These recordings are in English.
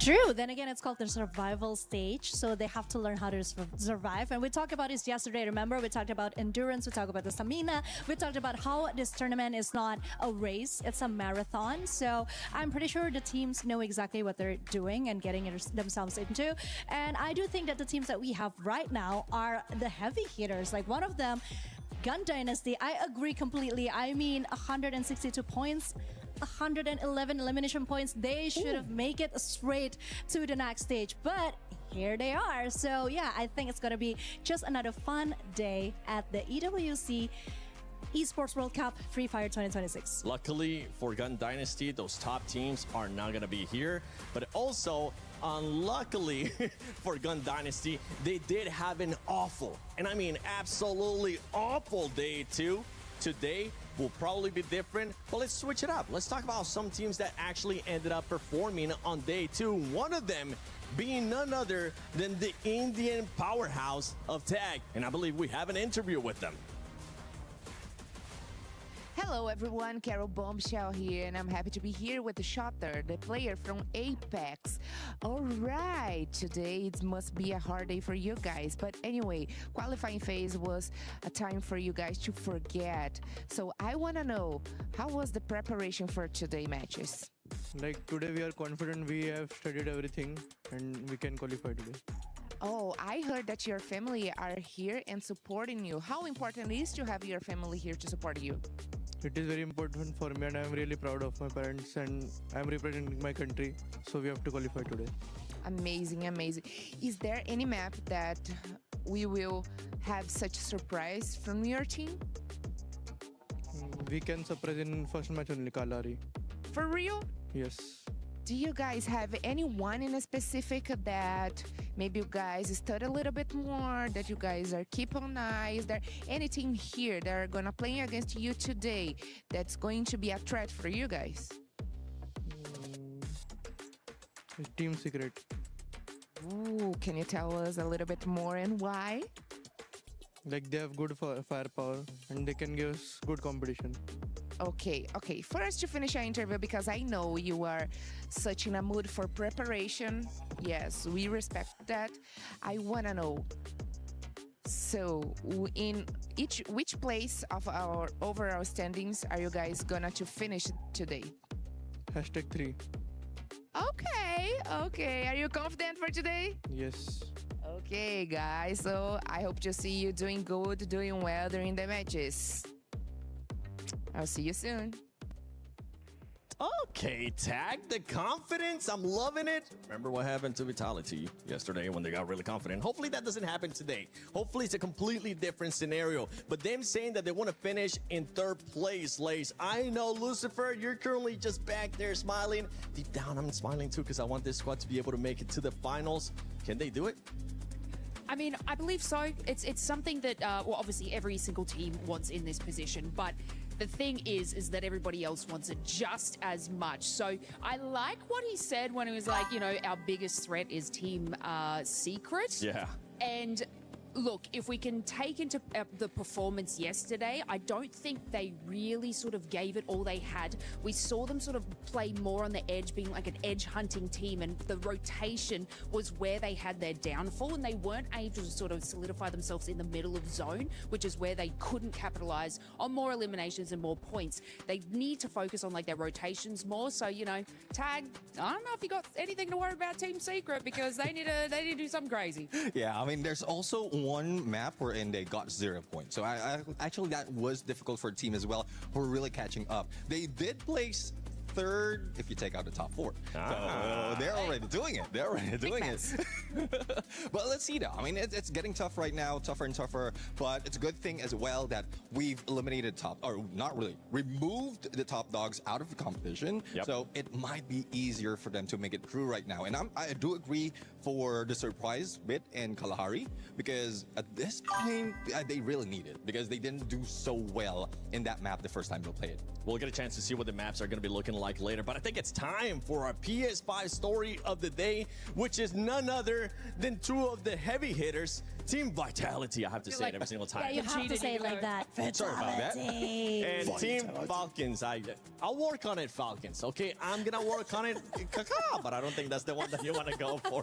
True. Then again, it's called the survival stage. So they have to learn how to survive. And we talked about this yesterday. Remember, we talked about endurance. We talked about the stamina. We talked about how this tournament is not a race. It's a marathon. So I'm pretty sure the teams know exactly what they're doing and getting themselves into. And I do think that the teams that we have right now are the heavy hitters. Like one of them, Gun Dynasty, I agree completely. I mean, 162 points, 111 elimination points. They should have made it straight to the next stage, but here they are. So yeah, I think it's gonna be just another fun day at the EWC Esports World Cup Free Fire 2026. Luckily for Gun Dynasty, those top teams are not going to be here. But also, unluckily for Gun Dynasty, they did have an awful, and I mean absolutely awful day too. Today will probably be different, but let's switch it up. Let's talk about some teams that actually ended up performing on day two. One of them being none other than the Indian powerhouse of tag. And I believe we have an interview with them. Hello everyone, Carol Bombshell here, and I'm happy to be here with the Shotter, the player from Apex. Alright, today it must be a hard day for you guys, but anyway, qualifying phase was a time for you guys to forget. So I want to know, how was the preparation for today matches? Like today we are confident, we have studied everything and we can qualify today. Oh, I heard that your family are here and supporting you. How important it is to have your family here to support you? It is very important for me and I am really proud of my parents and I am representing my country, so we have to qualify today. Amazing, amazing. Is there any map that we will have such a surprise from your team? We can surprise in first match only, Kalari. For real? Yes. Do you guys have anyone in a specific that maybe you guys study a little bit more, that you guys are keep on eye? Is there any team here that are gonna play against you today that's going to be a threat for you guys? It's team secret. Ooh, can you tell us a little bit more and why? Like they have good firepower and they can give us good competition. Okay. For us to finish our interview, because I know you are such in a mood for preparation. Yes, we respect that. I want to know, so in which place of our overall standings are you guys gonna to finish today? #3. Okay. Are you confident for today? Yes. Okay, guys. So I hope to see you doing good, doing well during the matches. I'll see you soon. Okay, tag the confidence. I'm loving it. Remember what happened to Vitality yesterday when they got really confident. Hopefully that doesn't happen today. Hopefully it's a completely different scenario. But them saying that they want to finish in third place, Lace. I know, Lucifer, you're currently just back there smiling. Deep down, I'm smiling too because I want this squad to be able to make it to the finals. Can they do it? I mean, I believe so. It's something that, well, obviously every single team wants in this position, but the thing is that everybody else wants it just as much. So I like what he said when he was like, you know, our biggest threat is Team Secret. Yeah. And look, if we can take into the performance yesterday, I don't think they really sort of gave it all they had. We saw them sort of play more on the edge, being like an edge hunting team, and the rotation was where they had their downfall, and they weren't able to sort of solidify themselves in the middle of zone, which is where they couldn't capitalize on more eliminations and more points. They need to focus on like their rotations more. So, you know, tag, I don't know if you got anything to worry about Team Secret, because they need to do something crazy. Yeah, I mean, there's also one map wherein they got 0 points. So I actually, that was difficult for a team as well, who were really catching up. They did place third if you take out the top 4. So they're already doing it. But let's see though. I mean, it's getting tough right now, tougher and tougher. But it's a good thing as well that we've eliminated removed the top dogs out of the competition. Yep. So it might be easier for them to make it through right now. And I do agree for the surprise bit in Kalahari, because at this point they really need it because they didn't do so well in that map the first time they played it. We'll get a chance to see what the maps are going to be looking like later, but I think it's time for our PS5 story of the day, which is none other than two of the heavy hitters, Team Vitality. I have to say it every single time. Yeah, you have to say it like that. Sorry about that. Vitality. And Team Falcons, I'll work on it, Falcons. Okay, I'm gonna work on it, but I don't think that's the one that you want to go for.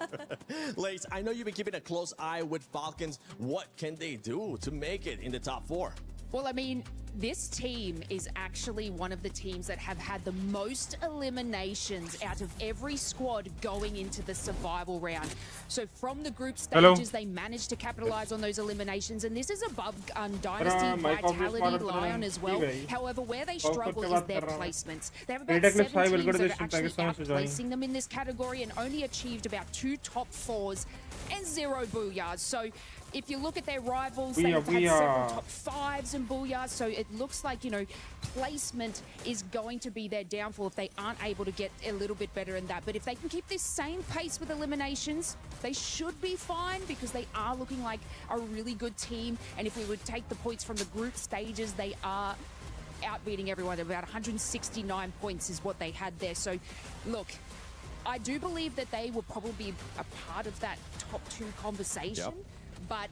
Lace, I know you've been keeping a close eye with Falcons. What can they do to make it in the top 4? Well, I mean, this team is actually one of the teams that have had the most eliminations out of every squad going into the survival round. So from the group stages, they managed to capitalize on those eliminations, and this is above Dynasty, Vitality, Lion as well. However, where they struggle is their placements. They have about 7 teams that are actually outplacing them in this category and only achieved about 2 top 4s and 0 booyahs. So if you look at their rivals, they've had several top 5s and booyahs, so it looks like, you know, placement is going to be their downfall if they aren't able to get a little bit better in that. But if they can keep this same pace with eliminations, they should be fine because they are looking like a really good team. And if we would take the points from the group stages, they are outbeating everyone. About 169 points is what they had there. So, look, I do believe that they will probably be a part of that top 2 conversation. Yep. But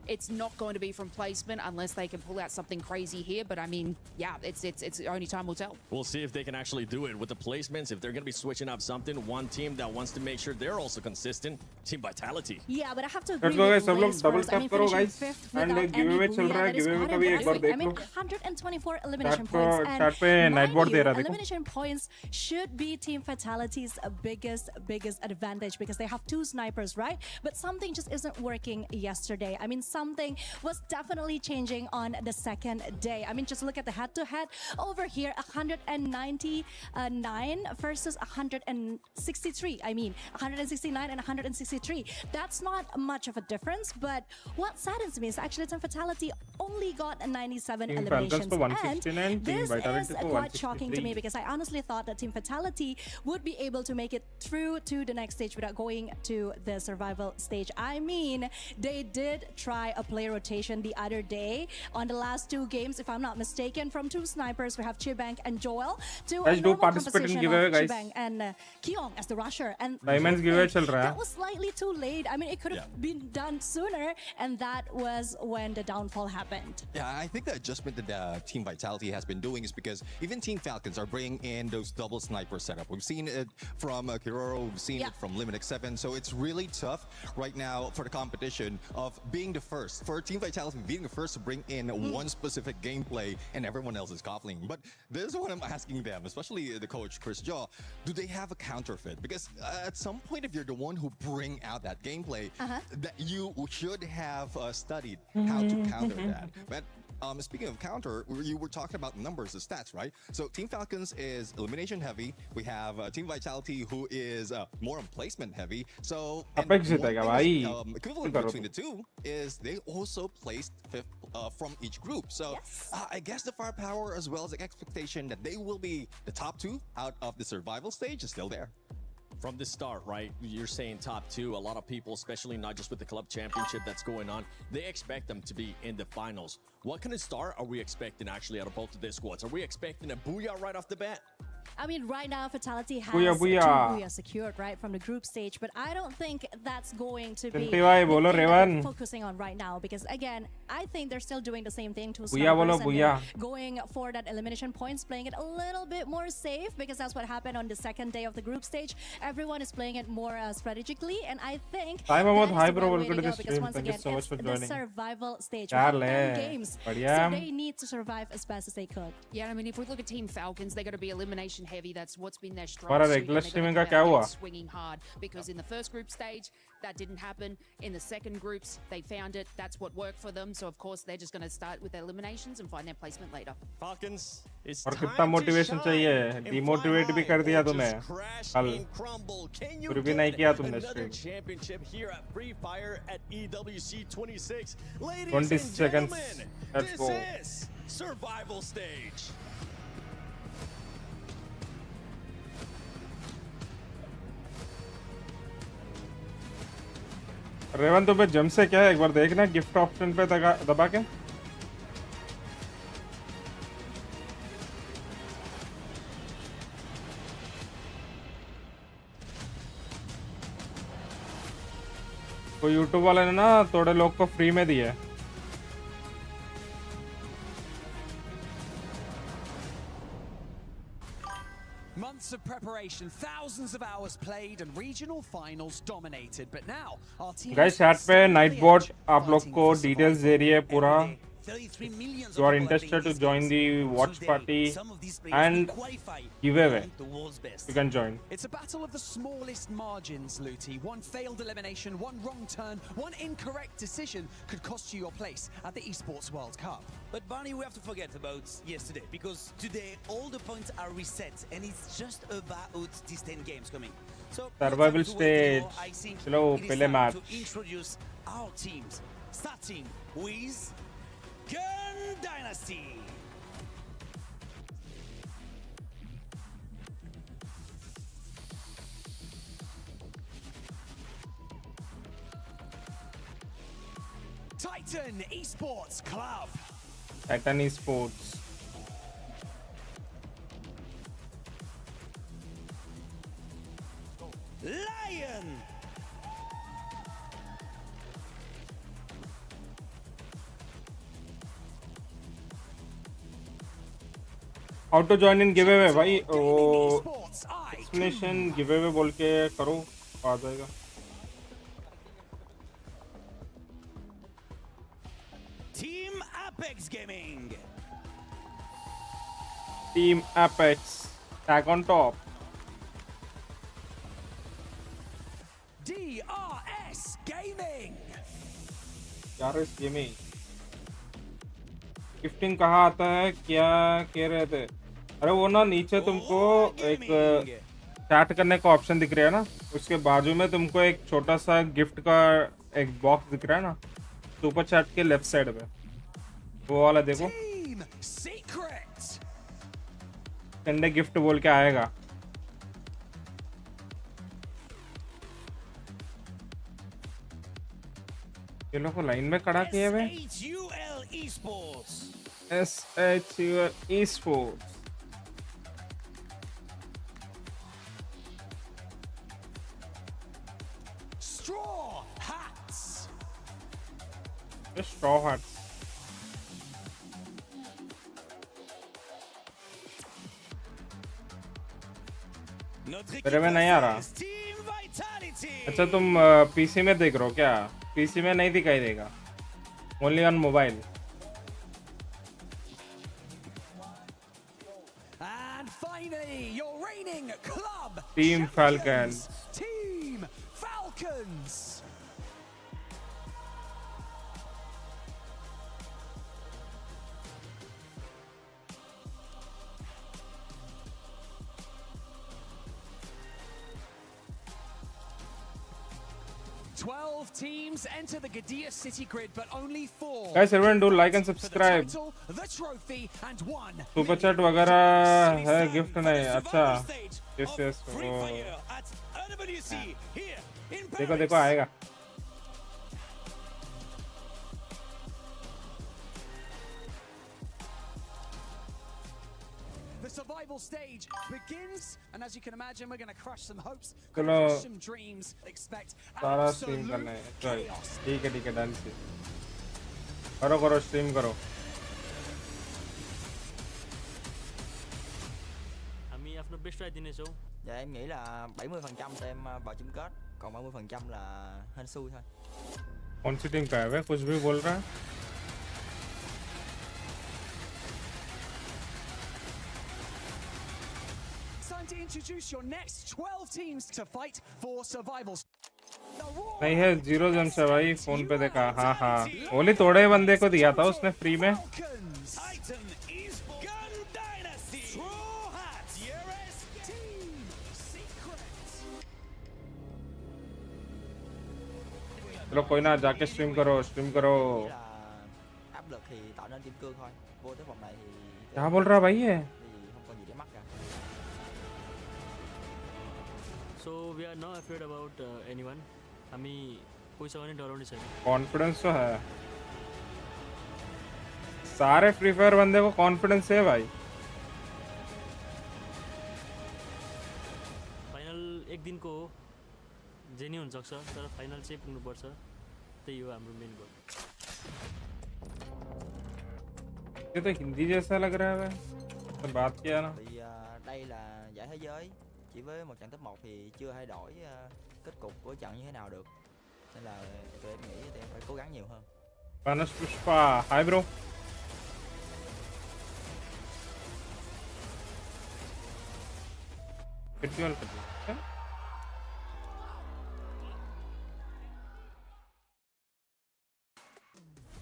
it's not going to be from placement unless they can pull out something crazy here. But I mean, yeah, it's only time will tell. We'll see if they can actually do it with the placements. If they're going to be switching up something, one team that wants to make sure they're also consistent, Team Vitality. Yeah, but I have to agree Let's go, with guys. Double Lace first. I tap mean, करो, finishing guys. 5th And without giveaway any चल रहा है, booyah, that is giveaway quite का भी एक बार impressive. देख I mean, low. 124 elimination Chat points. पे- And chat पे mind Nightbot you, दे रहा, देखो. elimination points should be Team Vitality's biggest advantage because they have 2 snipers, right? But something just isn't working yesterday. I mean, something was definitely changing on the second day. I mean, just look at the head-to-head over here, 199 versus 163. I mean, 169 and 163. That's not much of a difference, but what saddens me is actually Team Vitality only got 97 Team eliminations. Falcons for 169, And Team this Vitality is for quite shocking to me 163. because I honestly thought that Team Vitality would be able to make it through to the next stage without going to the survival stage. I mean, they did try a player rotation the other day on the last 2 games, if I'm not mistaken, from 2 snipers. We have Chibank and Joel to Guys, a do normal participate in composition giveaway, of guys. Chibank and Keong as the rusher. And Diamonds giveaway चल रहा है. that was slightly too late. I mean, it could have been done sooner, and that was when the downfall happened. Yeah, I think the adjustment that Team Vitality has been doing is because even Team Falcons are bringing in those double sniper setup. We've seen it from Kiroro, we've seen it from Limit X7, so it's really tough right now for the competition of being the first, for Team Vitality being the first to bring in one specific gameplay and everyone else is coupling. But this is what I'm asking them, especially the coach, Chris Jaw. Do they have a counterfeit? Because at some point, if you're the one who bring out that gameplay, that you should have studied how to counter that. But speaking of counter, you were talking about numbers, the stats, right? So Team Falcons is elimination heavy. We have Team Vitality who is more on placement heavy. So Apex जीतेगा भाई. equivalent between the two is they also placed 5th from each group. So I guess the firepower as well as the expectation that they will be the top 2 out of the survival stage is still there. From the start, right? You're saying top 2. A lot of people, especially not just with the club championship that's going on, they expect them to be in the finals. What kind of start are we expecting actually out of both of their squads? Are we expecting a booyah right off the bat? I mean, right now, Vitality has Booyah, 2 booyah. booyah secured, right, from the group stage. But I don't think that's going to be Chinti bhai, bolo, the thing that Revan. they're focusing on right now. Because, again, I think they're still doing the same thing to Booyah, bolo, snipers, and they're booyah. going for that elimination points, playing it a little bit more safe, because that's what happened on the second day of the group stage. Everyone is playing it more strategically, and I think Hi, Mahmood. that is Hi, the bro. right way Welcome to to go, the because stream. once Thank you again, so much it's for the joining. survival stage. Yaar We le. have 10 games, Badhiya. so they need to survive as best as they could. Yeah, I mean, if we look at Team Falcons, they're going to be elimination heavy. That's what's been their strong हमारा suit, regular and they're streaming gonna का come क्या out हुआ? and swinging hard, because in the first group stage that didn't happen. In the second groups, they found it. That's what worked for them. So of course they're just going to start with their eliminations and find their placement later. Falcons, it's और time कितना to motivation shine चाहिए? and fly Demotivate भी high कर दिया or तुम्हें just crash कल. and crumble. Can you फिर भी get नहीं किया तुमने another stream. championship here at Free Fire at EWC 26? Ladies 20 and seconds. gentlemen, Let's this go. is Survival Stage. रेवन तो पे जम से क्या है एक बार देखना गिफ्ट ऑप्शन पे दबा के तो यूट्यूब वाले ने ना थोड़े लोग को फ्री में दिए Months of preparation, thousands of hours played, and regional finals dominated. But now, our team. Guys chat पे नाइट बोट आप लोग को डिटेल्स दे रही है पूरा You are interested to join the watch party and giveaway. You can join. It's a battle of the smallest margins, Luti. One failed elimination, one wrong turn, one incorrect decision could cost you your place at the Esports World Cup. But Barney, we have to forget about yesterday because today all the points are reset and it's just about these 10 games coming. So Survival stage. Chalo, pehle match. To introduce our teams, starting with Gun Dynasty. Titan Esports Club. Titan Esports. Lion. How to join in giveaway भाई वो explanation giveaway बोल के करो आ जाएगा Team Apex Gaming. Team Apex tag on top DRS Gaming. DRS Gaming gifting कहाँ आता है क्या कह रहे थे अरे वो ना नीचे तुमको एक चैट करने का ऑप्शन दिख रहा है ना उसके बाजू में तुमको एक छोटा सा गिफ्ट का एक बॉक्स दिख रहा है ना सुपर चैट के लेफ्ट साइड पे वो वाला देखो संडे गिफ्ट बोल के आएगा ये लोग को लाइन में खड़ा किए हुए SHUL Esports Straw Hats. Straw Hats तेरे में नहीं आ रहा अच्छा तुम पीसी में देख रहे हो क्या पीसी में नहीं दिखाई देगा only on mobile And finally, your reigning club Team Falcons. Team Falcons. Teams enter the Gadia city grid, but only 4. Guys, everyone do like and subscribe. The trophy and one. Super chat वगैरह है gift नहीं अच्छा yes देखो देखो आएगा The survival stage begins, and as you can imagine, we're going to crush some hopes, चलो crush some dreams. Expect सारा stream करना है ठीक है डन से करो स्ट्रीम करो Ami आफ्नो बेस्ट राय दिने छौ Dạ em nghĩ là 70% tụi em vào chung kết, còn 30% là hên xui thôi. कौन सी टीम का है कुछ भी बोल रहा है to introduce your next 12 teams to fight for survival. नहीं है 0 जन से भाई फोन पे देखा हाँ ओनली थोड़े बंदे को दिया था उसने फ्री में चलो कोई ना जाके स्ट्रीम करो áp lực thì tạo nên kim cương thôi. Vô tới vòng này thì क्या बोल रहा भाई ये không còn gì để mắc cả. So we are not afraid about anyone. हामी पैसा पनि डराउने छैन कॉन्फिडेंस तो है सारे फ्री फायर बंदे को कॉन्फिडेंस है भाई फाइनल एक दिनको हो जे नि हुन सक्छ तर फाइनल चाहिँ पुग्नुपर्छ त्यही हो हाम्रो मेन गोल ये तो हिंदी जैसा लग रहा है तो बात किया ना Thì đây là giải thế giới, chỉ với một trận top 1 thì chưa thay đổi kết cục của trận như thế nào được. Nên là tụi em nghĩ tụi em phải cố gắng nhiều hơn. Panas Pushpa, hi bro. Festival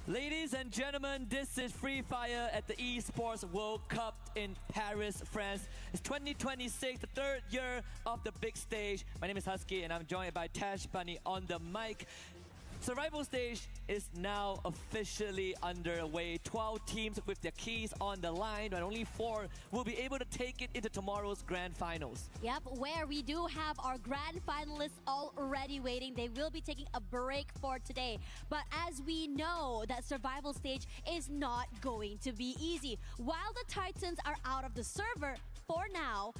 Ladies and gentlemen, this is Free Fire at the Esports World Cup in Paris, France. It's 2026, the third year of the big stage. My name is Husky and I'm joined by Tash Bunny on the mic. Survival stage is now officially underway. 12 teams with their keys on the line, and only 4 will be able to take it into tomorrow's grand finals. Yep, where we do have our grand finalists already waiting. They will be taking a break for today. But as we know, that survival stage is not going to be easy. While the Titans are out of the server for now,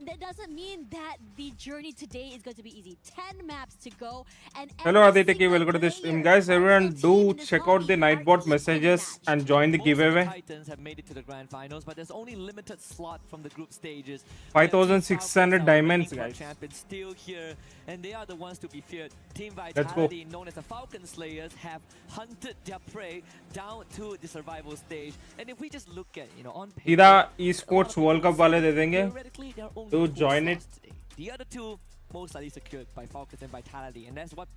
that doesn't mean that the journey today is going to be easy. 10 maps to go. And hello Aditya, welcome to this stream. Guys, everyone do check out the Nightbot messages and join the giveaway. Titans have made it to the grand finals, but there's only limited slot from the group stages. 5,600 diamonds, guys. Champions still here, and they are the ones to be feared. Team Let's go. Vitality, known as the Falcon Slayers, have hunted their prey down to the survival stage. And if we just look at, on paper, सीधा Esports World Cup वाले दे देंगे. theoretically, there are only To 4 join it. slots today. The other 2 most likely secured by Falcons and Vitality, and that's what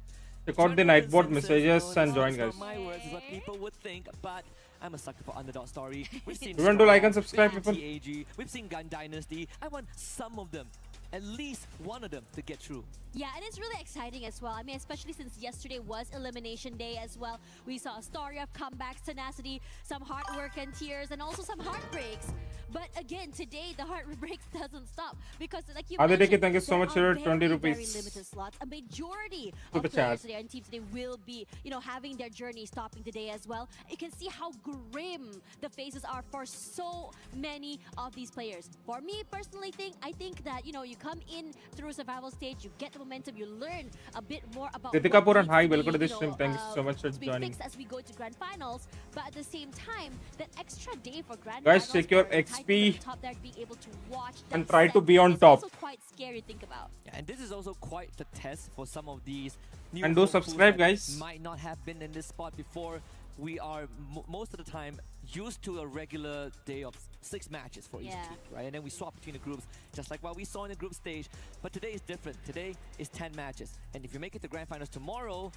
Check out the Nightbot messages and join, guys. my words is what people would think, but I'm a sucker for underdog story. We've seen Remember to like and subscribe, we've people. had TAG, we've seen Gun Dynasty. I want some of them, at least one of them, to get through. Yeah, and it's really exciting as well. I mean, especially since yesterday was Elimination Day as well. We saw a story of comebacks, tenacity, some hard work and tears, and also some heartbreaks. But again, today the heartbreaks doesn't stop because, like you mentioned, thank you so much there for are 20 very, rupees. very limited slots. A majority Super of players chat. today and teams today will be, having their journey stopping today as well. You can see how grim the faces are for so many of these players. For me personally, I think that you come in through a survival stage, you get the momentum, you learn a bit more about Ritika what Puran, needs hi, to be, welcome to this stream. Thanks so much for to be joining. fixed as we go to grand finals. But at the same time, that extra day for grand Guys, finals, check your for the Titans XP at the top there, being able to watch that and try to set be on is top. also quite scary to think about. Yeah, and this is also quite the test for some of these new And do folks who subscribe, that guys. might not have been in this spot before. We are most of the time used to a regular day of 6 matches for each Yeah. team, right? And then we swap between the groups, just like what we saw in the group stage. But today is different. Today is 10 matches. And if you make it to grand finals tomorrow,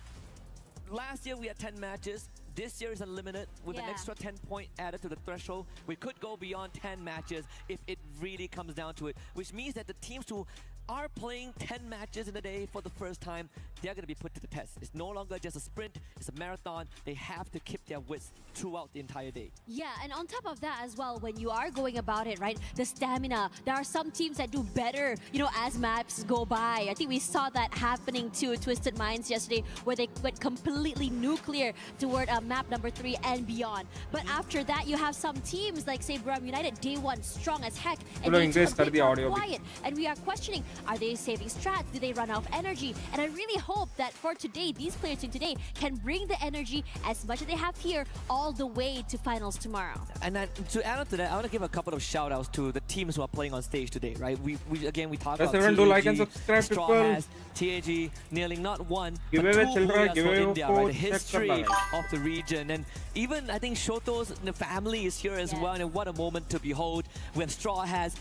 last year we had 10 matches. This year is unlimited with an Yeah. extra 10 point added to the threshold. We could go beyond 10 matches if it really comes down to it, which means that the teams who are playing 10 matches in a day for the first time, they're going to be put to the test. It's no longer just a sprint, it's a marathon. They have to keep their wits throughout the entire day. Yeah, and on top of that as well, when you are going about it, right, the stamina, there are some teams that do better, as maps go by. I think we saw that happening to Twisted Minds yesterday, where they went completely nuclear toward map number 3 and beyond. But after that, you have some teams like, say, Bram United, day 1, strong as heck, and Hello, day 2, English, a bit the more audio. quiet. And we are questioning, are they saving strats? Do they run out of energy? And I really hope that for today, these players today can bring the energy as much as they have here all the way to finals tomorrow. And then to add on to that, I want to give a couple of shout outs to the teams who are playing on stage today, right? We talked Yes, about everyone do like and TAG, subscribe, Straw people. Has, TAG, nailing not one, but Giveaway 2 chil raha hai, Booyahs for giveaway India, ko right? The check history karna hai. of the region. And even I think Shoto's family is here as well, and what a moment to behold. Where Straw Has,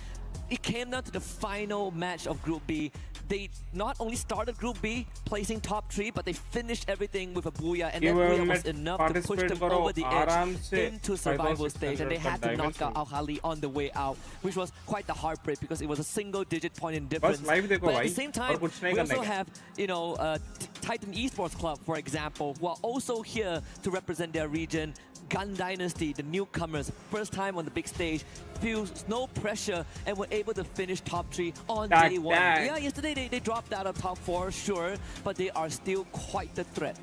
it came down to the final match of Group B. They not only started Group B placing top 3, but they finished everything with a booyah, and that booyah was enough to push them over the edge into survival stage, and they had to knock out Al-Khali on the way out, which was quite the heartbreak because it was a single-digit point in difference. But at the same time, we also have, Titan Esports Club, for example, who are also here to represent their region. Gun Dynasty, the newcomers, first time on the big stage, feels no pressure and were able to finish top 3 on day 1. Yeah, yesterday they dropped out of top 4, sure, but they are still quite the threat.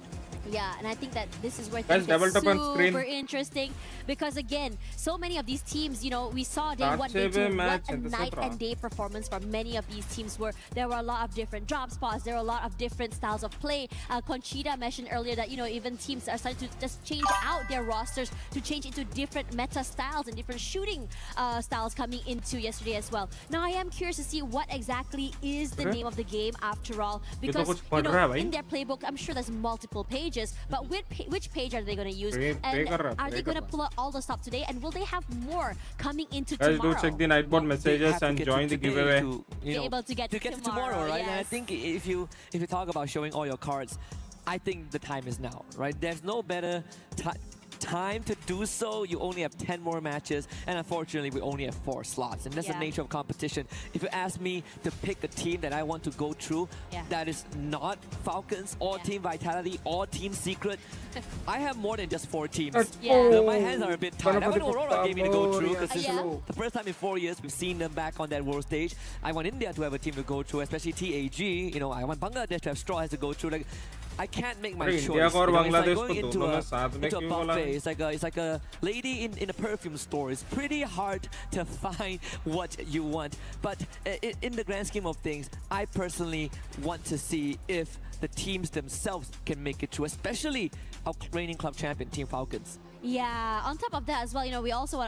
Yeah, and I think that this is where Guys, things double get tap on screen. super interesting because again, so many of these teams, you know, we saw day Start 1, day 2, saving what match a and night etc. and day performance for many of these teams were. There were a lot of different drop spots, there were a lot of different styles of play. Conchita mentioned earlier that, you know, even teams are starting to just change out their rosters to change into different meta styles and different shooting styles coming into yesterday as well. Now, I am curious to see what exactly is the name of the game after all, because, you know, in their playbook, I'm sure there's multiple pages, but which page are they going to use? And are they going to pull out all the stuff today? And will they have more coming into Guys, tomorrow? do check the Nightbot messages and join the giveaway. Be able to get to tomorrow, right? yes. And I think if you talk about showing all your cards, I think the time is now, right? There's no better time to do so. You only have 10 more matches, and unfortunately we only have 4 slots, and that's the nature of competition. If you ask me to pick a team that I want to go through, that is not Falcons or Team Vitality or Team Secret, I have more than just 4 teams. My hands are a bit tied. I want Aurora gave me to go through because this is the first time in 4 years we've seen them back on that world stage. I want India to have a team to go through, especially TAG. You know, I want Bangladesh to have Straw has to go through. Like, I can't make my choice. You know, it's like going into a buffet. It's like a lady in a perfume store. It's pretty hard to find what you want. But in the grand scheme of things, I personally want to see if the teams themselves can make it through, especially our reigning club champion, Team Falcons. Yeah, on top of that as well, you know,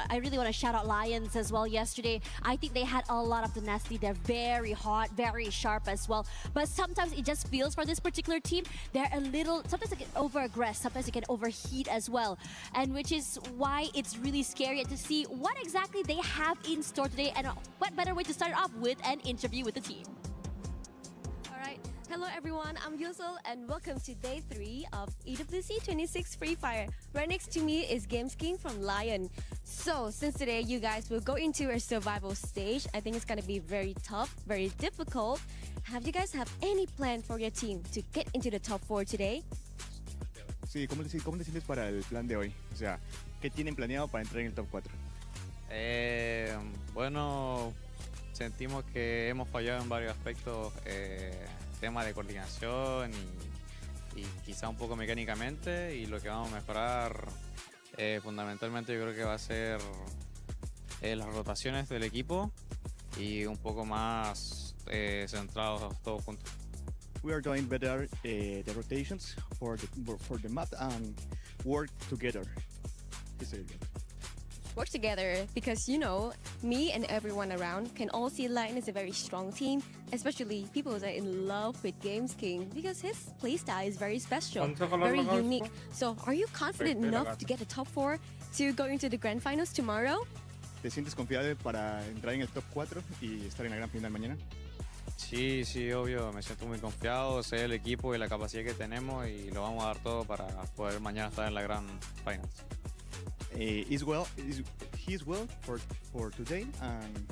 I really want to shout out Lions as well yesterday. I think they had a lot of tenacity. They're very hot, very sharp as well. But sometimes it just feels for this particular team, they're a little, sometimes they get over-aggressed, sometimes they can overheat as well. And which is why it's really scary to see what exactly they have in store today, and what better way to start off with an interview with the team. Hello everyone, I'm Yusel and welcome to day 3 of EWC 26 Free Fire. Right next to me is Games King from Lion. So since today you guys will go into a survival stage, I think it's going to be very tough, very difficult. Have you guys have any plan for your team to get into the top 4 today? Sí, ¿cómo te sientes para el plan de hoy? O sea, ¿qué tienen planeado para entrar en el top 4? Bueno, sentimos que hemos fallado en varios aspectos. Tema de coordinación y quizá un poco mecánicamente, y lo que vamos a mejorar fundamentalmente yo creo que va a ser las rotaciones del equipo y un poco más centrados todos juntos. We are doing better the rotations for the map and work together. Work together because, you know, me and everyone around can all see Lion is a very strong team, especially people who are in love with Games King because his playstyle is very special, very unique. So are you confident enough to get the top 4 to go into the grand finals tomorrow? ¿Te sientes confiable para entrar en el top 4 y estar en la gran final mañana? Sí, obvio, me siento muy confiado, sé el equipo y la capacidad que tenemos y lo vamos a dar todo para poder mañana estar en la gran finals. He's well for today, and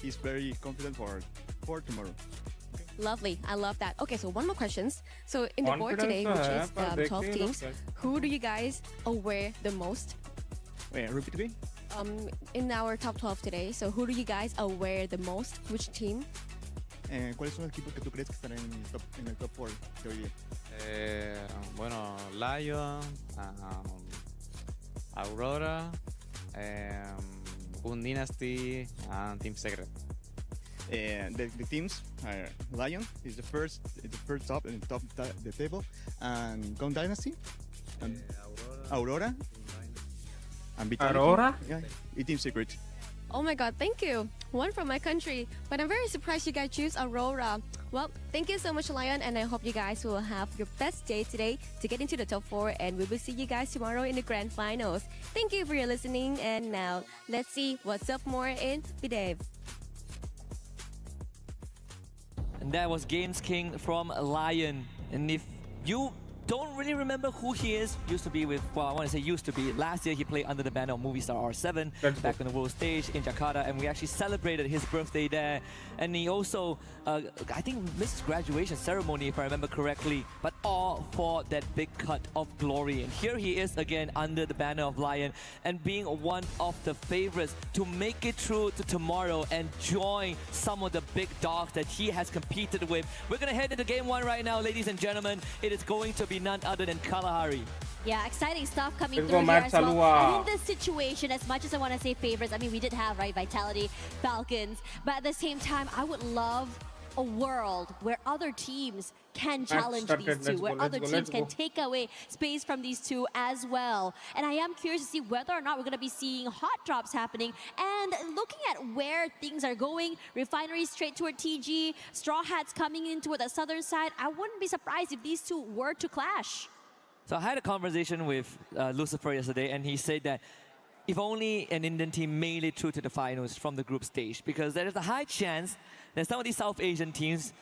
he's very confident for tomorrow. Lovely, I love that. Okay, so one more questions. So in the board today, which is 12 teams, who do you guys aware the most? Wait, repeat again. In our top 12 today, so who do you guys aware the most? Which team? ¿Cuáles son los equipos que tú crees que están en el top 4 de hoy día? Bueno, Lion, Aurora, Gun Dynasty, and Team Secret. The teams are Lion is the first top in the top the table, and Gun Dynasty, and Aurora, and Vitality. Aurora? Yeah, and Team Secret. Oh my god, thank you. One from my country. But I'm very surprised you guys choose Aurora. Well, thank you so much, Lion, and I hope you guys will have your best day today to get into the top 4, and we will see you guys tomorrow in the grand finals. Thank you for your listening, and now let's see what's up more in Videv. And that was Games King from Lion. And if you don't really remember who he is. Used to be with, well, I want to say used to be. Last year he played under the banner of Movie Star R7 back on the world stage in Jakarta, and we actually celebrated his birthday there. And he also, I think, missed his graduation ceremony, if I remember correctly, but all for that big cut of glory. And here he is again under the banner of Lion and being one of the favorites to make it through to tomorrow and join some of the big dogs that he has competed with. We're going to head into game one right now, ladies and gentlemen. It is going to be none other than Kalahari. Yeah, exciting stuff coming Let's through go, here Matt as well. Salua. And in this situation, as much as I want to say favorites, I mean, we did have, right, Vitality, Falcons, but at the same time, I would love a world where other teams can challenge these two, where other teams can take away space from these two as well. And I am curious to see whether or not we're going to be seeing hot drops happening. And looking at where things are going, Refinery straight toward TG, Straw Hats coming in toward the southern side, I wouldn't be surprised if these two were to clash. So I had a conversation with Lucifer yesterday, and he said that if only an Indian team made it through to the finals from the group stage, because there is a high chance that some of these South Asian teams,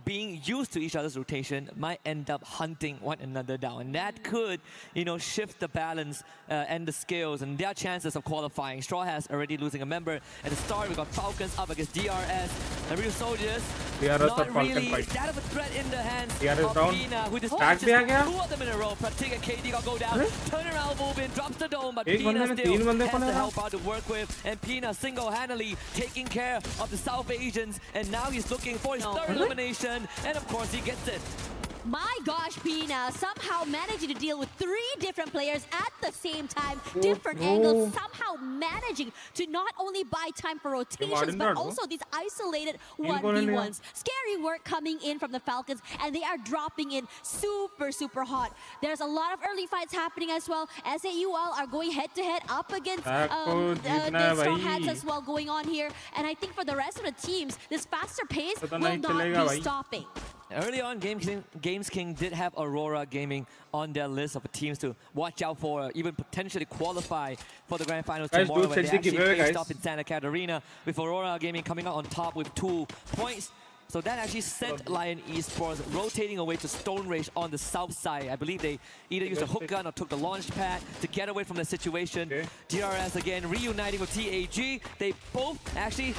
being used to each other's rotation, might end up hunting one another down. And that could, you know, shift the balance and the scales and their chances of qualifying. Straw Hats already losing a member. At the start, we got Falcons up against DRS. The Real Soldiers, not really that of a threat in the hands of Pina, who just two of them in a row. Pratik and KD got go down. Turn around moving, drops the dome, but Pina still has the help out to work with. And Pina single-handedly taking care of the South Asians. And now he's looking for his third elimination. And of course, he gets it. My gosh, Pina somehow managing to deal with 3 different players at the same time, different angles, somehow managing to not only buy time for rotations, but also these isolated 1v1s. Scary work coming in from the Falcons, and they are dropping in super, super hot. There's a lot of early fights happening as well. SAUL are going head-to-head up against the Straw Hats as well going on here. And I think for the rest of the teams, this faster pace will not be stopping. Early on, Games King did have Aurora Gaming on their list of teams to watch out for, even potentially qualify for the Grand Finals tomorrow when they actually faced up in Santa Catarina, with Aurora Gaming coming out on top with 2 points. So that actually sent Lion Esports rotating away to Stone Rage on the south side. I believe they either used a hook gun or took the launch pad to get away from the situation. DRS again reuniting with TAG. They both actually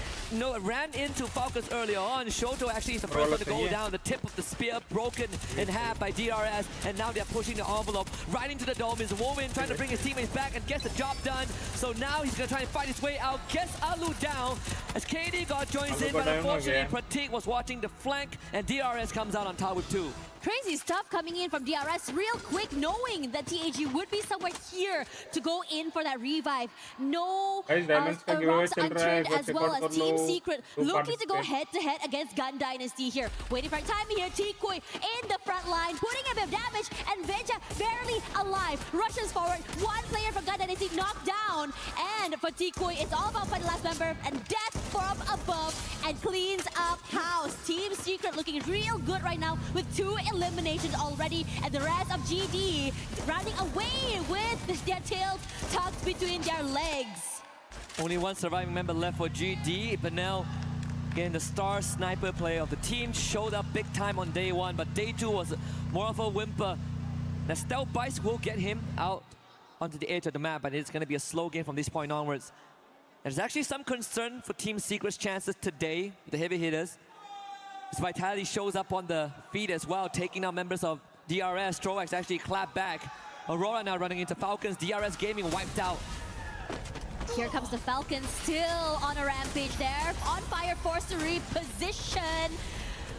ran into Falcons earlier on. Shoto actually is the first one to go down. The tip of the spear broken in half by DRS. And now they're pushing the envelope right into the dome. Is Woven trying to bring his teammates back and gets the job done. So now he's going to try and fight his way out. Gets Alu down as KD got joins in, but unfortunately Pratik was watching the flank, and DRS comes out on top with 2. Crazy stuff coming in from DRS real quick, knowing that TAG would be somewhere here to go in for that revive. No rocks unturned, as well as Team Secret looking to go head-to-head against Gun Dynasty here. Waiting for time here, Tikui in the front line, putting a bit of damage, and Veja barely alive. Rushes forward, 1 player for Gun Dynasty knocked down, and for Tikui, it's all about finding the last member, and death from above, and cleans up house. Team Secret looking real good right now with 2 eliminations already, and the rest of GD running away with their tails tucked between their legs. Only 1 surviving member left for GD. Benel, again, the star sniper player of the team, showed up big time on day 1, but day 2 was more of a whimper. The stealth bites will get him out onto the edge of the map, but it's going to be a slow game from this point onwards. There's actually some concern for Team Secret's chances today, the heavy hitters. As Vitality shows up on the feed as well, taking out members of DRS. Stroax actually clapped back. Aurora now running into Falcons. DRS Gaming wiped out. Here comes the Falcons, still on a rampage there. On fire, forced to reposition,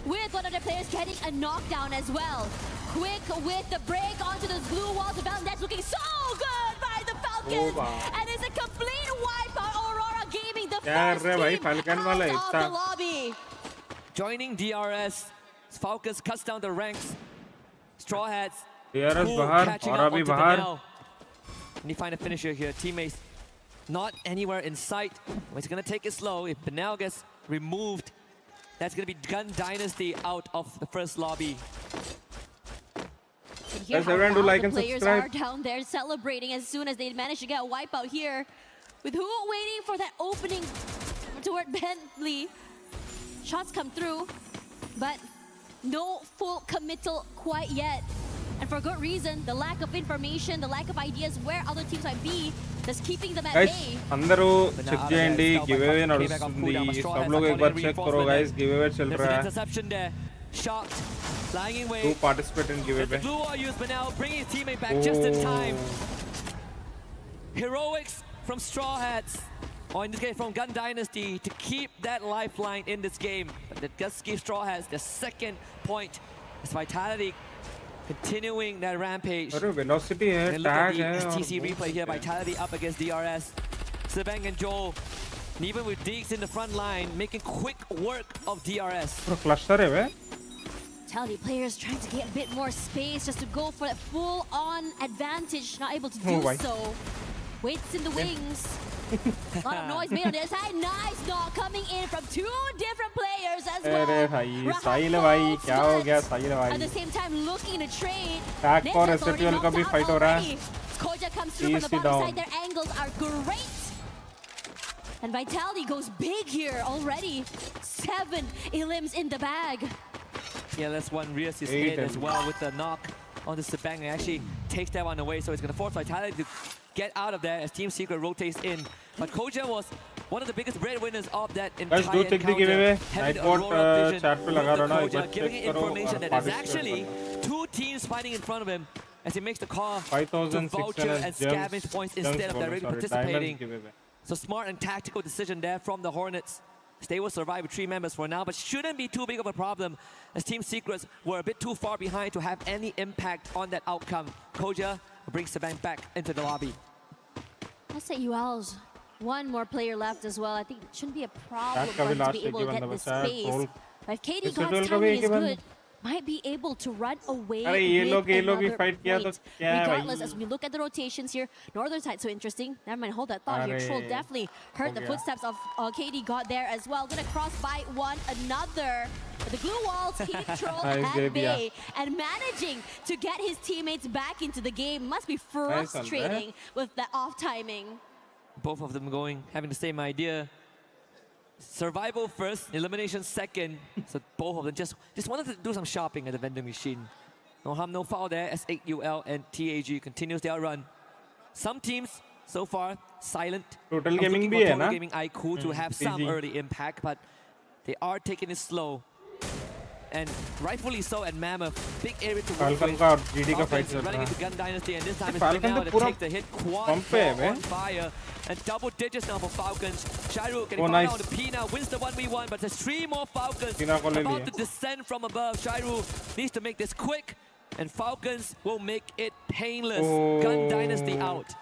with one of the players getting a knockdown as well. Quick with the break onto those blue walls. The Falcons, that's looking so good by the Falcons. And it's a complete wipe on Aurora Gaming, the first team out of the lobby. Joining DRS, Falcons cuts down the ranks. Straw Hats, DRS bahar, catching up onto Benel. And you find a finisher here. Teammates not anywhere in sight. He's going to take it slow. If Benel gets removed, that's going to be Gun Dynasty out of the first lobby. Here how the players are down there celebrating as soon as they manage to get a wipeout here. With who waiting for that opening toward Bentley. Shots come through, but no full committal quite yet. And for good reason, the lack of information, the lack of ideas where other teams might be, that's keeping them at Guys, bay. अंदर check చేయండి giveaway नడుస్తుంది सब लोग एक बार check करो guys giveaway चल रहा है interception there. Shocked, flying away. To participate in giveaway. The blue wall used, but now bringing his teammate back just in time. Heroics from Straw Hats, or in this case from Gun Dynasty, to keep that lifeline in this game. But that just gives Straw Hats the second point. It's Vitality continuing that rampage. Velocity hai, and look at tag the hai, STC replay here. Vitality up against DRS. Sebang and Joel, and even with Deeks in the front line, making quick work of DRS. Cluster hai bhai. Vitality players trying to get a bit more space just to go for that full-on advantage, not able to do so. Waits in the wings. A lot of noise made on the other side. Nice knock coming in from two different players as well. At the same time, looking to trade. Tag for SFL का भी fight हो रहा है. Koja comes through from the bottom side. Their angles are great. And Vitality goes big here already. 7 elims in the bag. Yeah, that's one rears his head as well with the knock on the Sebang, and actually takes that one away. So it's going to force Vitality to get out of there as Team Secret rotates in. But Koja was one of the biggest breadwinners of that entire Guys, do check the giveaway. Nightbot chat पे लगा रहा ना एक बार giving check करो information that और there's actually participate 2 teams fighting in front of him as he makes the call to 5,600 voucher and scavenge points instead of directly participating. giveaway. So smart and tactical decision there from the Hornets. They will survive with 3 members for now, but shouldn't be too big of a problem as Team Secrets were a bit too far behind to have any impact on that outcome. Koja brings Sebang back into the lobby. I'll say UL's one more player left as well. I think it shouldn't be a problem for him to be able to get this space. But if KD God's timing is good, might be able to run away with another point. Regardless, as we look at the rotations here, Northern side so interesting. Never mind, hold that thought here. Troll definitely heard the footsteps of KD God there as well. Gonna cross by one another. The glue walls keep Troll at bay and managing to get his teammates back into the game. Must be frustrating with the off timing. Both of them having the same idea. Survival first, elimination second. So both of them just wanted to do some shopping at the vending machine. No harm, no foul there as S8UL and TAG continues their run. Some teams so far silent. Total Gaming bhi hai na? Total Gaming IQ to have some early impact, but they are taking it slow. And rightfully so at Mammoth. Big area to work with. का और GD का fight चल running रहा into Gun Dynasty, and this time it's Falcon now तो to पूरा take the hit. Quad pump पे है four bay. on fire. And double digits now for Falcons. Shairu getting Oh, found nice. out on the P now. Wins the 1v1, but there's 3 more Falcons Pina को ले about लिया. to descend from above. Shairu needs to make this quick. And Falcons will make it painless. Gun Dynasty out.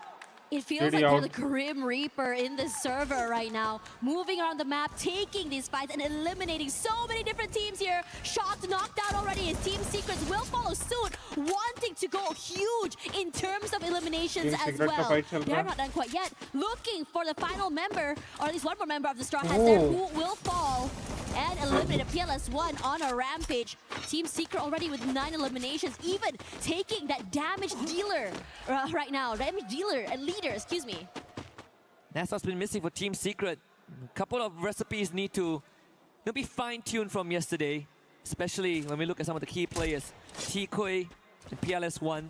It feels like they're the Grim Reaper in this server right now. Moving around the map, taking these fights and eliminating so many different teams here. Shocked, knocked out already. His Team Secrets will follow suit, wanting to go huge in terms of eliminations as well. They're not done quite yet. Looking for the final member, or at least one more member of the Straw Hats there who will fall and eliminate a PLS1 on a rampage. Team Secret already with 9 eliminations, even taking that damage dealer right now. Damage dealer and leader, excuse me. That's what's been missing for Team Secret. A couple of recipes need to be fine-tuned from yesterday, especially when we look at some of the key players. T-Koi and PLS1,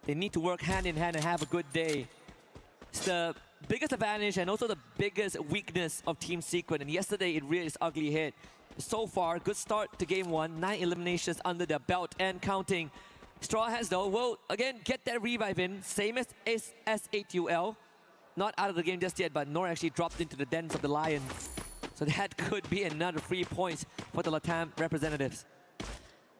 they need to work hand in hand and have a good day. It's the biggest advantage and also the biggest weakness of Team Secret, and yesterday it really is ugly hit. So far, good start to game 1, 9 eliminations under their belt and counting. Straw Hats though will again get that revive in, same as S8UL. Not out of the game just yet, but Nor actually dropped into the dens of the Lion. So that could be another 3 points for the Latam representatives.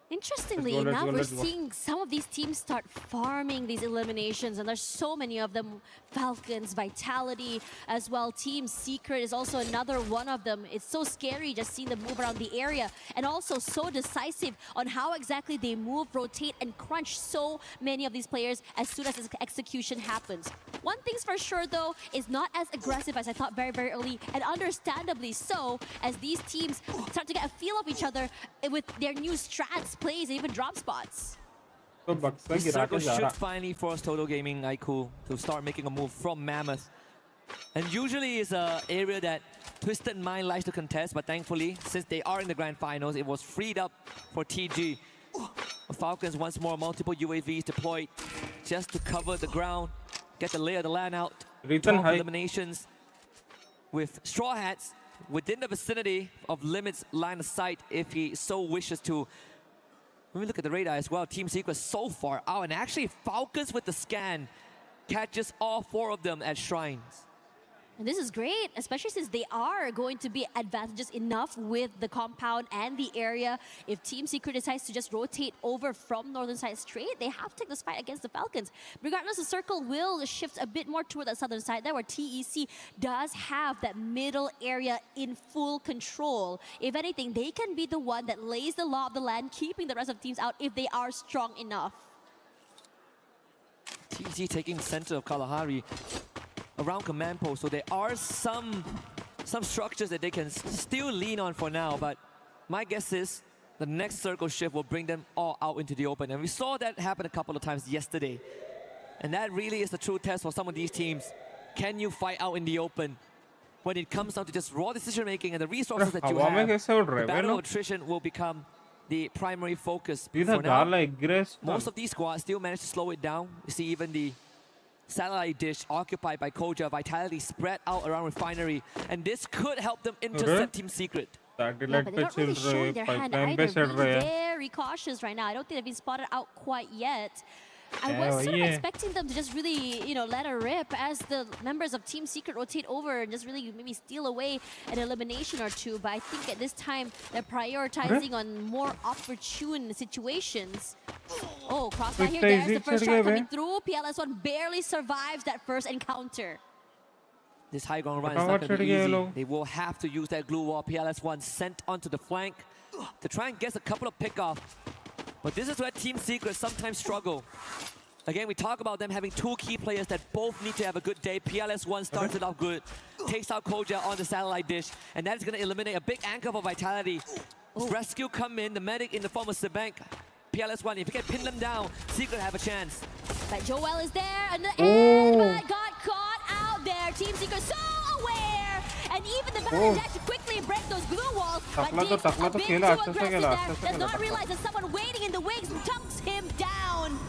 Interestingly enough, we're seeing some of these teams start farming these eliminations, and there's so many of them. Falcons, Vitality as well. Team Secret is also another one of them. It's so scary just seeing them move around the area, and also so decisive on how exactly they move, rotate, and crunch so many of these players as soon as execution happens. One thing's for sure though, is not as aggressive as I thought very, very early, and understandably so, as these teams start to get a feel of each other with their new strats, plays, and even drop spots. This circle should finally force Total Gaming IQ to start making a move from Mammoth. And usually it's an area that Twisted Mind likes to contest, but thankfully, since they are in the grand finals, it was freed up for TG. Falcons once more, multiple UAVs deployed just to cover the ground, get the lay of the land out. 12 eliminations with Straw Hats within the vicinity of Limit's line of sight if he so wishes to. When we look at the radar as well, Team Secret so far out, and actually Falcons with the scan catches all 4 of them at Shrines. And this is great, especially since they are going to be advantageous enough with the compound and the area. If Team Secret decides to just rotate over from northern side straight, they have to take this fight against the Falcons. Regardless, the circle will shift a bit more toward the southern side there, where TEC does have that middle area in full control. If anything, they can be the one that lays the law of the land, keeping the rest of teams out if they are strong enough. TEC taking the center of Kalahari around command post, so there are some structures that they can still lean on for now, but my guess is the next circle shift will bring them all out into the open, and we saw that happen a couple of times yesterday, and that really is the true test for some of these teams. Can you fight out in the open when it comes down to just raw decision making and the resources that you have? The battle of attrition will become the primary focus. For now, most of these squads still manage to slow it down. You see even the satellite dish occupied by Koja, Vitality spread out around Refinery, and this could help them intercept Team Secret. Yeah, but they're not really showing their hand either. Being very cautious right now. I don't think they've been spotted out quite yet. I was sort of expecting them to just really, you know, let her rip as the members of Team Secret rotate over and just really maybe steal away an elimination or two. But I think at this time, they're prioritizing on more opportune situations. Oh, crossfire here. There's the first shot coming through. PLS1 barely survives that first encounter. This high ground run is not going to be easy. They will have to use that glue wall. PLS1 sent onto the flank to try and get a couple of pickoff. But this is where Team Secret sometimes struggle. Again, we talk about them having 2 key players that both need to have a good day. PLS1 starts it off good, takes out Koja on the satellite dish, and that is going to eliminate a big anchor for Vitality. Rescue come in, the medic in the form of Sebank. PLS1, if you can pin them down, Secret have a chance. But Joel is there, and the end, but got caught out there. Team Secret so aware, and even the battle dash to quickly break those glue walls. But Diggs a bit too aggressive there, does not realize that someone waiting in the wings dunks him down.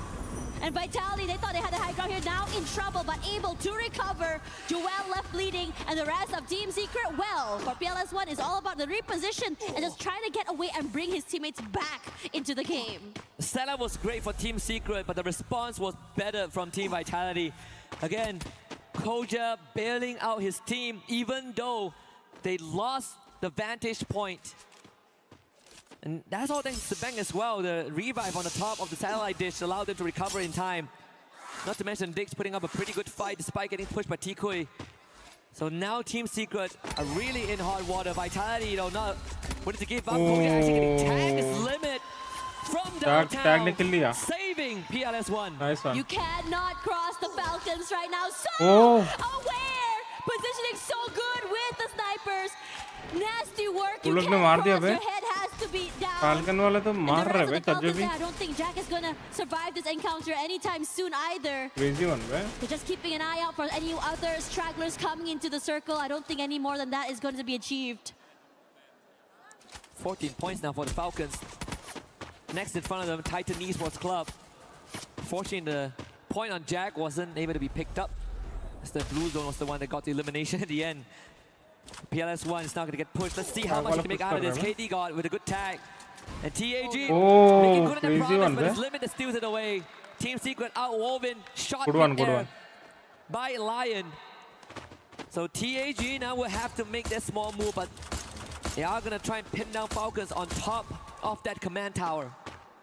And Vitality, they thought they had the high ground here, now in trouble, but able to recover. Joel left bleeding, and the rest of Team Secret, well, for PLS1 is all about the reposition and just trying to get away and bring his teammates back into the game. The setup was great for Team Secret, but the response was better from Team Vitality. Again, Koja bailing out his team, even though they lost the vantage point. And that's all thanks to Bang as well. The revive on the top of the satellite dish allowed them to recover in time. Not to mention Diggs putting up a pretty good fight despite getting pushed by Tikui. So now Team Secret are really in hot water. Vitality, you know, not wanting to give up. Koja actually getting tagged his limit from downtown, saving PLS1. Nice one. You cannot cross the Falcons right now. So aware, positioning so good with the snipers. Nasty work. You can't cross. Your head has to be down. Falcon वाले तो मार रहे हैं कज्जे भी. I don't think Jack is gonna survive this encounter anytime soon either. Crazy one, man. They're just keeping an eye out for any other stragglers coming into the circle. I don't think any more than that is going to be achieved. 14 points now for the Falcons. Next in front of them, Titan Esports Club. Fortunately, the point on Jack wasn't able to be picked up, as the blue zone was the one that got the elimination at the end. PLS1 is not going to get pushed. Let's see how much he can make out of this. KD got with a good tag. And TAG making good in the promise, but his limit that steals it away. Team Secret outwoven, shot in air by Lion. So TAG now will have to make that small move, but they are going to try and pin down Falcons on top of that command tower.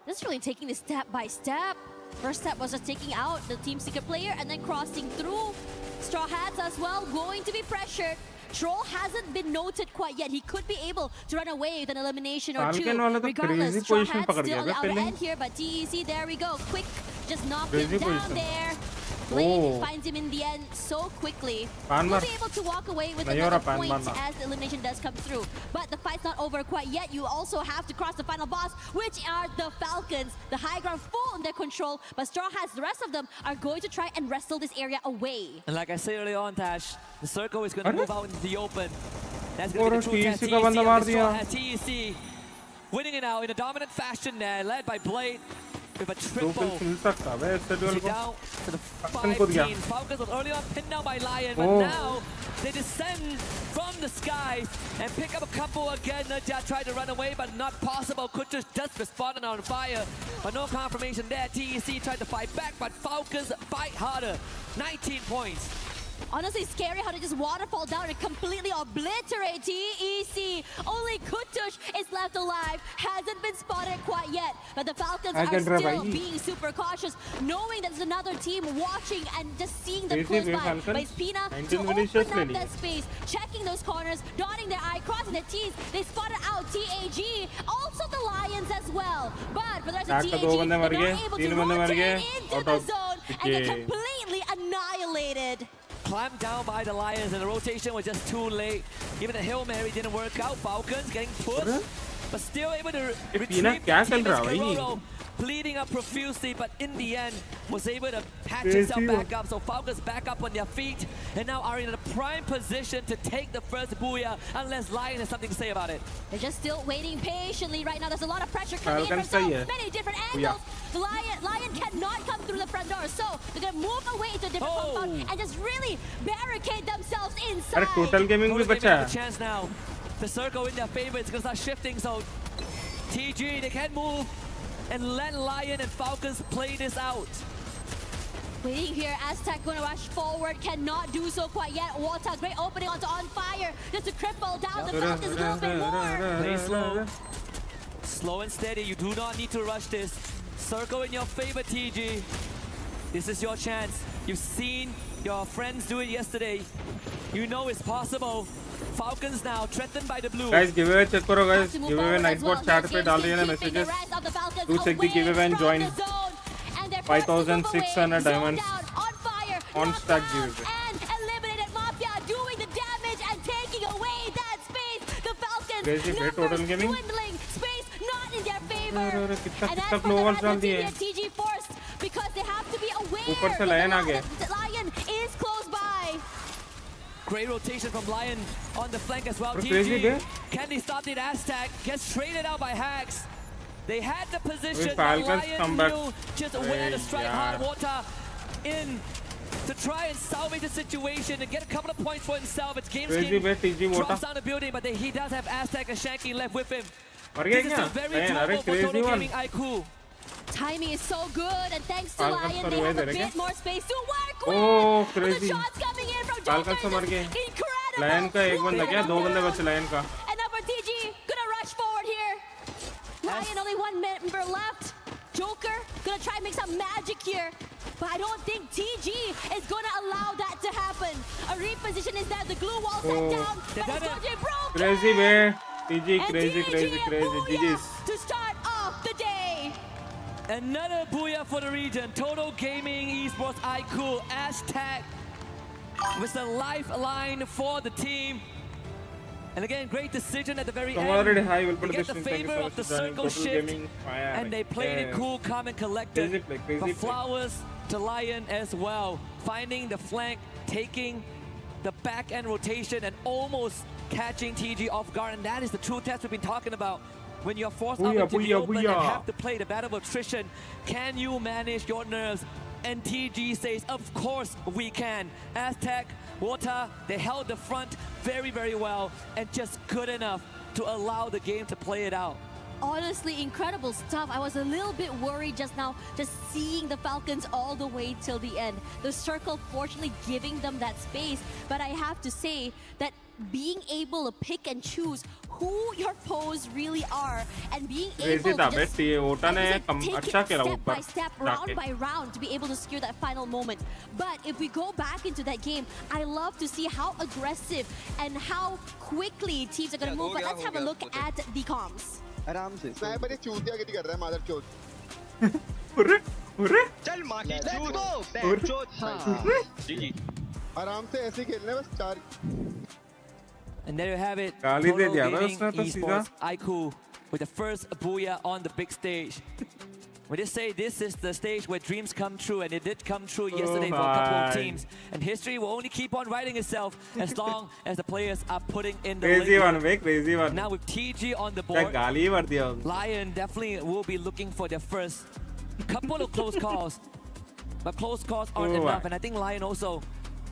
This is really taking this step by step. First step was just taking out the Team Secret player and then crossing through. Straw Hats as well, going to be pressured. Troll hasn't been noted quite yet. He could be able to run away with an elimination or two. Regardless, Straw Hats still on the outer end here, but TEC, there we go. Quick, just knock him down there. Blade finds him in the end so quickly. We'll be able to walk away with another point as the elimination does come through. But the fight's not over quite yet. You also have to cross the final boss, which are the Falcons. The high ground full in their control, but Straw Hats, the rest of them, are going to try and wrestle this area away. And like I said earlier on, Tash, the circle is going to move out into the open. That's going to be the true test. TEC Straw Hats, TEC winning it out in a dominant fashion there, led by Blade. with a Two triple. kills मिल सकता है इससे duel को. Down to the Falcon 5 को दिया. teams. Falcons was early on pinned down by Lion, but Oh. now they descend from the sky and pick up a couple again. Najat tried to run away, but not possible. Kutush just responded on fire, but no confirmation there. TEC tried to fight back, but Falcons fight harder. 19 points. Honestly, scary how they just waterfall down and completely obliterate TEC. Only Kutush is left alive. Hasn't been spotted quite yet. But the Falcons are still being super cautious, knowing that there's another team watching and just seeing them close by. But it's Pina to open up that space, checking those corners, dotting their I, crossing their T's. They spotted out TAG, also the Lions as well. But for the rest of TAG, they're not able to rotate into the zone and get completely annihilated. Clamped down by the Lions, and the rotation was just too late. Even the Hail Mary didn't work out. Falcons getting pushed, but still able to retrieve the team as Kurodo bleeding up profusely, but in the end was able to patch himself back up. So Falcons back up on their feet and now are in a prime position to take the first booyah, unless Lion has something to say about it. They're just still waiting patiently right now. There's a lot of pressure coming in from so many different angles. The Lion cannot come through the front door, so they're gonna move away to a different compound and just really barricade themselves inside. Total Gaming भी बचा है. Chance now. The circle in their favor is gonna start shifting, so TG, they can move and let Lion and Falcons play this out. Waiting here, Aztec gonna rush forward, cannot do so quite yet. Wata, great opening onto On Fire, just to cripple down the Falcons a little bit more. Play slow. Slow and steady, you do not need to rush this. Circle in your favor, TG. This is your chance. You've seen your friends do it yesterday. You know it's possible. Falcons now threatened by the blue. Guys, giveaway check करो guys. Giveaway Nightbot chat पे डाल दिए ना messages. Do check the giveaway and join. 5,600 diamonds on stack giveaway. And eliminated Mafia, doing the damage and taking away that space. The Falcons Crazy great total gaming. dwindling, space not in their favor. कितना And as कितना for the globals rest डाल of the दिए. team, TG forced because they have to be aware ऊपर से that Lion आ गए. the Lion is close by. Great rotation from Lion on the flank as well. Crazy TG, can they stop the Aztec? Gets traded out by Hacks. They had the position, but Lion knew just where to strike hard water in to try and salvage the situation and get a couple of points for himself. It's game scheme. Drops down the building, but he does have Aztec and Shanky left with him. This is a very doable for Total Gaming IQ. Timing is so good, and thanks to Falcons Lion, पर they हुए have a थे क्या? bit more space to work with. Oh, The crazy. shots coming in from Falcons से मर गए. Lion का एक बंदा क्या? दो बंदे बचे Lion का. And now for TG, gonna rush forward here. Lion only one member left. Joker gonna try and make some magic here. But I don't think TG is gonna allow that to happen. A reposition is there, the glue wall set down, but it's going to be broken. Crazy bear. TG And crazy TG crazy crazy. GG's. to start off the day. Another booyah for the region. Total Gaming Esports IQ Aztec was the lifeline for the team. And again, great decision at the very end. Already high will They get the prediction. Thank you favor so of the much for joining circle Total shift, Gaming. and they played it cool, calm, and collected. Crazy play, crazy But play. flowers to Lion as well, finding the flank, taking the back end rotation, and almost catching TG off guard. And that is the true test we've been talking about. When you're forced out into the open and have to play the battle of attrition, can you manage your nerves? And TG says, of course we can. Aztec, Wota, they held the front very, very well and just good enough to allow the game to play it out. Honestly, incredible stuff. I was a little bit worried just now, just seeing the Falcons all the way till the end. The circle fortunately giving them that space, but I have to say that being able to pick and choose who your foes really are and being able to just take it step by step, round by round to be able to secure that final moment. But if we go back into that game, I love to see how aggressive and how quickly teams are going to move. But let's have a look at the comms. आराम से sniper ये चूतिया गिरी कर रहा है मादर चोद चल मां की चूत GG. आराम से ऐसे खेलने बस चार And there you have it. गाली दे Total दिया था Gaming उसने तो सीधा. Esports IQ with the first booyah on the big stage. We just say this is the stage where dreams come true, and it did come true yesterday for a couple of teams. And history will only keep on writing itself as long as the players are putting in the Crazy legwork. one, bhai, crazy one. Now with TG on the क्या board, गाली भर दिया उनको. Lion definitely will be looking for their first A couple of close calls, but close calls aren't enough. And I think Lion also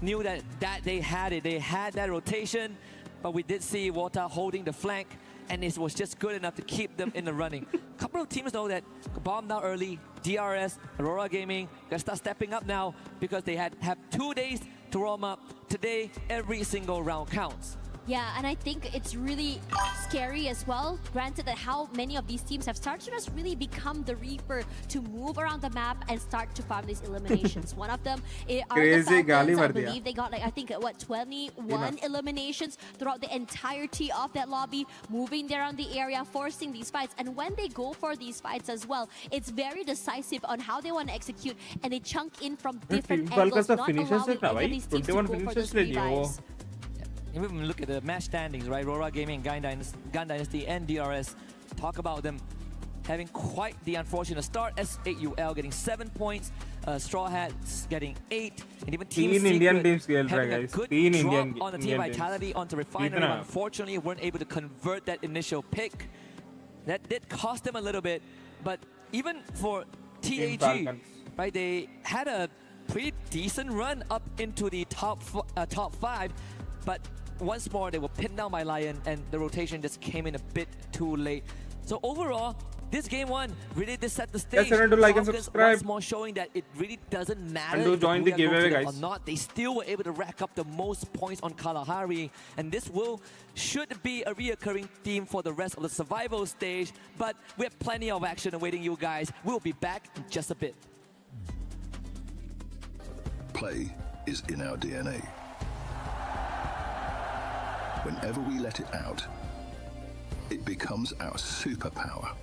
knew that they had it. They had that rotation, but we did see Wota holding the flank, and it was just good enough to keep them in the running. A couple of teams though that bombed out early, DRS, Aurora Gaming, gotta start stepping up now because they have 2 days to warm up. Today, every single round counts. Yeah, and I think it's really scary as well. Granted that how many of these teams have started to just really become the Reaper to move around the map and start to farm these eliminations. One of them are the Falcons. I believe they got like, I think, what, 21 eliminations throughout the entirety of that lobby, moving around the area, forcing these fights. And when they go for these fights as well, it's very decisive on how they want to execute, and they chunk in from different angles, not allowing any of these teams to go for those revives. Even when we look at the match standings, right? Aurora Gaming, Gun Dynasty, and DRS, talk about them having quite the unfortunate start. S8UL getting 7 points, Straw Hats getting 8, and even Team Secret Indian teams having a good drop on the Team Indian Vitality onto Refinery. Unfortunately, weren't able to convert that initial pick. That did cost them a little bit, but even for TAG, right? They had a pretty decent run up into the top 5, but once more, they were pinned down by Lion, and the rotation just came in a bit too late. So overall, this game one really did set the stage. Yes, remember to like and subscribe. Once more showing that it really doesn't matter and do join the giveaway, guys, or not. They still were able to rack up the most points on Kalahari, and this should be a reoccurring theme for the rest of the survival stage. But we have plenty of action awaiting you guys. We'll be back in just a bit. Play is in our DNA. Whenever we let it out, it becomes our superpower.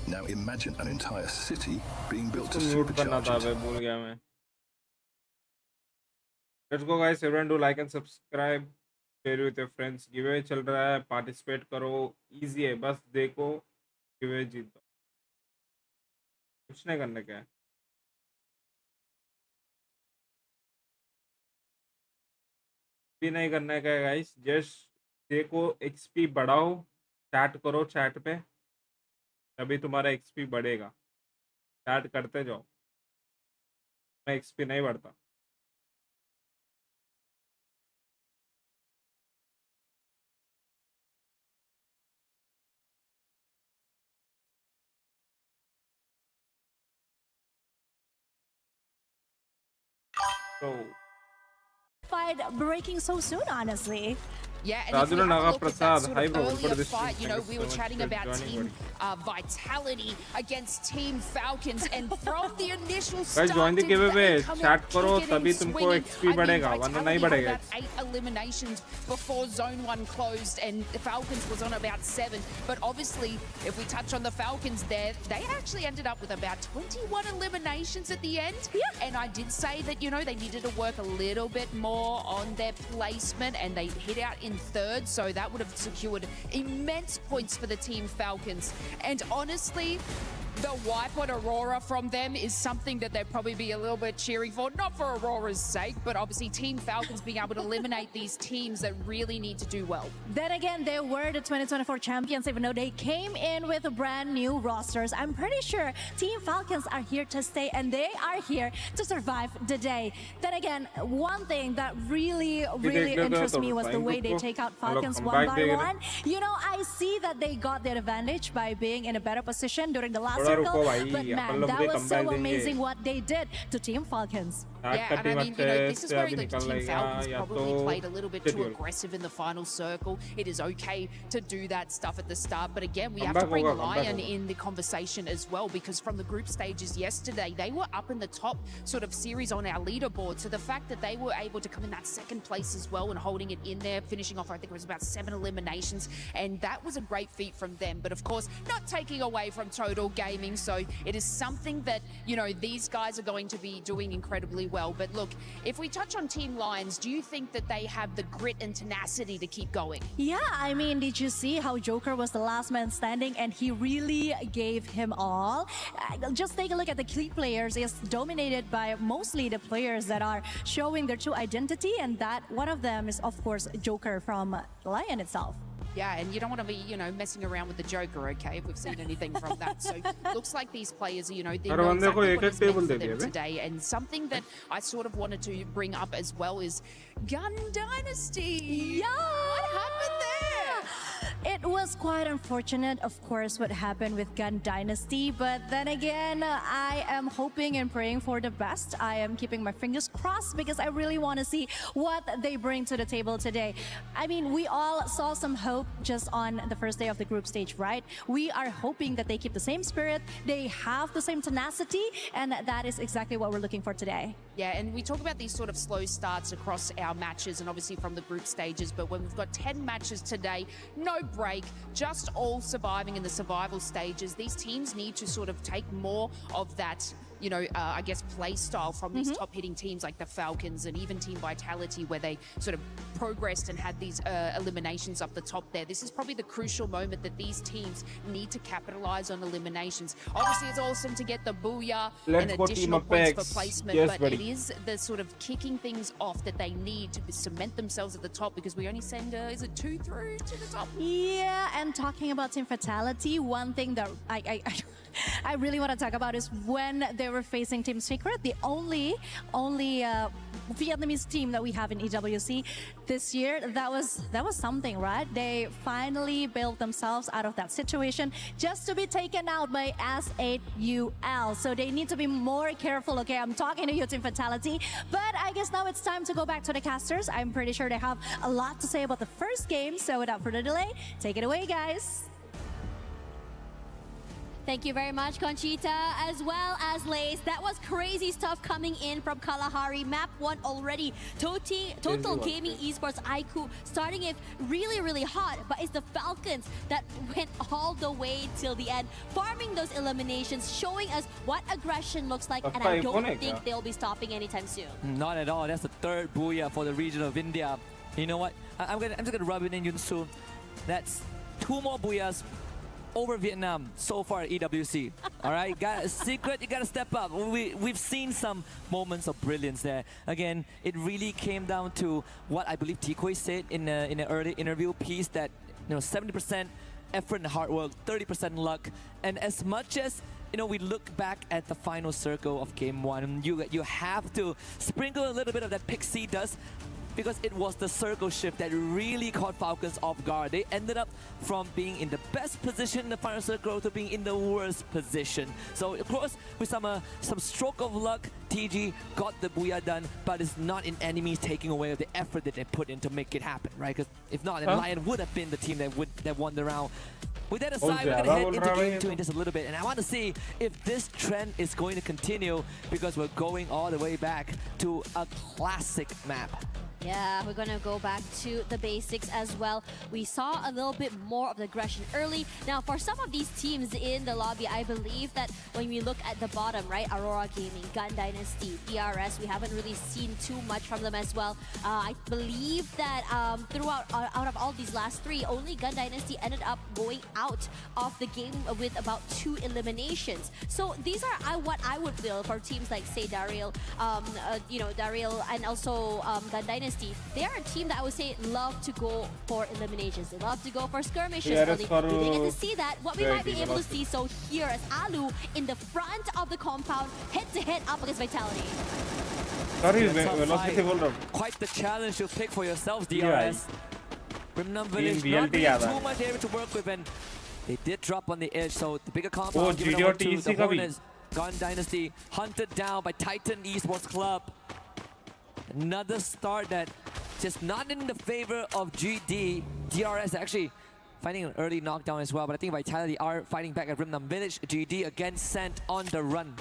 Now imagine an entire city being built to supercharge it. Let's go, guys. Everyone do like and subscribe. Share with your friends. Giveaway चल रहा है. Participate करो. Easy है. बस देखो. Giveaway जीतो. कुछ नहीं करने का है. भी नहीं करने का है गाइस. जस्ट देखो, एक्सपी बढ़ाओ, चैट करो चैट पे, तभी तुम्हारा एक्सपी बढ़ेगा. चैट करते जाओ, एक्सपी नहीं बढ़ता. So breaking so soon, honestly. Yeah, and if we have a look at that sort of earlier fight, you know, we were chatting about Team Vitality against Team Falcons, and from the initial start, guys, join the giveaway. Chat करो, तभी तुमको XP बढ़ेगा, वरना नहीं बढ़ेगा. About 8 eliminations before Zone 1 closed, and the Falcons was on about 7. But obviously, if we touch on the Falcons there, they actually ended up with about 21 eliminations at the end. Yeah. And I did say that, you know, they needed to work a little bit more on their placement, and they hit out in 3rd, so that would have secured immense points for the Team Falcons. And honestly, the wipe on Aurora from them is something that they'd probably be a little bit cheering for, not for Aurora's sake, but obviously Team Falcons being able to eliminate these teams that really need to do well. Then again, they were the 2024 champions, even though they came in with brand new rosters. I'm pretty sure Team Falcons are here to stay, and they are here to survive the day. Then again, one thing that really interests me was the way they take out Falcons one by one. You know, I see that they got their advantage by being in a better position during the last circle, but man, that was so amazing what they did to Team Falcons. Yeah, and I mean, you know, this is where the Team Falcons probably played a little bit too aggressive in the final circle. It is okay to do that stuff at the start, but again, we have to bring Lion in the conversation as well, because from the group stages yesterday, they were up in the top sort of series on our leaderboard. So the fact that they were able to come in that 2nd place as well and holding it in there, finishing off, I think it was about 7 eliminations, and that was a great feat from them. But of course, not taking away from Total Gaming, so it is something that, you know, these guys are going to be doing incredibly well. But look, if we touch on Team Lions, do you think that they have the grit and tenacity to keep going? Yeah, I mean, did you see how Joker was the last man standing, and he really gave him all? Just take a look at the key players. It's dominated by mostly the players that are showing their true identity, and that one of them is, of course, Joker from Lion itself. Yeah, and you don't want to be, you know, messing around with the Joker, okay, if we've seen anything from that. So looks like these players, you know, they know exactly what is meant for them today. And something that I sort of wanted to bring up as well is Gun Dynasty. Yeah! What happened there? It was quite unfortunate, of course, what happened with Gun Dynasty. But then again, I am hoping and praying for the best. I am keeping my fingers crossed because I really want to see what they bring to the table today. I mean, we all saw some hope just on the first day of the group stage, right? We are hoping that they keep the same spirit, they have the same tenacity, and that is exactly what we're looking for today. Yeah, and we talk about these sort of slow starts across our matches and obviously from the group stages, but when we've got 10 matches today, no break, just all surviving in the survival stages, these teams need to sort of take more of that, you know, I guess play style from these top hitting teams like the Falcons and even Team Vitality, where they sort of progressed and had these eliminations up the top there. This is probably the crucial moment that these teams need to capitalize on eliminations. Obviously, it's awesome to get the booyah and additional points for placement, but it is the sort of kicking things off that they need to cement themselves at the top, because we only send, is it 2 through to the top? Yeah, and talking about Team Vitality, one thing that I really want to talk about is when they were facing Team Secret, the only Vietnamese team that we have in EWC this year. That was something, right? They finally built themselves out of that situation just to be taken out by S8UL. So they need to be more careful, okay? I'm talking to you, Team Vitality. But I guess now it's time to go back to the casters. I'm pretty sure they have a lot to say about the first game. So without further delay, take it away, guys. Thank you very much, Conchita, as well as Lace. That was crazy stuff coming in from Kalahari. Map 1 already. Total Gaming Esports IQ starting it really, really hot, but it's the Falcons that went all the way till the end, farming those eliminations, showing us what aggression looks like, and I don't think they'll be stopping anytime soon. Not at all. That's the third booyah for the region of India. You know what? I'm just gonna rub it in, Yunsu. That's 2 more booyahs over Vietnam so far at EWC. All right, Secret, you gotta step up. We've seen some moments of brilliance there. Again, it really came down to what I believe Tikoi said in an early interview piece, that 70% effort and hard work, 30% luck, and as much as we look back at the final circle of Game 1, you have to sprinkle a little bit of that pixie dust, because it was the circle shift that really caught Falcons off guard. They ended up from being in the best position in the final circle to being in the worst position. So of course, with some stroke of luck, TG got the booyah done, but it's not in enemies taking away the effort that they put in to make it happen, right? Because if not, then Lion would have been the team that won the round. With that aside, we're going to head into Game 2 in just a little bit, and I want to see if this trend is going to continue, because we're going all the way back to a classic map. Yeah, we're gonna go back to the basics as well. We saw a little bit more of the aggression early. Now, for some of these teams in the lobby, I believe that when we look at the bottom, right, Aurora Gaming, Gun Dynasty, DRS, we haven't really seen too much from them as well. I believe that throughout out of all these last 3, only Gun Dynasty ended up going out of the game with about 2 eliminations. So these are what I would feel for teams like, say, Daryl, Daryl, and also Gun Dynasty. They are a team that I would say love to go for eliminations. They love to go for skirmishes. We didn't get to see that. What we might be able to see so here as Alu in the front of the compound, head-to-head up against Vitality. Quite the challenge to pick for yourselves, DRS. Remnam Village not really too much area to work with, and they did drop on the edge, so the bigger compound given over to the Hornets. Gun Dynasty hunted down by Titan Esports Club. Another start that just not in the favor of GD. DRS actually finding an early knockdown as well, but I think Vitality are fighting back at Rimnam Village. GD again sent on the run.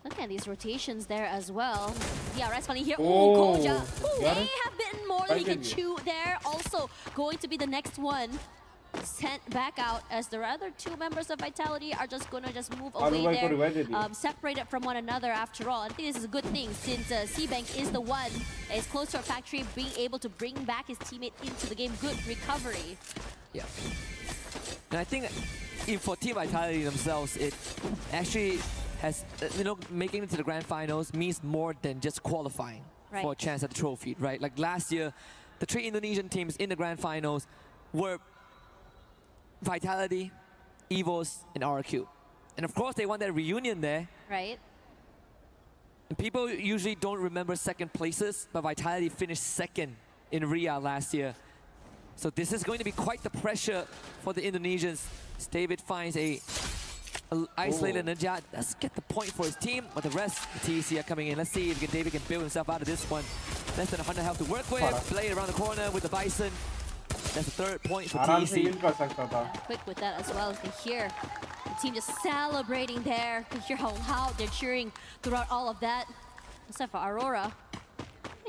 Look at these rotations there as well. DRS finally here. Oh, Koja. They have bitten more than he can chew there. Also going to be the next one sent back out, as the other 2 members of Vitality are just gonna move away there, separated from one another. After all, I think this is a good thing, since C-Bank is the one that is close to our factory, being able to bring back his teammate into the game. Good recovery. Yeah. And I think for Team Vitality themselves, it actually has, making it to the grand finals means more than just qualifying for a chance at the trophy, right? Like last year, the 3 Indonesian teams in the grand finals were Vitality, EVOS, and RQ. And of course, they won that reunion there. Right. And people usually don't remember second places, but Vitality finished second in Riyadh last year. So this is going to be quite the pressure for the Indonesians. As David finds a isolated Ninja. Let's get the point for his team, but the rest, the TEC are coming in. Let's see if David can build himself out of this one. Less than 100 health to work with. Play around the corner with the Bison. That's the 3rd point for TEC. Quick with that as well. You can hear the team just celebrating there. You can hear how loud they're cheering throughout all of that. Except for Aurora.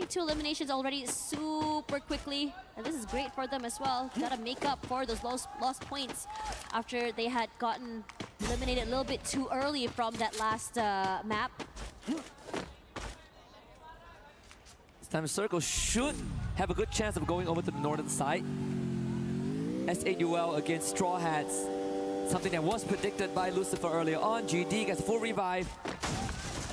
2 eliminations already super quickly. And this is great for them as well. Gotta make up for those lost points after they had gotten eliminated a little bit too early from that last map. This time Circle should have a good chance of going over to the northern side. S8UL against Straw Hats. Something that was predicted by Lucifer earlier on. GD gets full revive.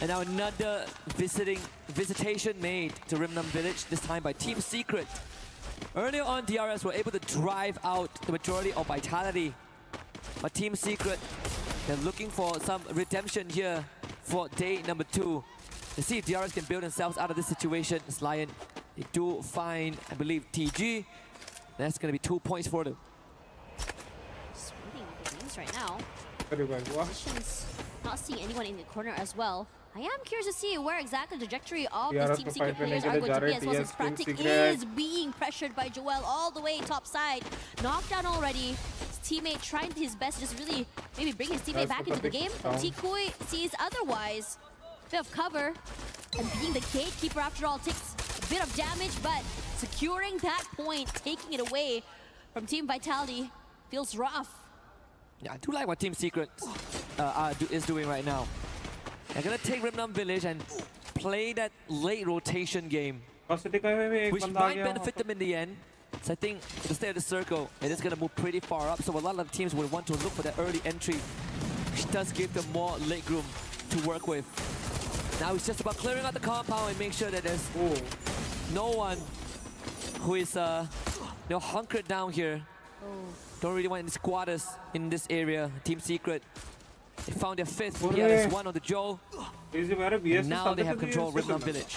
And now another visitation made to Rimnam Village, this time by Team Secret. Earlier on, DRS were able to drive out the majority of Vitality. But Team Secret, they're looking for some redemption here for day number 2. To see if DRS can build themselves out of this situation. As Lion, they do find, I believe, TG. That's going to be 2 points for them. Sweeping the games right now. Missions, not seeing anyone in the corner as well. I am curious to see where exactly the trajectory of these Team Secret players are going to be as well, since Frantic is being pressured by Joel all the way top side. Knocked down already. His teammate trying his best to just really maybe bring his teammate back into the game. Tikui sees otherwise. Bit of cover. And being the gatekeeper after all takes a bit of damage, but securing that point, taking it away from Team Vitality feels rough. Yeah, I do like what Team Secret is doing right now. They're gonna take Rimnam Village and play that late rotation game, which might benefit them in the end. So I think the state of the circle, it is gonna move pretty far up. So a lot of teams would want to look for that early entry, which does give them more leg room to work with. Now it's just about clearing out the compound and make sure that there's no one who is hunkered down here. Don't really want any squatters in this area. Team Secret, they found their 5th PRS1 on the Joe. Now they have control of Rimnam Village.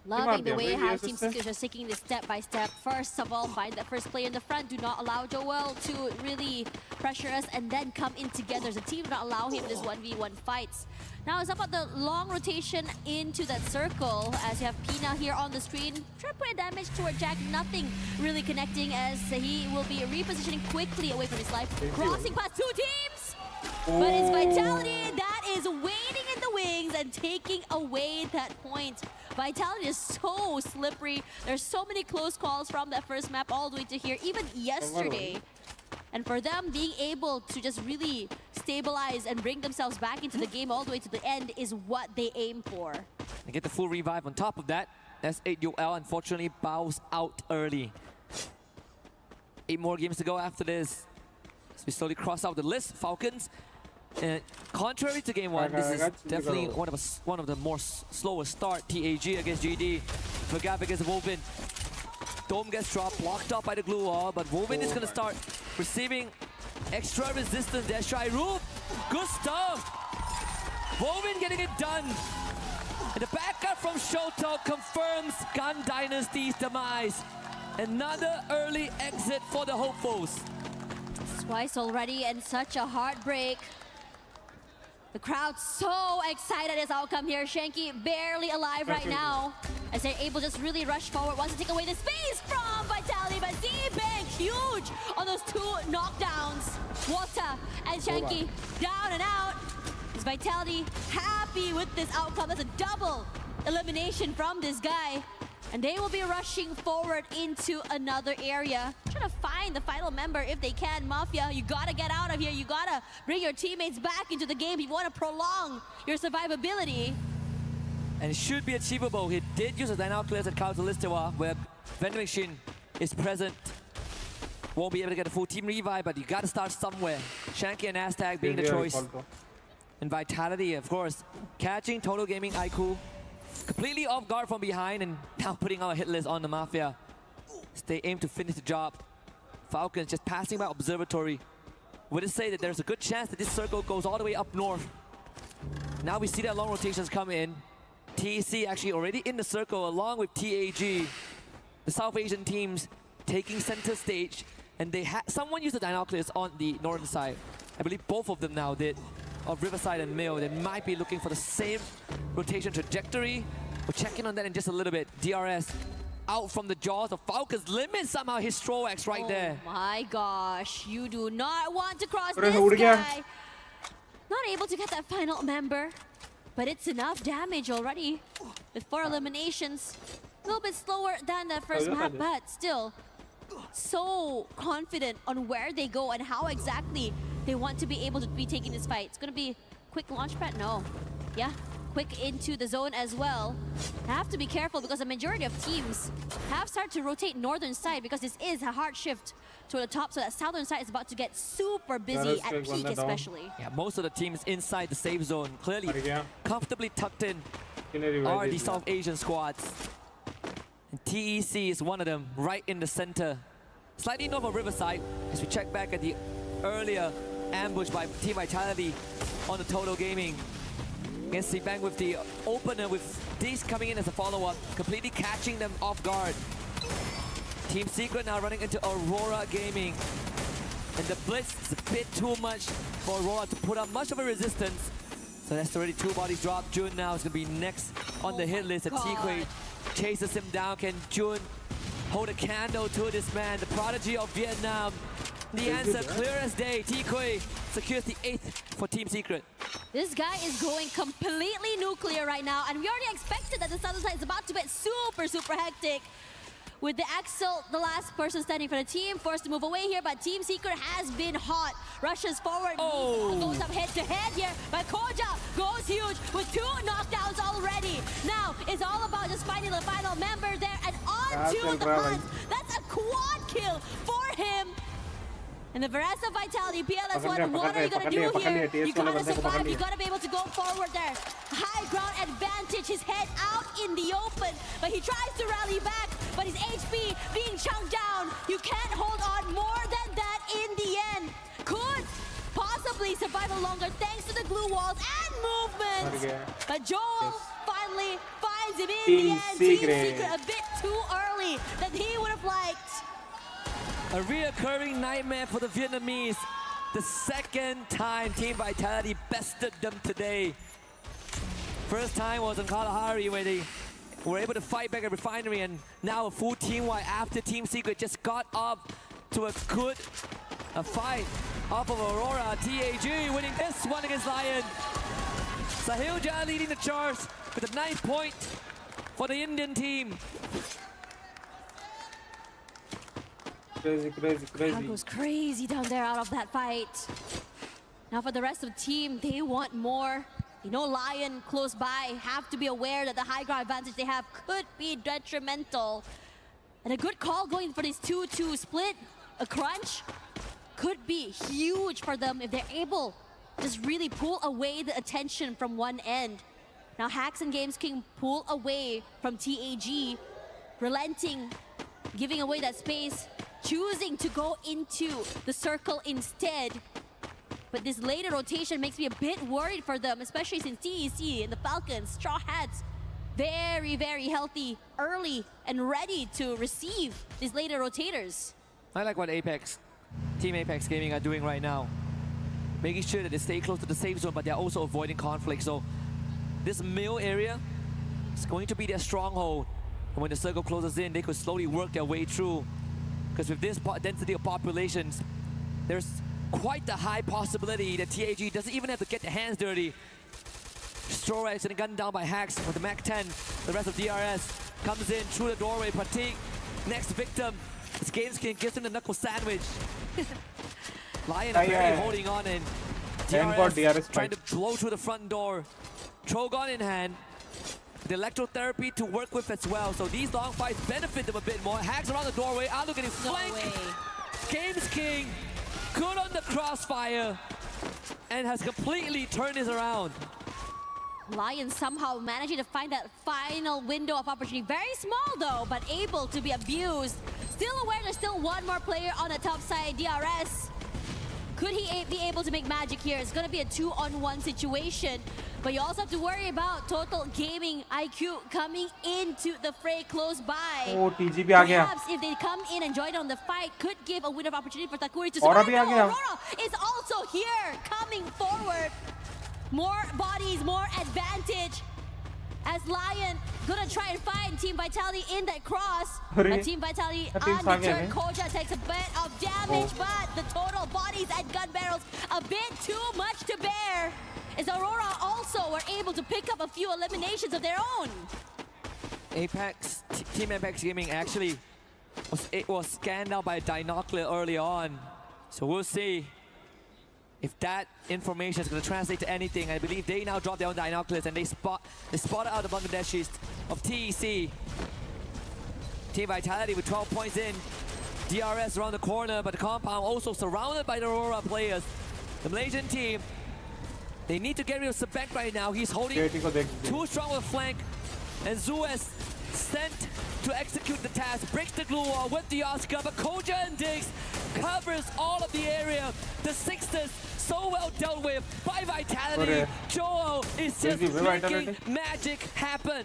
Loving the way how Team Secret is taking this step by step. First of all, find that first player in the front. Do not allow Joel to really pressure us and then come in together. The team do not allow him this 1v1 fights. Now it's about the long rotation into that circle as you have Pina here on the screen. Try to put damage toward Jack. Nothing really connecting as he will be repositioning quickly away from his life. Crossing past 2 teams! But it's Vitality that is waiting in the wings and taking away that point. Vitality is so slippery. There's so many close calls from that first map all the way to here, even yesterday. And for them, being able to just really stabilize and bring themselves back into the game all the way to the end is what they aim for. They get the full revive on top of that. S8UL unfortunately bows out early. 8 more games to go after this. As we slowly cross out the list, Falcons. And contrary to game 1, this is definitely one of the more slower start. TAG against GD. Vergav against Woven. Dome gets dropped, blocked up by the glue wall, but Woven is going to start receiving extra resistance. There's Shairu. Good stuff. Woven getting it done. And the backup from Shoto confirms Gun Dynasty's demise. Another early exit for the hopefuls. Twice already and such a heartbreak. The crowd so excited as outcome here. Shanky barely alive right now as they're able to just really rush forward. Wants to take away the space from Vitality, but Z-Bank huge on those 2 knockdowns. Wota and Shanky down and out. Is Vitality happy with this outcome? That's a double elimination from this guy. And they will be rushing forward into another area. Trying to find the final member if they can. Mafia, you gotta get out of here. You gotta bring your teammates back into the game. You wanna prolong your survivability. And it should be achievable. He did use a line-out clears at Council Listewa, where Vending Machine is present. Won't be able to get a full team revive, but you gotta start somewhere. Shanky and Aztag being the choice. And Vitality, of course, catching Total Gaming Aiku completely off guard from behind and now putting our hit list on the Mafia. They aim to finish the job. Falcons just passing by observatory. Would it say that there's a good chance that this circle goes all the way up north? Now we see that long rotations come in. TEC actually already in the circle along with TAG. The South Asian teams taking center stage, and they had someone used the binoculars on the northern side. I believe both of them now did, of Riverside and Mill. They might be looking for the same rotation trajectory. We'll check in on that in just a little bit. DRS out from the jaws of Falcons, limits somehow his Stroax right there. Oh my gosh, you do not want to cross Aray, this hud gaya. guy. Not able to get that final member, but it's enough damage already with 4 eliminations. A little bit slower than the first map, but still so confident on where they go and how exactly they want to be able to be taking this fight. It's gonna be quick launch pad? No. Yeah, quick into the zone as well. Have to be careful because the majority of teams have started to rotate northern side because this is a hard shift to the top, so that southern side is about to get super busy at peak especially. Yeah, most of the teams inside the safe zone, clearly comfortably tucked in, are the South Asian squads. And TEC is one of them, right in the center. Slightly north of Riverside, as we check back at the earlier ambush by Team Vitality on the Total Gaming. Against Cbang with the opener, with these coming in as a follow-up, completely catching them off guard. Team Secret now running into Aurora Gaming. And the blitz is a bit too much for Aurora to put up much of a resistance. So that's already 2 bodies dropped. Jun now is going to be next on the hit list. T-Quay chases him down. Can Jun hold a candle to this man, the prodigy of Vietnam? The answer clear as day. T-Quay secures the 8th for Team Secret. This guy is going completely nuclear right now, and we already expected that the southern side is about to get super hectic. With the Axel, the last person standing for the team, forced to move away here, but Team Secret has been hot. Rushes forward, goes up head-to-head here, but Koja goes huge with 2 knockdowns already. Now, it's all about just finding the final member there, and on to the hunt. That's a quad kill for him. And the rest of Vitality, PLS1, what are you going to do here? You got to survive, you got to be able to go forward there. High ground advantage, his head out in the open, but he tries to rally back, but his HP being chunked down. You can't hold on more than that in the end. Could possibly survive longer thanks to the glue walls and movement. But Joel finally finds him in the end. Team Secret a bit too early than he would have liked. A reoccurring nightmare for the Vietnamese. The second time Team Vitality bested them today. First time was in Kalahari where they were able to fight back at Refinery, and now a full team-wide after Team Secret just got up to a good fight off of Aurora. TAG winning this one against Lion. Sahil Jha leading the charge with a 9th point for the Indian team. Crazy. Crowd goes crazy down there out of that fight. Now for the rest of the team, they want more. You know, Lion close by have to be aware that the high ground advantage they have could be detrimental. And a good call going for this 2-2 split, a crunch, could be huge for them if they're able to just really pull away the attention from one end. Now Hacks and Games King pull away from TAG, relenting, giving away that space, choosing to go into the circle instead. But this later rotation makes me a bit worried for them, especially since TEC and the Falcons, Straw Hats, very healthy early and ready to receive these later rotators. I like what Team Apex Gaming are doing right now. Making sure that they stay close to the safe zone, but they're also avoiding conflict. So this mill area is going to be their stronghold. And when the circle closes in, they could slowly work their way through. Because with this density of populations, there's quite the high possibility that TAG doesn't even have to get their hands dirty. Stroax and gunned down by Hacks with the Mac 10. The rest of DRS comes in through the doorway. Pratik, next victim. This Games King gives him the knuckle sandwich. Lion barely holding on, and DRS trying to blow through the front door. Trogon in hand. The electrotherapy to work with as well. So these long fights benefit them a bit more. Hacks around the doorway. Alu getting flanked. Games King good on the crossfire and has completely turned this around. Lions somehow managing to find that final window of opportunity. Very small though, but able to be abused. Still aware there's still one more player on the top side, DRS. Could he be able to make magic here? It's going to be a 2-on-1 situation. But you also have to worry about Total Gaming IQ coming into the fray close by. Oh, TG भी आ गया. Perhaps if they come in and join on the fight, could give a window of opportunity for Takuri to survive. Aurora is also here, coming forward. More bodies, more advantage. As Lion gonna try and find Team Vitality in that cross. But Team Vitality undeterred. Koja takes a bit of damage, but the total bodies and gun barrels a bit too much to bear. As Aurora also were able to pick up a few eliminations of their own. Team Apex Gaming actually was scanned out by Dinocular early on. So we'll see if that information is going to translate to anything. I believe they now drop their own Dinoculars and they spotted out the Bangladeshis of TEC. Team Vitality with 12 points in. DRS around the corner, but the compound also surrounded by the Aurora players. The Malaysian team, they need to get rid of Sebek right now. He's holding too strong of a flank. And Zuez sent to execute the task, breaks the glue wall with the Oscar, but Koja and Diggs covers all of the area. The Sixers so well dealt with by Vitality. Joel is just making magic happen.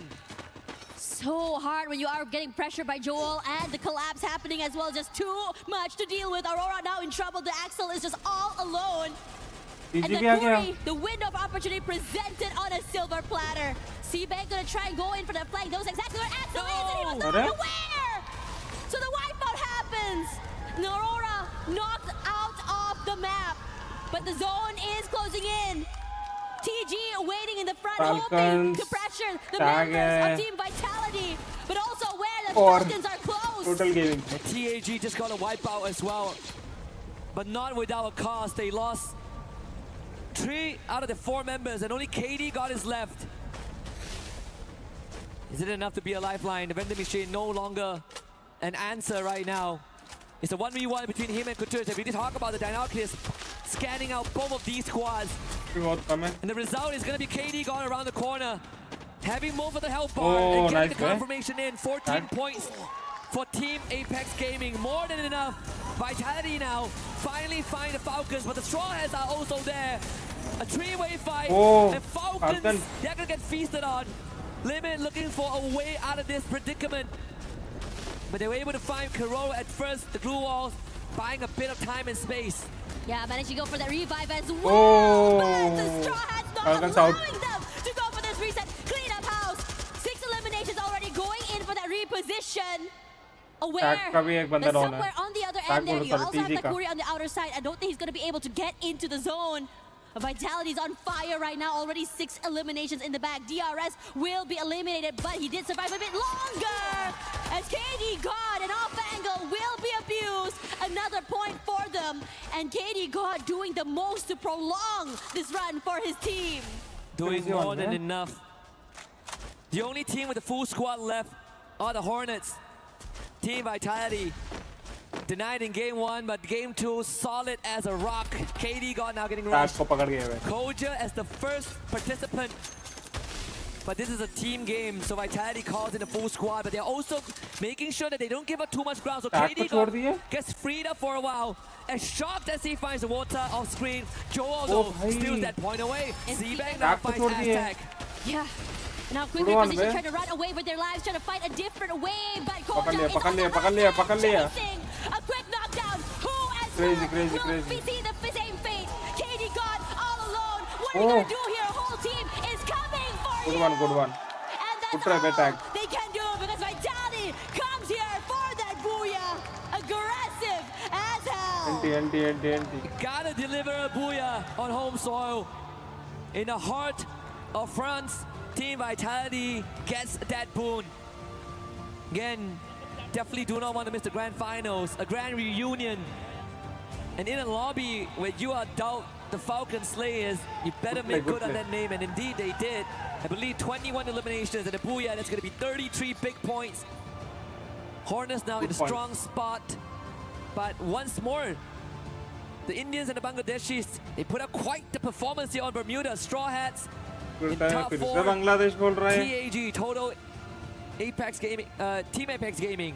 So hard when you are getting pressured by Joel and the collapse happening as well. Just too much to deal with. Aurora now in trouble. The Axel is just all alone. And the window of opportunity presented on a silver platter. Seabag gonna try and go in for the flank. That was exactly where Axel is, and he was not aware. So the wipeout happens. And Aurora knocked out of the map, but the zone is closing in. TG waiting in the front, hoping to pressure the members of Team Vitality, but also where the Falcons are close. Total Gaming. TAG just got a wipeout as well, but not without a cost. They lost 3 out of the 4 members, and only KD got his left. Is it enough to be a lifeline? The vending machine no longer an answer right now. It's a 1v1 between him and Couture. If we talk about the Dinoculars scanning out both of these squads. And the result is going to be KD gone around the corner. Having more for the health bar and getting the confirmation in. 14 points for Team Apex Gaming. More than enough. Vitality now finally find the Falcons, but the Straw Hats are also there. A 3-way fight. And Falcons, they're going to get feasted on. Limit looking for a way out of this predicament. But they were able to find Kuro at first, the glue walls, buying a bit of time and space. Yeah, managed to go for that revive as well. But the Straw Hats not allowing them to go for this reset. Clean up house. 6 eliminations already going in for that reposition. Aware that somewhere on the other end there, you also have Takuri on the outer side. I don't think he's going to be able to get into the zone. Vitality's on fire right now, already 6 eliminations in the bag. DRS will be eliminated, but he did survive a bit longer. As KD God and off angle will be abused. Another point for them. And KD God doing the most to prolong this run for his team. Doing more than enough. The only team with a full squad left are the Hornets. Team Vitality denied in game 1, but game 2 solid as a rock. KD God now getting rushed. Koja as the first participant. But this is a team game, so Vitality calls in a full squad, but they're also making sure that they don't give up too much ground. So KD God gets freed up for a while. As shocked as he finds the water off screen, Joel steals that point away. Seabang now finds Aztec. Yeah. Now quickly position, trying to run away with their lives, trying to fight a different way, but Koja is also chasing a quick knockdown. Who as will see the same fate? KD God all alone. What are you gonna do here? A whole team is coming for you. Good one. And that's all they can do because Vitality comes here for that booyah. Aggressive as hell. You gotta deliver a booyah on home soil. In the heart of France, Team Vitality gets that boon. Again, definitely do not want to miss the grand finals, a grand reunion. And in a lobby where you are dubbed the Falcon Slayers, you better make good on that name, and indeed they did. I believe 21 eliminations and a booyah, that's going to be 33 big points. Hornets now in a strong spot, but once more, the Indians and the Bangladeshis, they put up quite the performance here on Bermuda. Straw Hats In top फिर 4, से बांग्लादेश बोल रहा है. TAG, Total Apex Gaming, Team Apex Gaming.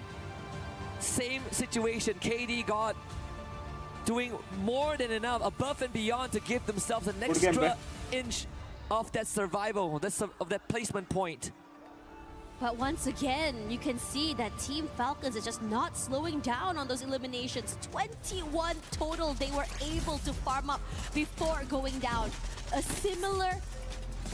Same situation. KD got doing more than enough, above and beyond, to give themselves an extra inch of that survival, of that placement point. But once again, you can see that Team Falcons is just not slowing down on those eliminations. 21 total they were able to farm up before going down. A similar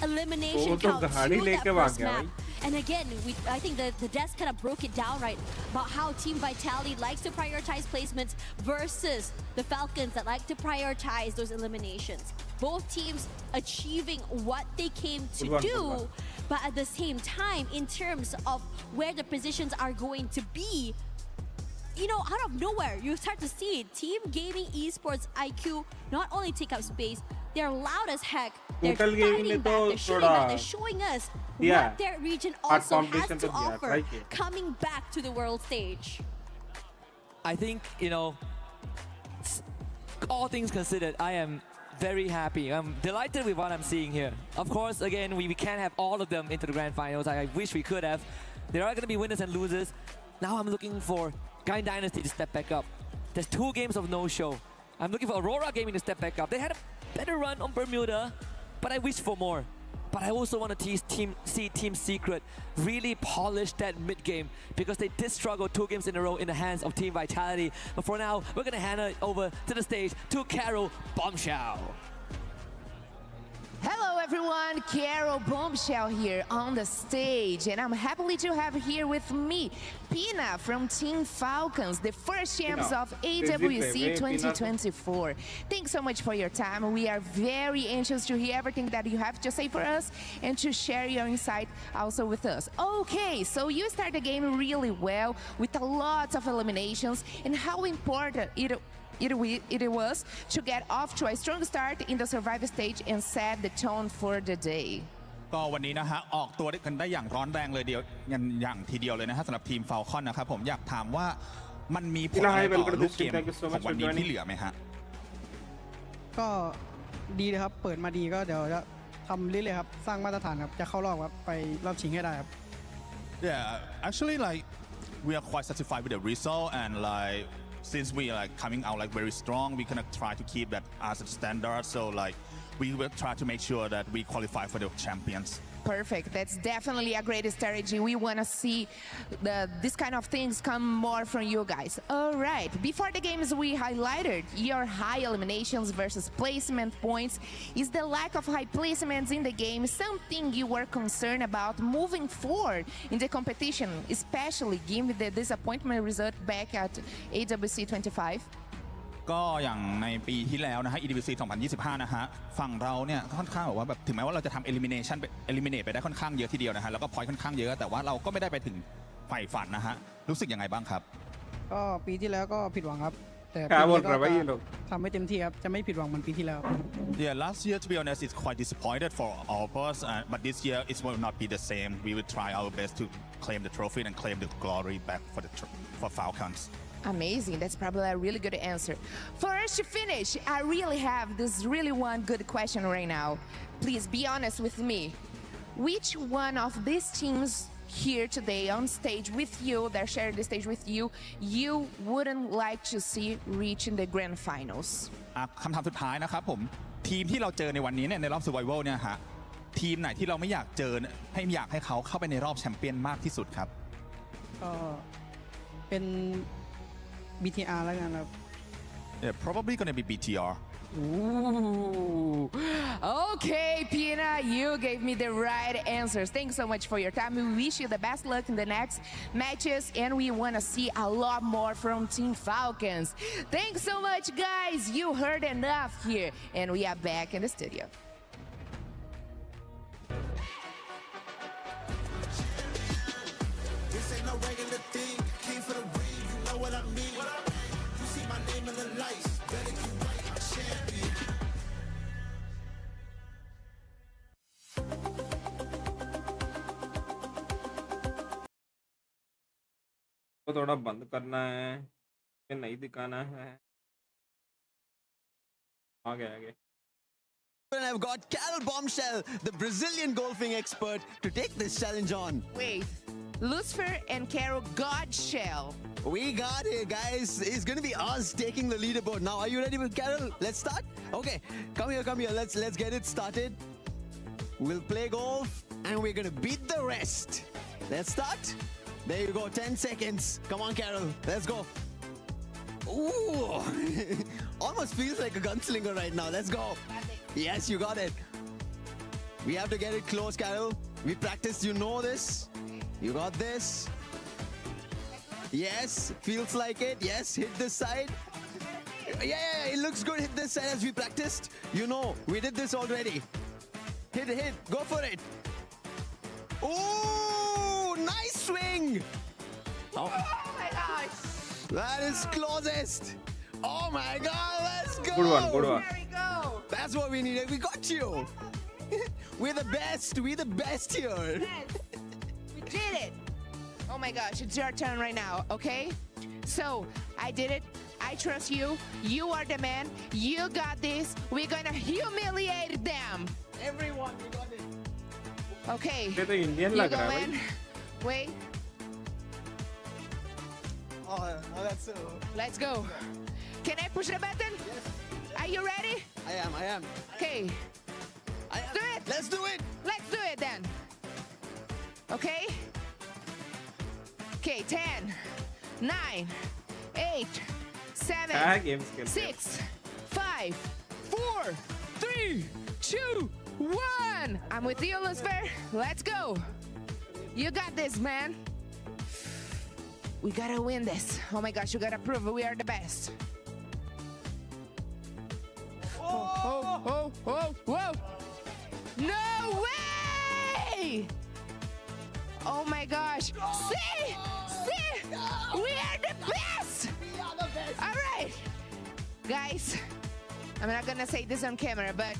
elimination count to that first map. And again, I think the desk kind of broke it down, right, about how Team Vitality likes to prioritize placements versus the Falcons that like to prioritize those eliminations. Both teams achieving what they came to do, but at the same time, in terms of where the positions are going to be, you know, out of nowhere, you start to see Team Gaming Esports IQ not only take up space, they're loud as heck. They're fighting back, they're shooting back, they're showing us what their region also has to offer, coming back to the world stage. I think, you know, all things considered, I am very happy. I'm delighted with what I'm seeing here. Of course, again, we can't have all of them into the grand finals. I wish we could have. There are going to be winners and losers. Now I'm looking for Gun Dynasty to step back up. There's 2 games of no-show. I'm looking for Aurora Gaming to step back up. They had a better run on Bermuda, but I wish for more. But I also want to see Team Secret really polish that mid-game, because they did struggle 2 games in a row in the hands of Team Vitality. But for now, we're going to hand it over to the stage to Carol Bombshell. Hello everyone, Carol Bombshell here on the stage, and I'm happy to have here with me Pina from Team Falcons, the first champs of EWC 2024. Thanks so much for your time. We are very anxious to hear everything that you have to say for us and to share your insight also with us. Okay, so you start the game really well with a lot of eliminations, and how important it was to get off to a strong start in the survival stage and set the tone for the day. ก็วันนี้นะฮะออกตัวกันได้อย่างร้อนแรงเลยอย่างทีเดียวเลยนะฮะสำหรับทีมฟาลคอนนะครับผมอยากถามว่ามันมีผลอะไรต่อลูกเกมของวันนี้ที่เหลือไหมฮะก็ดีเลยครับเปิดมาดีก็เดี๋ยวจะทำเรื่อยๆครับสร้างมาตรฐานครับจะเข้ารอบครับไปรอบชิงให้ได้ครับ Yeah, actually like we are quite satisfied with the result, and like since we are like coming out like very strong, we gonna try to keep that as a standard. So like we will try to make sure that we qualify for the champions. Perfect. That's definitely a great strategy. We want to see this kind of things come more from you guys. All right. Before the games, we highlighted your high eliminations versus placement points. Is the lack of high placements in the game something you were concerned about moving forward in the competition, especially given the disappointment result back at EWC 25? ก็อย่างในปีที่แล้วนะฮะ EWC 2025 นะฮะฝั่งเราเนี่ยค่อนข้างบอกว่าแบบถึงแม้ว่าเราจะทำ eliminate ไปได้ค่อนข้างเยอะทีเดียวนะฮะแล้วก็ point ค่อนข้างเยอะแต่ว่าเราก็ไม่ได้ไปถึงใฝ่ฝันนะฮะรู้สึกยังไงบ้างครับก็ปีที่แล้วก็ผิดหวังครับแต่ปีนี้ก็ทำให้เต็มที่ครับจะไม่ผิดหวังเหมือนปีที่แล้ว Yeah, last year to be honest it's quite disappointed for all of us, but this year it will not be the same. We will try our best to claim the trophy and claim the glory back for Falcons. Amazing. That's probably a really good answer. For us to finish, I really have this one good question right now. Please be honest with me. Which one of these teams here today on stage with you, that share the stage with you, you wouldn't like to see reach in the grand finals? คำถามสุดท้ายนะครับผมทีมที่เราเจอในวันนี้เนี่ยในรอบ Survival เนี่ยฮะทีมไหนที่เราไม่อยากเจออยากให้เขาเข้าไปในรอบแชมเปี้ยนมากที่สุดครับก็เป็น BTR แล้วกันครับ Yeah, probably gonna be BTR. Ooh. Okay, Pina, you gave me the right answers. Thanks so much for your time. We wish you the best luck in the next matches, and we want to see a lot more from Team Falcons. Thanks so much, guys. You heard enough here, and we are back in the studio. This ain't no regular thing. Came for the ring, you know what I mean. You see my name in the lights. Better keep right, I'm champion. को थोड़ा बंद करना है कि नहीं दिखाना है आगे And I've got Carol Bombshell, the Brazilian golfing expert, to take this challenge on. Wait, Lucifer and Carol Godshell. We got it, guys. It's gonna be us taking the leaderboard. Now, are you ready with Carol? Let's start? Okay, come here. Let's get it started. We'll play golf and we're gonna beat the rest. Let's start. There you go, 10 seconds. Come on, Carol, let's go. Ooh, almost feels like a gunslinger right now. Let's go. Yes, you got it. We have to get it close, Carol. We practiced, you know this. You got this. Yes, feels like it. Yes, hit this side. Yeah, it looks good. Hit this side as we practiced. You know, we did this already. Hit, go for it. Oh, nice swing. Oh my gosh. That is closest. Oh my God, let's go. Good one. There we go. That's what we needed. We got you. We're the best. We're the best here. Yes, we did it. Oh my gosh, it's your turn right now, okay? So, I did it. I trust you. You are the man. You got this. We're gonna humiliate them. Everyone, we got it. Okay. ये तो Indian You लग go रहा है in. भाई. Wait, Oh, that's so. let's go. Can I push the button? Yes. Are you ready? I am. Okay. Do it. Let's do it. Let's do it then. Okay? Okay, 10, 9, 8, 7, game skill. 6, 5, 4, 3, 2, 1. I'm with you, Lucifer. Let's go. You got this, man. We gotta win this. Oh my gosh, you gotta prove we are the best. Whoa. No way! Oh my gosh. See? We are the best! We are the best. All right. Guys, I'm not gonna say this on camera, but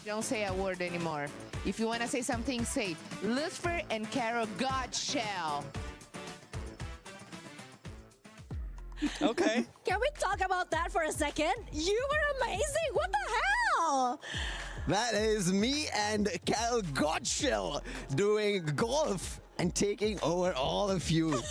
don't say a word anymore. If you wanna say something, say Lucifer and Carol Godshell. Okay. Can we talk about that for a second? You were amazing. What the hell? That is me and Cal Godshell doing golf and taking over all of you.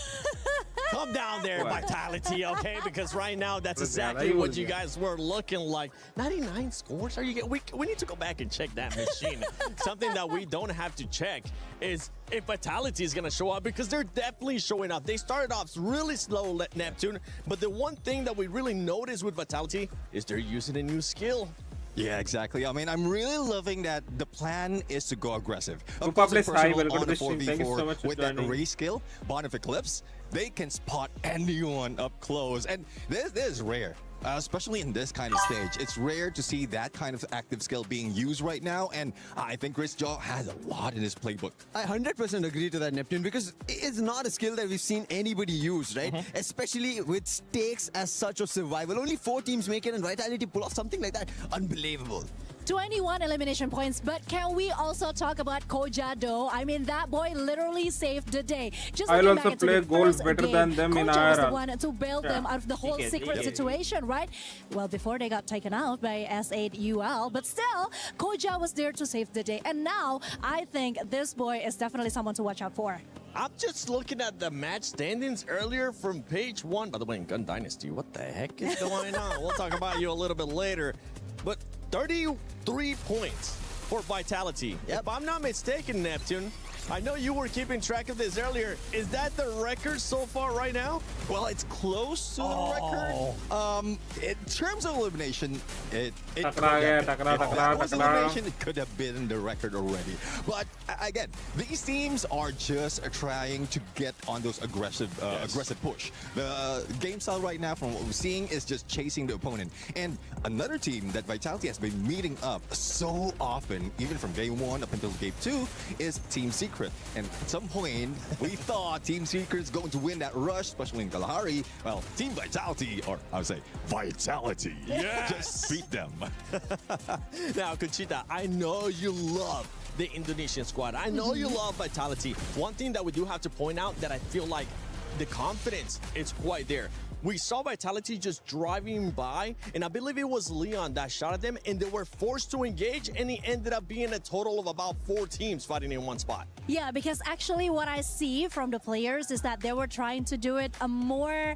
Calm down there, What? Vitality, okay? Because right now, that's What is that? exactly what you What guys were looking like. 99 scores? Are you getting? We need to go back and check that machine. Something that we don't have to check is if Vitality is going to show up, because they're definitely showing up. They started off really slow, Neptune, but the one thing that we really noticed with Vitality is they're using a new skill. Yeah, exactly. I mean, I'm really loving that the plan is to go aggressive. Of Rupa, course, in please, hi, personal welcome on to a the stream. Thank you so 4v4 much for with that joining. race skill, Bond of Eclipse, they can spot anyone up close. And this is rare. Especially in this kind of stage. It's rare to see that kind of active skill being used right now, and I think Chris Jaw has a lot in his playbook. I 100% agree to that, Neptune, because it's not a skill that we've seen anybody use, right? Especially with stakes as such of survival. Only 4 teams make it, and Vitality pull off something like that. Unbelievable. 21 elimination points, but can we also talk about Koja though? I mean, that boy literally saved the day. Just I'll looking also back into play the golf first better game, than them in Koja was the IRL. one to bail them out of the whole secret situation, right? Well, before they got taken out by S8UL, but still, Koja was there to save the day. And now, I think this boy is definitely someone to watch out for. I'm just looking at the match standings earlier from page 1. By the way, in Gun Dynasty, what the heck is going on? We'll talk about you a little bit later. But 33 points for Vitality. If I'm not mistaken, Neptune, I know you were keeping track of this earlier. Is that the record so far right now? Well, it's close to the record. In terms of elimination, it could have been. If that was elimination, it could have been the record already. But again, these teams are just trying to get on those aggressive push. The game style right now, from what we're seeing, is just chasing the opponent. And another team that Vitality has been meeting up so often, even from game 1 up until game 2, is Team Secret. And at some point, we thought Team Secret is going to win that rush, especially in Kalahari. Well, Team Vitality, or I would say Vitality, just beat them. Now, Conchita, I know you love the Indonesian squad. I know you love Vitality. One thing that we do have to point out that I feel like the confidence is quite there. we saw Vitality just driving by, and I believe it was Leon that shot at them, and they were forced to engage, and it ended up being a total of about 4 teams fighting in one spot. Yeah, because actually what I see from the players is that they were trying to do it a more,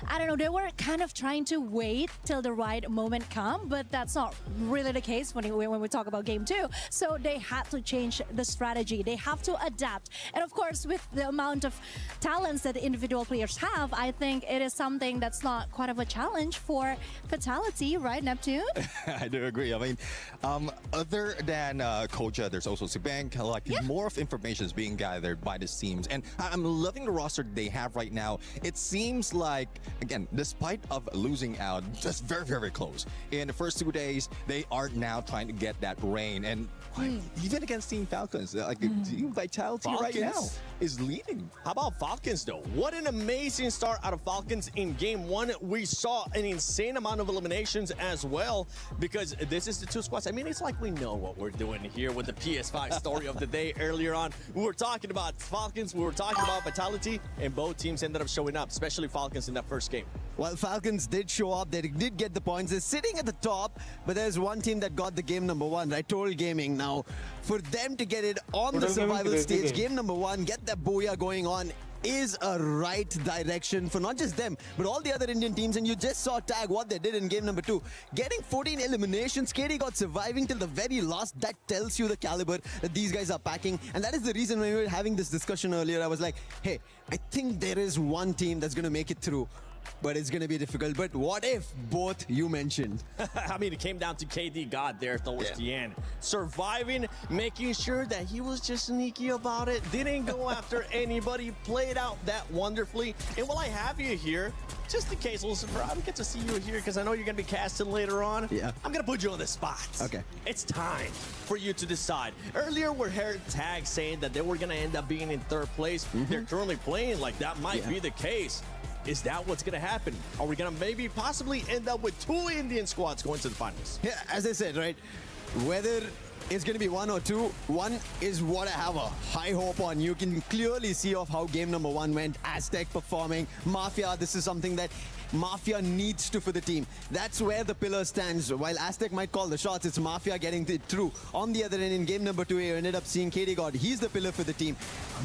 I don't know, they were kind of trying to wait till the right moment come, but that's not really the case when we talk about game 2. So they had to change the strategy. They have to adapt. And of course, with the amount of talents that the individual players have, I think it is something that's not quite of a challenge for Vitality, right, Neptune? I do agree. I mean, other than Koja, there's also Sibank. Like, more of information is being gathered by these teams. And I'm loving the roster they have right now. It seems like, again, despite of losing out, just very, very close. In the first 2 days, they are now trying to get that reign. And even against Team Falcons, like Team Vitality right now is leading. How about Falcons, though? What an amazing start out of Falcons in game 1. We saw an insane amount of eliminations as well, because this is the 2 squads. I mean, it's like we know what we're doing here with the PS5 story of the day earlier on. We were talking about Falcons, we were talking about Vitality, and both teams ended up showing up, especially Falcons in that first game. Well, Falcons did show up. They did get the points. They're sitting at the top, but there's one team that got the game number 1, right? Total Gaming. Now, for them to get it on the survival stage, game number 1, get that booyah going on, is a right direction for not just them, but all the other Indian teams. And you just saw Tag what they did in game number 2. Getting 14 eliminations, KD got surviving till the very last. That tells you the caliber that these guys are packing. And that is the reason when we were having this discussion earlier, I was like, hey, I think there is one team that's going to make it through, but it's going to be difficult. But what if both you mentioned? I mean, it came down to KD God there towards the end. Surviving, making sure that he was just sneaky about it, didn't go after anybody, played out that wonderfully. And while I have you here, just in case, Lucifer, I don't get to see you here because I know you're going to be casting later on. Yeah. I'm going to put you on the spot. Okay. It's time for you to decide. Earlier, we heard Tag saying that they were going to end up being in 3rd place. They're currently playing like that might be the case. Is that what's going to happen? Are we going to maybe possibly end up with 2 Indian squads going to the finals? Yeah, as I said, right, whether it's going to be 1 or 2, 1 is what I have a high hope on. You can clearly see of how game number 1 went. Aztec performing. Mafia, this is something that Mafia needs to for the team. That's where the pillar stands. While Aztec might call the shots, it's Mafia getting it through. On the other end, in game number 2, you ended up seeing KD God. He's the pillar for the team.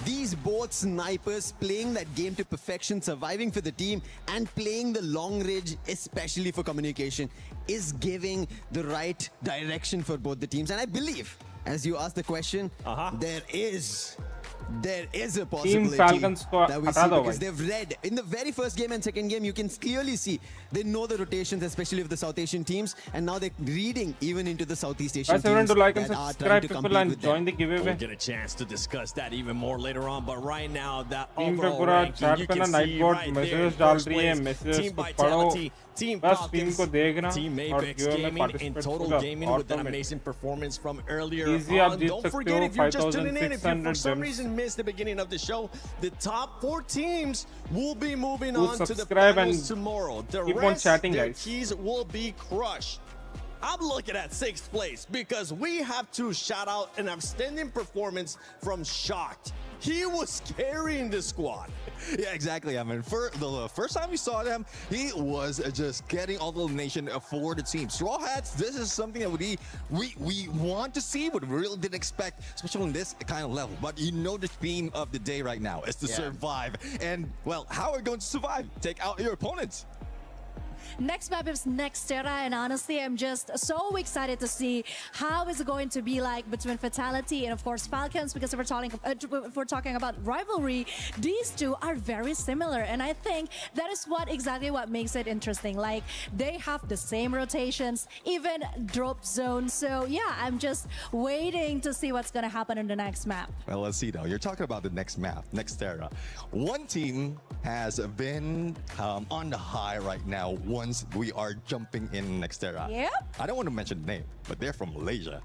These both snipers playing that game to perfection, surviving for the team, and playing the long range, especially for communication, is giving the right direction for both the teams. And I believe, as you asked the question, there is a possibility that we see, because they've read in the very first game and second game. You can clearly see they know the rotations, especially of the South Asian teams, and now they're reading even into the Southeast Asian teams. Everyone to like and that are subscribe, trying to people, compete and with join them. the giveaway. We'll get a chance to discuss that even more later on, but right now, that Team पे overall पूरा ranking, chat you पे can ना see Nightbot right there in messages डाल first रही है, place, messages Team को पढ़ो, Vitality, Team बस Falcons, टीम को देखना Team और Apex गेम में Gaming, and participate Total पूरा Gaming with that automatic. amazing performance from earlier Easy आप on. जीत Don't सकते forget, हो if you're just tuning in, if you 5,600 for some gems. reason missed the beginning of the show, the top 4 teams will be moving Do on to the subscribe finals and tomorrow. The keep on rest, chatting, their guys. keys will be crushed. I'm looking at 6th place because we have to shout out an outstanding performance from Shocked. He was carrying the squad. Yeah, exactly. I mean, for the first time we saw them, he was just getting all the elimination for the team. Straw Hats, this is something that we want to see, but we really didn't expect, especially on this kind of level. But you know the theme of the day right now is to survive. And, well, how are we going to survive? Take out your opponents. Next map is Nextera, and honestly, I'm just so excited to see how is it going to be like between Fatality and, of course, Falcons, because if we're talking about rivalry, these two are very similar, and I think that is exactly what makes it interesting. Like, they have the same rotations, even drop zones. So yeah, I'm just waiting to see what's going to happen in the next map. Well, let's see though. You're talking about the next map, Nextera. One team has been on the high right now once we are jumping in Nextera. Yep. I don't want to mention the name, but they're from Malaysia.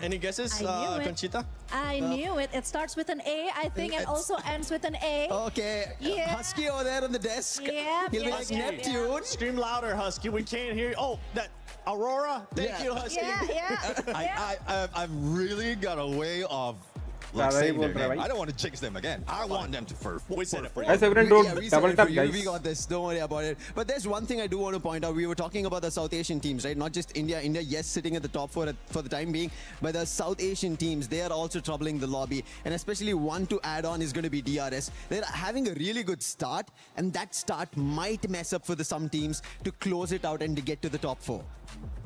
Any guesses, I knew it. Conchita? I knew it. It starts with an A, I think, and also ends with an A. Okay. Yeah. Husky over there on the desk. Yeah. He'll be like, Neptune. Scream louder, Husky. We can't hear you. Oh, that Aurora. Thank you, Husky. Yeah. I've really got a way of like saying their name. I don't want to jinx them again. I want them to first. Guys, everyone don't double tap, guys. We got this. Don't worry about it. But there's one thing I do want to point out. We were talking about the South Asian teams, right? Not just India. India, yes, sitting at the top for the time being. But the South Asian teams, they are also troubling the lobby. And especially one to add on is going to be DRS. They're having a really good start. And that start might mess up for some teams to close it out and to get to the top 4.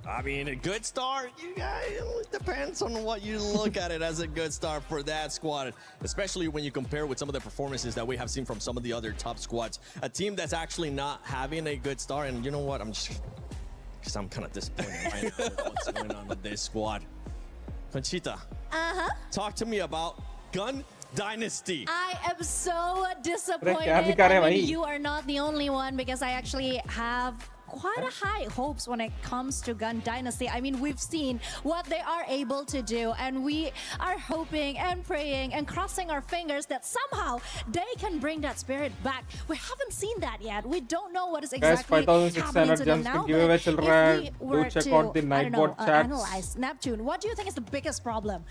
I mean, a good start, you guys, it depends on what you look at it as a good start for that squad, especially when you compare with some of the performances that we have seen from some of the other top squads. A team that's actually not having a good start, and you know what, I'm kind of disappointed right now with what's going on with this squad. Conchita, talk to me about Gun Dynasty. I am so disappointed. I mean, you are not the only one, because I actually have quite a high hopes when it comes to Gun Dynasty. I mean, we've seen what they are able to do, and we are hoping and praying and crossing our fingers that somehow they can bring that spirit back. We haven't seen that yet. We don't know what is exactly happening to them now. Give away children. Do check out the Nightbot chats. Analyze Neptune. What do you think is the biggest problem?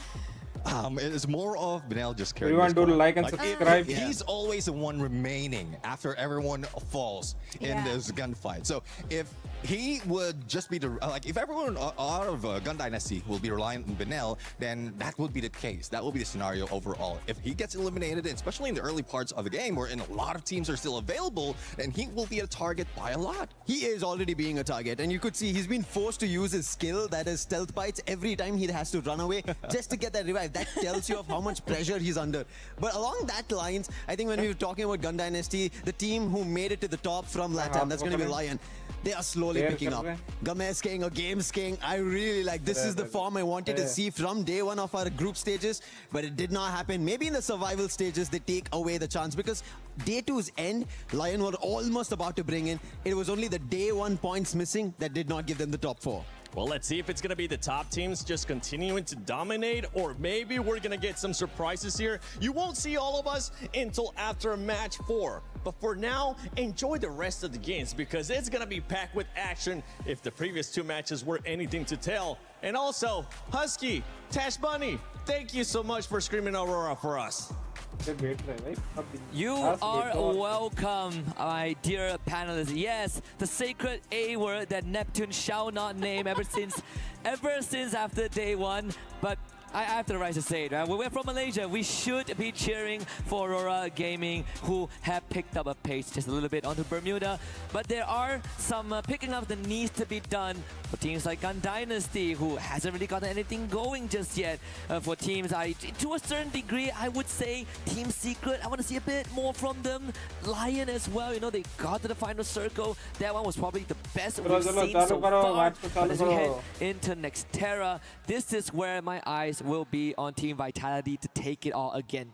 It's more of Benel just carrying. Everyone do like and subscribe. He's always the one remaining after everyone falls in this gunfight. So if he would just be if everyone out of Gun Dynasty will be reliant on Benel, then that would be the case. That will be the scenario overall. If he gets eliminated, especially in the early parts of the game where a lot of teams are still available, then he will be a target by a lot. He is already being a target, and you could see he's been forced to use his skill, that is stealth bites, every time he has to run away just to get that revive. That tells you of how much pressure he's under. But along that lines, I think when we were talking about Gun Dynasty, the team who made it to the top from LATAM, that's going to be Lion. They are slowly picking up. Games King or Games King, I really like. This is the form I wanted to see from day one of our group stages, but it did not happen. Maybe in the survival stages, they take away the chance, because day 2's end, Lion were almost about to bring in. It was only the day 1 points missing that did not give them the top 4. Well, let's see if it's going to be the top teams just continuing to dominate, or maybe we're going to get some surprises here. You won't see all of us until after match 4. But for now, enjoy the rest of the games, because it's going to be packed with action if the previous 2 matches were anything to tell. And also, Husky, Tash Bunny, thank you so much for screaming Aurora for us. You are welcome, my dear panelists. Yes, the sacred A word that Neptune shall not name ever since after day 1. But I have the right to say it, right? When we're from Malaysia, we should be cheering for Aurora Gaming, who have picked up a pace just a little bit onto Bermuda. But there are some picking up that needs to be done for teams like Gun Dynasty, who hasn't really gotten anything going just yet. For teams, to a certain degree, I would say Team Secret, I want to see a bit more from them. Lion as well, you know, they got to the final circle. That one was probably the best we've seen so far. But as we head into Nextera, this is where my eyes will be on Team Vitality to take it all again.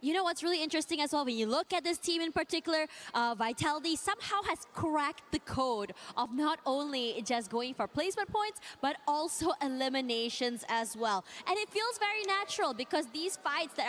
You know what's really interesting as well, when you look at this team in particular, Vitality somehow has cracked the code of not only just going for placement points, but also eliminations as well. And it feels very natural, because these fights that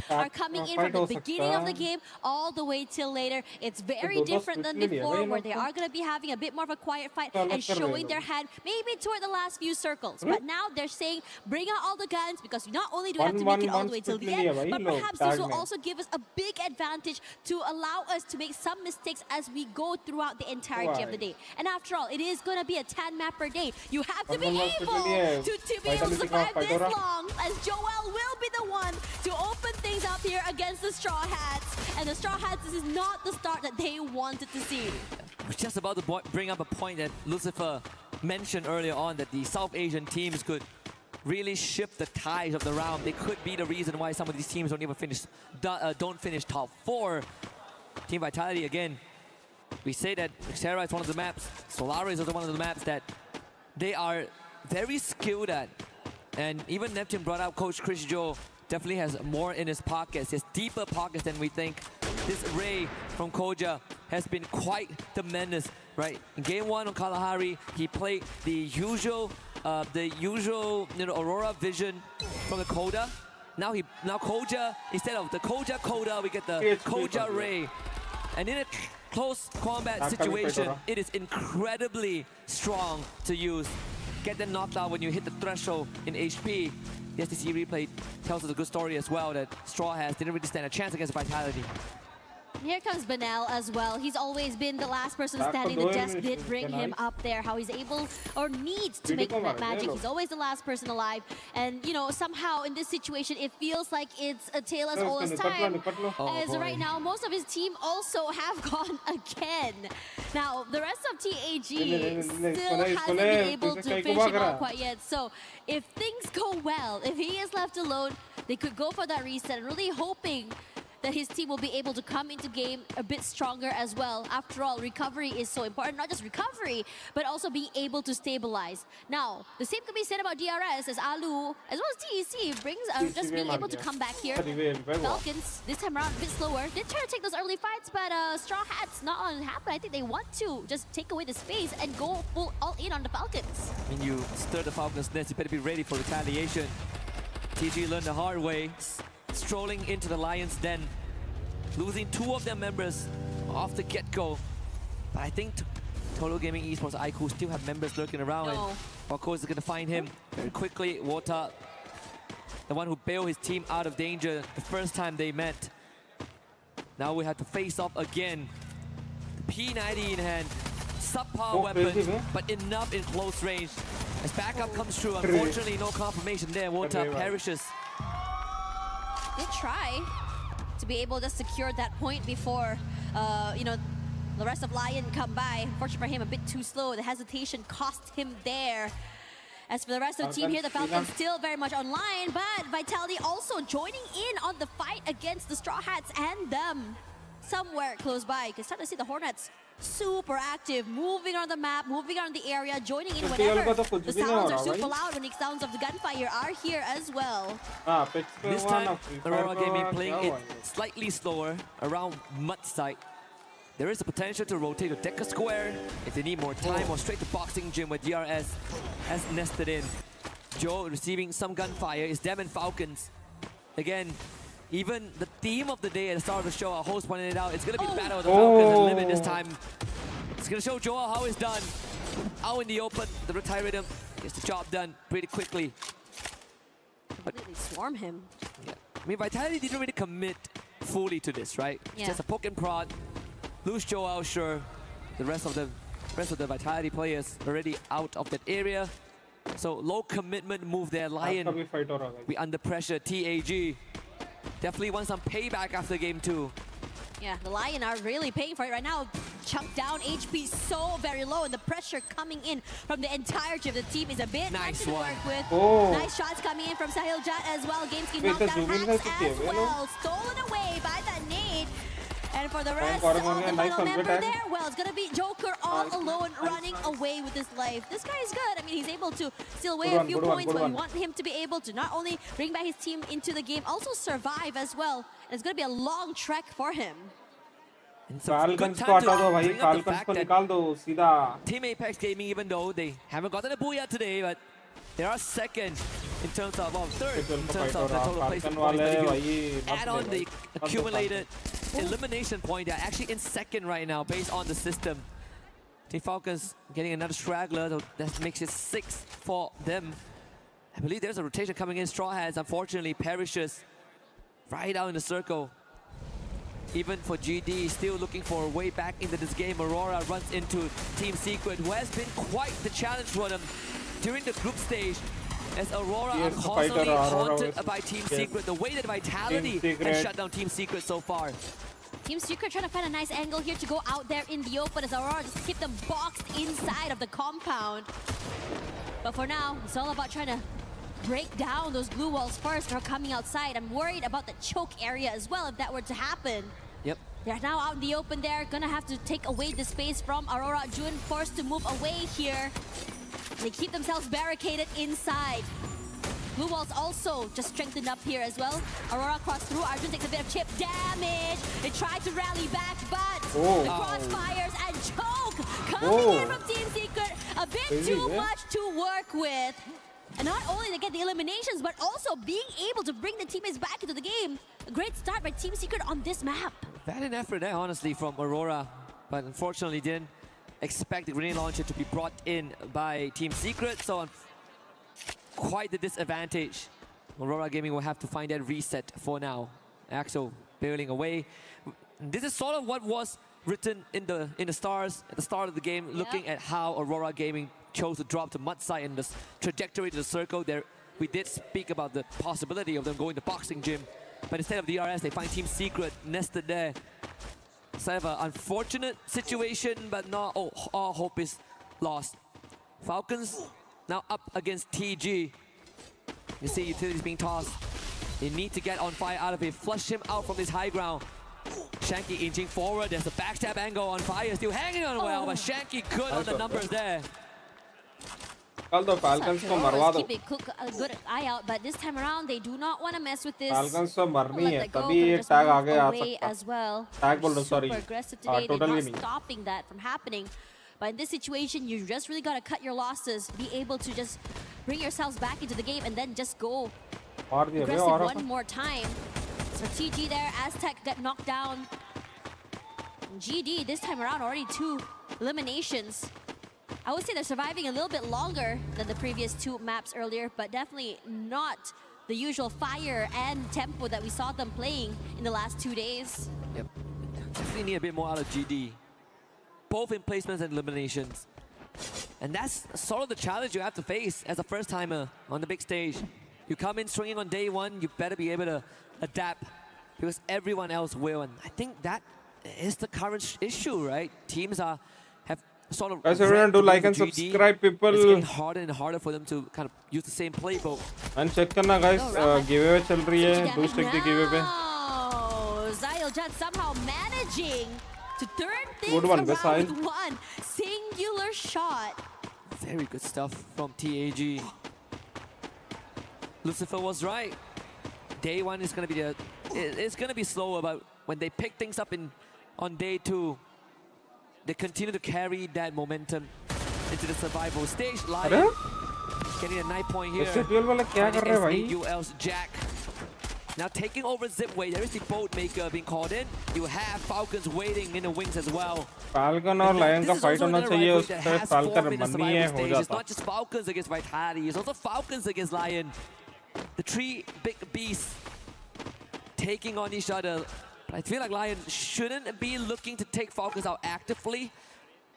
are coming in from the beginning of the game all the way till later. It's very different than before, where they are going to be having a bit more of a quiet fight and showing their hand maybe toward the last few circles. But now they're saying, bring out all the guns, because not only do we have to make it all the way till the end, but perhaps this will also give us a big advantage to allow us to make some mistakes as we go throughout the entirety of the day. And after all, it is going to be a 10 map per day. You have to be able to be able to survive this long, as Joel will be the one to open things up here against the Straw Hats. And the Straw Hats, this is not the start that they wanted to see. I was just about to bring up a point that Lucifer mentioned earlier on, that the South Asian teams could really shift the tides of the round. They could be the reason why some of these teams don't even finish top 4. Team Vitality, again, we say that Xterra is one of the maps, Solaris is also one of the maps that they are very skilled at. And even Neptune brought up Coach Chris Joe, definitely has more in his pockets. He has deeper pockets than we think. This Ray from Koja has been quite the menace, right? In game 1 on Kalahari, he played the usual Aurora vision from the Koda. Now Koja, instead of the Koja Koda, we get the Koja Ray. And in a close combat situation, it is incredibly strong to use. Get them knocked out when you hit the threshold in HP. the STC replay tells us a good story as well that Straw Hats didn't really stand a chance against Vitality. Here comes Benel as well. He's always been the last person standing. The desk did bring him up there. How he's able or needs to make that magic. He's always the last person alive. And, you know, somehow in this situation, it feels like it's a tale as old as time. As right now, most of his team also have gone again. Now, the rest of TAG still hasn't been able to finish him out quite yet. So, if things go well, if he is left alone, they could go for that reset. Really hoping that his team will be able to come into game a bit stronger as well. After all, recovery is so important. Not just recovery, but also being able to stabilize. Now, the same could be said about DRS as Alu, as well as TEC, brings just being able to come back here. Falcons, this time around, a bit slower. Did try to take those early fights, but Straw Hats not on happen. I think they want to just take away the space and go full all in on the Falcons. When you stir the Falcons' nest, you better be ready for retaliation. TG learned the hard way. Strolling into the Lions' den, losing 2 of their members off the get-go. But I think Total Gaming Esports IQ still have members lurking around. And of course, they're going to find him very quickly. Wota, the one who bailed his team out of danger the first time they met. Now we have to face off again. The P90 in hand, subpar weapon, but enough in close range. As backup comes through, unfortunately, no confirmation there. Wota perishes. Did try to be able to secure that point before, you know, the rest of Lion come by. Fortunately for him, a bit too slow. The hesitation cost him there. As for the rest of the team here, the Falcons still very much online, but Vitality also joining in on the fight against the Straw Hats and them somewhere close by. You can start to see the Hornets super active, moving on the map, moving on the area, joining in whenever the sounds are super loud. When the sounds of the gunfire are here as well. This time, Aurora Gaming playing it slightly slower around mud site. There is a potential to rotate to Decker Square if they need more time, or straight to Boxing Gym where DRS has nested in. Joe receiving some gunfire. Is them and Falcons. Again, even the theme of the day at the start of the show, our host pointed it out, it's going to be battle of the Falcons and Limit this time. It's going to show Joel how it's done. Out in the open, the retire rhythm gets the job done pretty quickly. Completely swarm him. Yeah. I mean, Vitality didn't really commit fully to this, right? Yeah. It's just a poke and prod. Lose Joel, sure. The rest of the Vitality players already out of that area. So low commitment move there. Lion, we under pressure. TAG definitely want some payback after game 2. Yeah, the Lion are really paying for it right now. Chunk down, HP so very low, and the pressure coming in from the entirety of the team is a bit nice to work with. Nice shots coming in from Sahil Jat as well. Gamesky knocked down Hacks as well. Stolen away by that nade. And for the rest of the final member there, well, it's going to be Joker all alone running away with his life. This guy is good. I mean, he's able to steal away a few points, but we want him to be able to not only bring back his team into the game, also survive as well. And it's going to be a long trek for him. Falcons को हटा दो भाई, Falcons को निकाल दो सीधा. Team Apex Gaming, even though they haven't gotten a booyah today, but they are second in terms of, well, third in terms of the total placement points. But if you add on the accumulated elimination point, they're actually in second right now based on the system. Team Falcons getting another straggler, so that makes it 6 for them. I believe there's a rotation coming in. Straw Hats unfortunately perishes right out in the circle. Even for GD, still looking for a way back into this game. Aurora runs into Team Secret, who has been quite the challenge for them during the group stage, as Aurora are constantly haunted by Team Secret. The way that Vitality has shut down Team Secret so far. Team Secret trying to find a nice angle here to go out there in the open, as Aurora just keep them boxed inside of the compound. But for now, it's all about trying to break down those blue walls first. They're coming outside. I'm worried about the choke area as well if that were to happen. Yep. They're now out in the open there. Gonna have to take away the space from Aurora. Jun forced to move away here. They keep themselves barricaded inside. Blue walls also just strengthened up here as well. Aurora crossed through. Arjun takes a bit of chip damage. They tried to rally back, but the crossfires and choke coming in from Team Secret. A bit too much to work with. And not only to get the eliminations, but also being able to bring the teammates back into the game. A great start by Team Secret on this map. Valiant effort there, honestly, from Aurora. But unfortunately didn't expect the grenade launcher to be brought in by Team Secret. So quite the disadvantage. Aurora Gaming will have to find that reset for now. Axel bailing away. This is sort of what was written in the stars at the start of the game, looking at how Aurora Gaming chose to drop to mud side and the trajectory to the circle. There, we did speak about the possibility of them going to boxing gym, but instead of DRS, they find Team Secret nested there. Sort of an unfortunate situation, but not all hope is lost. Falcons now up against TG. You see utilities being tossed. They need to get on fire out of it, flush him out from his high ground. Shanky inching forward. There's a backstab angle on fire, still hanging on well, but Shanky good on the numbers there. Falcons को मरवा दो. Keep a good eye out, but this time around they do not want to mess with this. Falcons को मरनी है, Let तभी ये tag आगे आ सकता. as well. Tag बोल रहा हूँ, sorry. Super aggressive today. They're Totally not नहीं. stopping that from happening. But in this situation, you just really got to cut your losses, be able to just bring yourselves back into the game, and then just go aggressive one more time. So TG there, Aztec got knocked down. GD this time around already 2 eliminations. I would say they're surviving a little bit longer than the previous 2 maps earlier, but definitely not the usual fire and tempo that we saw them playing in the last 2 days. Yep, definitely need a bit more out of GD. Both in placements and eliminations. And that's sort of the challenge you have to face as a first-timer on the big stage. You come in swinging on day 1, you better be able to adapt because everyone else will. And I think that is the current issue, right? Teams have sort of... Guys, everyone do like and subscribe, people. It's getting harder and harder for them to kind of use the same playbook. And check करना guys, giveaway चल रही है, do stick the giveaway पे. Zayeljan somehow managing to turn things Good one, around with one singular shot. Very good stuff from TAG. Lucifer was right. Day 1 is going to be it's going to be slower, but when they pick things up on day 2, they continue to carry that momentum into the survival stage. Lion getting a 9 point here. UL's Jack. Now taking over Zipway, there is the boat maker being called in. You have Falcons waiting in the wings as well. Falcon और Lion का fight होना चाहिए, उससे Falcon बननी है हो जाता. It's not just Falcons against Vitality, it's also Falcons against Lion. The 3 big beasts taking on each other. I feel like Lion shouldn't be looking to take Falcons out actively,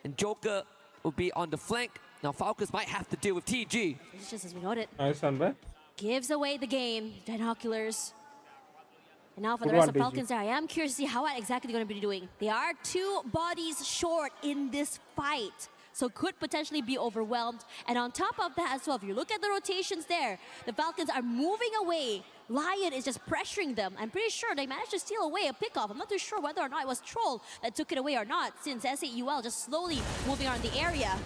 and Joker will be on the flank. Now Falcons might have to deal with TG. It's just as we noted. Nice one, man. Gives away the game. Binoculars. And now for the rest of Falcons there, I am curious to see how exactly they're going to be doing. They are 2 bodies short in this fight, so could potentially be overwhelmed. And on top of that as well, if you look at the rotations there, the Falcons are moving away. Lion is just pressuring them. I'm pretty sure they managed to steal away a pickoff. I'm not too sure whether or not it was Troll that took it away or not, since S8UL just slowly moving around the area.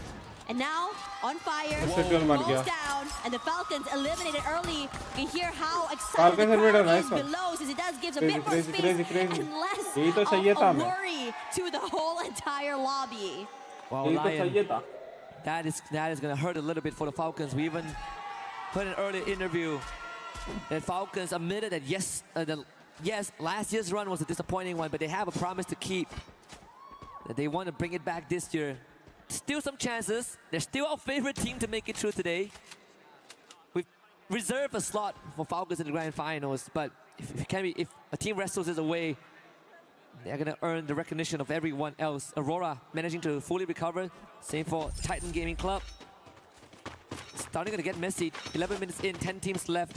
And now, on fire, falls down, and the Falcons eliminated early. You can hear how excited the crowd is below, since it does give a bit more space and less of a worry to the whole entire lobby. Wow, Lion, that is going to hurt a little bit for the Falcons. We even put in an early interview that Falcons admitted that yes, last year's run was a disappointing one, but they have a promise to keep. That they want to bring it back this year. Still some chances. They're still our favorite team to make it through today. We've reserved a slot for Falcons in the grand finals, but if a team wrestles is away, they're going to earn the recognition of everyone else. Aurora managing to fully recover. Same for Titan Gaming Club. Starting to get messy. 11 minutes in, 10 teams left.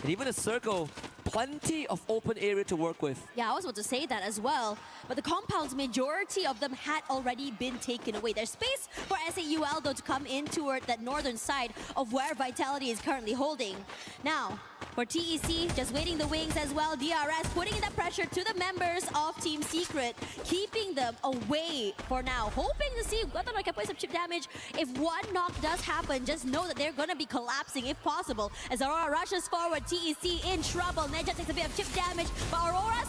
And even a circle, plenty of open area to work with. Yeah, I was about to say that as well. But the compounds, majority of them had already been taken away. There's space for S8UL though to come in toward that northern side of where Vitality is currently holding. Now, for TEC, just waiting the wings as well. DRS putting in the pressure to the members of Team Secret, keeping them away for now. Hoping to see whether I can play some chip damage. If one knock does happen, just know that they're going to be collapsing if possible. As Aurora rushes forward, TEC in trouble. Neja takes a bit of chip damage, but Aurora's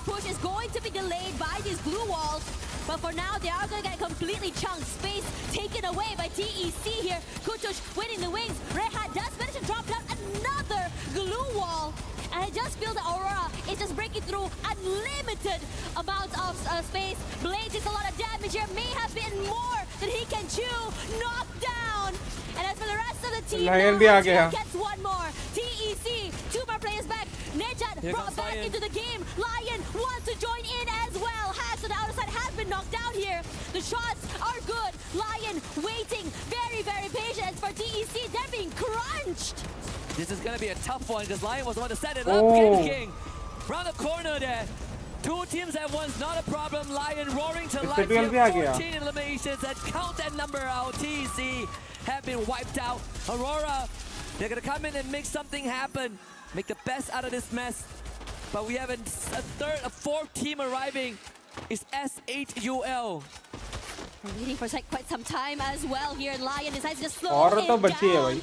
push is going to be delayed by these blue walls. But for now, they are going to get completely chunked. Space taken away by TEC here. Kutush winning the wings. Rehat does manage to drop down another glue wall. And I just feel that Aurora is just breaking through unlimited amounts of space. Blaze takes a lot of damage here. May have been more than he can chew. Knocked down. And as for the rest of the team, now, gets one more. TEC brought back into the game. Lion wants to join in as well. Hacks on the outer side has been knocked down here. The shots are good. Lion waiting, very, very patient. As for DEC, they're being crunched. This is going to be a tough one because Lion was the one to set it Oh. up. Game King round the corner there. Two teams at once, not a problem. Lion roaring to life here. 14 eliminations. Let's count that number out. TEC have been wiped out. Aurora, they're going to come in and make something happen. Make the best out of this mess. But we have a fourth team arriving. It's S8UL. We're waiting for quite some time as well here. Lion decides to slow और it तो बची है भाई. down.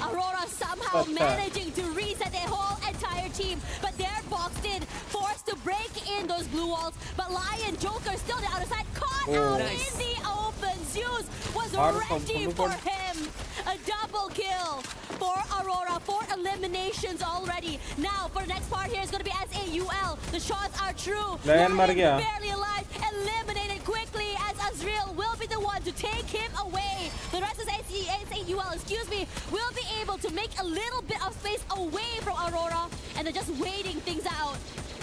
Aurora somehow managing to reset their whole entire team, but they're boxed in, forced to break in those blue walls. But Lion, Joker still on the other side, caught out in the open. Zeus was ready for him. A double kill for Aurora, 4 eliminations already. Now for the next part here is going to be SAUL. The shots are true. Lion मर गया. Barely alive, eliminated quickly as Azriel will be the one to take him away. The rest of SAUL, will be able to make a little bit of space away from Aurora, and they're just waiting things out.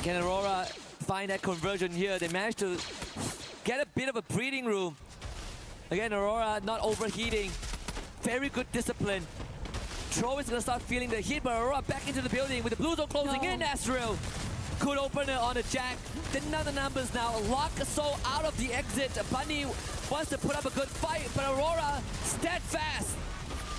Can Aurora find that conversion here? They managed to get a bit of a breathing room. Again, Aurora not overheating. Very good discipline. Tro is going to start feeling the heat, but Aurora back into the building with the blue zone closing in. Azriel could open it on a jack. Didn't have the numbers now. Lock Soul out of the exit. Bunny wants to put up a good fight, but Aurora steadfast.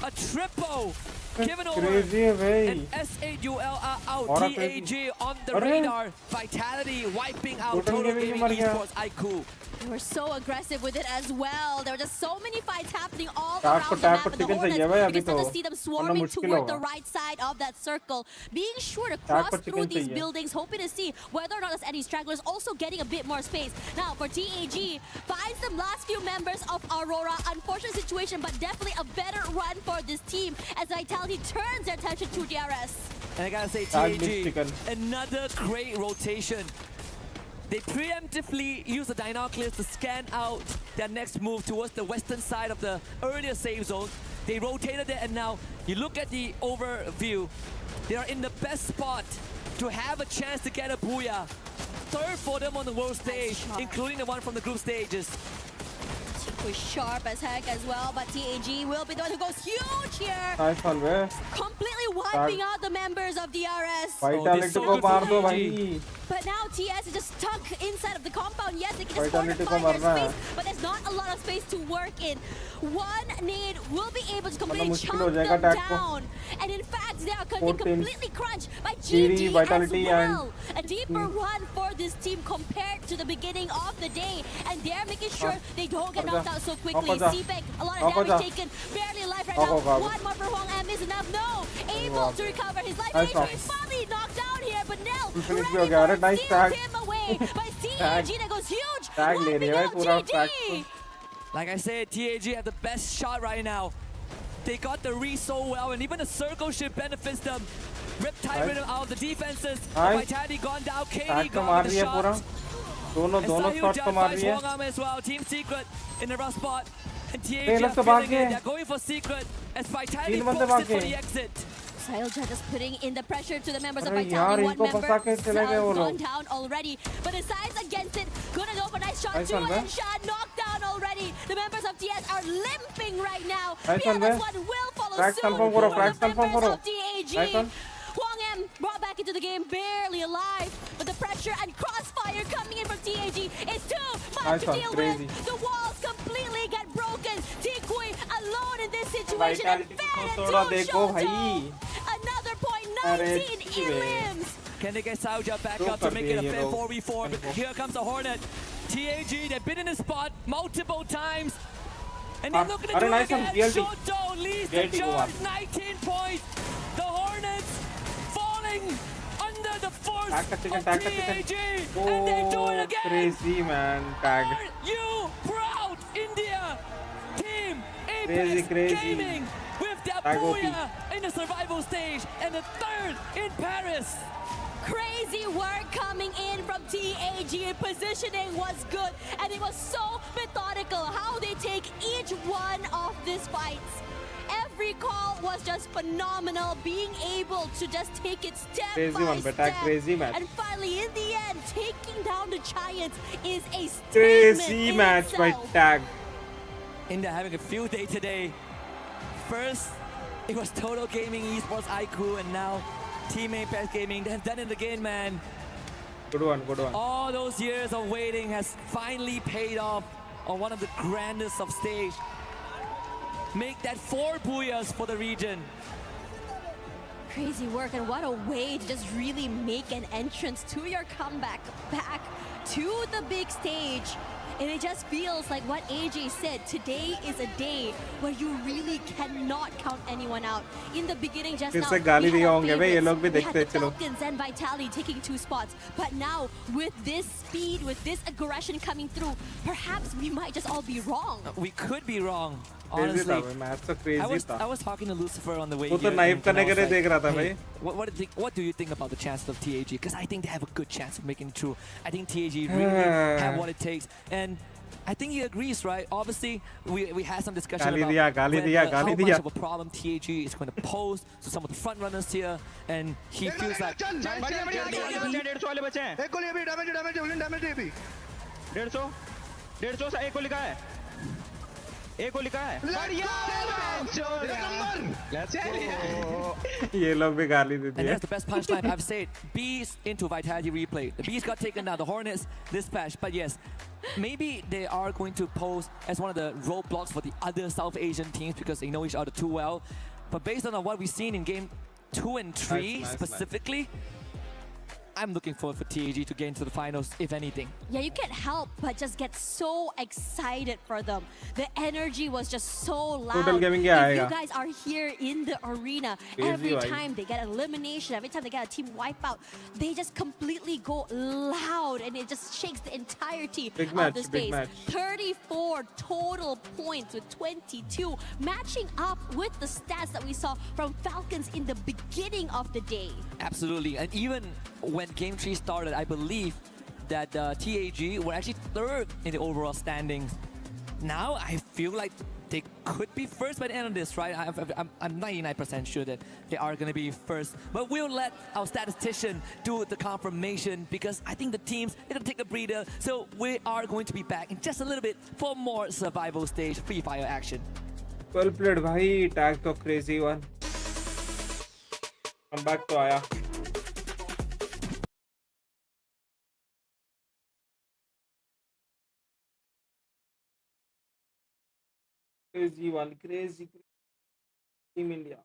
A triple given over. And S8UL are out. TAG on the radar. Vitality wiping out Total Gaming Esports IQ. They were so aggressive with it as well. There were just so many fights happening all around the map. And the Hornets, you can start to see them swarming toward the right side of that circle. Being sure to cross through these buildings, hoping to see whether or not there's any stragglers. Also getting a bit more space. Now for TAG, finds the last few members of Aurora. Unfortunate situation, but definitely a better run for this team as Vitality turns their attention to DRS. And I gotta say, TAG, another great rotation. They preemptively use the binoculars to scan out their next move towards the western side of the earlier save zone. They rotated it, and now you look at the overview. They are in the best spot to have a chance to get a booyah. Third for them on the world stage, including the one from the group stages. Was sharp as heck as well, but TAG will be the one who goes huge here. Nice one, man. Completely wiping out the members of DRS. Vitality को मार दो भाई. But now TS is just stuck inside of the compound. Yes, they can just fortify their space, but there's not a lot of space to work in. One nade will be able to completely chunk them down. And in fact, they are completely crunched by GG as well. A deeper run for this team compared to the beginning of the day. And they're making sure they don't get knocked out so quickly. CPEC, a lot of damage taken, barely alive right now. One more for Hwang M is enough. No, able to recover his life. He's finally knocked down here, but Nell nice tag. him away by TAG that goes huge. Like I said, TAG have the best shot right now. They got the read so well, and even the circle ship benefits them. Riptide rhythm out of the defenses. Vitality gone down. Katie gone with the shot. दोनों shot को मार रही है. As well. Team Secret in the rough spot. And TAG are feeling it. They're going for Secret as Vitality forced it for the exit. Sailja just putting in the pressure to the members of Vitality. One member gone down already. But decides against it. Gonna go for a nice shot. Two headshot. Knocked down already. The members of TS are limping right now. Fearless one will follow soon for the members of TAG. Hwang M brought back into the game, barely alive. But the pressure and crossfire coming in from TAG is too much to deal with. The walls completely get broken. Tikui alone in this situation. And Phantom Shoto. Another point, 19 elims. Can they get Saoja back up to make it a fair 4v4? But here comes the Hornet. TAG, they've been in this spot multiple times. And they're looking to do it again. Shoto leads the charge, 19 points. The Hornets falling under the force of TAG. And they do it again. Crazy, man. Tag. Aren't you proud, India? Team Apex Gaming with their booyah in the survival stage and the third in Paris. Crazy work coming in from TAG. Positioning was good, and it was so methodical how they take each one of these fights. Every call was just phenomenal, being able to just take it step Crazy by one, beta, step. crazy match. And finally, in the end, taking down the Giants is a statement Crazy in match by itself. Tag. India having a field day today. First, it was Total Gaming, Esports, IQ, and now Team Apex Gaming. They have done it again, man. Good one, good one. All those years of waiting has finally paid off on one of the grandest of stage. Make that 4 booyahs for the region. Crazy work, and what a way to just really make an entrance to your comeback back to the big stage. And it just feels like what AJ said, today is a day where you really cannot count anyone out. In the beginning just फिर now, से गाली we दिए had our होंगे भाई ये favorites. लोग भी We had देखते the चलो. Falcons and Vitality taking 2 spots. But now, with this speed, with this aggression coming through, perhaps we might just all be wrong. We could be wrong, Crazy honestly. था भाई, match तो crazy था. I was talking to Lucifer on the way वो तो here. knife and करने I के was लिए like, देख रहा था hey, भाई. what do you think about the chances of TAG? Because I think they have a good chance of making it through. I think TAG really have what it takes. And I think he agrees, right? Obviously, we had some discussion गाली about दिया, गाली दिया, how गाली much दिया. of a problem TAG is going to pose to some of the front runners here, and he feels like. बढ़िया बढ़िया 150 वाले बचे हैं एक गोली अभी डैमेज 150 एक गोली का है एक गोली का है ये लोग भी गाली देते And हैं. that's the best punchline I've said. Bees into Vitality replay. The Bees got taken down. The Hornets dispatched. But yes, maybe they are going to pose as one of the roadblocks for the other South Asian teams because they know each other too well. But based on what we've seen in game 2 and 3 Nice. specifically, I'm looking forward for TAG to get into the finals, if anything. Yeah, you can't help but just get so excited for them. The energy was just so loud. Total Gaming क्या If you आएगा? guys are here in the arena, Crazy every भाई. time they get elimination, every time they get a team wipeout, they just completely go loud and it just shakes the entirety Big of match, the big space. match. 34 total points with 22, matching up with the stats that we saw from Falcons in the beginning of the day. Absolutely. And even when Game 3 started, I believe that TAG were actually 3rd in the overall standings. Now I feel like they could be first by the end of this, right? I'm 99% sure that they are going to be first. But we'll let our statistician do the confirmation because I think the teams, they're going to take a breather. So we are going to be back in just a little bit for more survival stage Free Fire action. Well played भाई. Tag तो crazy one. Comeback तो आया. Crazy one, crazy Team India.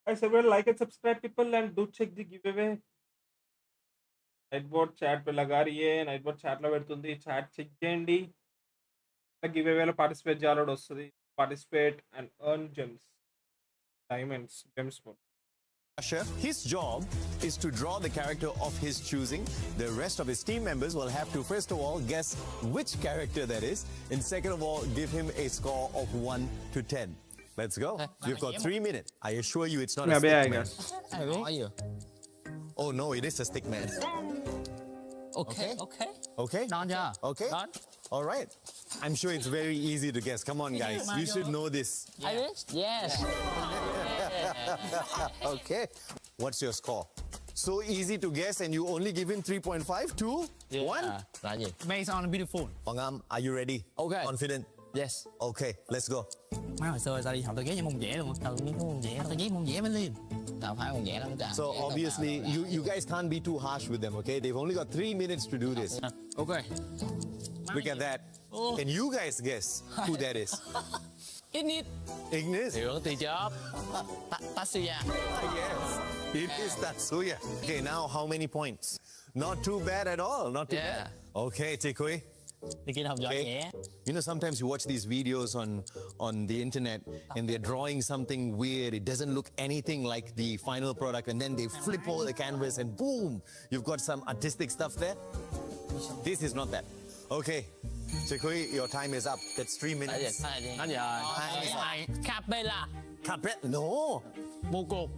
Guys, everyone like and subscribe people and do check the giveaway. Nightbot chat पे लगा रही है. Nightbot chat లో పెడుతుంది. Chat check చేయండి. giveaway లో participate చేయాలని వస్తుంది. Participate and earn gems. Diamonds, gems. Chef, his job is to draw the character of his choosing. The rest of his team members will have to, first of all, guess which character that is, and second of all, give him a score of 1 to 10. Let's go. You've got 3 minutes. I assure you it's not a stick man. Oh no, it is a stick man. Okay. Okay? Okay? All right. I'm sure it's very easy to guess. Come on, guys. You should know this. Yes. Okay. What's your score? So easy to guess, and you only give him 3.5, 2, 1? Based on beautiful. Pangam, are you ready? Okay. Confident? Yes. Okay, let's go. Má hồi xưa sao đi học tôi ghé những môn vẽ luôn, từ những môn vẽ tôi ghé môn vẽ mới lên. Tao phải môn vẽ lắm cả. So obviously, you guys can't be too harsh with them, okay? They've only got 3 minutes to do this. Okay. Look at that. Can you guys guess who that is? Ignis. Ignis? Hiểu từ chớp. Tatsuya. Yes, it is Tatsuya. Okay, now how many points? Not too bad at all. Not too bad. Okay, Tikui. Okay. You know, sometimes you watch these videos on the internet and they're drawing something weird. It doesn't look anything like the final product, and then they flip over the canvas and boom, you've got some artistic stuff there. This is not that. Okay, Chikui, your time is up. That's 3 minutes. Capella. Capella? No. Moko.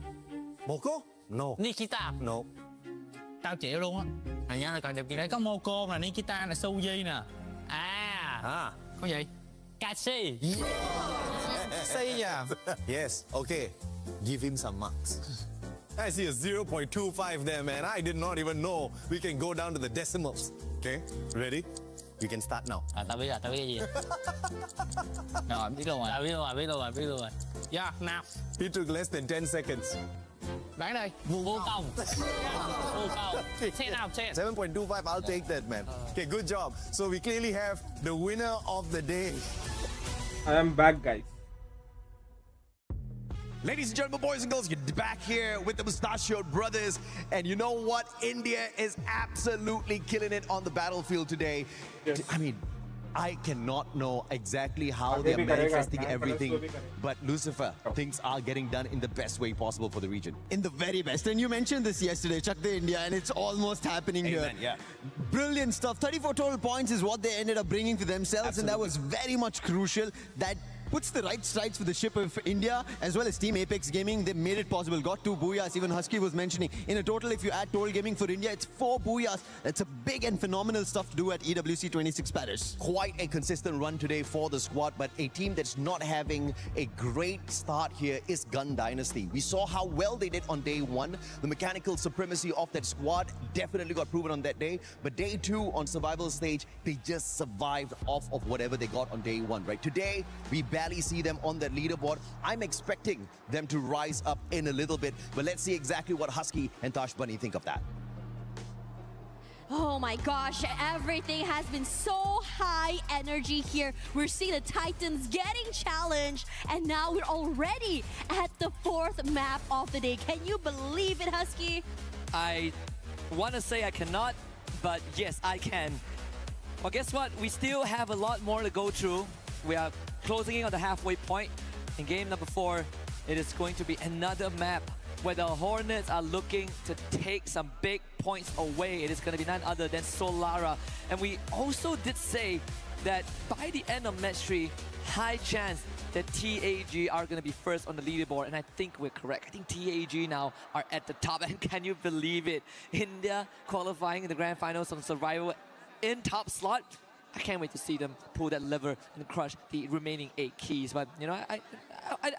Moko? No. Nikita. No. Tao chịu luôn á. Thành ra là còn đẹp kia đấy có Moko là Nikita là Suzy nè. À, có gì? Cassie. Say yeah. Yes, okay. Give him some marks. I see a 0.25 there, man. I did not even know we can go down to the decimals. Okay, ready? We can start now. Tao biết cái gì. Rồi, biết luôn rồi. Yeah, nào. It took less than 10 seconds. Bán đây. Vô công. 10 out of 10. 7.25, I'll take that, man. Okay, good job. So we clearly have the winner of the day. I am back, guys. Ladies and gentlemen, boys and girls, you're back here with the Mustachioed Brothers. And you know what? India is absolutely killing it on the battlefield today. Yes. I mean, I cannot know exactly how they're manifesting everything, but Lucifer, things are getting done in the best way possible for the region. In the very best. And you mentioned this yesterday, Chak De India, and it's almost happening here. Yeah. Brilliant stuff. 34 total points is what they ended up bringing to themselves, and that was very much crucial. That puts the right strides for the ship of India, as well as Team Apex Gaming. They made it possible. Got 2 booyahs, even Husky was mentioning. In a total, if you add total gaming for India, it's 4 booyahs. That's a big and phenomenal stuff to do at EWC 26 Paris. Quite a consistent run today for the squad, but a team that's not having a great start here is Gun Dynasty. We saw how well they did on day 1. The mechanical supremacy of that squad definitely got proven on that day, but day 2 on survival stage, they just survived off of whatever they got on day 1, right? Today, we barely see them on that leaderboard. I'm expecting them to rise up in a little bit, but let's see exactly what Husky and Tosh Bunny think of that. Oh my gosh, everything has been so high energy here. We're seeing the Titans getting challenged, and now we're already at the 4th map of the day. Can you believe it, Husky? I want to say I cannot, but yes, I can. Well, guess what? We still have a lot more to go through. We are closing in on the halfway point. In game number 4, it is going to be another map where the Hornets are looking to take some big points away. It is going to be none other than Solara. And we also did say that by the end of match 3, high chance that TAG are going to be first on the leaderboard, and I think we're correct. I think TAG now are at the top, and can you believe it? India qualifying in the grand finals on survival in top slot. I can't wait to see them pull that lever and crush the remaining 8 keys. But, you know, I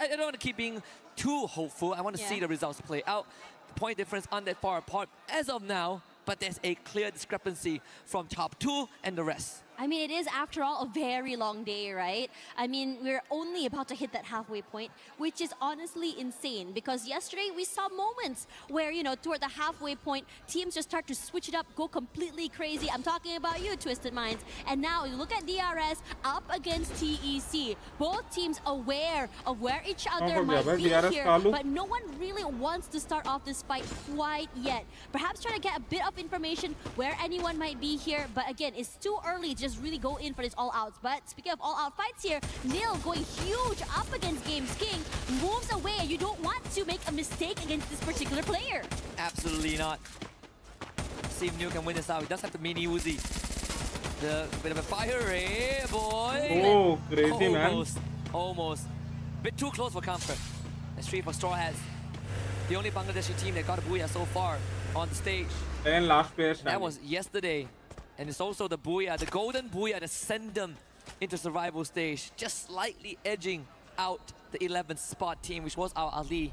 don't want to keep being too hopeful. I want to see the results play out. The point difference aren't that far apart as of now, but there's a clear discrepancy from top 2 and the rest. I mean, it is, after all, a very long day, right? I mean, we're only about to hit that halfway point, which is honestly insane, because yesterday we saw moments where, you know, toward the halfway point, teams just start to switch it up, go completely crazy. I'm talking about you, Twisted Minds. And now you look at DRS up against TEC. Both teams aware of where each other might be here, but no one really wants to start off this fight quite yet. Perhaps trying to get a bit of information where anyone might be here, but again, it's too early to just really go in for this all-outs. But speaking of all-out fights here, Nil going huge up against Games King, moves away. You don't want to make a mistake against this particular player. Absolutely not. See if Nil can win this out. He does have the mini Uzi. The bit of a fire, eh, boy? Oh, crazy, man. Almost. Bit too close for comfort. That's 3 for Straw Hats. The only Bangladeshi team that got a booyah so far on the stage. And last player. That was yesterday. And it's also the booyah, the golden booyah that sent them into survival stage, just slightly edging out the 11th spot team, which was our Ali.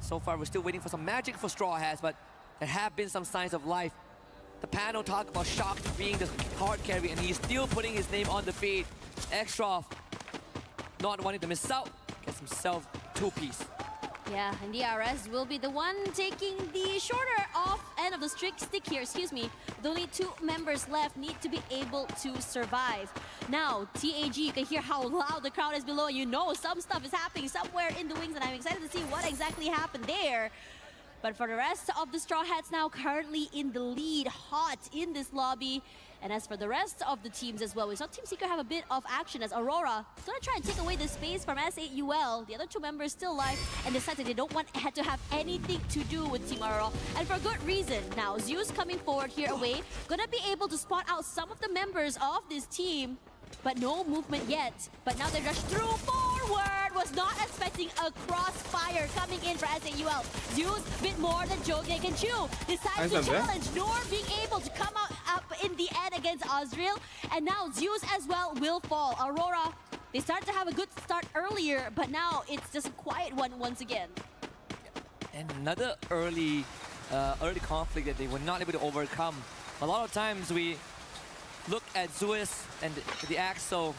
So far, we're still waiting for some magic for Straw Hats, but there have been some signs of life. The panel talked about Shock being the hard carry, and he's still putting his name on the feed. Extra, not wanting to miss out, gets himself 2-piece. Yeah, and DRS will be the one taking the shorter off end of the stick here, with only 2 members left, need to be able to survive. Now, TAG, you can hear how loud the crowd is below. You know some stuff is happening somewhere in the wings, and I'm excited to see what exactly happened there. But for the rest of the Straw Hats now currently in the lead, hot in this lobby. And as for the rest of the teams as well, we saw Team Secret have a bit of action as Aurora is going to try and take away the space from S8UL. The other 2 members still alive and decided they don't want to have anything to do with Team Aurora. And for good reason. Now, Zeus coming forward here away, going to be able to spot out some of the members of this team, but no movement yet. But now they rush through forward. Was not expecting a crossfire coming in for S8UL. Zeus, bit more than Joe they can chew. Decides to challenge, nor being able to come out up in the end against Azrael. And now Zeus as well will fall. Aurora, they started to have a good start earlier, but now it's just a quiet one once again. And another early conflict that they were not able to overcome. A lot of times we look at Zeus and the Axel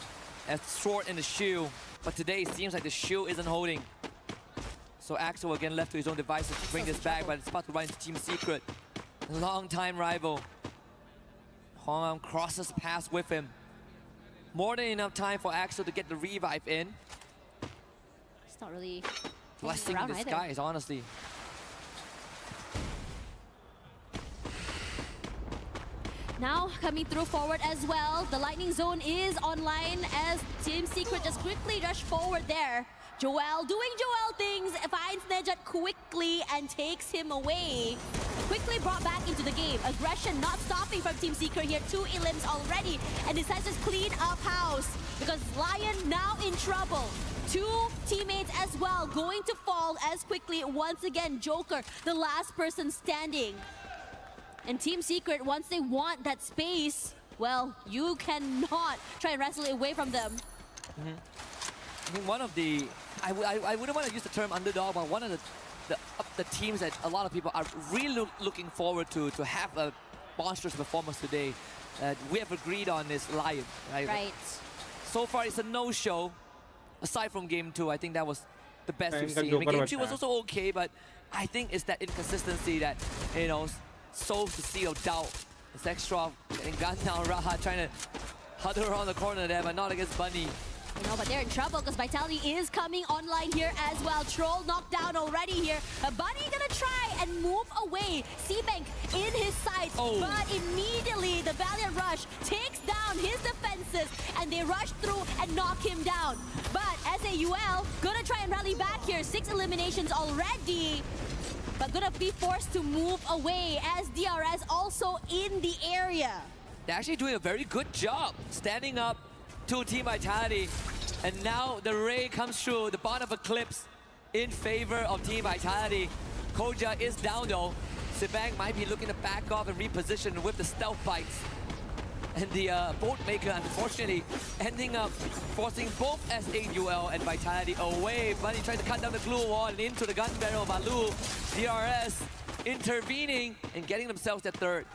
as sword in the shoe, but today it seems like the shoe isn't holding. So Axel again left to his own devices to bring this back, but it's about to run into Team Secret. Long-time rival. Hong crosses past with him. More than enough time for Axel to get the revive in. It's not really blessing in disguise, honestly. Now coming through forward as well. The lightning zone is online as Team Secret just quickly rush forward there. Joel doing Joel things, finds Nejat quickly and takes him away. Quickly brought back into the game. Aggression not stopping from Team Secret here. 2 elims already and decides to clean up house because Lion now in trouble. 2 teammates as well going to fall as quickly. Once again, Joker, the last person standing. And Team Secret, once they want that space, well, you cannot try and wrestle it away from them. I think one of the, I wouldn't want to use the term underdog, but one of the teams that a lot of people are really looking forward to have a monstrous performance today. We have agreed on is Lion, right? Right. So far, it's a no-show. Aside from Game 2, I think that was the best we've seen. I mean, Game 2 was also okay, but I think it's that inconsistency that, you know, sows the seed of doubt. It's extra getting gunned down. Raha trying to huddle around the corner there, but not against Bunny. You know, but they're in trouble because Vitality is coming online here as well. Troll knocked down already here. Bunny gonna try and move away. Seabank in his sights, but immediately the Valiant Rush takes down his defenses and they rush through and knock him down. But SAUL gonna try and rally back here. 6 eliminations already, but gonna be forced to move away as DRS also in the area. They're actually doing a very good job standing up to Team Vitality. And now the Ray comes through, the Bond of Eclipse in favor of Team Vitality. Koja is down though. Sibang might be looking to back off and reposition with the stealth bites. And the Bolt Maker, unfortunately, ending up forcing both SAUL and Vitality away. Bunny trying to cut down the glue wall and into the gun barrel of Alu. DRS intervening and getting themselves at third.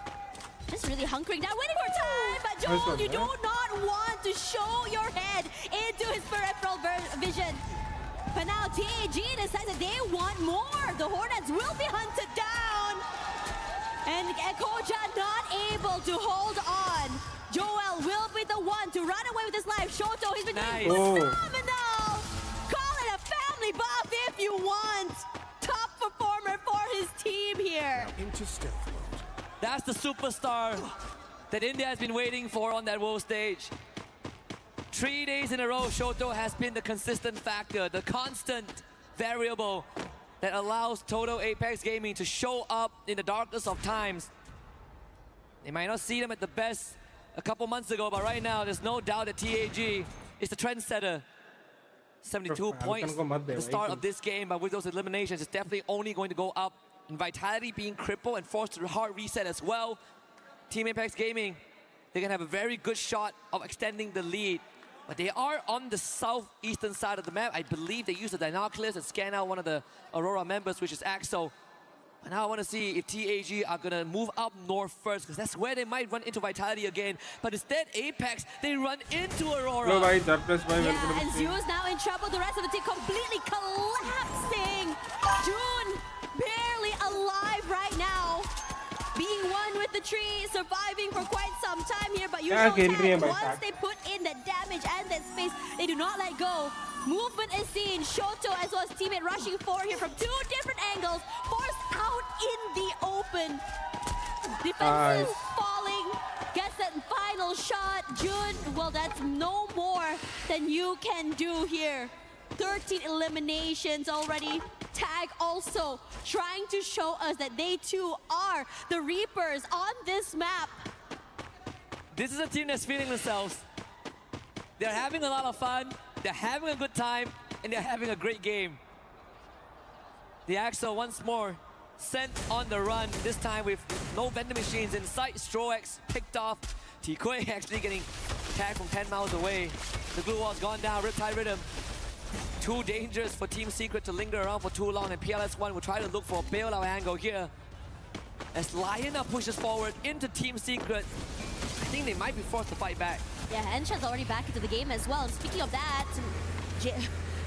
Just really hunkering down, waiting for time, but Joel, you do not want to show your head into his peripheral vision. But now TAG decides that they want more. The Hornets will be hunted down. And Koja not able to hold on. Joel will be the one to run away with his life. Shoto, he's been doing phenomenal. Call it a family buff if you want. Top performer for his team here. Now into stealth mode. That's the superstar that India has been waiting for on that world stage. 3 days in a row, Shoto has been the consistent factor, the constant variable that allows Total Apex Gaming to show up in the darkest of times. They might not see them at the best a couple months ago, but right now there's no doubt that TAG is the trendsetter. 72 points at the start of this game, but with those eliminations, it's definitely only going to go up. And Vitality being crippled and forced to hard reset as well. Team Apex Gaming, they're gonna have a very good shot of extending the lead. But they are on the southeastern side of the map. I believe they use the binoculars and scan out one of the Aurora members, which is Axel. And now I want to see if TAG are gonna move up north first, because that's where they might run into Vitality again. But instead, Apex, they run into Aurora. Hello, bhai, Darkness, bhai, Yeah, and Zeus now in trouble. The rest of the team completely collapsing. June barely alive right now. Being one with the tree, surviving for quite some time here, but you know that once they put in that damage and that space, they do not let go. Movement is seen. Shoto as well as teammate rushing forward here from 2 different angles, forced out in the open. Defenses falling, gets that final shot. Jun, well, that's no more than you can do here. 13 eliminations already. Tag also trying to show us that they too are the Reapers on this map. This is a team that's feeling themselves. They're having a lot of fun, they're having a good time, and they're having a great game. The Axel once more sent on the run, this time with no vending machines in sight. Strox picked off. Tikui actually getting tagged from 10 miles away. The glue wall's gone down. Riptide Rhythm. Too dangerous for Team Secret to linger around for too long, and PLS1 will try to look for a bailout angle here. As Lion now pushes forward into Team Secret, I think they might be forced to fight back. Yeah, Hensha's already back into the game as well. And speaking of that,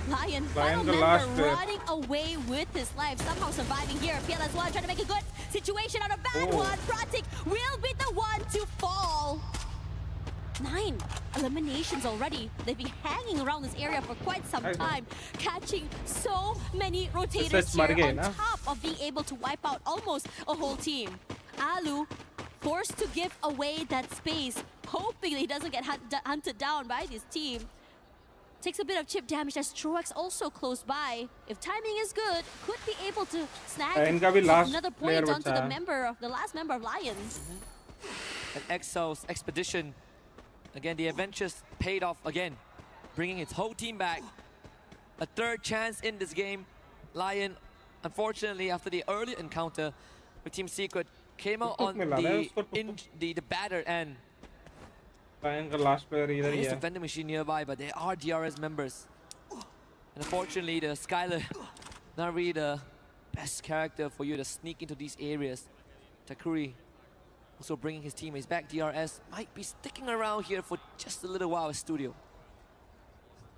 Lion, final the member last player. running away with his life, somehow surviving here. PLS1 trying to make a good situation out of bad one. Pratik will be the one to fall. 9 eliminations already. They've been hanging around this area for quite some time, catching so many rotators here on top of being able to wipe out almost a whole team. Alu forced to give away that space, hoping he doesn't get hunted down by this team. Takes a bit of chip damage as Troax also close by. If timing is good, could be able to snag another point onto the last member of Lions. An Exo's expedition. Again, the adventures paid off again, bringing its whole team back. A third chance in this game. Lion, unfortunately, after the early encounter with Team Secret, came out on the battered end. Last player either. There is a vending machine nearby, but they are DRS members. And unfortunately, the Skylar, not really the best character for you to sneak into these areas. Takuri also bringing his teammates back. DRS might be sticking around here for just a little while as Studio.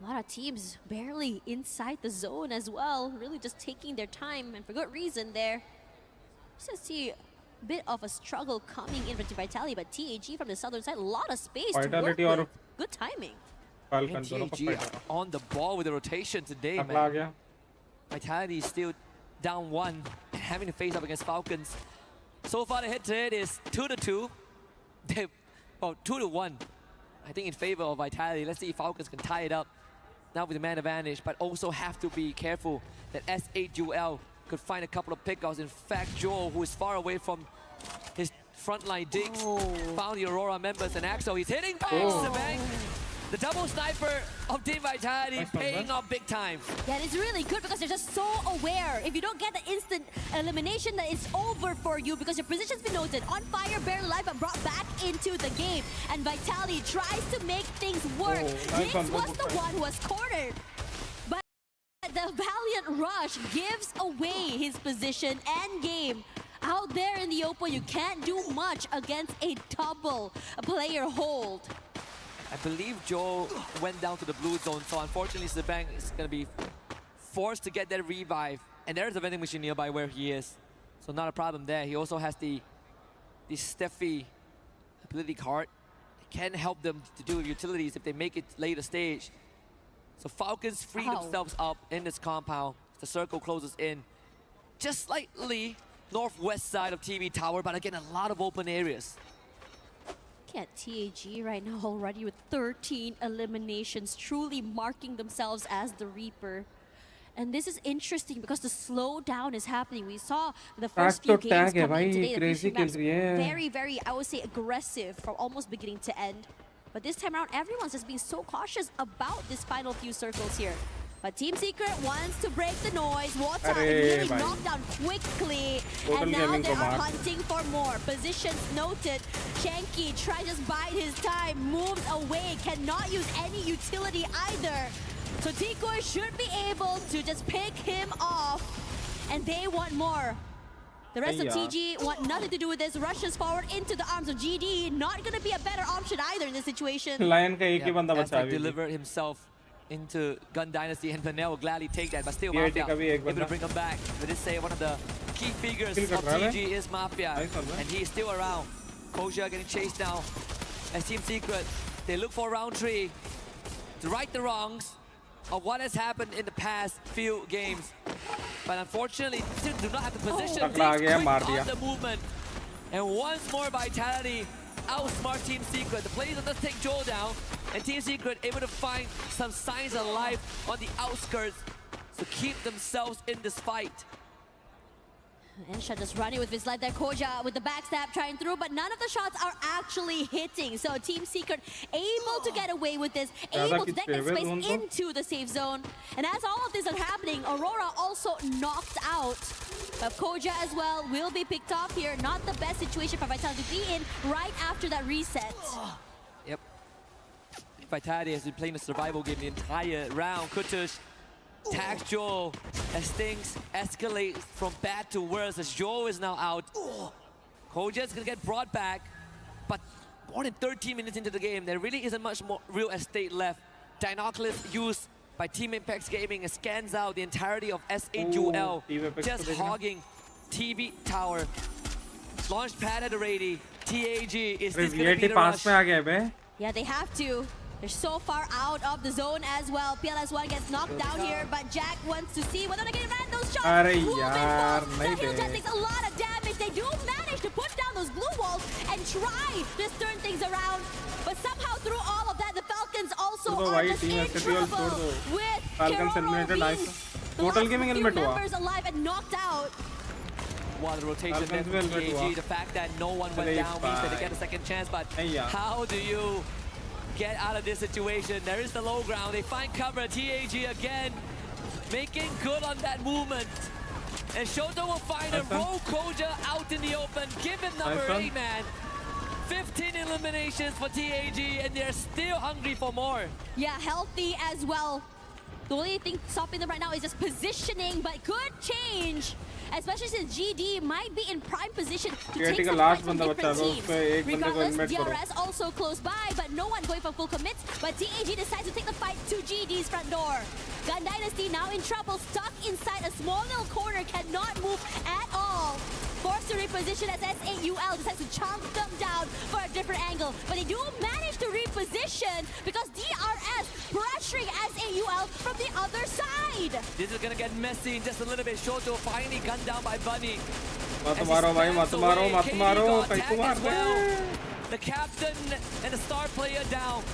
A lot of teams barely inside the zone as well, really just taking their time, and for good reason there. Just see a bit of a struggle coming in with Vitality, but TAG from the southern side, a lot of space to work with. Good timing. And TAG are on the ball with the rotation today, man. Vitality is still down 1 and having to face up against Falcons. So far the head-to-head is 2-2. Well, 2-1. I think in favor of Vitality. Let's see if Falcons can tie it up now with the man advantage, but also have to be careful that S8UL could find a couple of pickoffs. In fact, Joel, who is far away from his frontline digs, found the Aurora members, and Axel, he's hitting back to the bank. The double sniper of Team Vitality paying off big time. Yeah, it's really good because they're just so aware. If you don't get the instant elimination, that it's over for you because your position's been noted. On fire, barely alive, but brought back into the game. And Vitality tries to make things work. Jinx was the one who was cornered. But the Valiant Rush gives away his position and game. Out there in the open, you can't do much against a double player hold. I believe Joe went down to the blue zone, so unfortunately Sebang is going to be forced to get that revive. And there's a vending machine nearby where he is, so not a problem there. He also has the Steffi ability card. It can help them to do utilities if they make it later stage. So Falcons free themselves up in this compound. The circle closes in just slightly northwest side of TV Tower, but again, a lot of open areas. Look at TAG right now already with 13 eliminations, truly marking themselves as the Reaper. And this is interesting because the slowdown is happening. We saw the first few games coming today. The maps very, very, I would say, aggressive from almost beginning to end. But this time around, everyone's just being so cautious about this final few circles here. But Team Secret wants to break the noise. Wota really knocked down quickly. And now they are hunting for more. Positions noted. Shanky tries to just bide his time. Moves away. Cannot use any utility either. So Tikoi should be able to just pick him off. And they want more. The rest of TG want nothing to do with this. Rushes forward into the arms of GD. Not going to be a better option either in this situation. Lion ka ek hi banda bacha Aztec delivered himself into Gun Dynasty, and Vanel will gladly take that, but still Mafia able to bring him back. But this say one of the key figures of TG is Mafia, and he is still around. Koja getting chased now as Team Secret. They look for round 3 to right the wrongs of what has happened in the past few games. But unfortunately, still do not have the position. Quick on the movement. And once more Vitality outsmart Team Secret. The players does take Joel down, and Team Secret able to find some signs of life on the outskirts to keep themselves in this fight. Ensha just running with his life there. Koja with the backstab trying through, but none of the shots are actually hitting. So Team Secret able to get away with this, able to then get space into the safe zone. And as all of this are happening, Aurora also knocked out. But Koja as well will be picked off here. Not the best situation for Vitality to be in right after that reset. Yep. Vitality has been playing the survival game the entire round. Kutush tags Joe as things escalate from bad to worse as Joe is now out. Koja is gonna get brought back, but more than 13 minutes into the game, there really isn't much more real estate left. Dinoculus used by Team Apex Gaming scans out the entirety of SAUL, just hogging TV tower. Launch pad at the ready. TAG is this gonna be the rush? Yeah, they have to. They're so far out of the zone as well. PLS1 gets knocked down here, but Jack wants to see whether they can land those shots. The Hill Jet takes a lot of damage. They do manage to put down those blue walls and try to turn things around. But somehow through all of that, the Falcons also are just in trouble with Keroro being the last few members alive and knocked out. While the rotation there from TAG, the fact that no one went down means that they get a second chance, but how do you get out of this situation? There is the low ground. They find cover. TAG again making good on that movement. And Shoto will find a roll Koja out in the open. Give him number 8, man. 15 eliminations for TAG, and they're still hungry for more. Yeah, healthy as well. The only thing stopping them right now is just positioning, but could change. Especially since GD might be in prime position to take some fights from different teams. Regardless, DRS also close by, but no one going for full commits. But TAG decides to take the fight to GD's front door. Gun Dynasty now in trouble, stuck inside a small little corner, cannot move at all. Forced to reposition as SAUL decides to chomp them down for a different angle. But they do manage to reposition because DRS pressuring SAUL from the other side. This is gonna get messy in just a little bit. Shoto finally gunned down by Bunny. The captain and the star player down.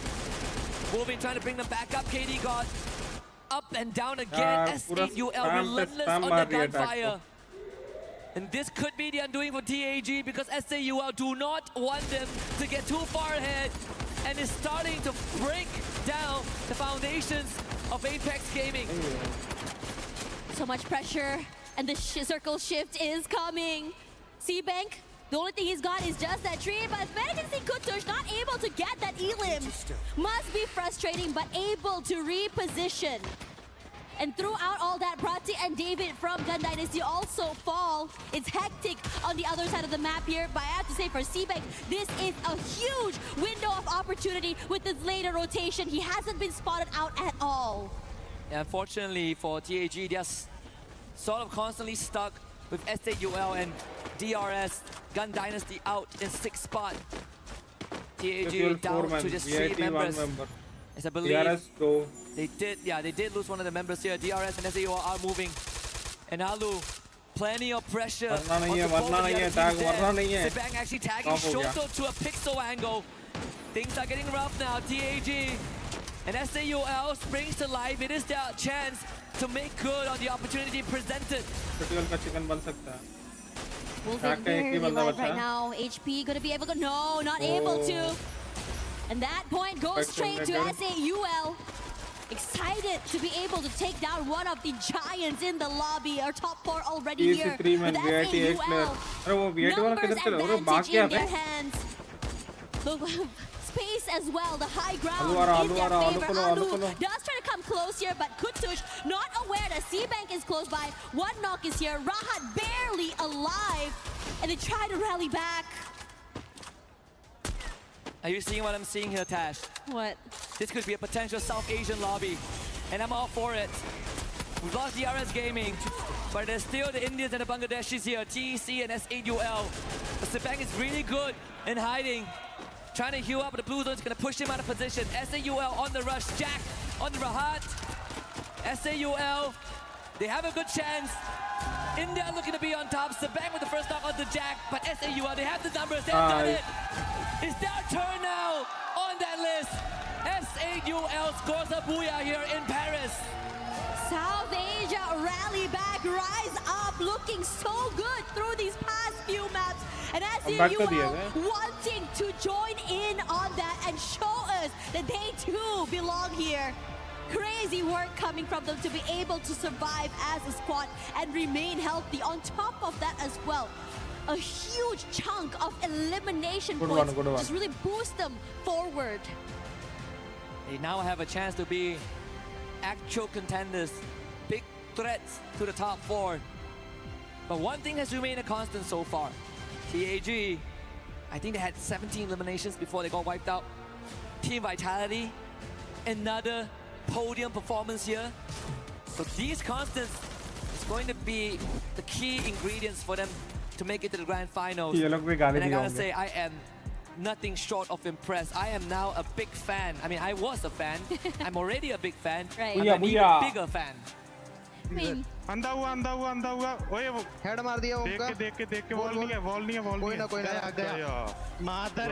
Wolverine trying to bring them back up. KD got up and down again. SAUL relentless on the gunfire. And this could be the undoing for TAG because SAUL do not want them to get too far ahead and is starting to break down the foundations of Apex Gaming. So much pressure, and the circle shift is coming. C-Bank, the only thing he's got is just that tree, but managing to see Kutush not able to get that elim. Must be frustrating, but able to reposition. And throughout all that, Prati and David from Gun Dynasty also fall. It's hectic on the other side of the map here, but I have to say for C-Bank, this is a huge window of opportunity with this later rotation. He hasn't been spotted out at all. Yeah, unfortunately for TAG, they're sort of constantly stuck with SAUL and DRS. Gun Dynasty out in 6th spot. TAG down to just 3 members. As I believe they did lose one of the members here. DRS and SAUL are moving. And Alu, plenty of pressure on the Sibang actually tagging Shoto to a pixel angle. Things are getting rough now. TAG and SAUL springs to life. It is their chance to make good on the opportunity presented. Moving very live right now. HP gonna be able to, no, not able to. And that point goes straight to SAUL. Excited to be able to take down one of the giants in the lobby. Our top 4 already here with SAUL. Numbers advantage in their hands. The space as well, the high ground in their favor. Alu does try to come close here, but Kutush not aware that C-Bank is close by. One knock is here. Rahat barely alive. And they try to rally back. Are you seeing what I'm seeing here, Tash? What? This could be a potential South Asian lobby, and I'm all for it. We've lost DRS Gaming, but there's still the Indians and the Bangladeshis here, TEC and SAUL. But Sibang is really good in hiding, trying to heal up, but the blue zone is going to push him out of position. SAUL on the rush, Jack on the Rahat. SAUL, they have a good chance. India looking to be on top. Sibang with the first knock on the Jack, but SAUL, they have the numbers, they've done it. It's their turn now on that list. SAUL scores a booyah here in Paris. South Asia rally back, rise up, looking so good through these past few maps. And as you are wanting to join in on that and show us that they too belong here. Crazy work coming from them to be able to survive as a squad and remain healthy. On top of that as well, a huge chunk of elimination points just really boost them forward. They now have a chance to be actual contenders, big threats to the top 4. But one thing has remained a constant so far. TAG, I think they had 17 eliminations before they got wiped out. Team Vitality, another podium performance here. So these constants is going to be the key ingredients for them to make it to the grand finals. And I gotta say, I am nothing short of impressed. I am now a big fan. I mean, I was a fan. I'm already a big fan. Right. I'm an even bigger fan. I mean, अंधा हुआ ओए वो head मार दिया उनका देख के wall नहीं है कोई ना आ गया मादर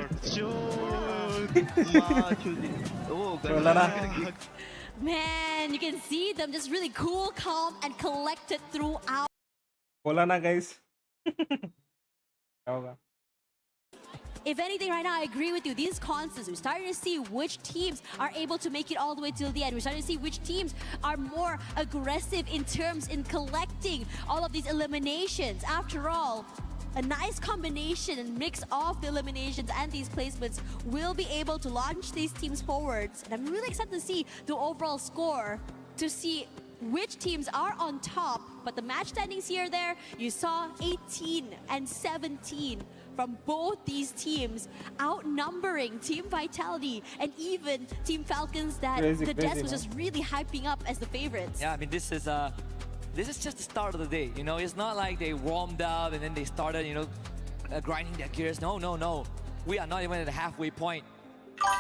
man, you can see them just really cool, calm, and collected throughout. बोला ना guys. क्या होगा? If anything, right now, I agree with you. These constants, we're starting to see which teams are able to make it all the way till the end. We're starting to see which teams are more aggressive in terms in collecting all of these eliminations. After all, a nice combination and mix of the eliminations and these placements will be able to launch these teams forwards. And I'm really excited to see the overall score, to see which teams are on top. But the match standings here there, you saw 18 and 17 from both these teams, outnumbering Team Vitality and even Team Falcons that the Des was just really hyping up as the favorites. Yeah, I mean, this is just the start of the day. You know, it's not like they warmed up and then they started, you know, grinding their gears. No. We are not even at the halfway point.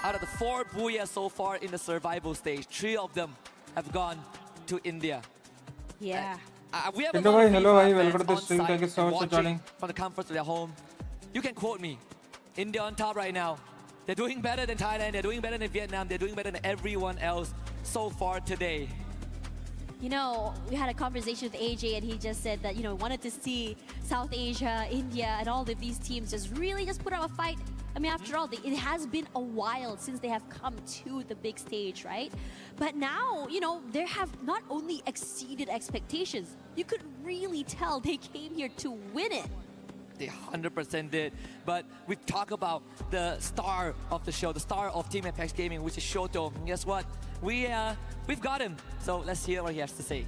Out of the 4 Booyah so far in the survival stage, 3 of them have gone to India. Yeah. We have a lot of hello, welcome to the stream. Thank you so much for joining. From the comfort of their home. You can quote me. India on top right now. They're doing better than Thailand. They're doing better than Vietnam. They're doing better than everyone else so far today. You know, we had a conversation with AJ and he just said that, you know, wanted to see South Asia, India, and all of these teams just really just put up a fight. I mean, after all, it has been a while since they have come to the big stage, right? But now, you know, they have not only exceeded expectations, you could really tell they came here to win it. They 100% did. But we talk about the star of the show, the star of Team Apex Gaming, which is Shoto. And guess what? We've got him. So let's hear what he has to say.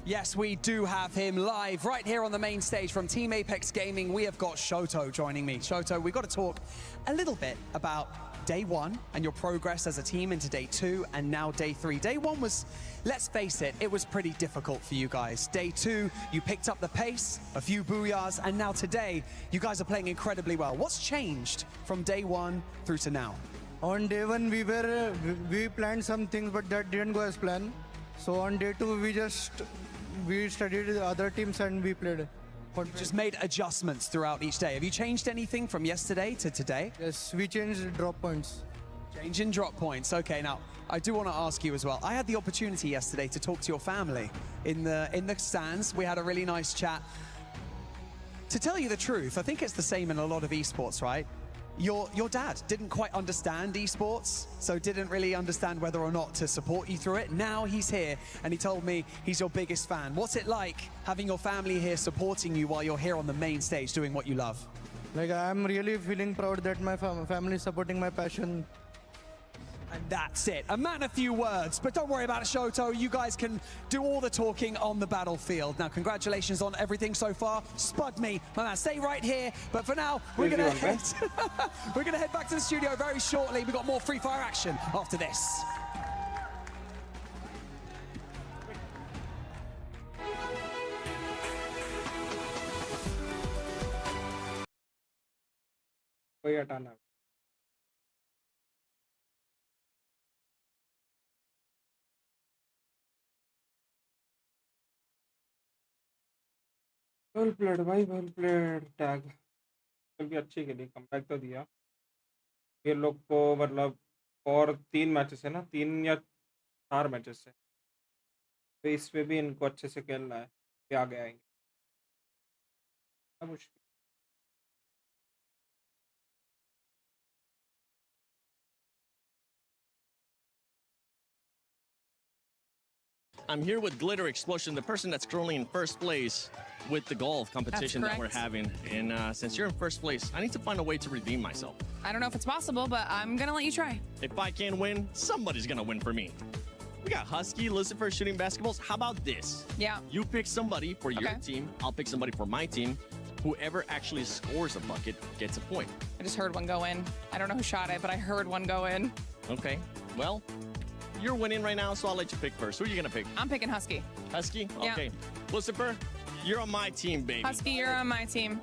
Yes, we do have him live right here on the main stage from Team Apex Gaming. We have got Shoto joining me. Shoto, we've got to talk a little bit about day 1 and your progress as a team into day 2 and now day 3. Day 1 was, let's face it, it was pretty difficult for you guys. Day 2, you picked up the pace, a few booyahs, and now today, you guys are playing incredibly well. What's changed from day 1 through to now? On day 1, we planned some things, but that didn't go as planned. So on day 2, we studied the other teams and we played. Just made adjustments throughout each day. Have you changed anything from yesterday to today? Yes, we changed drop points. Change in drop points. Okay, now I do want to ask you as well. I had the opportunity yesterday to talk to your family in the stands. We had a really nice chat. To tell you the truth, I think it's the same in a lot of esports, right? Your dad didn't quite understand esports, so didn't really understand whether or not to support you through it. Now he's here, and he told me he's your biggest fan. What's it like having your family here supporting you while you're here on the main stage doing what you love? Like, I'm really feeling proud that my family is supporting my passion. And that's it. A man of few words, but don't worry about it, Shoto. You guys can do all the talking on the battlefield. Now, congratulations on everything so far. Spud me, my man. Stay right here. But for now, we're gonna head back to the studio very shortly. We've got more Free Fire action after this. Well played भाई, well played. Tag भी अच्छी खेली, comeback तो दिया ये लोग को। मतलब और 3 मैचेस है ना, 3 या 4 मैचेस है फेस पे भी इनको अच्छे से खेलना है, ये आगे आएंगे। अब मुश्किल I'm here with Glitter Explosion, the person that's currently in first place with the golf competition that we're correct. having. And since you're in first place, I need to find a way to redeem myself. I don't know if it's possible, but I'm gonna let you try. If I can't win, somebody's gonna win for me. We got Husky, Lucifer shooting basketballs. How about this? Yeah. You pick somebody for your Okay. team. I'll pick somebody for my team. Whoever actually scores a bucket gets a point. I just heard one go in. I don't know who shot it, but I heard one go in. Okay. Well, you're winning right now, so I'll let you pick first. Who are you gonna pick? I'm picking Husky. Husky? Yeah. Okay. Lucifer, you're on my team, baby. Husky, you're on my team.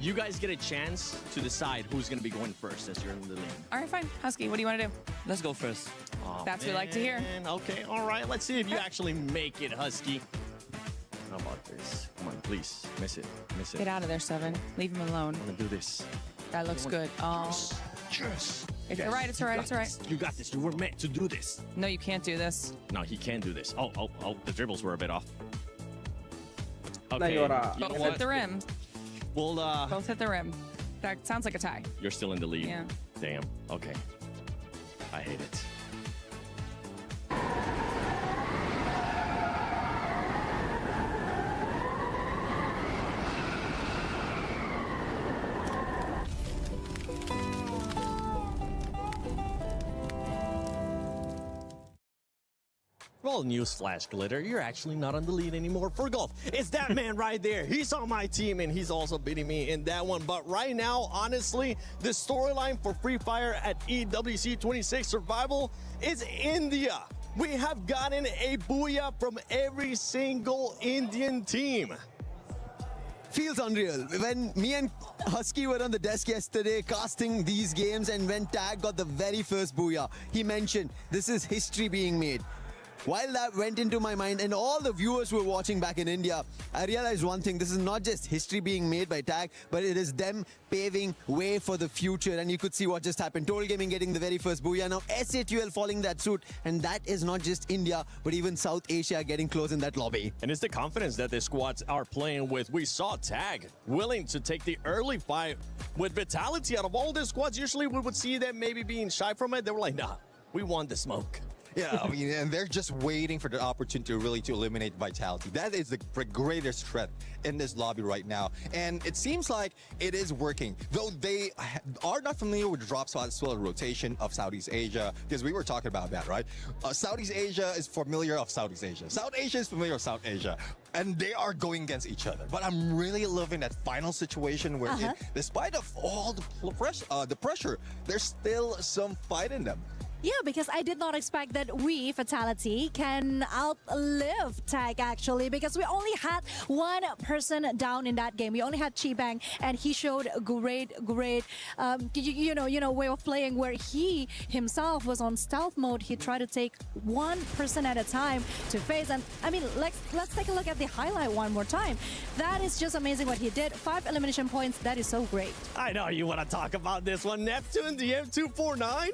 You guys get a chance to decide who's gonna be going first as you're in the lead. All right, fine. Husky, what do you want to do? Let's go first. Aw, That's what we like to hear. man. Okay, all right. Let's see if you actually make it, Husky. How about this? Come on, please. Miss it. Miss it. Get out of there, Seven. Leave him alone. I'm gonna do this. That looks good. Oh. Yes. It's Yes. all right. It's all right. It's all right. You got this. You were meant to do this. No, you can't do this. No, he can do this. Oh, the dribbles were a bit off. Nah, Okay. you're, You know Both what? hit the rim. Well, Both hit the rim. That sounds like a tie. you're still in the lead. Yeah. Damn. Okay. I hate it. Well, newsflash, Glitter, you're actually not on the lead anymore for golf. It's that man right there. He's on my team, and he's also beating me in that one. But right now, honestly, the storyline for Free Fire at EWC 26 Survival is India. We have gotten a booyah from every single Indian team. Feels unreal. When me and Husky were on the desk yesterday casting these games, and when Tag got the very first booyah, he mentioned this is history being made. While that went into my mind and all the viewers who were watching back in India, I realized one thing. This is not just history being made by Tag, but it is them paving way for the future. And you could see what just happened. Total Gaming getting the very first booyah. Now SATL following that suit. And that is not just India, but even South Asia getting close in that lobby. And it's the confidence that the squads are playing with. We saw Tag willing to take the early fight with Vitality. Out of all the squads, usually we would see them maybe being shy from it. They were like, nah, we want the smoke. Yeah, I mean, and they're just waiting for the opportunity to eliminate Vitality. That is the greatest threat in this lobby right now. And it seems like it is working. Though they are not familiar with the drop spot as well as rotation of Southeast Asia, because we were talking about that, right? Southeast Asia is familiar of Southeast Asia. South Asia is familiar of South Asia. And they are going against each other. But I'm really loving that final situation where, despite of all the pressure, there's still some fight in them. Yeah, because I did not expect that we, Fatality, can outlive Tag actually, because we only had one person down in that game. We only had Chibang, and he showed great way of playing where he himself was on stealth mode. He tried to take one person at a time to face. And I mean, let's take a look at the highlight one more time. That is just amazing what he did. 5 elimination points. That is so great. I know you want to talk about this one. Neptune, the M249.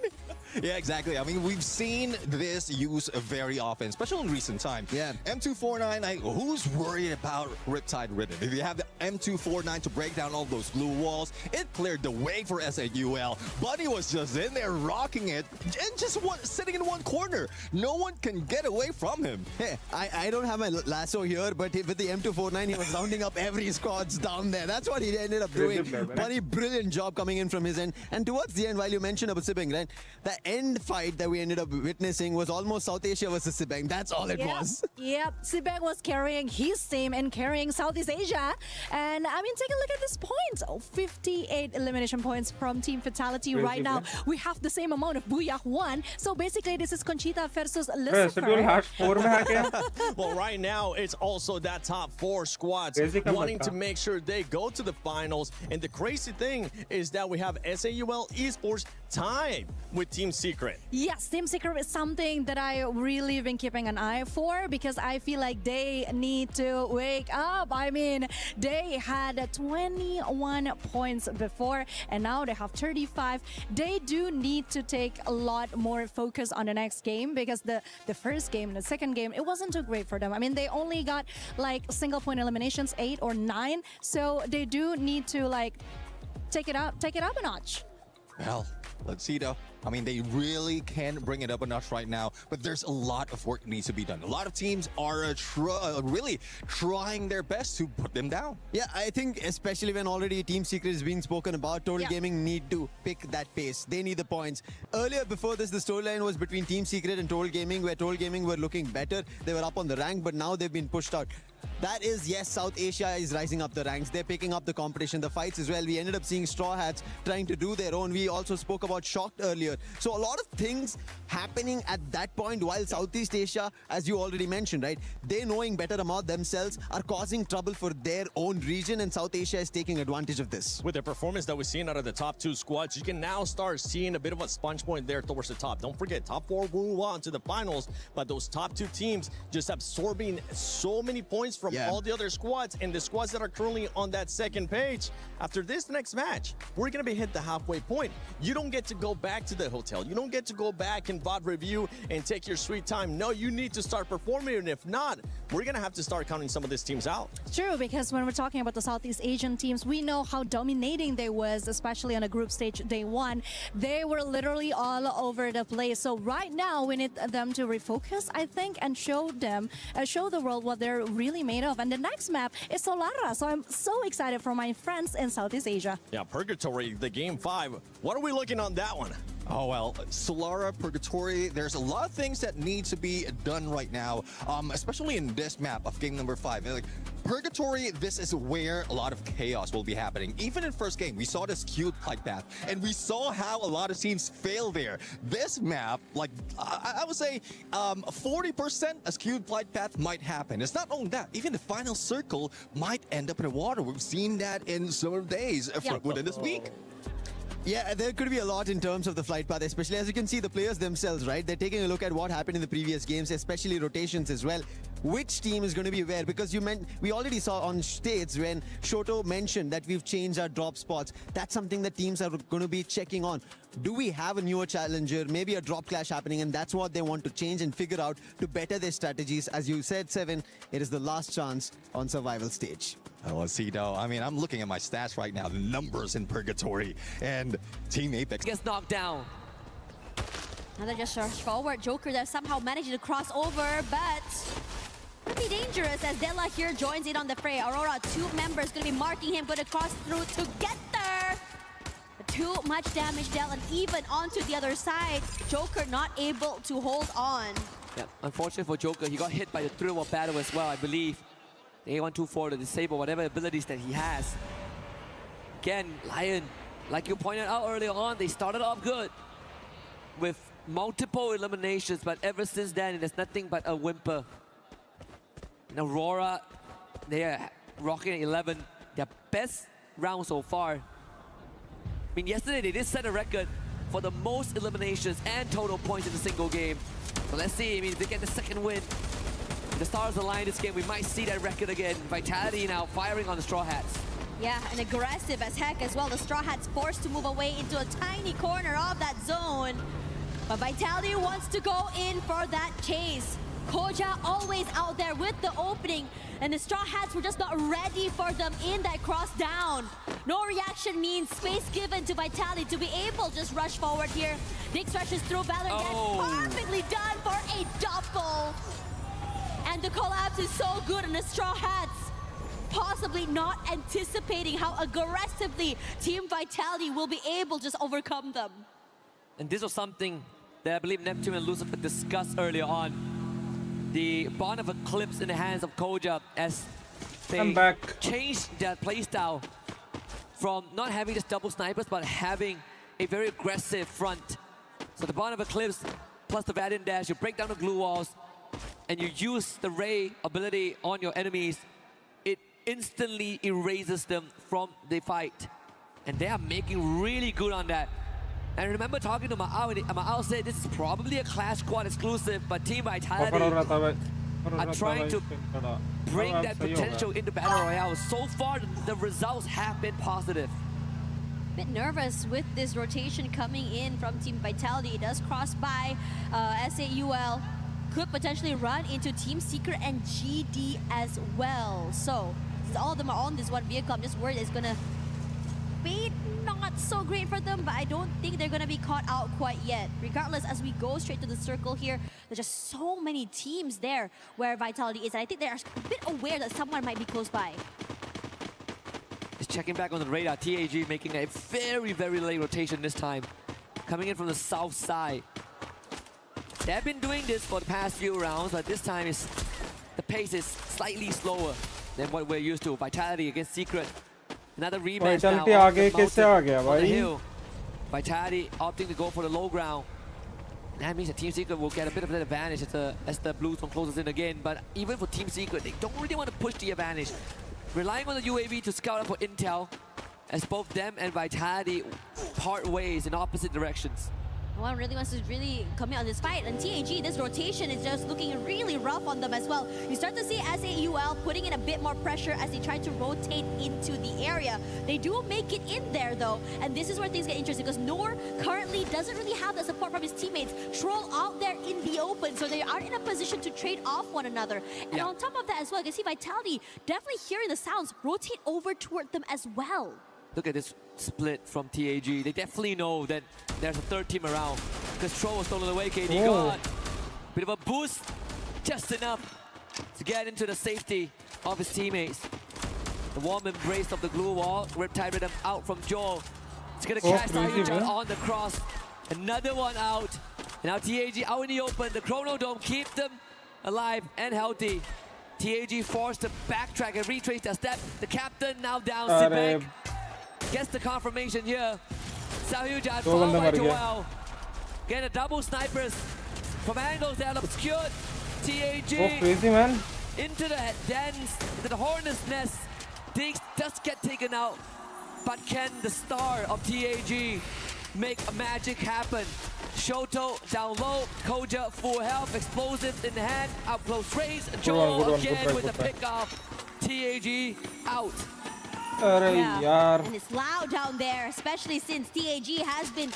Yeah, exactly. I mean, we've seen this used very often, especially in recent times. Yeah. M249, who's worried about Riptide Rhythm? If you have the M249 to break down all those blue walls, it cleared the way for SAUL. Buddy was just in there rocking it and just sitting in one corner. No one can get away from him. Hey, I don't have my lasso here, but with the M249, he was rounding up every squads down there. That's what he ended up doing. Buddy, brilliant job coming in from his end. And towards the end, while you mentioned about Sibing, right? The end fight that we ended up witnessing was almost South Asia versus Sibang. That's all it was. Yep, Sibang was carrying his team and carrying Southeast Asia. And I mean, take a look at this point. 58 elimination points from Team Fatality right now. We have the same amount of Booyah 1. So basically, this is Conchita versus Lucifer. Well, right now, it's also that top 4 squads wanting to make sure they go to the finals. And the crazy thing is that we have SAUL Esports time with Team Secret. Yes, Team Secret is something that I really been keeping an eye for because I feel like they need to wake up. I mean, they had 21 points before and now they have 35. They do need to take a lot more focus on the next game because the first game and the second game, it wasn't too great for them. I mean, they only got like single point eliminations, 8 or 9. So they do need to like take it up a notch. Well, let's see though. I mean, they really can bring it up a notch right now, but there's a lot of work that needs to be done. A lot of teams are really trying their best to put them down. Yeah, I think especially when already Team Secret is being spoken about, Total Gaming need to pick that pace. They need the points. Earlier, before this, the storyline was between Team Secret and Total Gaming, where Total Gaming were looking better. They were up on the rank, but now they've been pushed out. That is, yes, South Asia is rising up the ranks. They're picking up the competition, the fights as well. We ended up seeing Straw Hats trying to do their own. We also spoke about Shocked earlier. So a lot of things happening at that point, while Southeast Asia, as you already mentioned, right, they knowing better about themselves are causing trouble for their own region, and South Asia is taking advantage of this. With the performance that we've seen out of the top 2 squads, you can now start seeing a bit of a sponge point there towards the top. Don't forget, top 4 move on to the finals, but those top 2 teams just absorbing so many points from all the other squads, and the squads that are currently on that second page. After this next match, we're going to be hit the halfway point. You don't get to go back to the hotel. You don't get to go back and VOD review and take your sweet time. No, you need to start performing, and if not, we're going to have to start counting some of these teams out. True, because when we're talking about the Southeast Asian teams, we know how dominating they was, especially on a group stage day 1. They were literally all over the place. So right now, we need them to refocus, I think, and show the world what they're really made of. And the next map is Solara, so I'm so excited for my friends in Southeast Asia. Yeah, Purgatory, the game 5. What are we looking on that one? Oh, well, Solara, Purgatory, there's a lot of things that need to be done right now, especially in this map of game number 5. Like, Purgatory, this is where a lot of chaos will be happening. Even in first game, we saw this skewed flight path, and we saw how a lot of teams fail there. This map, like, I would say 40% a skewed flight path might happen. It's not only that, even the final circle might end up in the water. We've seen that in summer days within this week. Yeah, there could be a lot in terms of the flight path, especially as you can see the players themselves, right? They're taking a look at what happened in the previous games, especially rotations as well. Which team is going to be where? Because we already saw on states when Shoto mentioned that we've changed our drop spots. That's something that teams are going to be checking on. Do we have a newer challenger, maybe a drop clash happening, and that's what they want to change and figure out to better their strategies. As you said, Seven, it is the last chance on survival stage. Oh, let's see though. I mean, I'm looking at my stats right now, the numbers in Purgatory, and Team Apex gets knocked down. Another just rush forward. Joker that somehow managed to cross over, but could be dangerous as Della here joins in on the fray. Aurora, 2 members going to be marking him, going to cross through together. Too much damage dealt, and even onto the other side, Joker not able to hold on. Yeah, unfortunate for Joker, he got hit by the thrill of battle as well, I believe. The A124 to disable whatever abilities that he has. Again, Lion, like you pointed out earlier on, they started off good with multiple eliminations, but ever since then, there's nothing but a whimper. And Aurora, they are rocking at 11, their best round so far. I mean, yesterday they did set a record for the most eliminations and total points in a single game. So let's see, I mean, if they get the second win, the stars align this game, we might see that record again. Vitality now firing on the Straw Hats. Yeah, and aggressive as heck as well. The Straw Hats forced to move away into a tiny corner of that zone. But Vitality wants to go in for that chase. Koja always out there with the opening, and the Straw Hats were just not ready for them in that cross down. No reaction means space given to Vitality to be able to just rush forward here. Nick stretches through Valor again. Perfectly done for a double. And the collapse is so good, and the Straw Hats possibly not anticipating how aggressively Team Vitality will be able to just overcome them. And this was something that I believe Neptune and Lucifer discussed earlier on. The Bond of Eclipse in the hands of Koja as they changed their playstyle from not having just double snipers, but having a very aggressive front. So the Bond of Eclipse plus the Radiant Dash, you break down the glue walls, and you use the Ray ability on your enemies, it instantly erases them from the fight. And they are making really good on that. And remember talking to Ma'ao, and Ma'ao said this is probably a Clash Squad exclusive, but Team Vitality are trying to bring that potential into Battle Royale. So far, the results have been positive. Bit nervous with this rotation coming in from Team Vitality. It does cross by SAUL. Could potentially run into Team Secret and GD as well. So, since all of them are on this one vehicle, I'm just worried it's gonna be not so great for them, but I don't think they're gonna be caught out quite yet. Regardless, as we go straight to the circle here, there's just so many teams there where Vitality is. And I think they're a bit aware that someone might be close by. Just checking back on the radar, TAG making a very, very late rotation this time. Coming in from the south side. They've been doing this for the past few rounds, but this time the pace is slightly slower than what we're used to. Vitality against Secret. Another rematch now on the hill. Vitality opting to go for the low ground. And that means that Team Secret will get a bit of an advantage as the Blues one closes in again. But even for Team Secret, they don't really want to push the advantage. Relying on the UAV to scout up for intel, as both them and Vitality part ways in opposite directions. No one really wants to commit on this fight, and TAG, this rotation is just looking really rough on them as well. You start to see SAUL putting in a bit more pressure as they try to rotate into the area. They do make it in there though, and this is where things get interesting because Noor currently doesn't really have the support from his teammates. Troll out there in the open, so they aren't in a position to trade off one another. And on top of that as well, you can see Vitality definitely hearing the sounds, rotate over toward them as well. Look at this split from TAG. They definitely know that there's a third team around. Because Troll was stolen away, KD gone. Bit of a boost, just enough to get into the safety of his teammates. The warm embrace of the glue wall. Riptide Rhythm out from Joel. It's gonna catch Sayujan on the cross. Another one out. And now TAG out in the open. The Chrono Dome keep them alive and healthy. TAG forced to backtrack and retrace their step. The captain now down, Sibek. Gets the confirmation here. Sahyujan followed by Joel. Get a double snipers from angles that obscured TAG. Crazy, man. Into the dens, into the hornet's nest. Diggs does get taken out. But can the star of TAG make a magic happen? Shoto down low, Koja full health, explosives in the hand, out close range. Joel again with the pickoff. TAG out. And it's loud down there, especially since TAG has been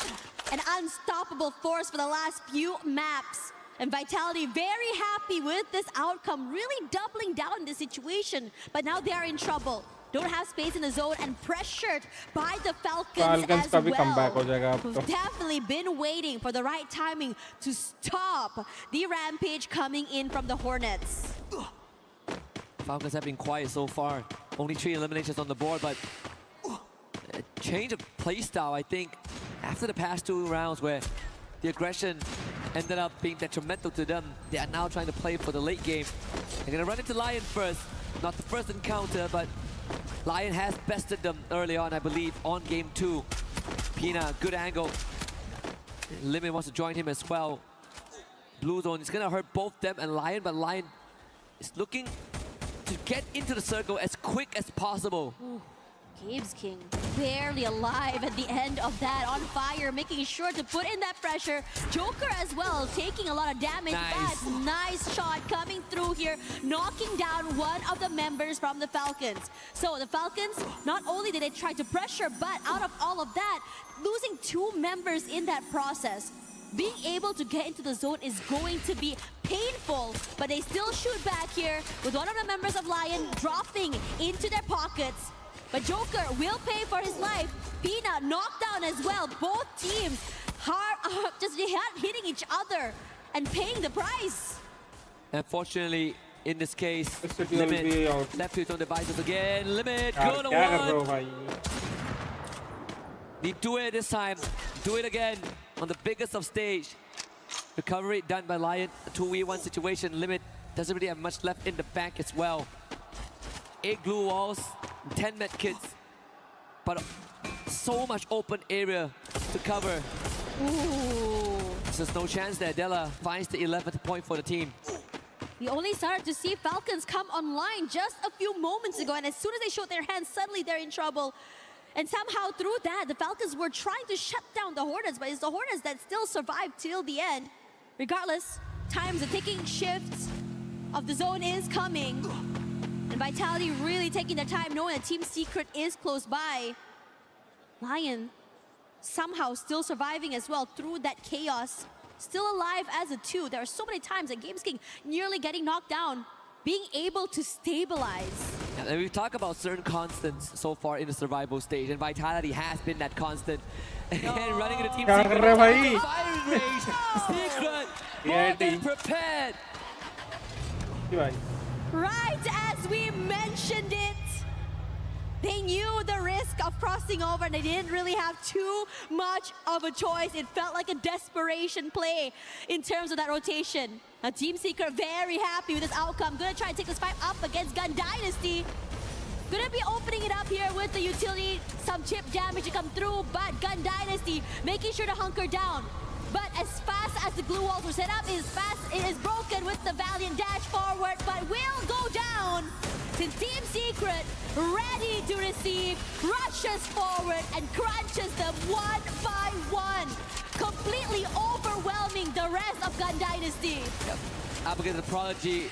an unstoppable force for the last few maps. And Vitality very happy with this outcome, really doubling down in the situation. But now they are in trouble. Don't have space in the zone and pressured by the Falcons as well. Who've definitely been waiting for the right timing to stop the rampage coming in from the Hornets. Falcons have been quiet so far. Only 3 eliminations on the board, but a change of playstyle, I think, after the past 2 rounds where the aggression ended up being detrimental to them. They are now trying to play for the late game. They're going to run into Lion first. Not the first encounter, but Lion has bested them early on, I believe, on game 2. Pina, good angle. Limit wants to join him as well. Blue Zone is going to hurt both them and Lion, but Lion is looking to get into the circle as quick as possible. Gabe's King barely alive at the end of that, on fire, making sure to put in that pressure. Joker as well, taking a lot of damage, but nice shot coming through here, knocking down one of the members from the Falcons. So the Falcons, not only did they try to pressure, but out of all of that, losing 2 members in that process. Being able to get into the zone is going to be painful, but they still shoot back here with one of the members of Lion dropping into their pockets. But Joker will pay for his life. Pina knocked down as well. Both teams just hitting each other and paying the price. Unfortunately, in this case, Limit left his own devices again. Limit, good one. They do it this time. Do it again on the biggest of stage. Recovery done by Lion. A 2v1 situation. Limit doesn't really have much left in the bank as well. 8 glue walls, 10 med kits, but so much open area to cover. Ooh. There's no chance there. Della finds the 11th point for the team. We only started to see Falcons come online just a few moments ago, and as soon as they showed their hands, suddenly they're in trouble. And somehow through that, the Falcons were trying to shut down the Hornets, but it's the Hornets that still survived till the end. Regardless, times are ticking, shifts of the zone is coming. And Vitality really taking their time, knowing that Team Secret is close by. Lion somehow still surviving as well through that chaos. Still alive as a 2. There are so many times that GamesKing nearly getting knocked down, being able to stabilize. And we've talked about certain constants so far in the survival stage, and Vitality has been that constant. And running into Team Secret, firing range. Secret, more than prepared. Right as we mentioned it, they knew the risk of crossing over and they didn't really have too much of a choice. It felt like a desperation play in terms of that rotation. Now Team Secret very happy with this outcome. Gonna try and take this fight up against Gun Dynasty. Gonna be opening it up here with the utility. Some chip damage to come through, but Gun Dynasty making sure to hunker down. But as fast as the glue walls were set up, it is broken with the Valiant dash forward, but will go down. Since Team Secret, ready to receive, rushes forward and crunches them one by one, completely overwhelming the rest of Gun Dynasty. Yep. Up against the Prodigy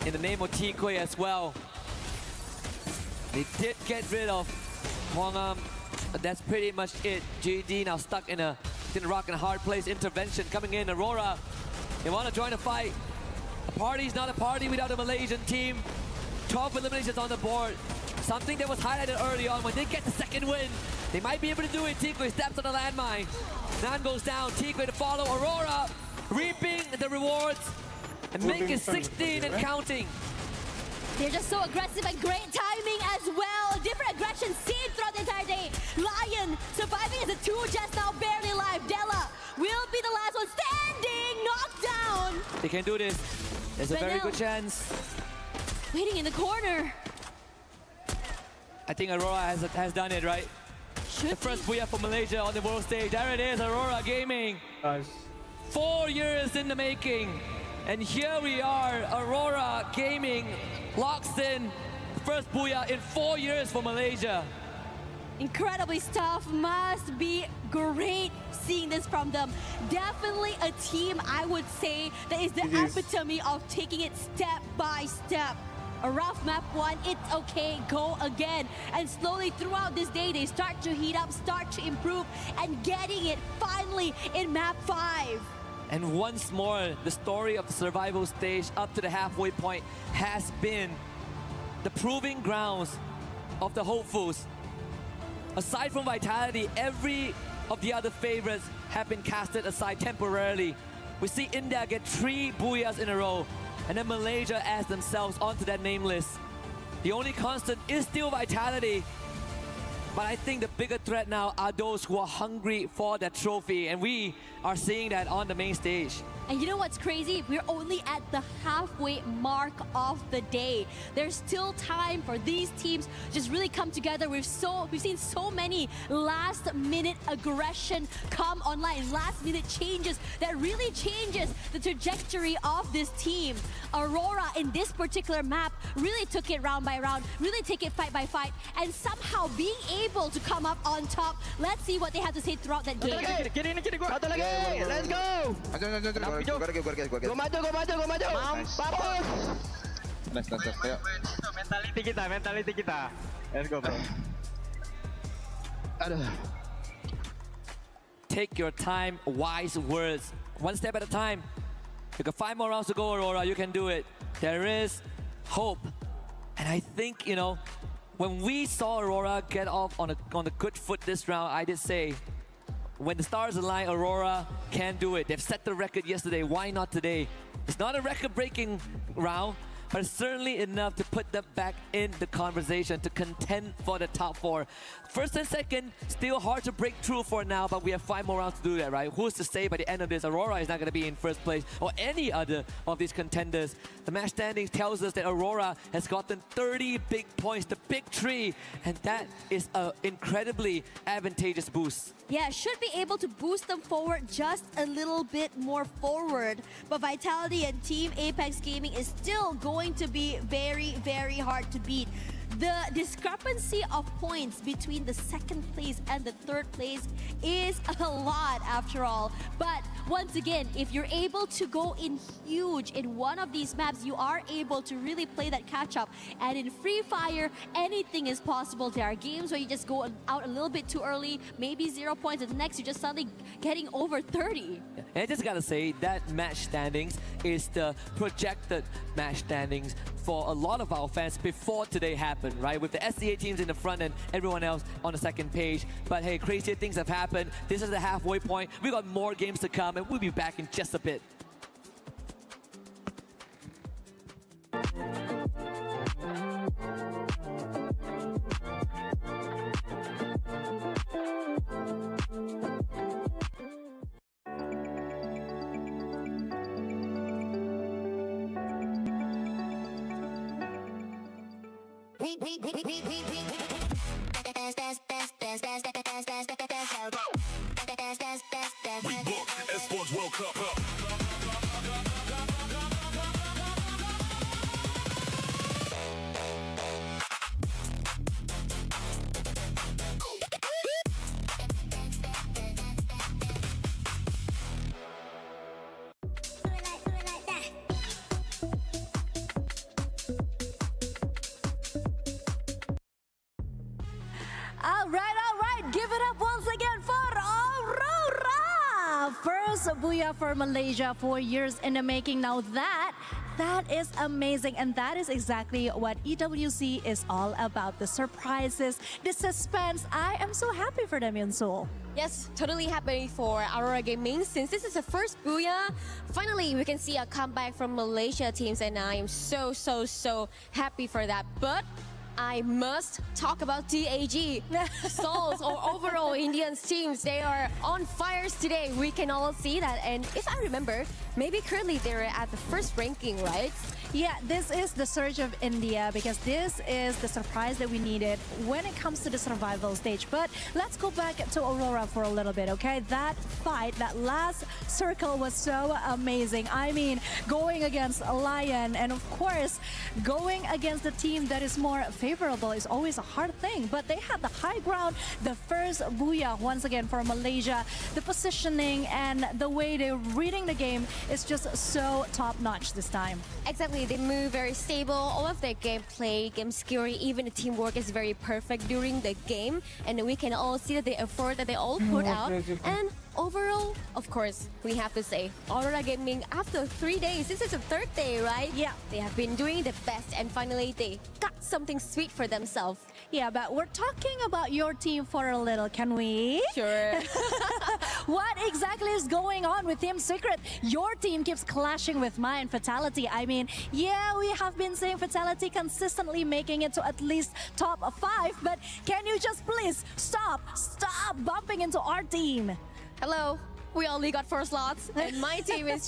in the name of Tikoi as well. They did get rid of Hwangam, but that's pretty much it. GD now stuck in a rock and a hard place. Intervention coming in. Aurora, they want to join the fight. A party's not a party without a Malaysian team. 12 eliminations on the board. Something that was highlighted early on. When they get the second win, they might be able to do it. Tikoi steps on the landmine. Nan goes down. Tikoi to follow. Aurora reaping the rewards and make it 16 and counting. They're just so aggressive and great timing as well. Different aggression seen throughout the entire day. Lion surviving as a 2, just now barely alive. Della will be the last one standing, knocked down. They can do this. There's a very good chance. Waiting in the corner. I think Aurora has done it, right? The first booyah for Malaysia on the world stage. There it is, Aurora Gaming. Nice. 4 years in the making. And here we are, Aurora Gaming locks in first booyah in 4 years for Malaysia. Incredibly tough, must be great seeing this from them. Definitely a team, I would say, that is the epitome of taking it step by step. A rough map 1, it's okay, go again. And slowly throughout this day, they start to heat up, start to improve, and getting it finally in map 5. And once more, the story of the survival stage up to the halfway point has been the proving grounds of the hopefuls. Aside from Vitality, every of the other favorites have been casted aside temporarily. We see India get 3 booyahs in a row, and then Malaysia adds themselves onto that name list. The only constant is still Vitality. But I think the bigger threat now are those who are hungry for that trophy, and we are seeing that on the main stage. And you know what's crazy? We're only at the halfway mark of the day. There's still time for these teams to just really come together. We've seen so many last-minute aggression come online, last-minute changes that really changes the trajectory of this team. Aurora in this particular map really took it round by round, really take it fight by fight, and somehow being able to come up on top. Let's see what they have to say throughout that game. Satu lagi, let's go. Go maju. Mampus. Nice. Ayo. Mentality kita. Let's go, bro. Take your time, wise words. One step at a time. You got 5 more rounds to go, Aurora. You can do it. There is hope. And I think, you know, when we saw Aurora get off on a good foot this round, I did say, when the stars align, Aurora can do it. They've set the record yesterday. Why not today? It's not a record-breaking round, but it's certainly enough to put them back in the conversation to contend for the top 4. First and second, still hard to break through for now, but we have 5 more rounds to do that, right? Who's to say by the end of this, Aurora is not going to be in first place or any other of these contenders. The match standings tells us that Aurora has gotten 30 big points, the big 3, and that is an incredibly advantageous boost. Yeah, should be able to boost them forward just a little bit more forward. But Vitality and Team Apex Gaming is still going to be very, very hard to beat. the discrepancy of points between the second place and the third place is a lot after all. But once again, if you're able to go in huge in one of these maps, you are able to really play that catch up. And in Free Fire, anything is possible. There are games where you just go out a little bit too early, maybe 0 points, and the next you're just suddenly getting over 30. And I just gotta say that match standings is the projected match standings for a lot of our fans before today happened, right? With the SCA teams in the front and everyone else on the second page. But hey, crazier things have happened. This is the halfway point. We got more games to come, and we'll be back in just a bit. We book Esports World Cup. All right. Give it up once again for Aurora. First booyah for Malaysia, 4 years in the making. Now that is amazing, and that is exactly what EWC is all about. The surprises, the suspense. I am so happy for them, Yunsul. Yes, totally happy for Aurora Gaming. Since this is the first booyah, finally we can see a comeback from Malaysia teams, and I am so happy for that. But I must talk about TAG. Souls or overall Indians teams, they are on fires today. We can all see that. And if I remember, maybe currently they're at the first ranking, right? Yeah, this is the surge of India because this is the surprise that we needed when it comes to the survival stage. But let's go back to Aurora for a little bit, okay? That fight, that last circle was so amazing. I mean, going against a Lion and of course, going against a team that is more favorable is always a hard thing. But they had the high ground, the first booyah once again for Malaysia. The positioning and the way they're reading the game is just so top-notch this time. Exactly, they move very stable. All of their gameplay, game skill, even the teamwork is very perfect during the game. And we can all see the effort that they all put out. And overall, of course, we have to say, Aurora Gaming, after 3 days, this is the third day, right? Yeah. They have been doing the best, and finally they got something sweet for themselves. Yeah, but we're talking about your team for a little, can we? Sure. What exactly is going on with Team Secret? Your team keeps clashing with mine, Fatality. I mean, yeah, we have been seeing Fatality consistently making it to at least top 5, but can you just please stop bumping into our team? Hello. We only got 4 slots, and my team is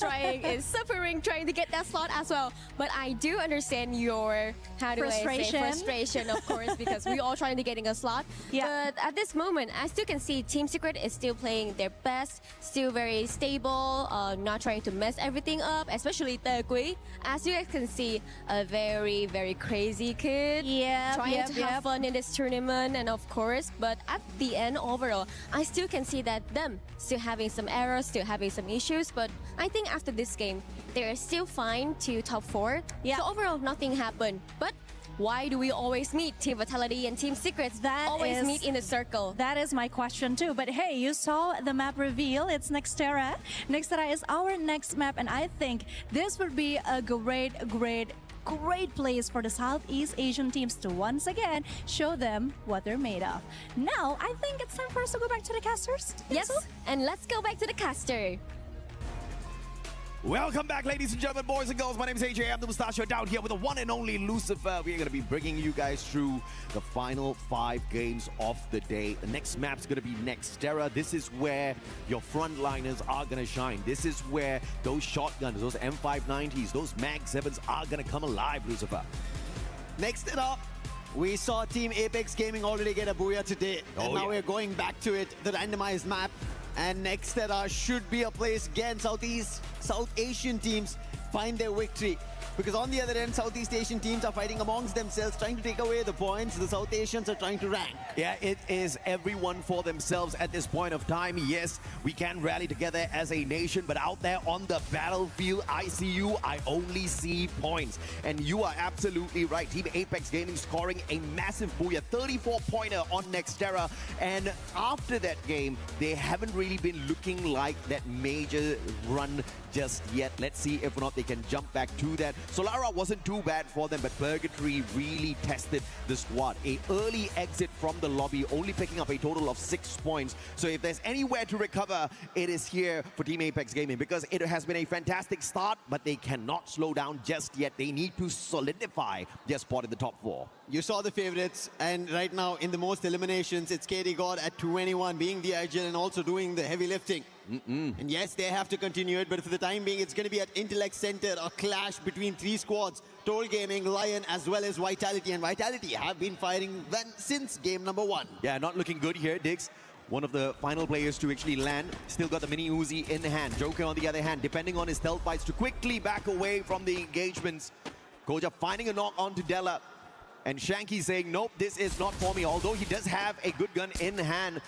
suffering trying to get that slot as well. But I do understand your frustration, of course, because we all trying to getting a slot. Yeah. But at this moment, as you can see, Team Secret is still playing their best, still very stable, not trying to mess everything up, especially Tegui. As you guys can see, a very crazy kid. Yeah. Trying to have fun in this tournament, and of course, but at the end, overall, I still can see that them still having some errors, still having some issues, but I think after this game, they're still fine to top 4. Yeah. So overall, nothing happened. But why do we always meet Team Vitality and Team Secrets? Always meet in the circle. That is my question too. But hey, you saw the map reveal. It's Nextera. Nextera is our next map, and I think this would be a great place for the Southeast Asian teams to once again show them what they're made of. Now, I think it's time for us to go back to the casters. Yes, and let's go back to the caster. Welcome back, ladies and gentlemen, boys and girls. My name is AJ. I'm the Mustachio, down here with the one and only Lucifer. We are going to be bringing you guys through the final 5 games of the day. The next map's going to be Nextera. This is where your frontliners are going to shine. This is where those shotguns, those M590s, those Mag 7s are going to come alive, Lucifer. Next it up, we saw Team Apex Gaming already get a booyah today. And now we're going back to it, the randomized map. And Nextera should be a place again. South Asian teams find their victory. because on the other end, Southeast Asian teams are fighting amongst themselves, trying to take away the points. The South Asians are trying to rank. Yeah, it is everyone for themselves at this point of time. Yes, we can rally together as a nation, but out there on the battlefield, I see you, I only see points. And you are absolutely right. Team Apex Gaming scoring a massive booyah, 34-pointer on Nextera. And after that game, they haven't really been looking like that major run just yet. Let's see if or not they can jump back to that. Solara wasn't too bad for them, but Purgatory really tested the squad. A early exit from the lobby, only picking up a total of 6 points. So if there's anywhere to recover, it is here for Team Apex Gaming, because it has been a fantastic start, but they cannot slow down just yet. They need to solidify their spot in the top 4. You saw the favorites, and right now in the most eliminations, it's KD God at 21 being the agile and also doing the heavy lifting. And yes, they have to continue it, but for the time being, it's going to be at Intellect Center, a clash between 3 squads, Toll Gaming, Lion, as well as Vitality. And Vitality have been fighting since game number 1. Yeah, not looking good here, Diggs. One of the final players to actually land. Still got the mini Uzi in hand. Joker, on the other hand, depending on his stealth bites to quickly back away from the engagements. Koja finding a knock onto Della. And Shanky saying, nope, this is not for me. Although he does have a good gun in hand,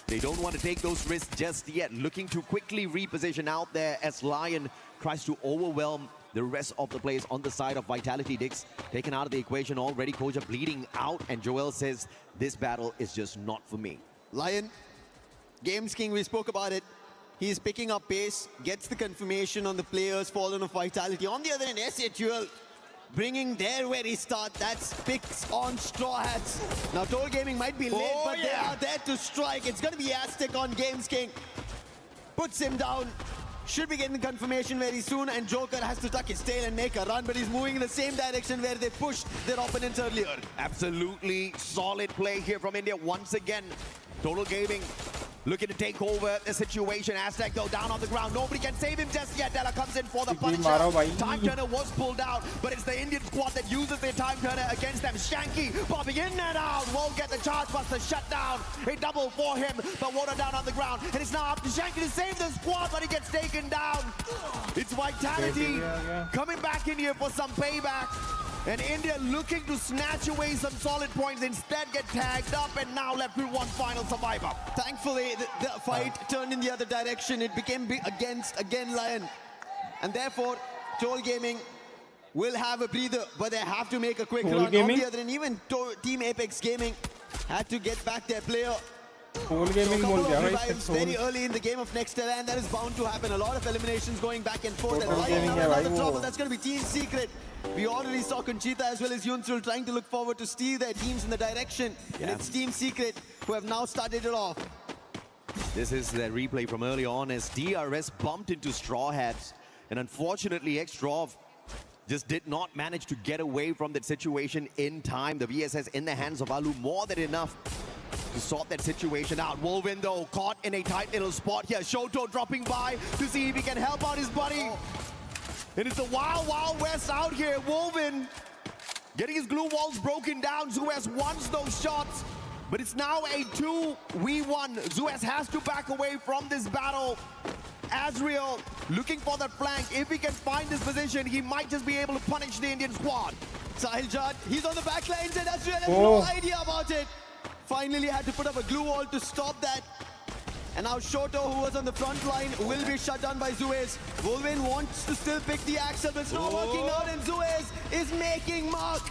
they don't want to take those risks just yet. Looking to quickly reposition out there as Lion tries to overwhelm the rest of the players on the side of Vitality. Dix taken out of the equation already. Koja bleeding out, and Joel says, this battle is just not for me. Lion, Games King, we spoke about it. He's picking up pace, gets the confirmation on the players fallen of Vitality. On the other end, SHUL bringing their very start. That's picks on Straw Hats. Now, Toll Gaming might be late, but they are there to strike. It's going to be Aztec on Games King. Puts him down. Should be getting confirmation very soon, and Joker has to tuck his tail and make a run, but he's moving in the same direction where they pushed their opponents earlier. Absolutely solid play here from India once again. Total Gaming looking to take over the situation. Aztec, though, down on the ground. Nobody can save him just yet. Della comes in for the punch. Time Turner was pulled out, but it's the Indian squad that uses their Time Turner against them. Shanky popping in and out. Won't get the charge buster shut down. A double for him, but Water down on the ground. And it's now up to Shanky to save the squad, but he gets taken down. It's Vitality coming back in here for some payback. And India looking to snatch away some solid points, instead get tagged up and now left with one final survivor. Thankfully, the fight turned in the other direction. It became against, again, Lion. And therefore, Toll Gaming will have a breather, but they have to make a quick run. On the other end, even Team Apex Gaming had to get back their player. Toll Gaming so revives very early in the game of Nextera, and that is bound to happen. A lot of eliminations going back and forth. And another trouble, that's going to be Team Secret. We already saw Conchita as well as Yunsul trying to look forward to steer their teams in the direction. And it's Team Secret who have now started it off. This is the replay from early on as DRS bumped into Straw Hats. And unfortunately, Xtrov just did not manage to get away from that situation in time. The VSS in the hands of Alu, more than enough to sort that situation out. Wolvin, though, caught in a tight little spot here. Shoto dropping by to see if he can help out his buddy. And it's the wild, wild west out here. Wolvin getting his glue walls broken down. Zuez wants those shots, but it's now a 2v1. Zuez has to back away from this battle. Azriel looking for that flank. If he can find this position, he might just be able to punish the Indian squad. Sahil Jad, he's on the back lines, and Azriel has no idea about it. Finally had to put up a glue wall to stop that. And now Shoto, who was on the front line, will be shut down by Zuez. Wolvin wants to still pick the axle, but it's not working out, and Zuez is making mark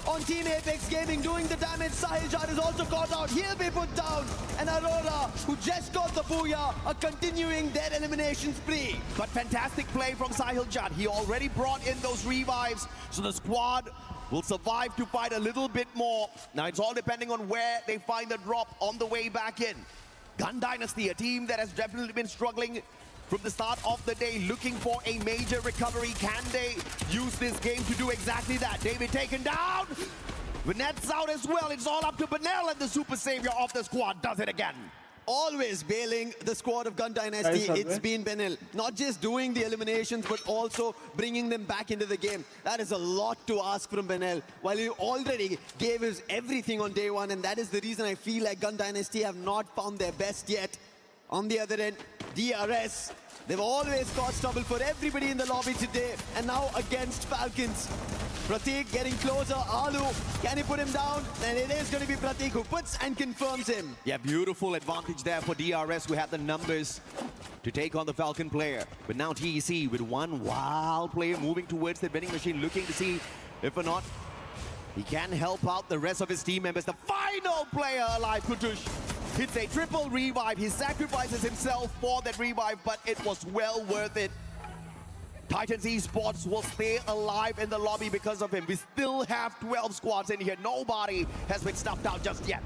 on Team Apex Gaming, doing the damage. Sahil Jad is also caught out. He'll be put down. And Aurora, who just got the booyah, are continuing their elimination spree. But fantastic play from Sahil Jad. He already brought in those revives, so the squad will survive to fight a little bit more. Now, it's all depending on where they find the drop on the way back in. Gun Dynasty, a team that has definitely been struggling from the start of the day, looking for a major recovery. Can they use this game to do exactly that? David taken down. Vinet's out as well. It's all up to Benel, and the super savior of the squad does it again. Always bailing the squad of Gun Dynasty. It's been Benel. Not just doing the eliminations, but also bringing them back into the game. That is a lot to ask from Benel. While he already gave his everything on day one, and that is the reason I feel like Gun Dynasty have not found their best yet. On the other end, DRS They've always caused trouble for everybody in the lobby today. And now against Falcons. Pratik getting closer. Alu, can he put him down? And it is going to be Pratik who puts and confirms him. Yeah, beautiful advantage there for DRS, who had the numbers to take on the Falcon player. But now TEC with one wild player moving towards the vending machine, looking to see if or not he can help out the rest of his team members. The final player alive, Kutush, hits a triple revive. He sacrifices himself for that revive, but it was well worth it. Titans Esports will stay alive in the lobby because of him. We still have 12 squads in here. Nobody has been stuffed out just yet.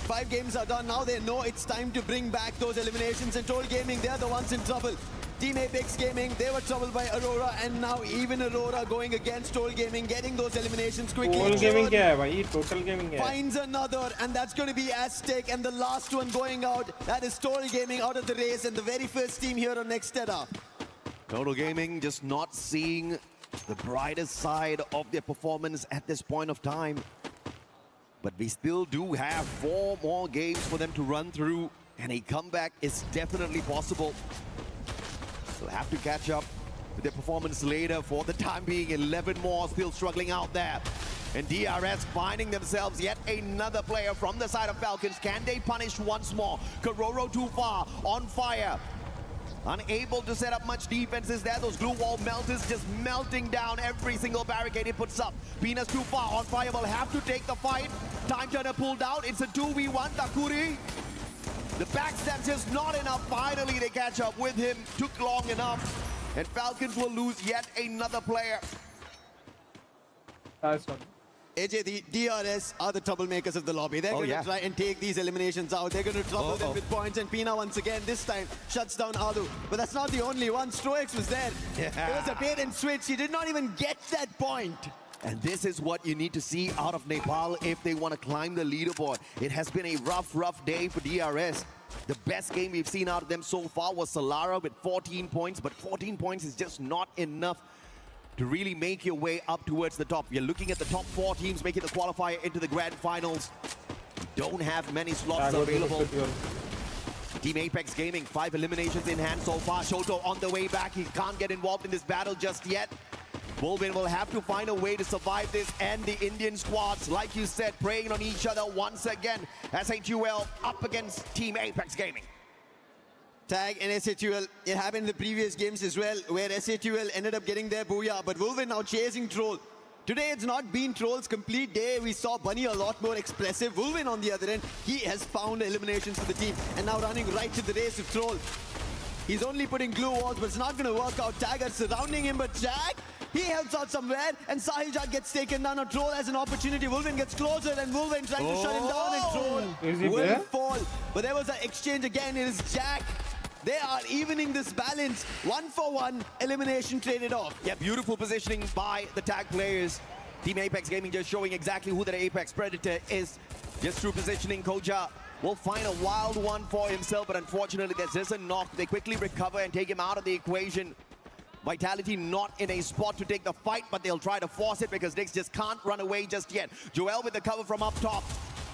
5 games are done. Now they know it's time to bring back those eliminations. And Troll Gaming, they're the ones in trouble. Team Apex Gaming, they were troubled by Aurora, and now even Aurora going against Troll Gaming, getting those eliminations quickly. Total gaming kya hai bhai? Total gaming hai. Finds another, and that's going to be Aztec, and the last one going out, that is Troll Gaming out of the race, and the very first team here on Nextera. Total Gaming just not seeing the brightest side of their performance at this point of time. But we still do have 4 more games for them to run through, and a comeback is definitely possible. They'll have to catch up with their performance later. For the time being, 11 more still struggling out there. And DRS finding themselves yet another player from the side of Falcons. Can they punish once more? Kororo too far, on fire. Unable to set up much defenses there. Those glue wall melters just melting down every single barricade he puts up. Penis too far, on fire will have to take the fight. Time turner pulled out. It's a 2v1. Takuri. The backstab's just not enough. Finally, they catch up with him. Took long enough. And Falcons will lose yet another player. That's one. AJ, the DRS are the troublemakers of the lobby. They're going to try and take these eliminations out. They're going to trouble them with points. And Pina once again, this time, shuts down Alu. But that's not the only one. Stroix was there. It was a bait and switch. He did not even get that point. And this is what you need to see out of Nepal if they want to climb the leaderboard. It has been a rough day for DRS. The best game we've seen out of them so far was Solara with 14 points. But 14 points is just not enough to really make your way up towards the top. You're looking at the top 4 teams making the qualifier into the grand finals. You don't have many slots available. Team Apex Gaming, 5 eliminations in hand so far. Shoto on the way back. He can't get involved in this battle just yet. Wolvin will have to find a way to survive this, and the Indian squads, like you said, preying on each other once again. SHUL up against Team Apex Gaming. Tag and SHUL, it happened in the previous games as well, where SHUL ended up getting their booyah, but Wolvin now chasing Troll. Today it's not been Troll's complete day. We saw Bunny a lot more expressive. Wolvin on the other end, he has found eliminations for the team, and now running right to the race of Troll. He's only putting glue walls, but it's not going to work out. Tiger surrounding him, but Jack, he helps out somewhere, and Sahiljan gets taken down. Now Troll has an opportunity. Wolvin gets closer, and Wolvin trying to shut him down, and Troll will fall. But there was an exchange again. It is Jack. They are evening this balance. 1-for-1 elimination traded off. Yeah, beautiful positioning by the tag players. Team Apex Gaming just showing exactly who the Apex Predator is. Just through positioning, Koja will find a wild one for himself, but unfortunately there's just a knock. They quickly recover and take him out of the equation. Vitality not in a spot to take the fight, but they'll try to force it because Dix just can't run away just yet. Joel with the cover from up top,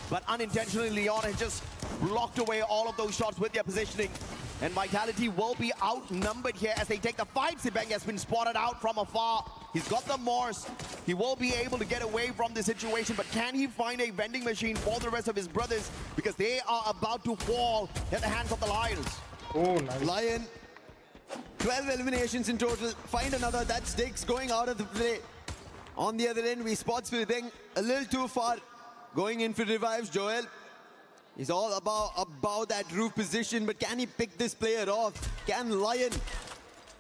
but unintentionally Leon has just blocked away all of those shots with their positioning. And Vitality will be outnumbered here as they take the fight. Sibeng has been spotted out from afar. He's got the Morse. He will be able to get away from the situation, but can he find a vending machine for the rest of his brothers? Because they are about to fall at the hands of the Lions. Oh, nice. Lion, 12 eliminations in total. Find another. That's Dix going out of the play. On the other end, we spot Sibeng a little too far. Going in for revives, Joel. He's all about that roof position, but can he pick this player off? Can Lion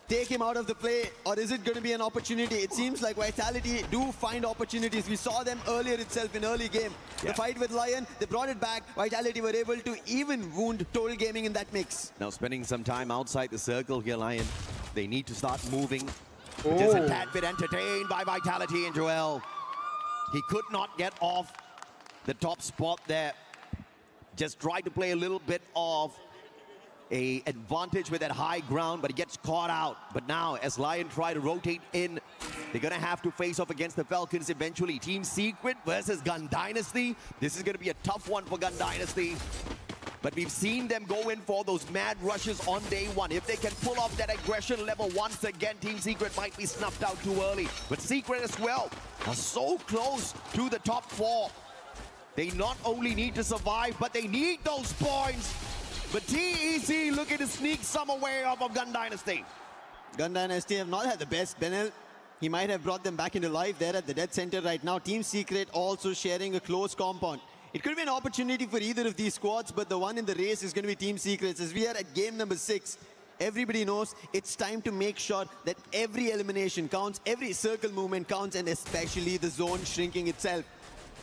take him out of the play, or is it going to be an opportunity? It seems like Vitality do find opportunities. We saw them earlier itself in early game. The fight with Lion, they brought it back. Vitality were able to even wound Total Gaming in that mix. Now spending some time outside the circle here, Lion. They need to start moving. Just a tad bit entertained by Vitality and Joel. He could not get off the top spot there. Just tried to play a little bit of a advantage with that high ground, but he gets caught out. But now, as Lion try to rotate in, they're going to have to face off against the Falcons eventually. Team Secret versus Gun Dynasty. This is going to be a tough one for Gun Dynasty. But we've seen them go in for those mad rushes on day one. If they can pull off that aggression level once again, Team Secret might be snuffed out too early. But Secret as well are so close to the top 4. They not only need to survive, but they need those points. But TEC looking to sneak some away off of Gun Dynasty. Gun Dynasty have not had the best. Benel, he might have brought them back into life there at the dead center right now. Team Secret also sharing a close compound. It could be an opportunity for either of these squads, but the one in the race is going to be Team Secrets. As we are at game number 6, everybody knows it's time to make sure that every elimination counts, every circle movement counts, and especially the zone shrinking itself.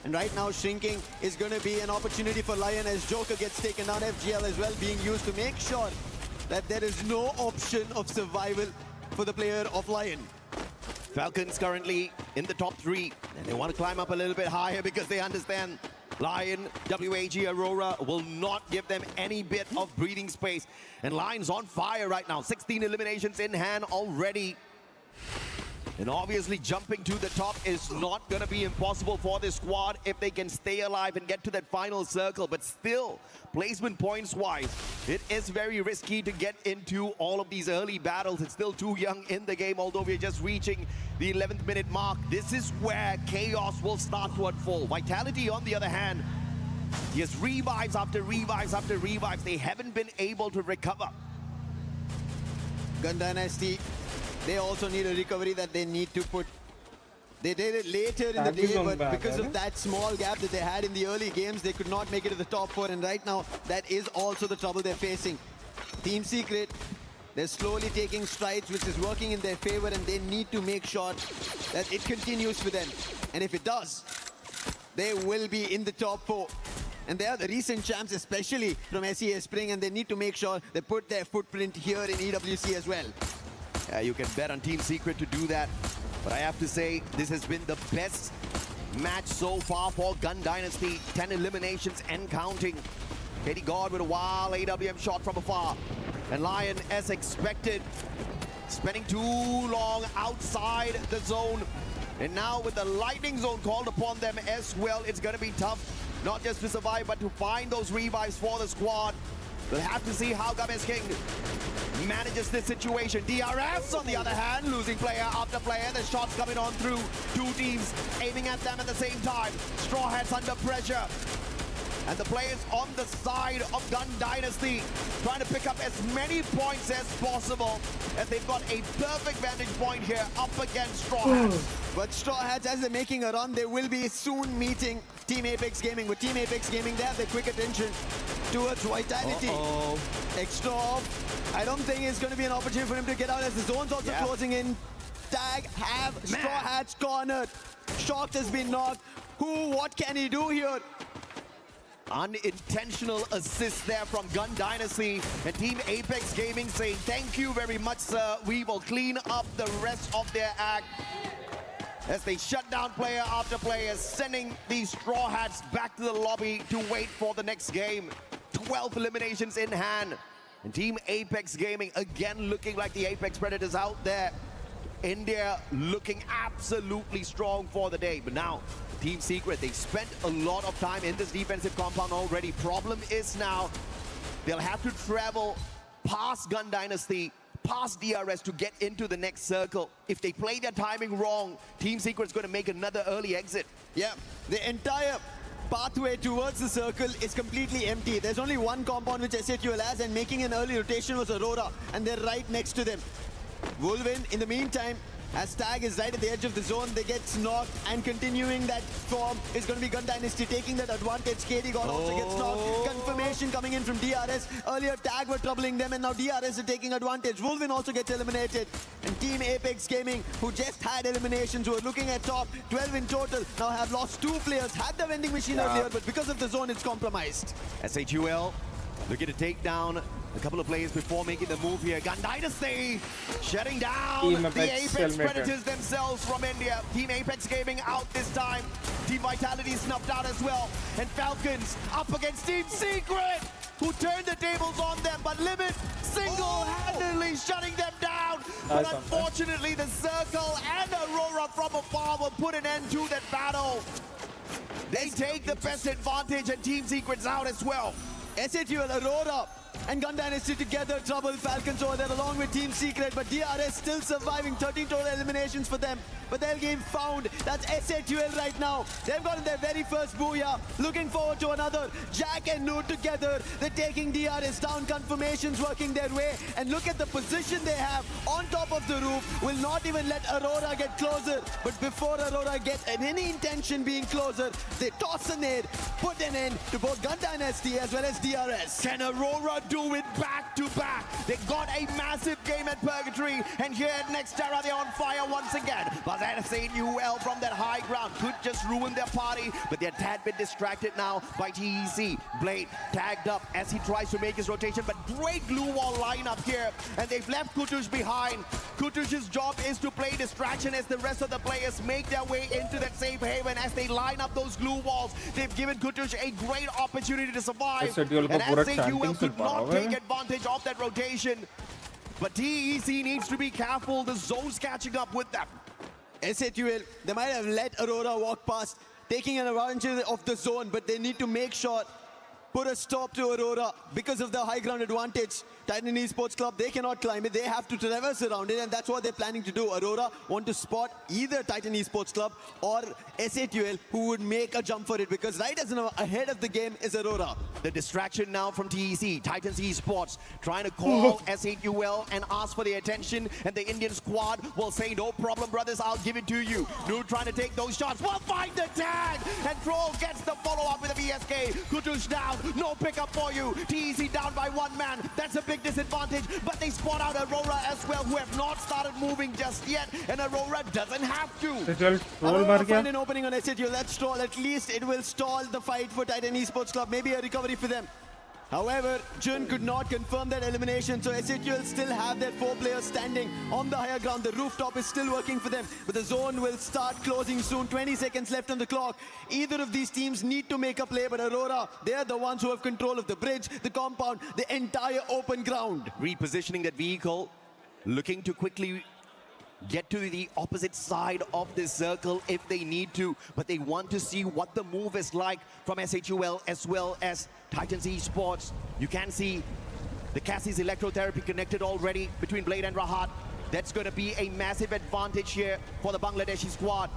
And right now, shrinking is going to be an opportunity for Lion as Joker gets taken down. FGL as well being used to make sure that there is no option of survival for the player of Lion. Falcons currently in the top 3, and they want to climb up a little bit higher because they understand Lion, WAG, Aurora will not give them any bit of breathing space. And Lion's on fire right now. 16 eliminations in hand already. And obviously jumping to the top is not going to be impossible for this squad if they can stay alive and get to that final circle. But still, placement points wise, it is very risky to get into all of these early battles. It's still too young in the game, although we're just reaching the 11th minute mark. This is where chaos will start to unfold. Vitality, on the other hand, yes, revives after revives after revives. They haven't been able to recover. Gun Dynasty, they also need a recovery that they need to put. They did it later in the day, but because of that small gap that they had in the early games, they could not make it to the top 4. And right now, that is also the trouble they're facing. Team Secret, they're slowly taking strides, which is working in their favor, and they need to make sure that it continues for them. And if it does, they will be in the top 4. And they are the recent champs, especially from SEA Spring, and they need to make sure they put their footprint here in EWC as well. You can bet on Team Secret to do that. But I have to say, this has been the best match so far for Gun Dynasty. 10 eliminations and counting. Katie God with a wild AWM shot from afar. And Lion, as expected, spending too long outside the zone. And now with the lightning zone called upon them as well, it's going to be tough, not just to survive, but to find those revives for the squad. We'll have to see how Games King manages this situation. DRS, on the other hand, losing player after player. The shots coming on through. Two teams aiming at them at the same time. Straw Hats under pressure. And the players on the side of Gun Dynasty trying to pick up as many points as possible, as they've got a perfect vantage point here up against Straw Hats. But Straw Hats, as they're making a run, they will be soon meeting Team Apex Gaming. With Team Apex Gaming, they have their quick attention towards Vitality. Extra off. I don't think it's going to be an opportunity for him to get out as the zone's also closing in. Tag have Straw Hats cornered. Shocked has been knocked. What can he do here? Unintentional assist there from Gun Dynasty, and Team Apex Gaming saying thank you very much, sir. We will clean up the rest of their act as they shut down player after player, sending these Straw Hats back to the lobby to wait for the next game. 12 eliminations in hand, and Team Apex Gaming again looking like the Apex Predators out there. India looking absolutely strong for the day, but now Team Secret, they spent a lot of time in this defensive compound already. Problem is now they'll have to travel past Gun Dynasty, past DRS to get into the next circle. If they play their timing wrong, Team Secret's going to make another early exit. Yeah, the entire pathway towards the circle is completely empty. There's only one compound which SAQL has, and making an early rotation was Aurora, and they're right next to them. Wolvin, in the meantime, as Tag is right at the edge of the zone, they get knocked, and continuing that form is going to be Gun Dynasty taking that advantage. KD God also gets knocked. Confirmation coming in from DRS. Earlier Tag were troubling them, and now DRS are taking advantage. Wolvin also gets eliminated. And Team Apex Gaming, who just had eliminations, who are looking at top 12 in total, now have lost 2 players. Had the vending machine earlier, but because of the zone, it's compromised. SHUL looking to take down a couple of players before making the move here. Gun Dynasty shutting down the Apex Predators themselves from India. Team Apex Gaming out this time. Team Vitality snuffed out as well. And Falcons up against Team Secret, who turned the tables on them, but Limit single-handedly shutting them down. But unfortunately, the Circle and Aurora from afar will put an end to that battle. They take the best advantage, and Team Secret's out as well. SATUL, Aurora, and Gun Dynasty together trouble Falcons over there along with Team Secret, but DRS still surviving. 13 total eliminations for them, but their game found. That's SATUL right now. They've gotten their very first booyah. Looking forward to another. Jack and Nude together. They're taking DRS down. Confirmations working their way. And look at the position they have on top of the roof. Will not even let Aurora get closer. But before Aurora get any intention being closer, they toss a nade, put an end to both Gun Dynasty as well as DRS. Can Aurora do it back to back? They got a massive game at Purgatory, and here at Nextera they're on fire once again. But SATUL from that high ground could just ruin their party, but they're a tad bit distracted now by TEC. Blade tagged up as he tries to make his rotation, but great glue wall lineup here, and they've left Kutush behind. Kutush's job is to play distraction as the rest of the players make their way into that safe haven as they line up those glue walls. They've given Kutush a great opportunity to survive, and SATUL could not take advantage of that rotation. But TEC needs to be careful. The zone's catching up with them. SATUL, they might have let Aurora walk past, taking an advantage of the zone, but they need to make sure, put a stop to Aurora because of the high ground advantage. Titan Esports Club, they cannot climb it. They have to traverse around it, and that's what they're planning to do. Aurora want to spot either Titan Esports Club or SATUL, who would make a jump for it, because right as ahead of the game is Aurora. The distraction now from TEC, Titans Esports, trying to call SATUL and ask for the attention, and the Indian squad will say, no problem, brothers, I'll give it to you. Nude trying to take those shots, will find the tag, and Troll gets the follow-up with a VSK. Kutush down, no pickup for you. TEC down by one man, that's a big disadvantage, but they spot out Aurora as well, who have not started moving just yet, and Aurora doesn't have to. Aurora find an opening on SATUL. Let's stall. At least it will stall the fight for Titan Esports Club. Maybe a recovery for them. However, Jun could not confirm that elimination, so SATUL still have their 4 players standing on the higher ground. The rooftop is still working for them, but the zone will start closing soon. 20 seconds left on the clock. Either of these teams need to make a play, but Aurora, they're the ones who have control of the bridge, the compound, the entire open ground. Repositioning that vehicle, looking to quickly get to the opposite side of this circle if they need to, but they want to see what the move is like from SATUL as well as Titans Esports. You can see the Cassie's electrotherapy connected already between Blade and Rahat. That's going to be a massive advantage here for the Bangladeshi squad.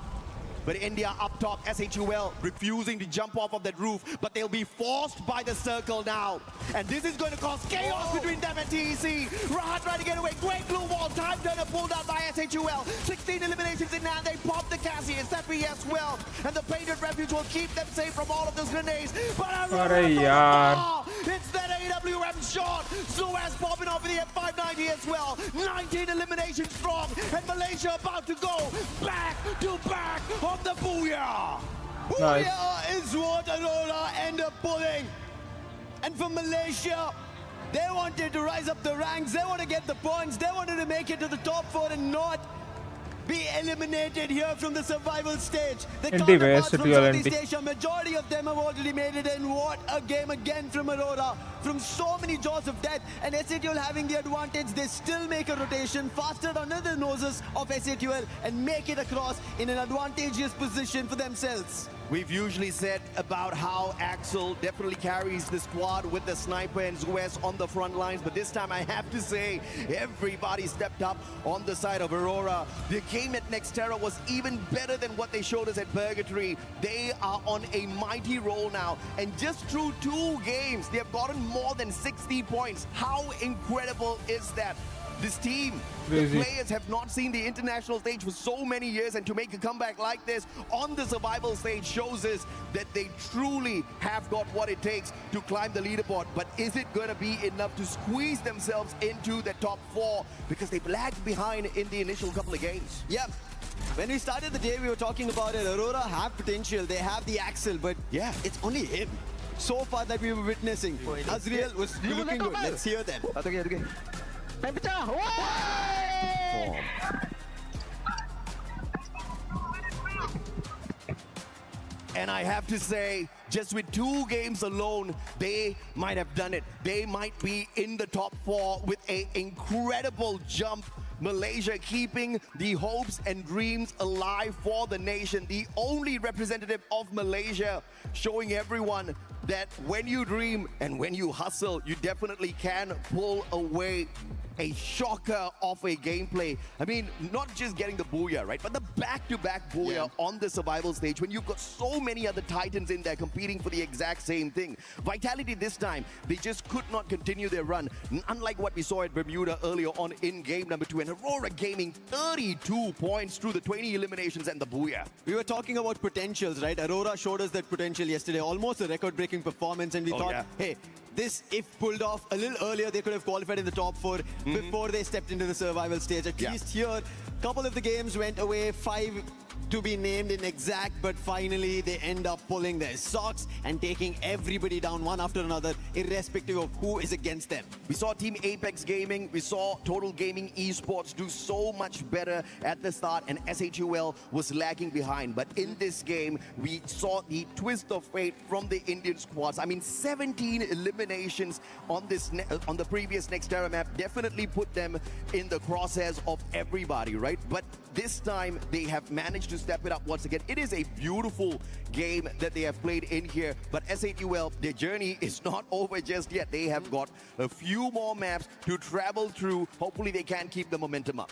But India up top, SATUL refusing to jump off of that roof, but they'll be forced by the circle now. And this is going to cause chaos between them and TEC. Rahat trying to get away. Great blue wall. Time turner pulled out by SATUL. 16 eliminations in hand. They pop the Cassie. It's Seppi as well. And the Painted Refuge will keep them safe from all of those grenades. But it's that AWM shot. Suez popping off with the M590 as well. 19 eliminations strong. And Malaysia about to go back to back on the Booyah. Nice. Booyah is what Aurora end up pulling. And for Malaysia, they wanted to rise up the ranks. They want to get the points. They wanted to make it to the top 4 and not be eliminated here from the survival stage. The counterparts from Southeast Asia, majority of them have already made it, and what a game again from Aurora. From so many jaws of death, and SATUL having the advantage, they still make a rotation faster under the noses of SATUL and make it across in an advantageous position for themselves. We've usually said about how Axel definitely carries the squad with the sniper and Zuez on the front lines, but this time I have to say everybody stepped up on the side of Aurora. The game at Nextera was even better than what they showed us at Purgatory. They are on a mighty roll now, and just through 2 games they have gotten more than 60 points. How incredible is that? This team, the players have not seen the international stage for so many years, and to make a comeback like this on the survival stage shows us that they truly have got what it takes to climb the leaderboard. But is it going to be enough to squeeze themselves into the top 4? Because they've lagged behind in the initial couple of games. Yep. When we started the day, we were talking about it. Aurora have potential. They have the Axel, but yeah, it's only him so far that we were witnessing. Azriel was looking good. Let's hear them. And I have to say, just with 2 games alone, they might have done it. They might be in the top 4 with an incredible jump Malaysia keeping the hopes and dreams alive for the nation. The only representative of Malaysia showing everyone that when you dream and when you hustle, you definitely can pull away a shocker of a gameplay. I mean, not just getting the booyah, right? But the back-to-back booyah on the survival stage when you've got so many other titans in there competing for the exact same thing. Vitality this time, they just could not continue their run. Unlike what we saw at Bermuda earlier on in game number 2. And Aurora Gaming, 32 points through the 20 eliminations and the booyah. We were talking about potentials, right? Aurora showed us that potential yesterday. Almost a record-breaking performance. And we thought, hey, this, if pulled off a little earlier, they could have qualified in the top 4 before they stepped into the survival stage. At least here, a couple of the games went away, 5 to be named in exact, but finally they end up pulling their socks and taking everybody down one after another, irrespective of who is against them. We saw Team Apex Gaming, we saw Total Gaming Esports do so much better at the start, and SHUL was lagging behind. But in this game, we saw the twist of fate from the Indian squads. I mean, 17 eliminations on this on the previous Nextera map definitely put them in the crosshairs of everybody, right? But this time they have managed to step it up once again. It is a beautiful game that they have played in here, but SHUL, their journey is not over just yet. They have got a few more maps to travel through. Hopefully they can keep the momentum up.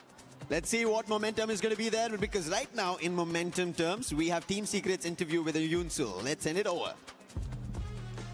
Let's see what momentum is going to be there, because right now, in momentum terms, we have Team Secret's interview with Yunsul. Let's send it over.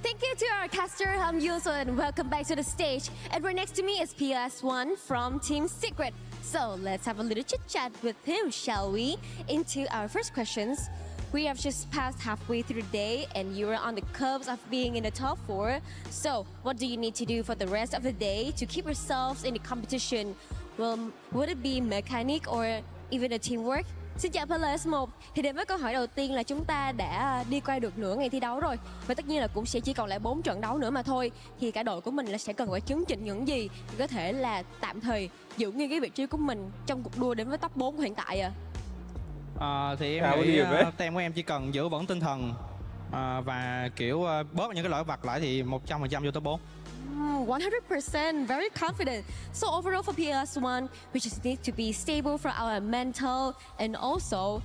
Thank you to our caster, Yunsul, and welcome back to the stage. And right next to me is PS1 from Team Secret. So let's have a little chit-chat with him, shall we? Into our first questions. We have just passed halfway through the day and you are on the cusp of being in the top 4. So what do you need to do for the rest of the day to keep yourselves in the competition? Well, would it be mechanic or even a teamwork? Xin chào PS1. Thì đến với câu hỏi đầu tiên là chúng ta đã đi qua được nửa ngày thi đấu rồi. Và tất nhiên là cũng sẽ chỉ còn lại 4 trận đấu nữa mà thôi. Thì cả đội của mình là sẽ cần phải chứng chỉnh những gì để có thể là tạm thời giữ nguyên cái vị trí của mình trong cuộc đua đến với top 4 hiện tại à. Thì em nghĩ team của em chỉ cần giữ vững tinh thần và kiểu bớt những cái lỗi vặt lại thì 100% vô top 4. 100%, very confident. So overall for PS1, we just need to be stable for our mental and also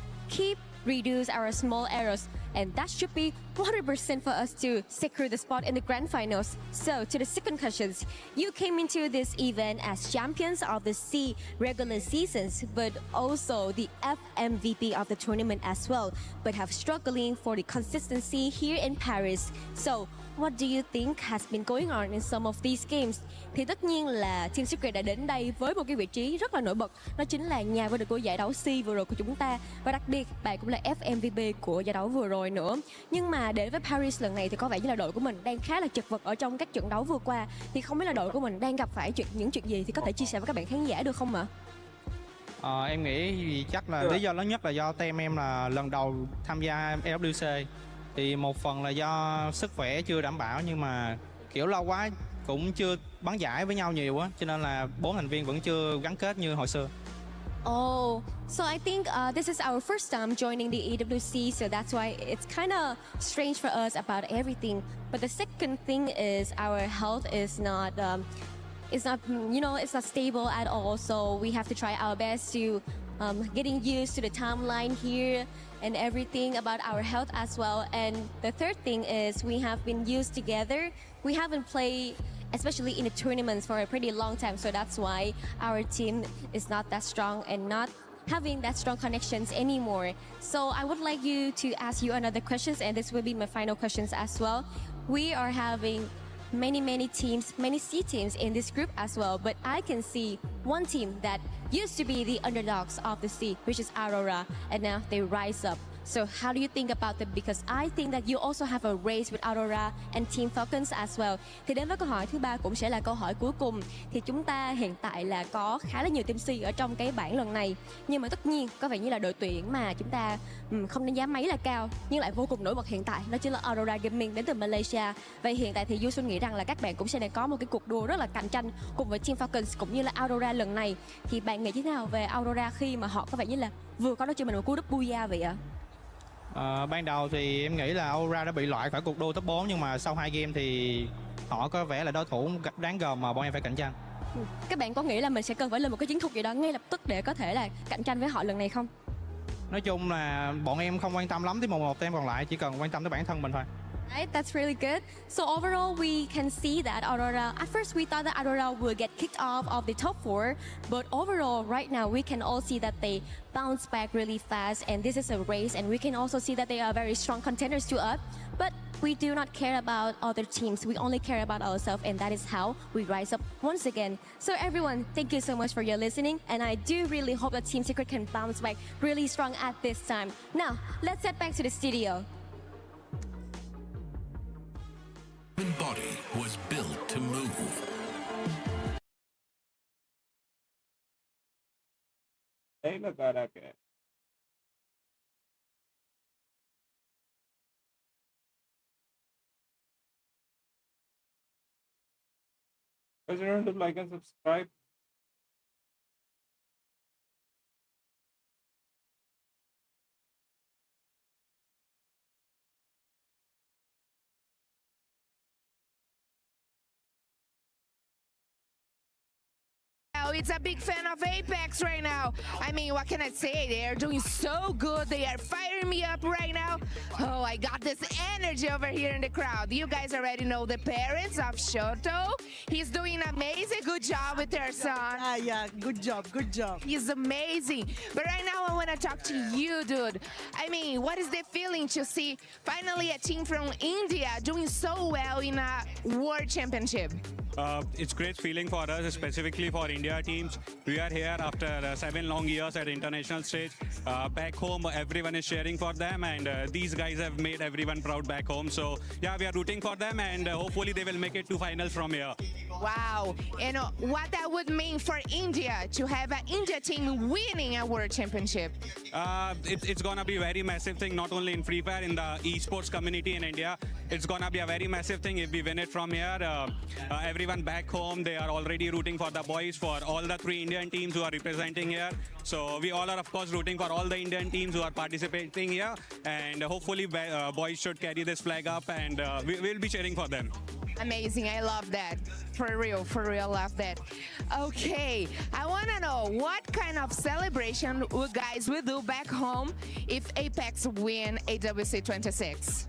reduce our small errors. And that should be 100% for us to secure the spot in the grand finals. So to the second questions, you came into this event as champions of the C regular seasons, but also the FMVP of the tournament as well, but have struggling for the consistency here in Paris. So what do you think has been going on in some of these games? Thì tất nhiên là Team Secret đã đến đây với một cái vị trí rất là nổi bật. Đó chính là nhà vô địch của giải đấu C vừa rồi của chúng ta. Và đặc biệt, bạn cũng là FMVP của giải đấu vừa rồi nữa. Nhưng mà đến với Paris lần này thì có vẻ như là đội của mình đang khá là chật vật ở trong các trận đấu vừa qua. Thì không biết là đội của mình đang gặp phải những chuyện gì thì có thể chia sẻ với các bạn khán giả được không ạ? Em nghĩ chắc là lý do lớn nhất là do team em là lần đầu tham gia EWC. Thì một phần là do sức khỏe chưa đảm bảo, nhưng mà kiểu lâu quá cũng chưa bắn giải với nhau nhiều á, cho nên là 4 thành viên vẫn chưa gắn kết như hồi xưa. Oh, so I think this is our first time joining the EWC, so that's why it's kind of strange for us about everything. But the second thing is our health is not, it's not stable at all. So we have to try our best to getting used to the timeline here and everything about our health as well. And the third thing is we have been used together. We haven't played, especially in the tournaments, for a pretty long time. So that's why our team is not that strong and not having that strong connections anymore. So I would like you to ask you another questions, and this will be my final questions as well. We are having many teams, many C teams in this group as well, but I can see one team that used to be the underdogs of the C, which is Aurora, and now they rise up. So how do you think about them? Because I think that you also have a race with Aurora and Team Falcons as well. Thì đến với câu hỏi thứ ba cũng sẽ là câu hỏi cuối cùng. Thì chúng ta hiện tại là có khá là nhiều team C ở trong cái bảng lần này. Nhưng mà tất nhiên có vẻ như là đội tuyển mà chúng ta không đánh giá mấy là cao, nhưng lại vô cùng nổi bật hiện tại, đó chính là Aurora Gaming đến từ Malaysia. Vậy hiện tại thì Du Xuân nghĩ rằng là các bạn cũng sẽ đang có một cái cuộc đua rất là cạnh tranh cùng với Team Falcons cũng như là Aurora lần này. Thì bạn nghĩ thế nào về Aurora khi mà họ có vẻ như là vừa có đó cho mình một cú đúp booyah vậy ạ? Ban đầu thì em nghĩ là Aurora đã bị loại khỏi cuộc đua top 4, nhưng mà sau 2 game thì họ có vẻ là đối thủ đáng gờm mà bọn em phải cạnh tranh. Các bạn có nghĩ là mình sẽ cần phải lên một cái chiến thuật gì đó ngay lập tức để có thể là cạnh tranh với họ lần này không? Nói chung là bọn em không quan tâm lắm tới một team còn lại, chỉ cần quan tâm tới bản thân mình thôi. Right, that's really good. So overall, we can see that Aurora, at first we thought that Aurora will get kicked off of the top 4, but overall, right now, we can all see that they bounce back really fast, and this is a race, and we can also see that they are very strong contenders to us, but we do not care about other teams. We only care about ourselves, and that is how we rise up once again. So everyone, thank you so much for your listening, and I do really hope that Team Secret can bounce back really strong at this time. Now, let's head back to the studio. Human body was built to move. नहीं लगा रहा क्या guys, remember to like and subscribe. It's a big fan of Apex right now. I mean, what can I say? They are doing so good. They are firing me up right now. Oh, I got this energy over here in the crowd. You guys already know the parents of Shoto. He's doing amazing. Good job with their son. Yeah, good job, good job. He's amazing. But right now, I want to talk to you, dude. I mean, what is the feeling to see finally a team from India doing so well in a World Championship? It's great feeling for us, specifically for India teams. We are here after 7 long years at international stage. Back home, everyone is cheering for them, and these guys have made everyone proud back home. So yeah, we are rooting for them, and hopefully they will make it to finals from here. Wow. And what that would mean for India to have an India team winning a World Championship? It's going to be a very massive thing, not only in Free Fire, in the esports community in India. It's going to be a very massive thing if we win it from here. Everyone back home, they are already rooting for the boys, for all the 3 Indian teams who are representing here. So we all are, of course, rooting for all the Indian teams who are participating here. And hopefully boys should carry this flag up, and we'll be cheering for them. Amazing. I love that. For real, love that. Okay, I want to know what kind of celebration you guys will do back home if Apex win EWC 26?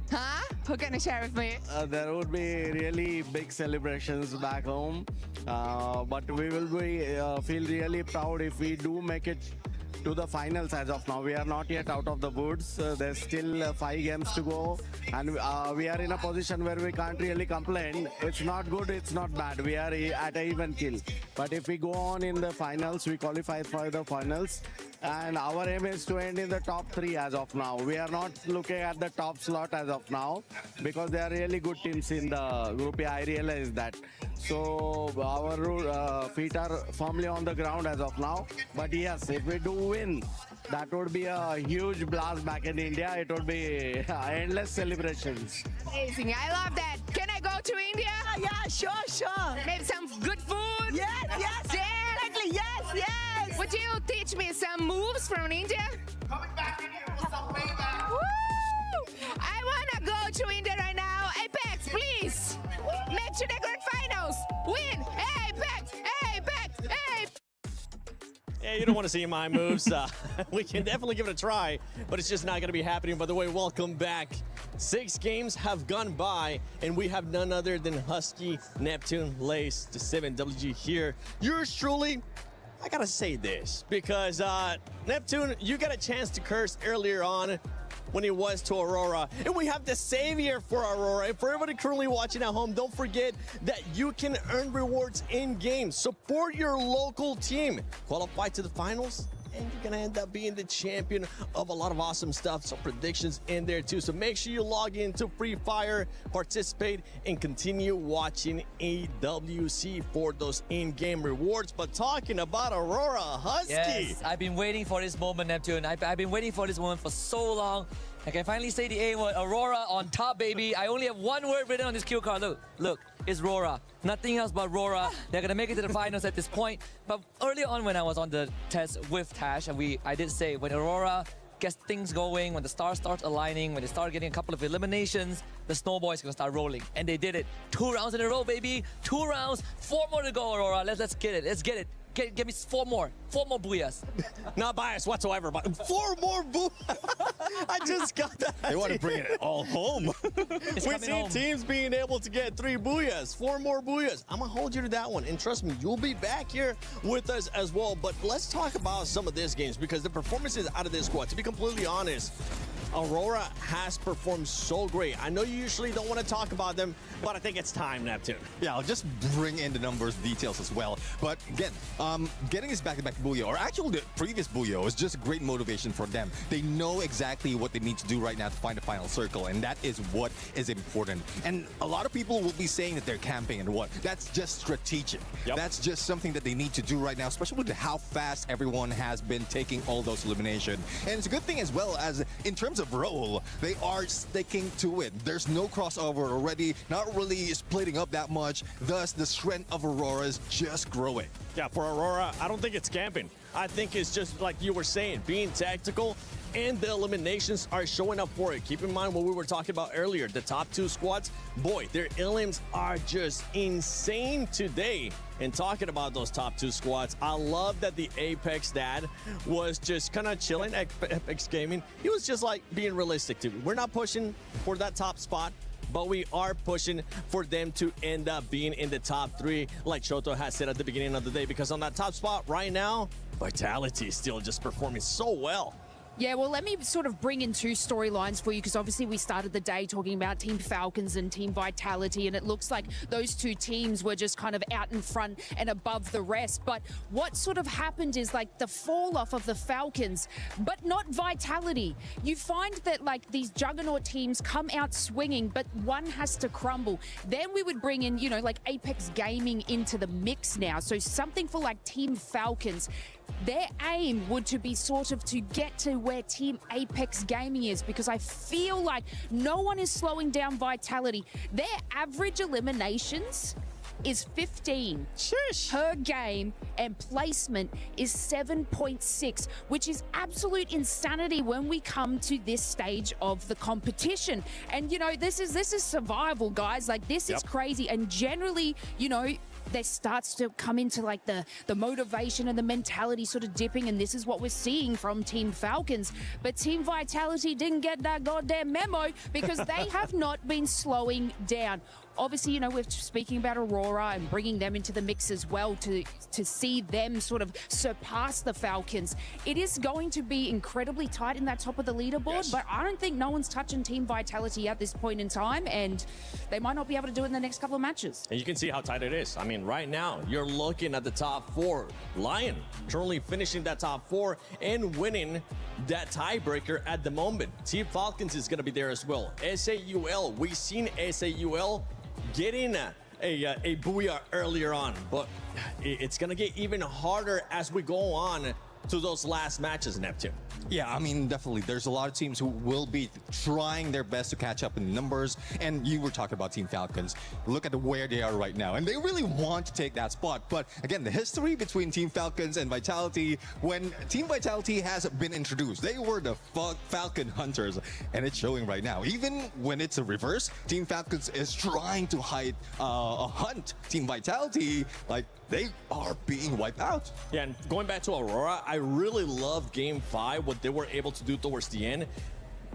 Huh? Who can you share with me? There would be really big celebrations back home, but we will be feel really proud if we do make it to the finals. As of now, we are not yet out of the woods. There's still 5 games to go, and we are in a position where we can't really complain. It's not good, it's not bad. We are at an even kill. But if we go on in the finals, we qualify for the finals, and our aim is to end in the top 3 as of now. We are not looking at the top slot as of now because there are really good teams in the group. I realize that. So our feet are firmly on the ground as of now. But yes, if we do win, that would be a huge blast back in India. It would be endless celebrations. Amazing. I love that. Can I go to India? Yeah, sure. Maybe some good food? Yes. Exactly. Yes. Would you teach me some moves from India? Coming back in here with some payback. Woo! I want to go to India right now. Apex, please. Make to the grand finals. Win. Apex. Yeah, you don't want to see my moves. We can definitely give it a try, but it's just not going to be happening. By the way, welcome back. 6 games have gone by, and we have none other than Husky, Neptune, Lace, to 7WG here. Yours truly, I got to say this, because Neptune, you got a chance to curse earlier on when it was to Aurora. And we have the savior for Aurora. And for everybody currently watching at home, don't forget that you can earn rewards in-game. Support your local team. Qualify to the finals, and you're gonna end up being the champion of a lot of awesome stuff. Some predictions in there too. So make sure you log into Free Fire, participate, and continue watching EWC for those in-game rewards. But talking about Aurora, Husky. Yes, I've been waiting for this moment, Neptune. I've been waiting for this moment for so long. I can finally say the A word, Aurora on top, baby. I only have one word written on this cue card. Look, it's Rora. Nothing else but Rora. They're gonna make it to the finals at this point. But earlier on when I was on the test with Tash, and I did say when Aurora gets things going, when the stars start aligning, when they start getting a couple of eliminations, the snowball is going to start rolling. And they did it. 2 rounds in a row, baby. 2 rounds. 4 more to go, Aurora. Let's get it. Let's get it. Give me 4 more. 4 more booyahs. Not biased whatsoever, but 4 more booyahs. I just got that. They want to bring it all home. We've seen teams being able to get 3 booyahs, 4 more booyahs. I'm going to hold you to that one. And trust me, you'll be back here with us as well. But let's talk about some of these games because the performances out of this squad, to be completely honest, Aurora has performed so great. I know you usually don't want to talk about them, but I think it's time, Neptune. Yeah, I'll just bring in the numbers details as well. But again, getting this back-to-back Booyah, or actually the previous Booyah, was just great motivation for them. They know exactly what they need to do right now to find the final circle, and that is what is important. And a lot of people will be saying that they're camping and what. That's just strategic. Yep. That's just something that they need to do right now, especially with how fast everyone has been taking all those eliminations. And it's a good thing as well as in terms of role, they are sticking to it. There's no crossover already, not really splitting up that much. Thus, the strength of Aurora is just growing. Yeah, for Aurora, I don't think it's camping. I think it's just like you were saying, being tactical, and the eliminations are showing up for it. Keep in mind what we were talking about earlier. The top 2 squads, boy, their elims are just insane today. And talking about those top 2 squads, I love that the Apex dad was just kind of chilling at Apex Gaming. He was just like being realistic too. We're not pushing for that top spot, but we are pushing for them to end up being in the top 3, like Shoto has said at the beginning of the day, because on that top spot right now, Vitality is still just performing so well. Yeah, well, let me sort of bring in 2 storylines for you because obviously we started the day talking about Team Falcons and Team Vitality, and it looks like those 2 teams were just kind of out in front and above the rest. But what sort of happened is like the fall off of the Falcons, but not Vitality. You find that like these juggernaut teams come out swinging, but one has to crumble. Then we would bring in, you know, like Apex Gaming into the mix now. So something for like Team Falcons. Their aim would to be sort of to get to where Team Apex Gaming is, because I feel like no one is slowing down Vitality. Their average eliminations is 15 per game, and placement is 7.6, which is absolute insanity when we come to this stage of the competition. And you know, this is survival, guys. Like this is crazy. And generally, you know, there starts to come into like the motivation and the mentality sort of dipping, and this is what we're seeing from Team Falcons. But Team Vitality didn't get that goddamn memo because they have not been slowing down. Obviously, you know, we're speaking about Aurora and bringing them into the mix as well to see them sort of surpass the Falcons. It is going to be incredibly tight in that top of the leaderboard, but I don't think no one's touching Team Vitality at this point in time, and they might not be able to do it in the next couple of matches. And you can see how tight it is. I mean, right now, you're looking at the top 4. Lion currently finishing that top 4 and winning that tiebreaker at the moment. Team Falcons is going to be there as well. SAUL, we've seen SAUL getting a booyah earlier on, but it's going to get even harder as we go on to those last matches, Neptune. Yeah, I mean, definitely. There's a lot of teams who will be trying their best to catch up in numbers. And you were talking about Team Falcons. Look at where they are right now. And they really want to take that spot. But again, the history between Team Falcons and Vitality, when Team Vitality has been introduced, they were the Falcon Hunters. And it's showing right now. Even when it's a reverse, Team Falcons is trying to hunt Team Vitality. Like, they are being wiped out. Yeah, and going back to Aurora, I really loved Game 5, what they were able to do towards the end.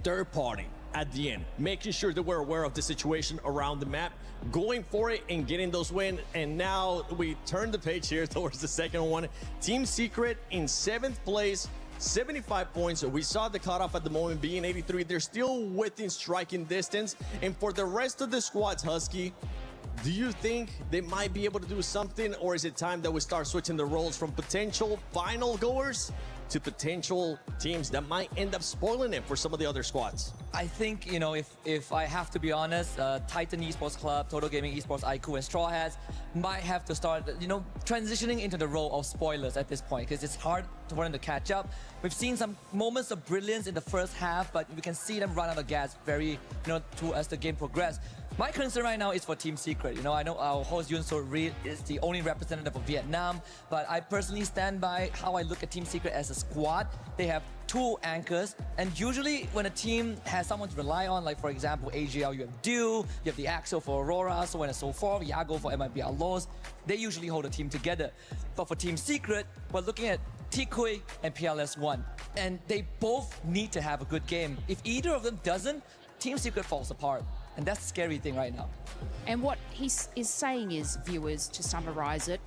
Third party at the end, making sure that we're aware of the situation around the map, going for it and getting those wins. And now we turn the page here towards the second one. Team Secret in 7th place, 75 points. We saw the cutoff at the moment being 83. They're still within striking distance. And for the rest of the squads, Husky, do you think they might be able to do something, or is it time that we start switching the roles from potential final goers to potential teams that might end up spoiling it for some of the other squads? I think, you know, if I have to be honest, Titan Esports Club, Total Gaming Esports, IQ, and Straw Hats might have to start, you know, transitioning into the role of spoilers at this point, because it's hard for them to catch up. We've seen some moments of brilliance in the first half, but we can see them run out of gas very, you know, as the game progressed. My concern right now is for Team Secret. You know, I know our host Yun So Reed is the only representative of Vietnam, but I personally stand by how I look at Team Secret as a squad. They have 2 anchors, and usually when a team has someone to rely on, like for example AGL, you have Dew, you have the Axel for Aurora, so on and so forth, Yago for MIBR Laws, they usually hold a team together. But for Team Secret, we're looking at Tikui and PLS1, and they both need to have a good game. If either of them doesn't, Team Secret falls apart. And that's the scary thing right now. And what he is saying is, viewers, to summarize it,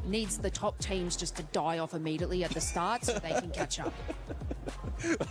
needs the top teams just to die off immediately at the start so they can catch up.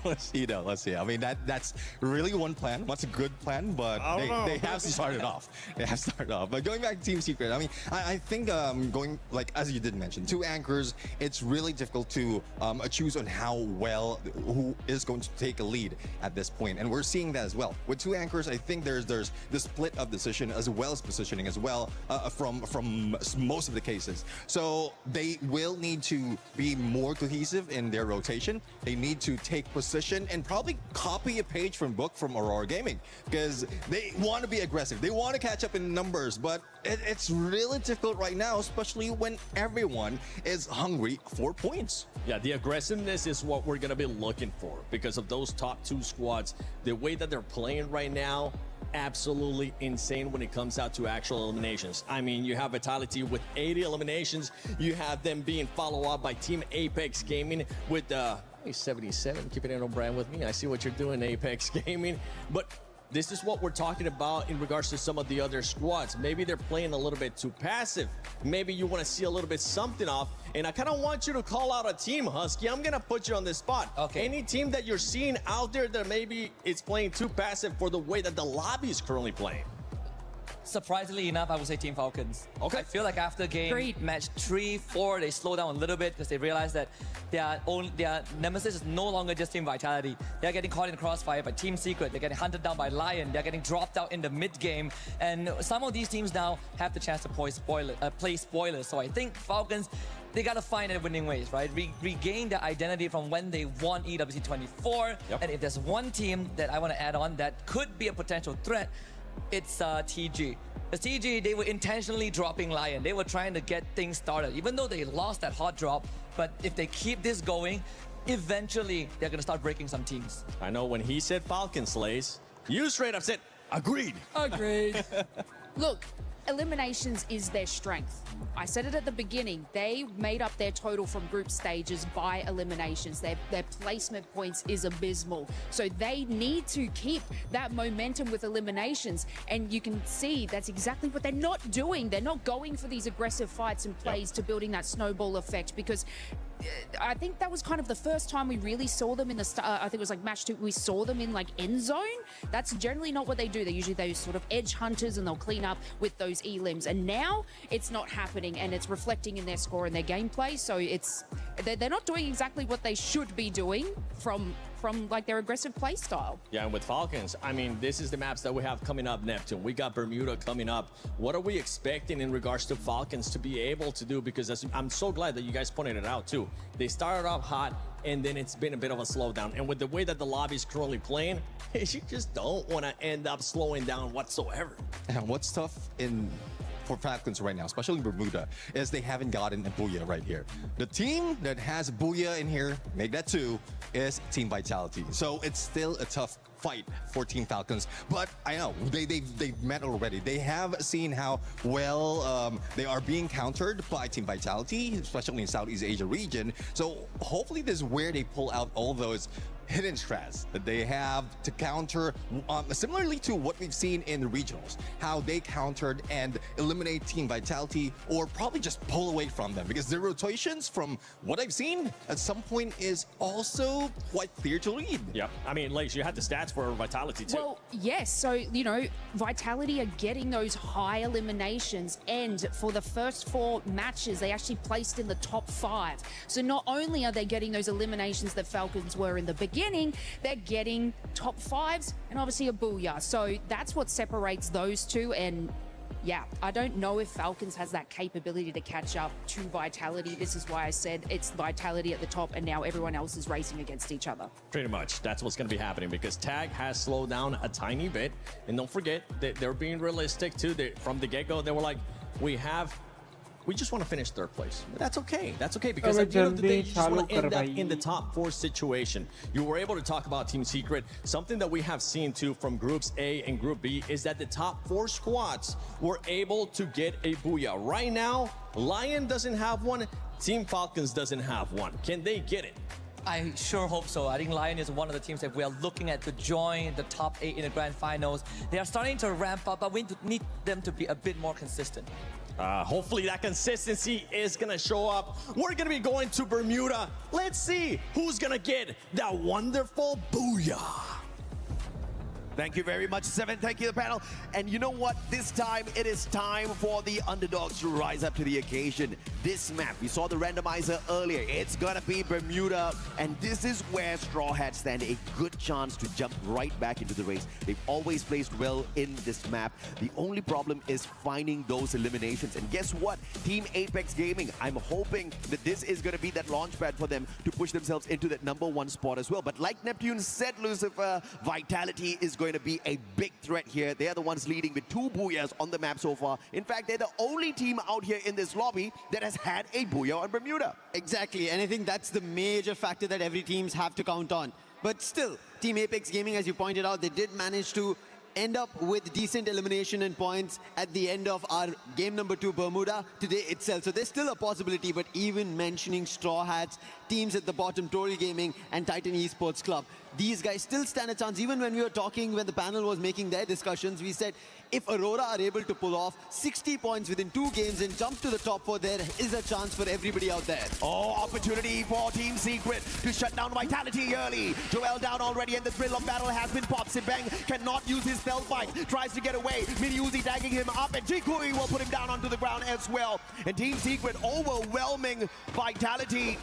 Let's see. I mean, that's really one plan. What's a good plan? But they have to start it off. They have to start it off. But going back to Team Secret, I mean, I think going, like, as you did mention, 2 anchors, it's really difficult to choose on how well, who is going to take a lead at this point. And we're seeing that as well. With 2 anchors, I think there's the split of decision as well as positioning as well from most of the cases. So they will need to be more cohesive in their rotation. They need to take position and probably copy a page from book from Aurora Gaming, because they want to be aggressive. They want to catch up in numbers, but it's really difficult right now, especially when everyone is hungry for points. Yeah, the aggressiveness is what we're going to be looking for because of those top 2 squads. The way that they're playing right now, absolutely insane when it comes out to actual eliminations. I mean, you have Vitality with 80 eliminations. You have them being followed up by Team Apex Gaming with 77, keeping it on brand with me. I see what you're doing, Apex Gaming. But this is what we're talking about in regards to some of the other squads. Maybe they're playing a little bit too passive. Maybe you want to see a little bit something off. And I kind of want you to call out a team, Husky. I'm going to put you on this spot. Okay. Any team that you're seeing out there that maybe it's playing too passive for the way that the lobby is currently playing? Surprisingly enough, I would say Team Falcons. Okay. I feel like after game match 3, 4, they slow down a little bit because they realize that their nemesis is no longer just Team Vitality. They're getting caught in the crossfire by Team Secret. They're getting hunted down by Lion. They're getting dropped out in the mid game. And some of these teams now have the chance to play spoilers. So I think Falcons, they got to find their winning ways, right? Regain their identity from when they won EWC 24. Yep. And if there's one team that I want to add on that could be a potential threat, it's TG. The TG, they were intentionally dropping Lion. They were trying to get things started, even though they lost that hot drop. But if they keep this going, eventually they're going to start breaking some teams. I know when he said Falcon Slays, you straight up said, agreed. Agreed. Look, eliminations is their strength. I said it at the beginning. They made up their total from group stages by eliminations. Their placement points is abysmal. So they need to keep that momentum with eliminations. And you can see that's exactly what they're not doing. They're not going for these aggressive fights and plays to building that snowball effect, because I think that was kind of the first time we really saw them in the I think it was like match 2, we saw them in like end zone. That's generally not what they do. They're usually those sort of edge hunters, and they'll clean up with those elims. And now it's not happening, and it's reflecting in their score and their gameplay. So they're not doing exactly what they should be doing from like their aggressive play style. Yeah, and with Falcons, I mean, this is the maps that we have coming up, Neptune. We got Bermuda coming up. What are we expecting in regards to Falcons to be able to do? Because I'm so glad that you guys pointed it out too. They started off hot, and then it's been a bit of a slowdown. And with the way that the lobby is currently playing, you just don't want to end up slowing down whatsoever. And what's tough for Falcons right now, especially Bermuda, is they haven't gotten a Booyah right here. The team that has Booyah in here, make that 2, is Team Vitality. So it's still a tough fight for Team Falcons, but I know they've met already. They have seen how well they are being countered by Team Vitality, especially in Southeast Asia region. So hopefully this is where they pull out all those hidden strats that they have to counter, similarly to what we've seen in the regionals, how they countered and eliminate Team Vitality, or probably just pull away from them, because their rotations, from what I've seen, at some point is also quite clear to read. Yeah, I mean, Lace, you had the stats for Vitality too. Well, yes. So, you know, Vitality are getting those high eliminations, and for the first 4 matches, they actually placed in the top 5. So not only are they getting those eliminations that Falcons were in the beginning, they're getting top 5s and obviously a Booyah. So that's what separates those two, and yeah, I don't know if Falcons has that capability to catch up to Vitality. This is why I said it's Vitality at the top and now everyone else is racing against each other. Pretty much. That's what's going to be happening because Tag has slowed down a tiny bit. And don't forget that they're being realistic too. From the get-go, they were like, we just want to finish third place. But that's okay. That's okay because at the end of the day, you just want to end up in the top 4 situation. You were able to talk about Team Secret. Something that we have seen too from Groups A and Group B is that the top 4 squads were able to get a booyah. Right now, Lion doesn't have one. Team Falcons doesn't have one. Can they get it? I sure hope so. I think Lion is one of the teams that we are looking at to join the top 8 in the grand finals. They are starting to ramp up, but we need them to be a bit more consistent. Hopefully that consistency is going to show up. We're going to be going to Bermuda. Let's see who's going to get that wonderful booyah. Thank you very much, Seven. Thank you, the panel. And you know what? This time, it is time for the underdogs to rise up to the occasion. This map, we saw the randomizer earlier. It's gonna be Bermuda. And this is where Straw Hats stand a good chance to jump right back into the race. They've always placed well in this map. The only problem is finding those eliminations. And guess what? Team Apex Gaming, I'm hoping that this is gonna be that launch pad for them to push themselves into that #1 spot as well. But like Neptune said, Lucifer, Vitality is going to be a big threat here. They are the ones leading with 2 booyahs on the map so far. In fact, they're the only team out here in this lobby that has had a booyah on Bermuda. Exactly, and I think that's the major factor that every teams have to count on. But still, Team Apex Gaming, as you pointed out, they did manage to end up with decent elimination and points at the end of our game #2 Bermuda today itself. So there's still a possibility, but even mentioning Straw Hats, teams at the bottom, Total Gaming and Titan Esports Club, these guys still stand a chance. Even when we were talking, when the panel was making their discussions, we said if Aurora are able to pull off 60 points within 2 games and jump to the top 4, there is a chance for everybody out there. Oh, opportunity for Team Secret to shut down Vitality early. Joel down already and the thrill of battle has been popped. Sibang cannot use his stealth bite, tries to get away. Mini Uzi tagging him up and Jikui will put him down onto the ground as well. And Team Secret overwhelming Vitality.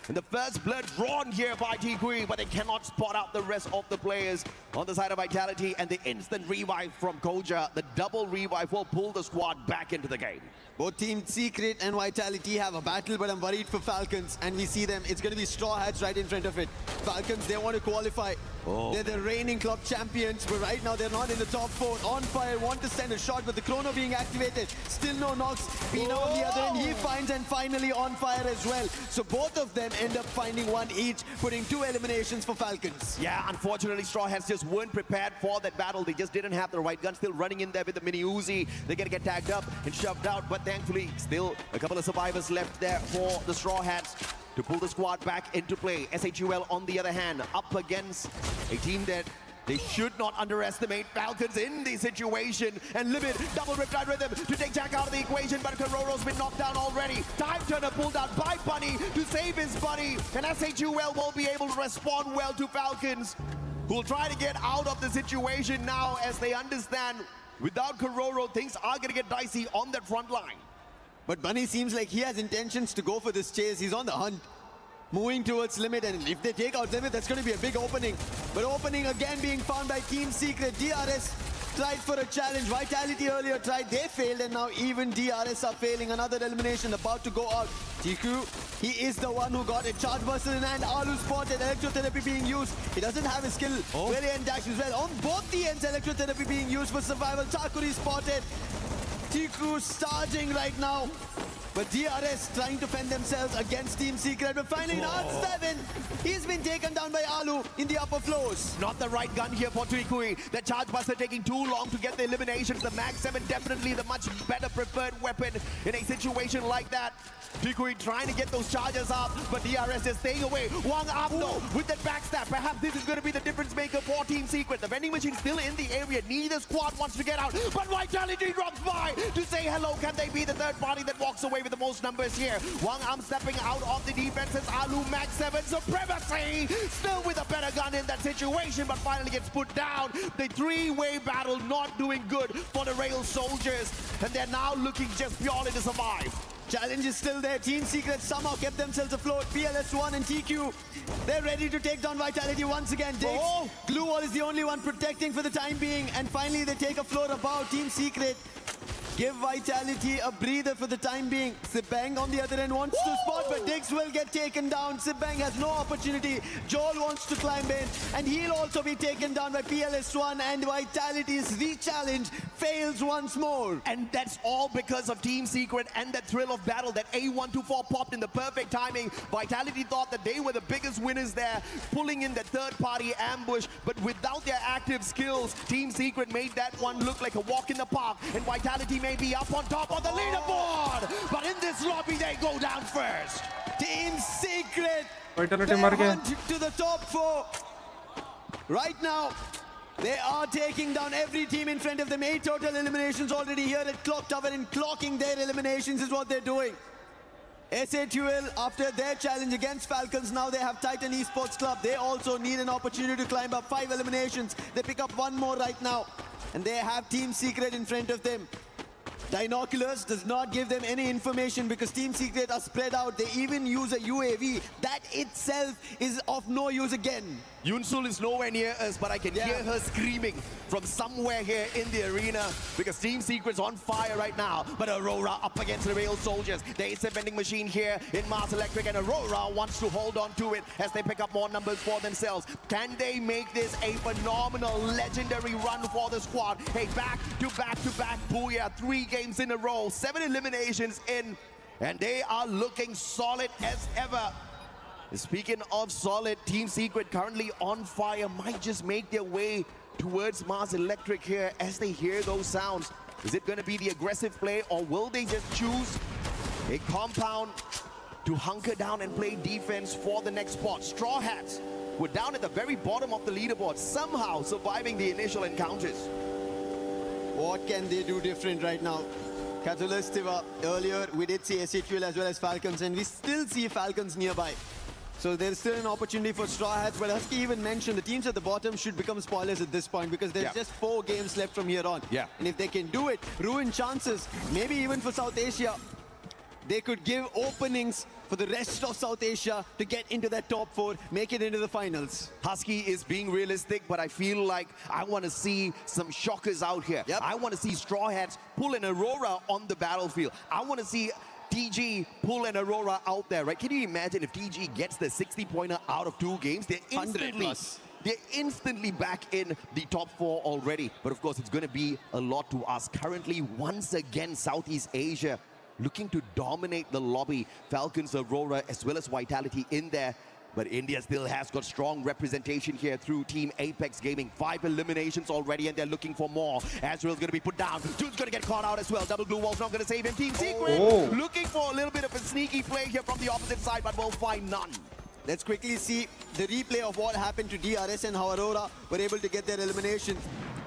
And the first blood drawn here by T-Queen, but they cannot spot out the rest of the players on the side of Vitality. And the instant revive from Koja, the double revive will pull the squad back into the game. Both Team Secret and Vitality have a battle, but I'm worried for Falcons. And we see them, it's going to be Straw Hats right in front of it. Falcons, they want to qualify. Oh. They're the reigning club champions, but right now they're not in the top 4. On fire, want to send a shot, but the chrono being activated. Still no knocks. Pino on the other end, he finds and finally on fire as well. So both of them end up finding 1 each, putting 2 eliminations for Falcons. Yeah, unfortunately, Straw Hats just weren't prepared for that battle. They just didn't have the right gun. Still running in there with the Mini Uzi. They're going to get tagged up and shoved out, but thankfully, still a couple of survivors left there for the Straw Hats to pull the squad back into play. SHUL, on the other hand, up against a team that they should not underestimate. Falcons in the situation, and Limit double Riptide Rhythm to take Jack out of the equation, but Karoro's been knocked down already. Time Turner pulled out by Bunny to save his buddy, and SHUL won't be able to respond well to Falcons, who will try to get out of the situation now as they understand without Karoro, things are going to get dicey on that front line. But Bunny seems like he has intentions to go for this chase. He's on the hunt, moving towards Limit, and if they take out Limit, that's going to be a big opening. But opening again being found by Team Secret. DRS tried for a challenge. Vitality earlier tried, they failed, and now even DRS are failing. Another elimination about to go out. Tiku, he is the one who got a charge burst in hand. Alu spotted, electrotherapy being used. He doesn't have his skill. Variant dash as well. On both the ends, electrotherapy being used for survival. Takuri spotted. Tiku charging right now. But DRS trying to fend themselves against Team Secret. But finally, R7, he's been taken down by Alu in the upper floors. Not the right gun here for Tuikui. The Charge Buster taking too long to get the elimination. The Mag 7 definitely the much better preferred weapon in a situation like that. Tuikui trying to get those charges up, but DRS is staying away. Wang Abno with that backstab. Perhaps this is going to be the difference maker for Team Secret. The vending machine still in the area. Neither squad wants to get out, but Vitality drops by to say hello. Can they be the third party that walks away with the most numbers here? Wang Am stepping out of the defenses. Alu Max 7 supremacy, still with a better gun in that situation, but finally gets put down. The 3-way battle not doing good for the Rail Soldiers, and they're now looking just purely to survive. Challenge is still there. Team Secret somehow kept themselves afloat. PLS1 and TQ, they're ready to take down Vitality once again. Glue Wall is the only one protecting for the time being, and finally they take a floor above Team Secret. Give Vitality a breather for the time being. Sibang on the other end wants to spot, but Diggs will get taken down. Sibang has no opportunity. Joel wants to climb in, and he'll also be taken down by PLS1, and Vitality's re-challenge fails once more. And that's all because of Team Secret and that thrill of battle that A124 popped in the perfect timing. Vitality thought that they were the biggest winners there, pulling in the third-party ambush, but without their active skills, Team Secret made that one look like a walk in the park, and Vitality may be up on top of the leaderboard, but in this lobby they go down first. Team Secret, Vitality they mar gaya. hunt to the top 4. Right now, they are taking down every team in front of them. 8 total eliminations already here at Clock Tower, and clocking their eliminations is what they're doing. SA2L, after their challenge against Falcons, now they have Titan Esports Club. They also need an opportunity to climb up 5 eliminations. They pick up 1 more right now, and they have Team Secret in front of them. Dinoculars does not give them any information because Team Secret are spread out. They even use a UAV. That itself is of no use again. Yunsul is nowhere near us, but I can hear her screaming from somewhere here in the arena because Team Secret's on fire right now. But Aurora up against the Rail Soldiers. There is a vending machine here in Mars Electric, and Aurora wants to hold on to it as they pick up more numbers for themselves. Can they make this a phenomenal, legendary run for the squad? Hey, back to back to back, booyah, 3 games in a row, 7 eliminations in, and they are looking solid as ever. Speaking of solid, Team Secret currently on fire, might just make their way towards Mars Electric here as they hear those sounds. Is it going to be the aggressive play, or will they just choose a compound to hunker down and play defense for the next spot? Straw Hats were down at the very bottom of the leaderboard, somehow surviving the initial encounters. What can they do different right now? Catalystiva, earlier we did see SA2L as well as Falcons, and we still see Falcons nearby. So there's still an opportunity for Straw Hats, but Husky even mentioned the teams at the bottom should become spoilers at this point because there's just 4 games left from here on. And if they can do it, ruin chances, maybe even for South Asia, they could give openings for the rest of South Asia to get into that top 4, make it into the finals. Husky is being realistic, but I feel like I want to see some shockers out here. I want to see Straw Hats pull an Aurora on the battlefield. I want to see TG pull an Aurora out there, right? Can you imagine if TG gets the 60-pointer out of 2 games? They're instantly back in the top 4 already. But of course, it's going to be a lot to us. Currently, once again, Southeast Asia looking to dominate the lobby. Falcons, Aurora, as well as Vitality in there. But India still has got strong representation here through Team Apex Gaming. 5 eliminations already, and they're looking for more. Azrael's going to be put down. June's going to get caught out as well. Double Blue Wall's not going to save him. Team Secret looking for a little bit of a sneaky play here from the opposite side, but we'll find none. Let's quickly see the replay of what happened to DRS and how Aurora were able to get their eliminations.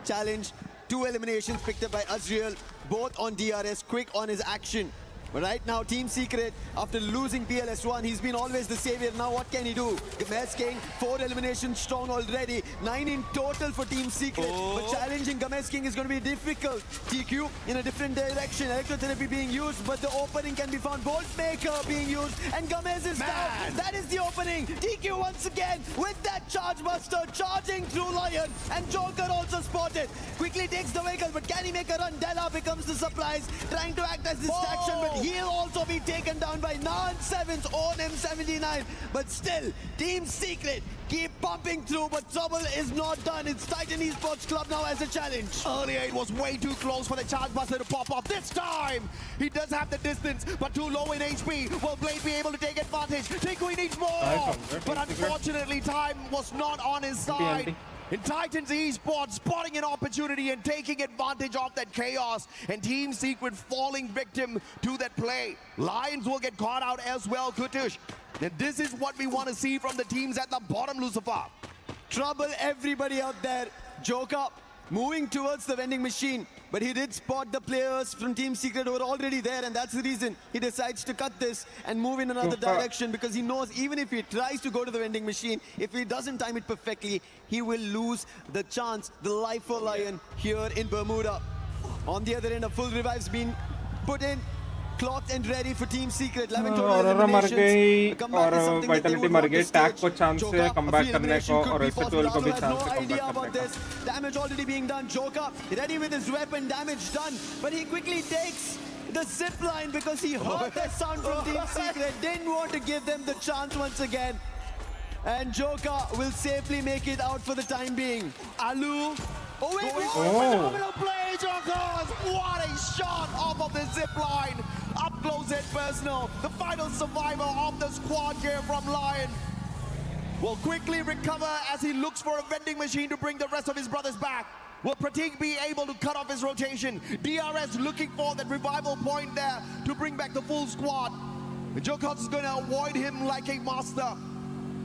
Challenge, 2 eliminations picked up by Azrael, both on DRS, quick on his action. But right now, Team Secret, after losing PLS1, he's been always the savior. Now what can he do? Gamesh King, 4 eliminations strong already. 9 in total for Team Secret. But challenging Gamesh King is going to be difficult. TQ in a different direction. Electrotherapy being used, but the opening can be found. Bolt Maker being used, and Gamesh is down. That is the opening. TQ once again with that Charge Buster, charging through Lion. And Joker also spotted. Quickly takes the vehicle, but can he make a run? Della becomes the supplies, trying to act as distraction, but he'll also be taken down by Nan7's own M79. But still, Team Secret keep pumping through, but trouble is not done. It's Titan Esports Club now as a challenge. Earlier, it was way too close for the Charge Buster to pop off. This time, he does have the distance, but too low in HP. Will Blade be able to take advantage? Tinky needs more! But unfortunately, time was not on his side. In Titans Esports, spotting an opportunity and taking advantage of that chaos, and Team Secret falling victim to that play. Lions will get caught out as well, Kutush. And this is what we want to see from the teams at the bottom, Lucifer. Trouble everybody out there. Joker moving towards the vending machine, but he did spot the players from Team Secret who were already there, and that's the reason he decides to cut this and move in another direction, because he knows even if he tries to go to the vending machine, if he doesn't time it perfectly, he will lose the chance, the life for Lion here in Bermuda. On the other end, a full revive's been put in. clocked and ready for Team Secret. 11 total Aurora मर गई eliminations. The comeback is और something that they Vitality would मर want गई. to Tag stage. को chance है Joka, a comeback free करने elimination को could और be Esports possible. को भी Arlo has chance no है idea comeback about करने this. Damage already being done. Joka ready with his weapon. Damage done. But he quickly takes the zip line because he heard the sound from Team Secret. Didn't want to give them the chance once again. And Joka will safely make it out for the time being. Alu. Oh, wait, phenomenal play, Joka! What a shot off of the zip line. Up close and personal. The final survivor of the squad here from Lion will quickly recover as he looks for a vending machine to bring the rest of his brothers back. Will Pratik be able to cut off his rotation? DRS looking for that revival point there to bring back the full squad. Jokos is going to avoid him like a master.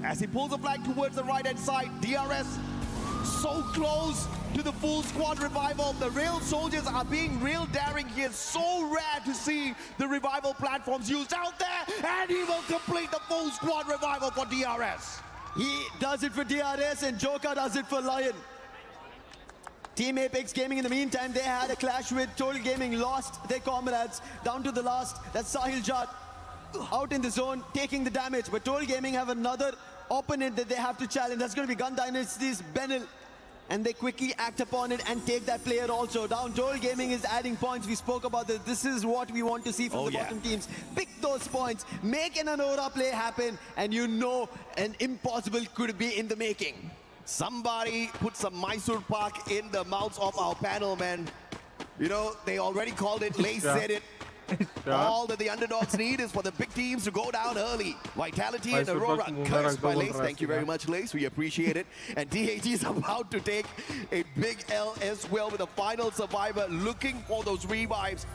As he pulls the flag towards the right-hand side, DRS so close to the full squad revival. The real soldiers are being real daring here. So rare to see the revival platforms used out there. And he will complete the full squad revival for DRS. He does it for DRS and Joka does it for Lion. Team Apex Gaming, in the meantime, they had a clash with Total Gaming, lost their comrades down to the last. That's Sahil Jat out in the zone, taking the damage. But Total Gaming have another opponent that they have to challenge. That's going to be Gun Dynasty's Benil. And they quickly act upon it and take that player also down. Total Gaming is adding points. We spoke about this. This is what we want to see from the bottom teams. Pick those points, make an Aurora play happen, and you know an impossible could be in the making. Somebody put some Mysore Pak in the mouths of our panel, man. You know, they already called it, Lace said it. All that the underdogs need is for the big teams to go down early. Vitality and Aurora cursed by Lace. Thank you very much, Lace. We appreciate it. And DAG is about to take a big L as well with a final survivor looking for those revives.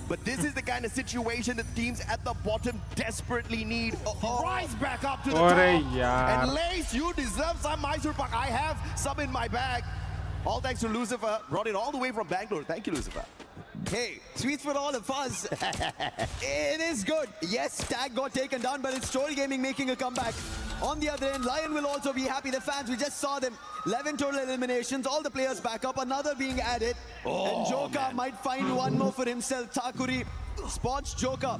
But this is the kind of situation that teams at the bottom desperately need. Rise back up to the top. And Lace, you deserve some Mysore Pak. I have some in my bag. All thanks to Lucifer. Brought it all the way from Bangalore. Thank you, Lucifer. Hey, sweets for all of us. It is good. Yes, Tag got taken down, but it's Total Gaming making a comeback. On the other end, Lion will also be happy. The fans, we just saw them. 11 total eliminations, all the players back up, another being added. And Joka might find one more for himself. Takuri spots Joka.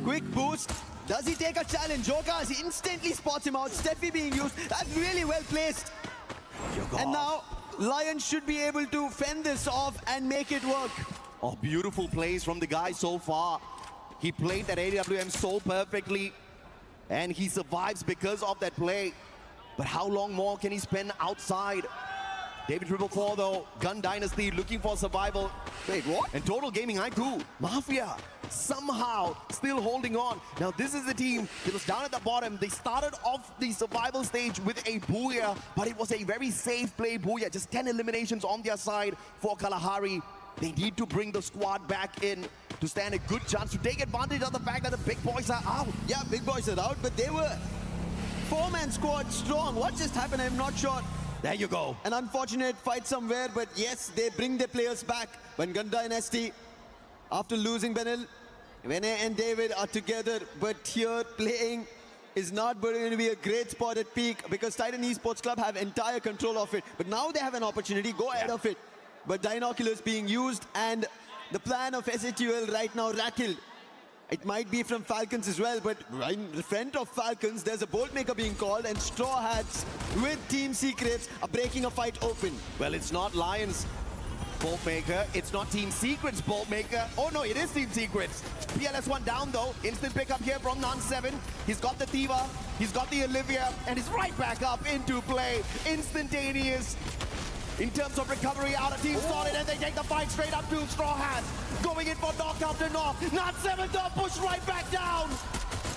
Quick boost. Does he take a challenge? Joka instantly spots him out. Steffi being used. That's really well placed. And now, Lion should be able to fend this off and make it work. Oh, beautiful plays from the guy so far. He played that AWM so perfectly. And he survives because of that play. But how long more can he spend outside? David 444 though, Gun Dynasty looking for survival. Wait, what? And Total Gaming IQ, Mafia, somehow still holding on. Now this is the team that was down at the bottom. They started off the survival stage with a Booyah, but it was a very safe play Booyah. Just 10 eliminations on their side for Kalahari. They need to bring the squad back in to stand a good chance to take advantage of the fact that the big boys are out. Yeah, big boys are out, but they were four-man squad strong. What just happened? I'm not sure. There you go. An unfortunate fight somewhere, but yes, they bring their players back. When Gun Dynasty, after losing Benil, Vene and David are together, but here playing is not going to be a great spot at peak because Titan Esports Club have entire control of it. But now they have an opportunity, go ahead of it. But Dinoculus being used and the plan of SHUL right now rattled. It might be from Falcons as well, but right in front of Falcons, there's a Bolt Maker being called and Straw Hats with Team Secrets are breaking a fight open. Well, it's not Lions Bolt Maker, it's not Team Secrets Bolt Maker. Oh no, it is Team Secrets. PLS1 down though, instant pickup here from Nan7. He's got the Thiva, he's got the Olivia, and he's right back up into play. Instantaneous. In terms of recovery, out of team started, and they take the fight straight up to Straw Hats. Going in for knock after knock. Not 7 to push right back down.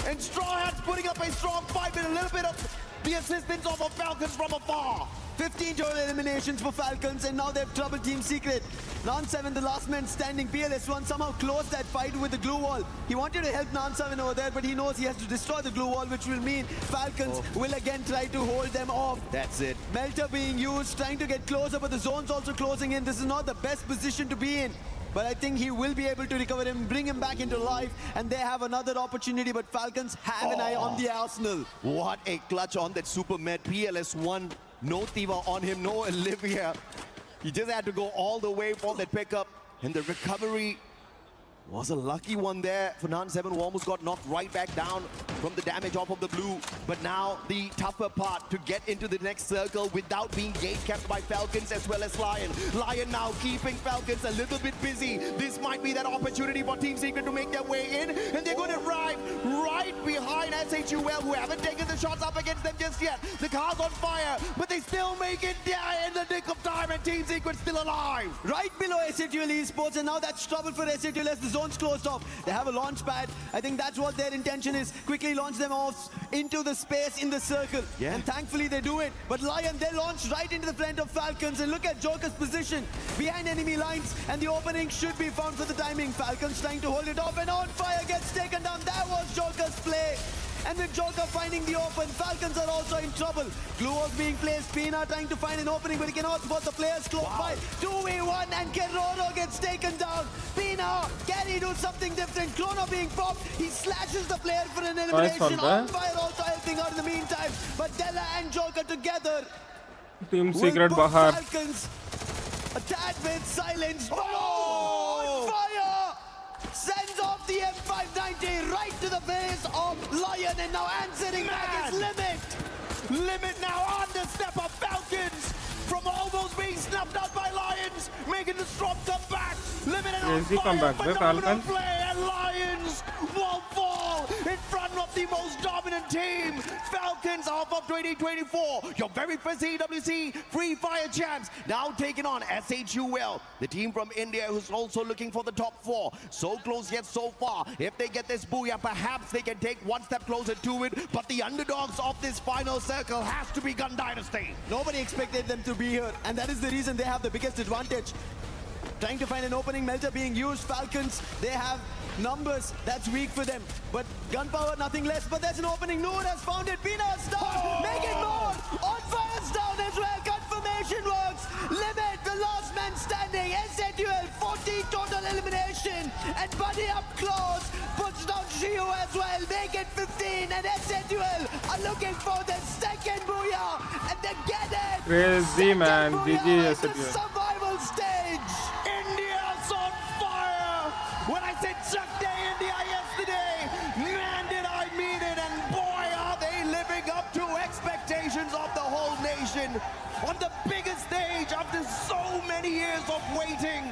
And Straw Hats putting up a strong fight with a little bit of the assistance of the Falcons from afar. 15 total eliminations for Falcons, and now they have trouble Team Secret. Nan7, the last man standing. PLS1 somehow closed that fight with the glue wall. He wanted to help Nan7 over there, but he knows he has to destroy the glue wall, which will mean Falcons will again try to hold them off. That's it. Melter being used, trying to get closer, but the zone's also closing in. This is not the best position to be in. But I think he will be able to recover him, bring him back into life, and they have another opportunity, but Falcons have an eye on the arsenal. What a clutch on that super med. PLS1, no Thiva on him, no Olivia. He just had to go all the way for that pickup, and the recovery Was a lucky one there. Fernand 7 almost got knocked right back down from the damage off of the blue. But now the tougher part to get into the next circle without being gate kept by Falcons as well as Lion. Lion now keeping Falcons a little bit busy. This might be that opportunity for Team Secret to make their way in. And they're going to arrive right behind SHUL, who haven't taken the shots up against them just yet. The car's on fire, but they still make it there in the nick of time, and Team Secret still alive. Right below SHUL Esports, and now that's trouble for SHUL as the zone's closed off. They have a launch pad. I think that's what their intention is. Quickly launch them off into the space in the circle. Yeah. And thankfully they do it. But Lion, they launch right into the front of Falcons. And look at Joker's position behind enemy lines. And the opening should be found for the timing. Falcons trying to hold it off, and On Fire gets taken down. That was Joker's play. And with Joker finding the open, Falcons are also in trouble. Glue was being placed. Pina trying to find an opening, but he cannot spot the players close by. 2v1, and Keroro gets taken down. Pina, can he do something different? Chrono being popped. He slashes the player for an elimination. On Fire also helping out in the meantime. But Della and Joker together. Team Secret bahar. Falcons a tad bit silence. Oh! On Fire sends off the M590 right to the face of Lion, and now answering back is Limit. Limit now on the step of Falcons from almost being snuffed out by Lions, making the strong comeback. Limit and On Fire, phenomenal play, and Lions won't fall in front of the most dominant team. Falcons off of 2024, your very first EWC Free Fire champs, now taking on SHUL, the team from India who's also looking for the top 4. So close yet so far. If they get this booyah, perhaps they can take one step closer to it. But the underdogs of this final circle has to be Gun Dynasty. Nobody expected them to be here, and that is the reason they have the biggest advantage. Trying to find an opening, Melter being used. Falcons, they have numbers that's weak for them, but gunpower nothing less. But there's an opening. Noor has found it. Pina's down. Make it more. On Fire's down as well. Confirmation works. Limit, the last man standing. SHUL 40 total elimination, and Buddy up close puts down Shiu as well. Make it 15, and SHUL are looking for the second booyah, and they get it. Crazy man, GG SHUL. Survival stage. India's on fire. When I said Chuck Day India yesterday, man, did I mean it. And boy, are they living up to expectations of the whole nation on the biggest stage after so many years of waiting.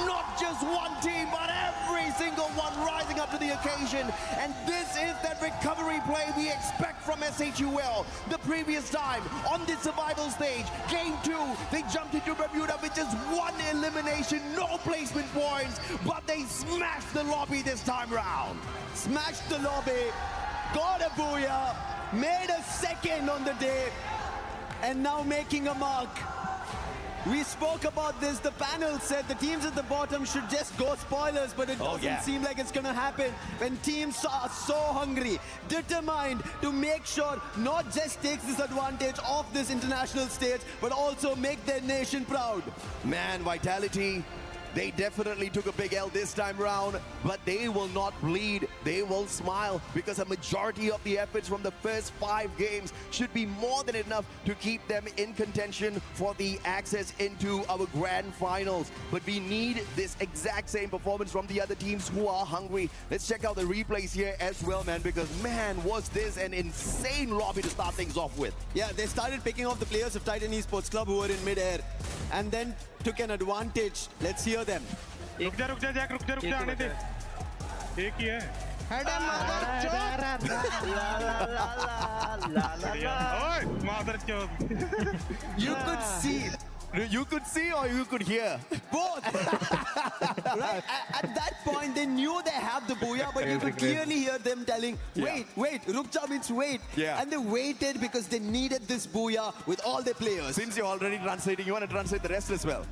Not just one team, but every single one rising up to the occasion. And this is that recovery play we expect from SHUL. The previous time on the survival stage, game 2, they jumped into Bermuda with just one elimination, no placement points, but they smashed the lobby this time round. Smashed the lobby, got a booyah, made a second on the day, and now making a mark. We spoke about this. The panel said the teams at the bottom should just go spoilers, but it doesn't seem like it's going to happen when teams are so hungry, determined to make sure not just takes this advantage off this international stage, but also make their nation proud. Man, Vitality, they definitely took a big L this time round, but they will not bleed. They will smile, because a majority of the efforts from the first 5 games should be more than enough to keep them in contention for the access into our grand finals. But we need this exact same performance from the other teams who are hungry. Let's check out the replays here as well, man, because man, was this an insane lobby to start things off with. Yeah, they started picking off the players of Titan Esports Club who were in mid-air, and then took an advantage. Let's hear them. रुक जा Jack रुक जा आने दे एक ही है You could see or you could hear? Both. Right? At that point, they knew they have the booyah, but you could clearly hear them telling, wait, Rukja means wait. Yeah. And they waited because they needed this booyah with all their players. Since you're already translating, you want to translate the rest as well?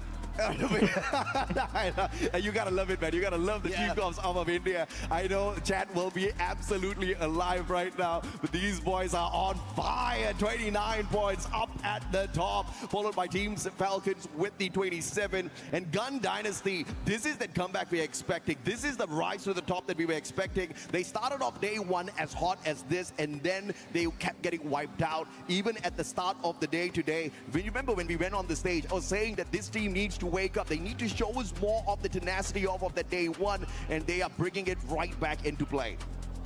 You gotta love it, man. You gotta love the team comps of India. I know chat will be absolutely alive right now, but these boys are on fire. 29 points up at the top, followed by Teams Falcons with the 27. And Gun Dynasty, this is the comeback we're expecting. This is the rise to the top that we were expecting. They started off day 1 as hot as this, and then they kept getting wiped out. Even at the start of the day today, when you remember when we went on the stage, I was saying that this team needs to to wake up. They need to show us more of the tenacity of the day one, and they are bringing it right back into play.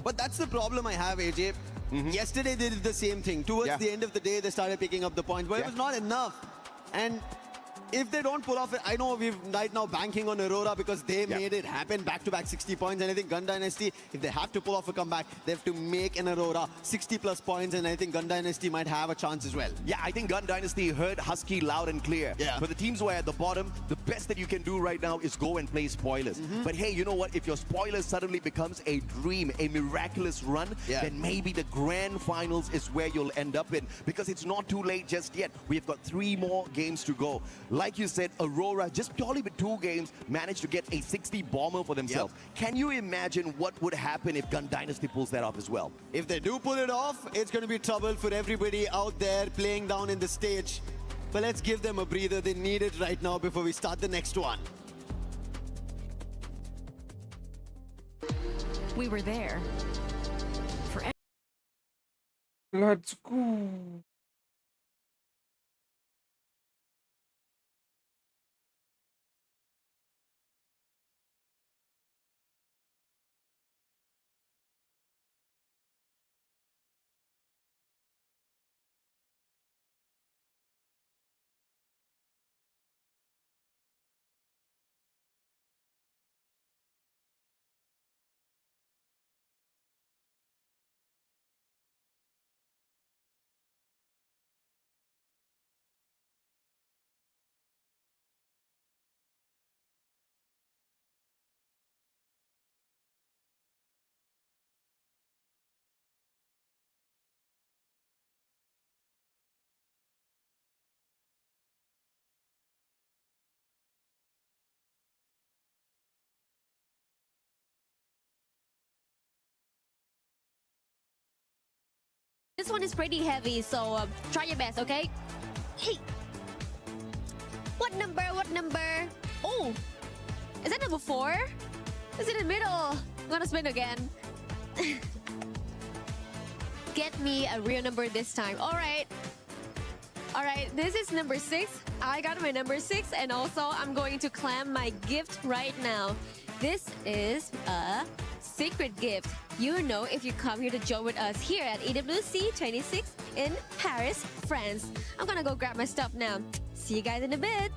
But that's the problem I have, AJ. Yesterday they did the same thing. Towards the end of the day, they started picking up the points, but it was not enough. And if they don't pull off it, I know we've right now banking on Aurora because they made it happen, back-to-back 60 points. And I think Gun Dynasty, if they have to pull off a comeback, they have to make an Aurora 60+ points, and I think Gun Dynasty might have a chance as well. Yeah, I think Gun Dynasty heard Husky loud and clear. Yeah. For the teams who are at the bottom, the best that you can do right now is go and play spoilers. But hey, you know what? If your spoilers suddenly becomes a dream, a miraculous run, then maybe the grand finals is where you'll end up in, because it's not too late just yet. We've got 3 more games to go. Like you said, Aurora, just purely with 2 games, managed to get a 60 bomber for themselves. Can you imagine what would happen if Gun Dynasty pulls that off as well? If they do pull it off, it's going to be trouble for everybody out there playing down in the stage. But let's give them a breather. They need it right now before we start the next one. We were there. For Let's go. This one is pretty heavy, so try your best, okay? Hey! What number? What number? Oh! Is that number 4? Is it in the middle? I'm gonna spin again. Get me a real number this time. Alright. Alright, this is number 6. I got my number 6, and also I'm going to claim my gift right now. This is a secret gift. You know if you come here to join with us here at EWC 26 in Paris, France. I'm gonna go grab my stuff now. See you guys in a bit.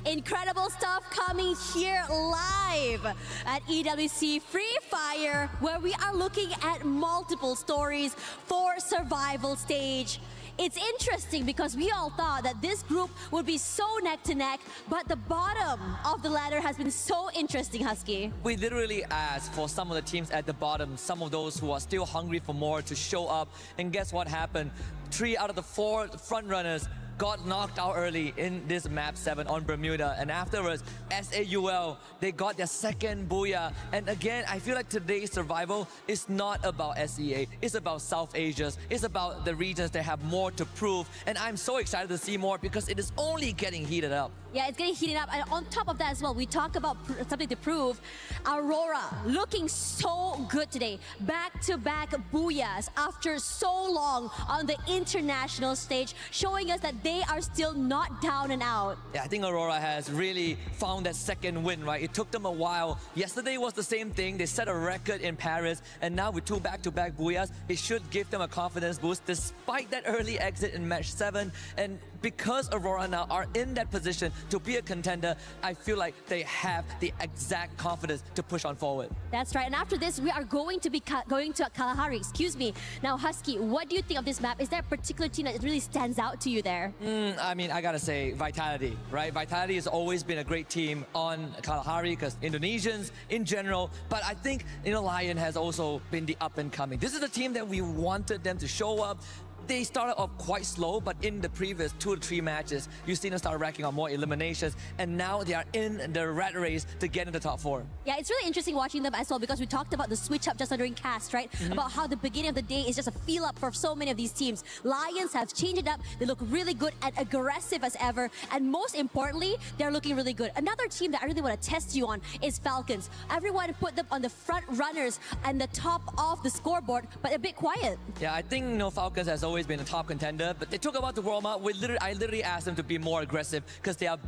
Incredible stuff coming here live at EWC Free Fire, where we are looking at multiple stories for survival stage. It's interesting because we all thought that this group would be so neck to neck, but the bottom of the ladder has been so interesting, Husky. We literally asked for some of the teams at the bottom, some of those who are still hungry for more, to show up. And guess what happened? 3 out of the 4 front runners got knocked out early in this map 7 on Bermuda, and afterwards SAUL, they got their second booyah. And again, I feel like today's survival is not about SEA, it's about South Asia, it's about the regions that have more to prove, and I'm so excited to see more because it is only getting heated up. Yeah, it's getting heated up. And on top of that as well, we talk about something to prove. Aurora looking so good today. Back-to-back booyahs after so long on the international stage, showing us that they are still not down and out. Yeah, I think Aurora has really found that second win, right? It took them a while. Yesterday was the same thing. They set a record in Paris, and now with 2 back-to-back booyahs, it should give them a confidence boost despite that early exit in match 7. And because Aurora now are in that position to be a contender, I feel like they have the exact confidence to push on forward. That's right. And after this, we are going to be going to Kalahari. Excuse me. Now, Husky, what do you think of this map? Is there a particular team that really stands out to you there? I mean, I gotta say, Vitality, right? Vitality has always been a great team on Kalahari because Indonesians in general, but I think, Lion has also been the up and coming. This is the team that we wanted them to show up. they started off quite slow, but in the previous 2 to 3 matches, you've seen them start racking up more eliminations, and now they are in the rat race to get in the top 4. Yeah, it's really interesting watching them as well because we talked about the switch up just during cast, right? About how the beginning of the day is just a feel up for so many of these teams. Lions have changed it up. They look really good and aggressive as ever. And most importantly, they're looking really good. Another team that I really want to test you on is Falcons. Everyone put them on the front runners and the top of the scoreboard, but a bit quiet. Yeah, I think Falcons has always been a top contender, but they took about the warm up. I literally asked them to be more aggressive because they are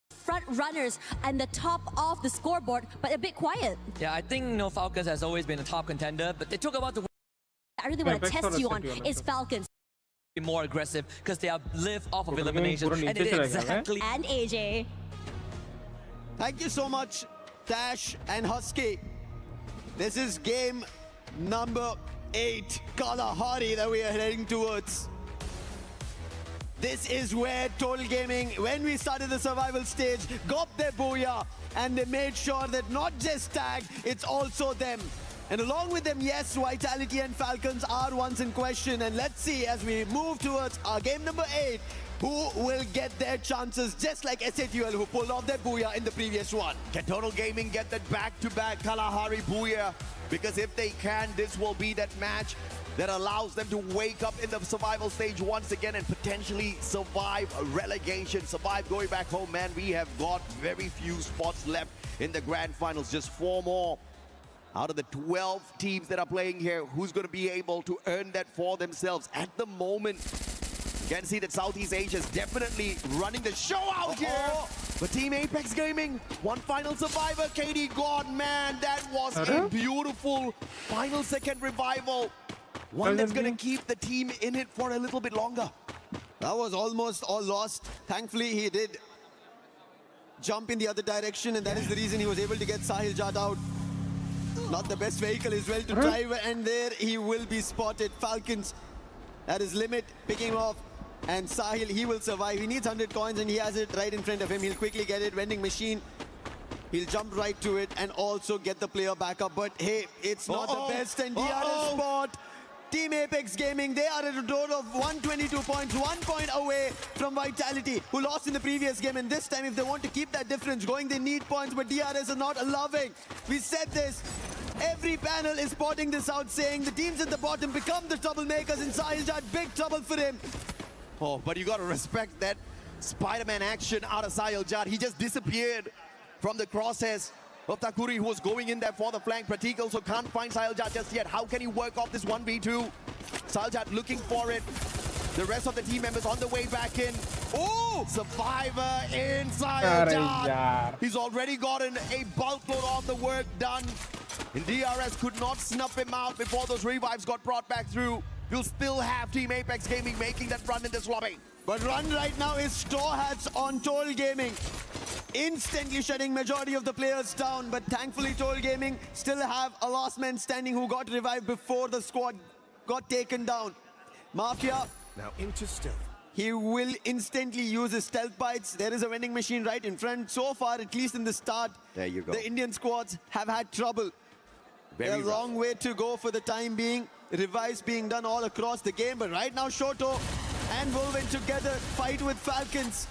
front runners and the top of the scoreboard, but a bit quiet. Yeah, I think Falcons has always been a top contender, but they took about the I really want to test you on is Falcons. Be more aggressive because they are live off of elimination, and it is exactly. And AJ. Thank you so much, Tash and Husky. This is game number 8, Kalahari, that we are heading towards. This is where Total Gaming, when we started the survival stage, got their booyah, and they made sure that not just tag, it's also them. And along with them, yes, Vitality and Falcons are ones in question. And let's see, as we move towards our game number 8, who will get their chances, just like SATUL, who pulled off their booyah in the previous one. Can Total Gaming get that back-to-back Kalahari booyah? Because if they can, this will be that match that allows them to wake up in the survival stage once again and potentially survive a relegation, survive going back home. Man, we have got very few spots left in the grand finals, just 4 more. Out of the 12 teams that are playing here, who's going to be able to earn that for themselves? At the moment, you can see that Southeast Asia is definitely running the show out here. But Team Apex Gaming, one final survivor, KD God, man, that was a beautiful final second revival. One that's going to keep the team in it for a little bit longer. That was almost all lost. Thankfully, he did jump in the other direction, and that is the reason he was able to get Sahil Jat out. Not the best vehicle as well to drive, and there he will be spotted. Falcons, that is Limit, picking him off. And Sahil, he will survive. He needs 100 coins, and he has it right in front of him. He'll quickly get it. Vending machine. He'll jump right to it and also get the player back up. But hey, it's not the best, and DRS spot. Team Apex Gaming, they are at a total of 122 points, 1 point away from Vitality, who lost in the previous game. And this time, if they want to keep that difference going, they need points, but DRS are not allowing. We said this. Every panel is spotting this out, saying the teams at the bottom become the troublemakers, and Sahil Jat, big trouble for him. Oh, but you got to respect that Spider-Man action out of Sahil Jat. He just disappeared from the crosshairs of Takuri, who was going in there for the flank. Pratik also can't find Sahil Jat just yet. How can he work off this 1v2? Sahil Jat looking for it. The rest of the team members on the way back in. Oh! Survivor in Sahil Jat. He's already gotten a bulk load of the work done. And DRS could not snuff him out before those revives got brought back through. You'll still have Team Apex Gaming making that run in this lobby. But run right now is Straw Hats on Toll Gaming. Instantly shutting majority of the players down. But thankfully, Toll Gaming still have a last man standing who got revived before the squad got taken down. Mafia. Now into stealth. He will instantly use his stealth bites. There is a vending machine right in front. So far, at least in the start, there you go. The Indian squads have had trouble. Very a long way to go for the time being. Revives being done all across the game, but right now Shoto and Wolven together fight with Falcons.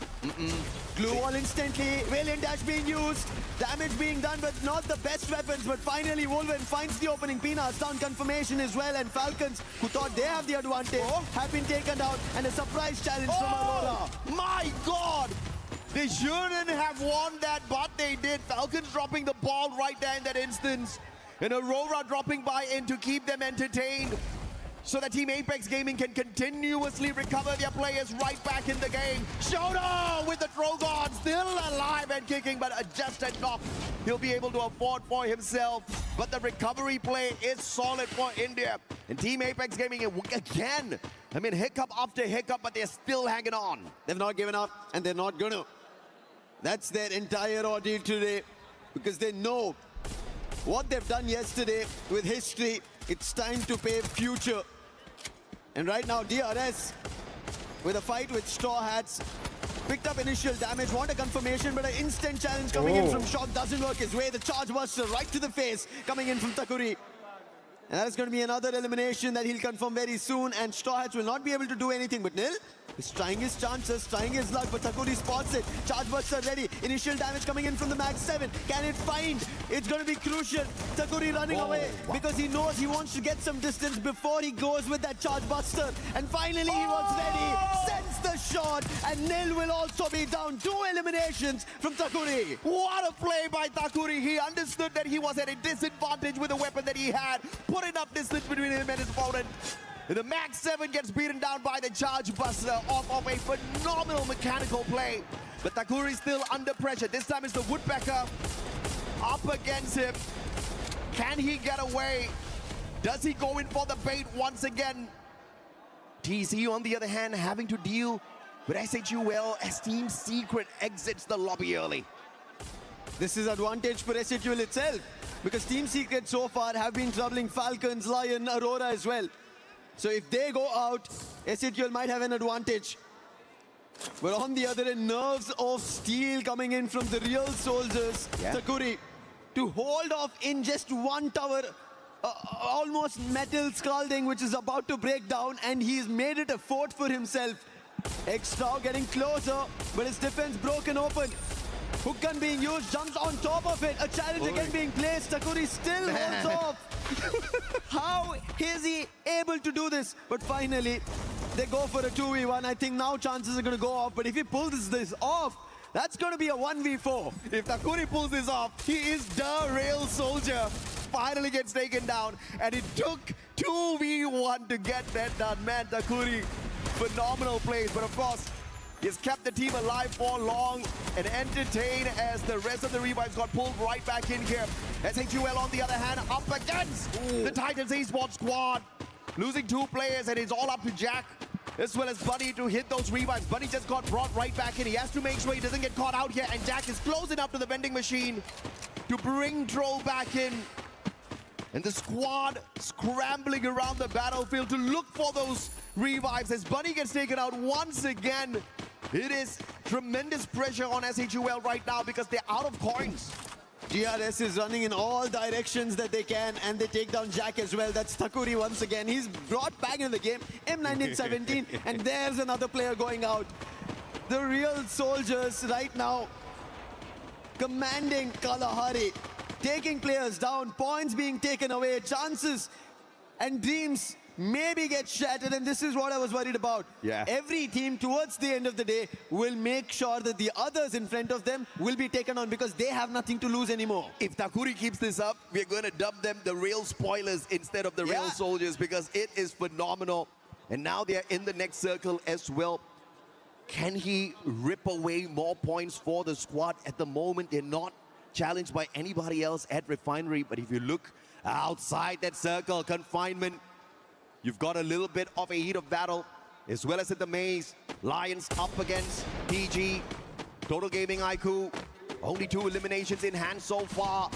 Glue wall instantly, Valiant Dash being used, damage being done, but not the best weapons. But finally Wolven finds the opening. Peanuts down confirmation as well, and Falcons, who thought they have the advantage, have been taken out, and a surprise challenge from Aurora. My God! They shouldn't have won that, but they did. Falcons dropping the ball right there in that instance. And Aurora dropping by in to keep them entertained, so that Team Apex Gaming can continuously recover their players right back in the game. Shoto with the Drogon, still alive and kicking, but just a knock he'll be able to afford for himself. But the recovery play is solid for India. And Team Apex Gaming again, I mean, hiccup after hiccup, but they're still hanging on. They've not given up, and they're not gonna. That's their entire ordeal today, because they know what they've done yesterday with history. It's time to pave future. And right now, DRS, with a fight with Straw Hats, picked up initial damage, want a confirmation, but an instant challenge coming in from Shock doesn't work his way. The charge buster right to the face, coming in from Takuri. And that is going to be another elimination that he'll confirm very soon. And Straw Hats will not be able to do anything. But Nil is trying his chances, trying his luck. But Takuri spots it. Charge buster ready. Initial damage coming in from the Mag 7. Can it find? It's going to be crucial. Takuri running away because he knows he wants to get some distance before he goes with that charge buster. And finally he was ready. Sends the shot. And Nil will also be down. 2 eliminations from Takuri. What a play by Takuri. He understood that he was at a disadvantage with the weapon that he had. Put enough distance between him and his opponent. The Max 7 gets beaten down by the Charge Buster off of a phenomenal mechanical play. But Takuri still under pressure. This time it's the Woodpecker up against him. Can he get away? Does he go in for the bait once again? TC, on the other hand, having to deal with SHUL as Team Secret exits the lobby early. This is advantage for SHUL itself because Team Secret so far have been troubling Falcons, Lion, Aurora as well. So if they go out, SHUL might have an advantage. But on the other end, nerves of steel coming in from the real soldiers. Takuri to hold off in just one tower, almost metal scalding, which is about to break down, and he's made it a fort for himself. Extra getting closer, but his defense broken open. Hook gun being used, jumps on top of it. A challenge again being placed. Takuri still holds off. How is he able to do this? But finally, they go for a 2v1. I think now chances are going to go off. But if he pulls this off, that's going to be a 1v4. If Takuri pulls this off, he is the real soldier. Finally gets taken down. And it took 2v1 to get that done. Man, Takuri, phenomenal plays. But of course, he's kept the team alive for long and entertained as the rest of the revives got pulled right back in here. SHUL, on the other hand, up against the Titans Esports squad. Losing 2 players, and it's all up to Jack as well as Bunny to hit those revives. Bunny just got brought right back in. He has to make sure he doesn't get caught out here, and Jack is close enough to the vending machine to bring Troll back in. And the squad scrambling around the battlefield to look for those revives as Bunny gets taken out once again. It is tremendous pressure on SHUL right now because they're out of coins. GRS is running in all directions that they can, and they take down Jack as well. That's Takuri once again. He's brought back into the game. M1917, and there's another player going out. The real soldiers right now commanding Kalahari, taking players down, points being taken away, chances and dreams maybe get shattered, and this is what I was worried about. Every team towards the end of the day will make sure that the others in front of them will be taken on because they have nothing to lose anymore. If Takuri keeps this up, we're going to dub them the real spoilers instead of the real soldiers because it is phenomenal. And now they're in the next circle as well. Can he rip away more points for the squad? At the moment, they're not challenged by anybody else at Refinery, but if you look outside that circle, confinement, you've got a little bit of a heat of battle, as well as in the maze. Lions up against TG. Total Gaming IQ. Only 2 eliminations in hand so far.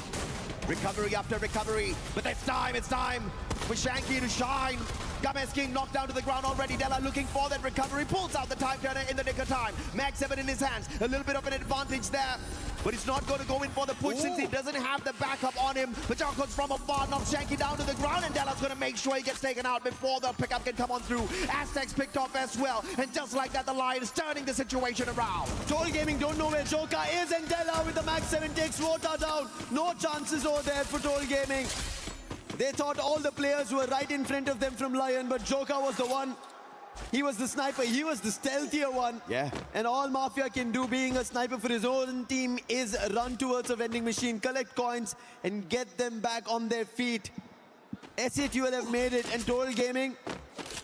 Recovery after recovery. But it's time for Shanky to shine. Games King knocked down to the ground already. Della looking for that recovery. Pulls out the time turner in the nick of time. Mag 7 in his hands. A little bit of an advantage there. But he's not going to go in for the push since he doesn't have the backup on him. Pachar comes from afar, knocks Shanky down to the ground, and Della's going to make sure he gets taken out before the pickup can come on through. Aztecs picked off as well. And just like that, the Lions turning the situation around. Total Gaming don't know where Joka is, and Della with the Max 7 takes Rota down. No chances over there for Total Gaming. They thought all the players were right in front of them from Lion, but Joka was the one. He was the sniper. He was the stealthier one. And all Mafia can do being a sniper for his own team is run towards a vending machine, collect coins, and get them back on their feet. SHUL have made it, and Total Gaming,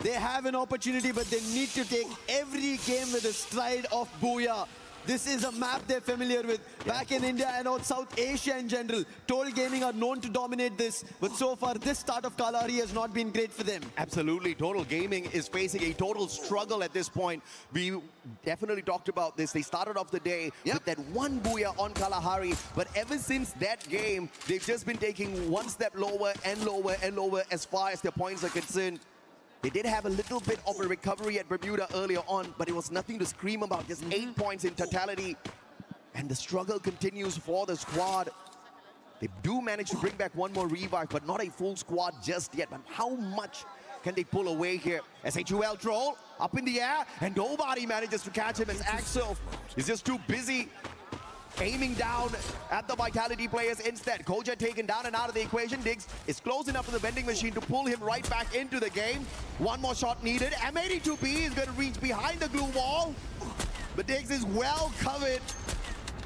they have an opportunity, but they need to take every game with a stride of Booyah. This is a map they're familiar with. Back in India and out South Asia in general, Total Gaming are known to dominate this. But so far, this start of Kalahari has not been great for them. Absolutely. Total Gaming is facing a total struggle at this point. We definitely talked about this. They started off the day with that one Booyah on Kalahari. But ever since that game, they've just been taking one step lower and lower and lower as far as their points are concerned. They did have a little bit of a recovery at Bermuda earlier on, but it was nothing to scream about. Just 8 points in totality. And the struggle continues for the squad. They do manage to bring back one more revive, but not a full squad just yet. But how much can they pull away here? SHUL troll up in the air, and nobody manages to catch him as Axel is just too busy aiming down at the Vitality players instead. Koja taken down and out of the equation. Diggs is close enough to the vending machine to pull him right back into the game. One more shot needed. M82B is going to reach behind the glue wall, but Diggs is well covered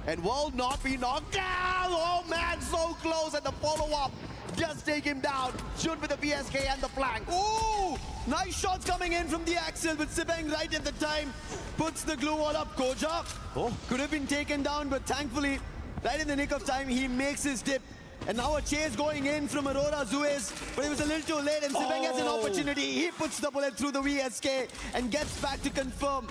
and will not be knocked down. Oh man, so close, and the follow-up just take him down. Shoot with the VSK and the flank. Ooh! Nice shots coming in from the Axel, but Sibeng right at the time puts the glue wall up. Koja could have been taken down, but thankfully, right in the nick of time, he makes his dip. And now a chase going in from Aurora Zuez, but it was a little too late, and Sibeng has an opportunity. He puts the bullet through the VSK and gets back to confirm.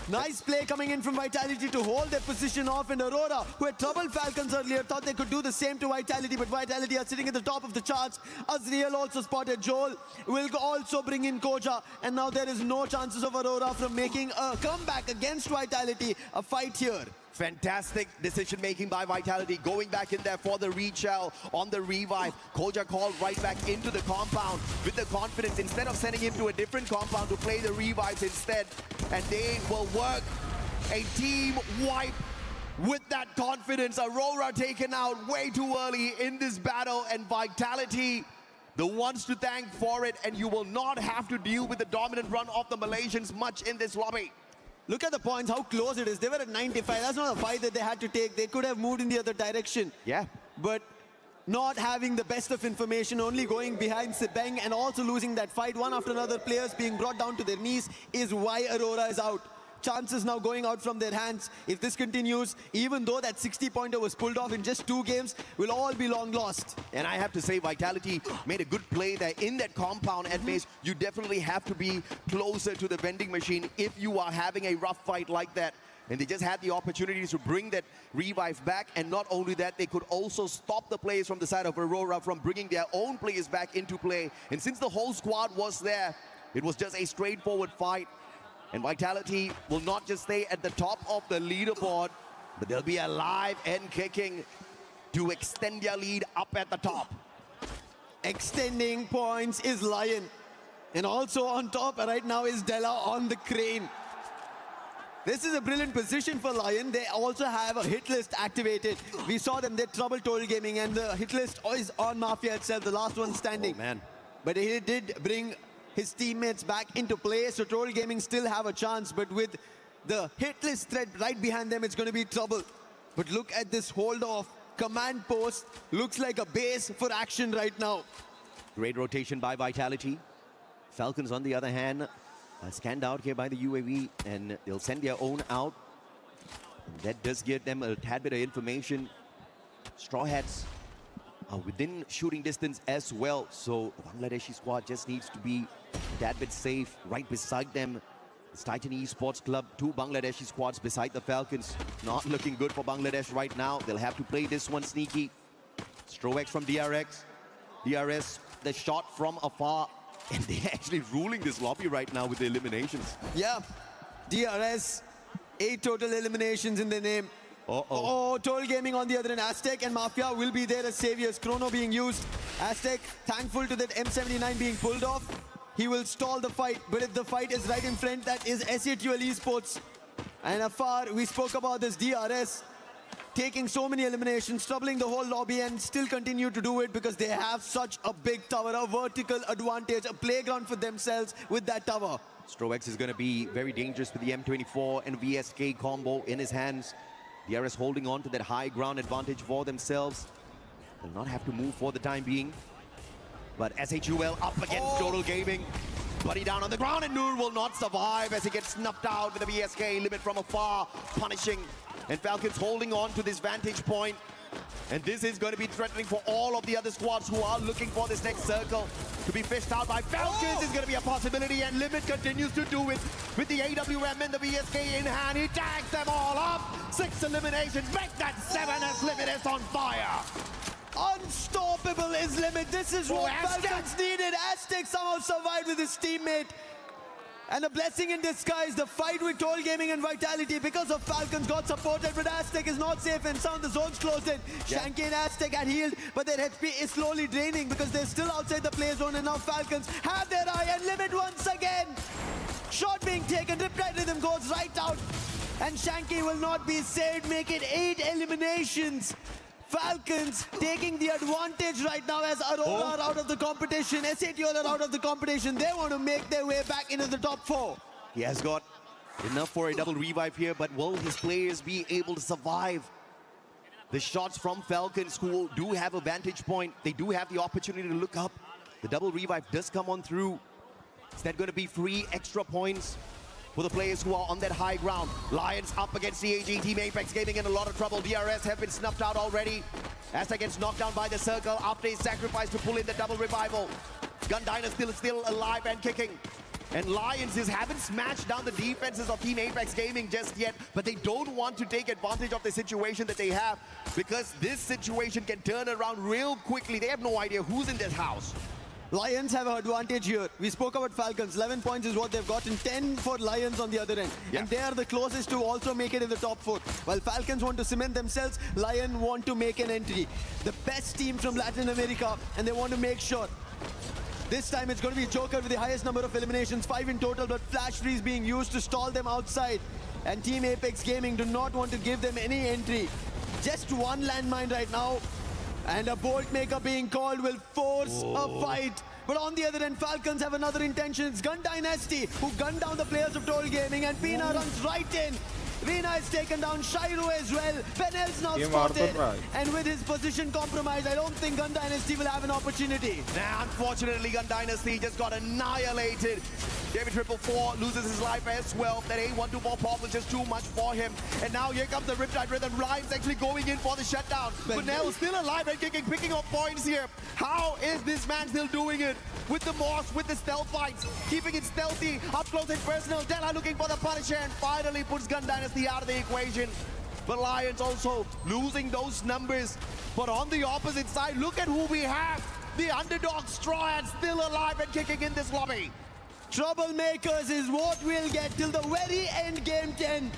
Nice play coming in from Vitality to hold their position off, and Aurora, who had troubled Falcons earlier, thought they could do the same to Vitality, but Vitality are sitting at the top of the charts. Azriel also spotted Joel, will also bring in Koja, and now there is no chances of Aurora from making a comeback against Vitality. A fight here. Fantastic decision-making by Vitality, going back in there for the reshell on the revive. Koja called right back into the compound with the confidence, instead of sending him to a different compound to play the revives instead. And they will work a team wipe with that confidence. Aurora taken out way too early in this battle, and Vitality the ones to thank for it, and you will not have to deal with the dominant run of the Malaysians much in this lobby. Look at the points, how close it is. They were at 95. That's not a fight that they had to take. They could have moved in the other direction. Yeah. But not having the best of information, only going behind Sibeng and also losing that fight, one after another, players being brought down to their knees, is why Aurora is out. Chances now going out from their hands. If this continues, even though that 60-pointer was pulled off in just 2 games, will all be long lost. And I have to say, Vitality made a good play there in that compound at base. You definitely have to be closer to the vending machine if you are having a rough fight like that. And they just had the opportunity to bring that revive back. And not only that, they could also stop the players from the side of Aurora from bringing their own players back into play. And since the whole squad was there, it was just a straightforward fight. And Vitality will not just stay at the top of the leaderboard, but they'll be alive and kicking to extend their lead up at the top. Extending points is Lion. And also on top right now is Della on the crane. This is a brilliant position for Lion. They also have a hit list activated. We saw them, they trouble Total Gaming, and the hit list is on Mafia itself, the last one standing. Oh, man. But he did bring his teammates back into play, so Total Gaming still have a chance, but with the hit list threat right behind them, it's going to be trouble. But look at this hold off. Command post looks like a base for action right now. Great rotation by Vitality. Falcons, on the other hand, scanned out here by the UAV, and they'll send their own out. And that does give them a tad bit of information. Straw Hats are within shooting distance as well, so the Bangladeshi squad just needs to be that bit safe. Right beside them, it's Titan Esports Club, 2 Bangladeshi squads beside the Falcons. Not looking good for Bangladesh right now. They'll have to play this one sneaky. Strovex from DRS, the shot from afar, and they're actually ruling this lobby right now with the eliminations. Yeah, DRS, 8 total eliminations in their name. Oh, Total Gaming on the other end. Aztec and Mafia will be there as saviors. Chrono being used. Aztec, thankful to that M79 being pulled off. He will stall the fight, but if the fight is right in front, that is SHUL Esports. And afar, we spoke about this DRS, taking so many eliminations, troubling the whole lobby, and still continue to do it because they have such a big tower, a vertical advantage, a playground for themselves with that tower. Strovex is going to be very dangerous with the M24 and VSK combo in his hands. DRS holding on to that high ground advantage for themselves. They'll not have to move for the time being. But SHUL up against Total Gaming. Buddy down on the ground, and Noor will not survive as he gets snuffed out with the VSK limit from afar, punishing. And Falcons holding on to this vantage point. And this is going to be threatening for all of the other squads who are looking for this next circle to be fished out by Falcons. Is going to be a possibility, and Limit continues to do it with the AWM and the VSK in hand. He tags them all up. 6 eliminations. Make that 7 as Limit is on fire. Unstoppable is Limit. This is what Falcons needed. Aztec somehow survived with his teammate. And a blessing in disguise, the fight with Toll Gaming and Vitality because of Falcons got supported, but Aztec is not safe and sound. The zone's closed in. Shanky and Aztec had healed, but their HP is slowly draining because they're still outside the play zone, and now Falcons have their eye and limit once again. Shot being taken, Riptide Rhythm goes right out, and Shanky will not be saved, make it 8 eliminations. Falcons taking the advantage right now as Aurora are out of the competition. SATL are out of the competition. They want to make their way back into the top 4. He has got enough for a double revive here, but will his players be able to survive the shots from Falcons, who do have a vantage point? They do have the opportunity to look up. The double revive does come on through. Is that going to be 3 extra points for the players who are on that high ground? Lions up against CAG. Team Apex Gaming in a lot of trouble. DRS have been snuffed out already. Aztec gets knocked down by the circle after his sacrifice to pull in the double revival. Gun Dynasty still alive and kicking. And Lions haven't smashed down the defenses of Team Apex Gaming just yet, but they don't want to take advantage of the situation that they have, because this situation can turn around real quickly. They have no idea who's in this house. Lions have an advantage here. We spoke about Falcons. 11 points is what they've gotten. 10 for Lions on the other end. Yeah. And they are the closest to also make it in the top 4. While Falcons want to cement themselves, Lions want to make an entry. The best team from Latin America, and they want to make sure. This time it's going to be Joker with the highest number of eliminations, 5 in total, but Flash Freeze being used to stall them outside. And Team Apex Gaming do not want to give them any entry. Just one landmine right now. And a bolt maker being called will force a fight. But on the other end, Falcons have another intention. It's Gun Dynasty, who gunned down the players of Toll Gaming, and Pina runs right in. Veena is taken down, Shiro as well. Benel's now spotted. And with his position compromised, I don't think Gun Dynasty will have an opportunity. Nah, unfortunately, Gun Dynasty just got annihilated. David 444 loses his life as well. That A124 pop was just too much for him. And now here comes the Riptide Rhythm. Ryan's actually going in for the shutdown. Benel still alive and kicking, picking up points here. How is this man still doing it? With the Morse, with the stealth fights, keeping it stealthy, up close and personal. Della looking for the Punisher and finally puts Gun Dynasty out of the equation. But Lions also losing those numbers. But on the opposite side, look at who we have. The underdog Straw Hats still alive and kicking in this lobby. Troublemakers is what we'll get till the very end game 10.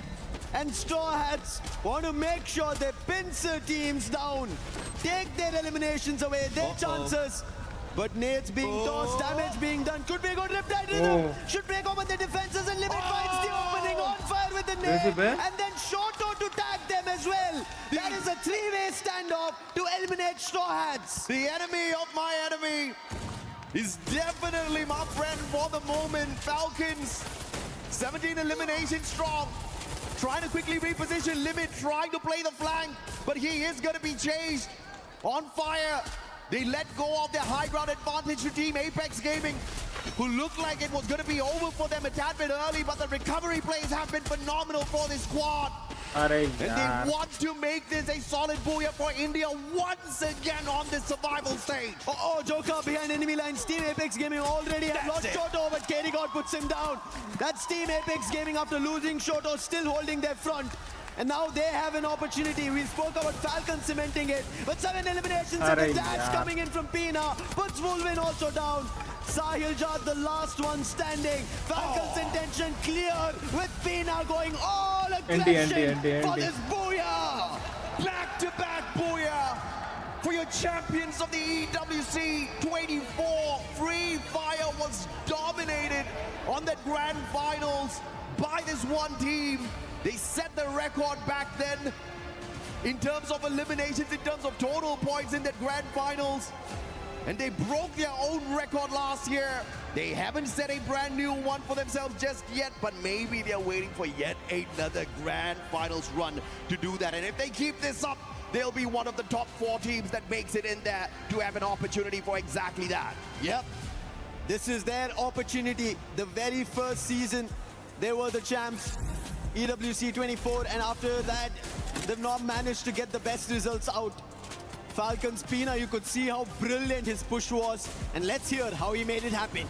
And Straw Hats want to make sure they pincer teams down. Take their eliminations away, their chances. But nades being tossed, damage being done. Could be a good Riptide Rhythm. Should break open the defenses, and Limit finds the opening, on fire with the nade. And then Shoto to tag them as well. That is a 3-way standoff to eliminate Straw Hats. The enemy of my enemy is definitely my friend for the moment. Falcons, 17 eliminations strong. Trying to quickly reposition Limit, trying to play the flank, but he is going to be chased. On fire. They let go of their high ground advantage to Team Apex Gaming, who looked like it was going to be over for them a tad bit early, but the recovery plays have been phenomenal for this squad. And they want to make this a solid booyah for India once again on this survival stage. Joker behind enemy lines. Team Apex Gaming already have lost Shoto, but KD God puts him down. That's Team Apex Gaming after losing Shoto, still holding their front. And now they have an opportunity. We spoke about Falcons cementing it, but 7 eliminations and the dash coming in from Pina. Puts Wolvin also down. Sahil Jad, the last one standing. Falcons' intention clear with Pina going all aggression for this booyah. Back-to-back booyah for your champions of the EWC 24. Free Fire was dominated on that grand finals by this one team. They set the record back then in terms of eliminations, in terms of total points in that grand finals. And they broke their own record last year. They haven't set a brand new one for themselves just yet, but maybe they're waiting for yet another grand finals run to do that. And if they keep this up, they'll be one of the top 4 teams that makes it in there to have an opportunity for exactly that. Yep. This is their opportunity. The very first season, they were the champs. EWC 24, and after that, they've not managed to get the best results out. Falcons Pina, you could see how brilliant his push was, and let's hear how he made it happen.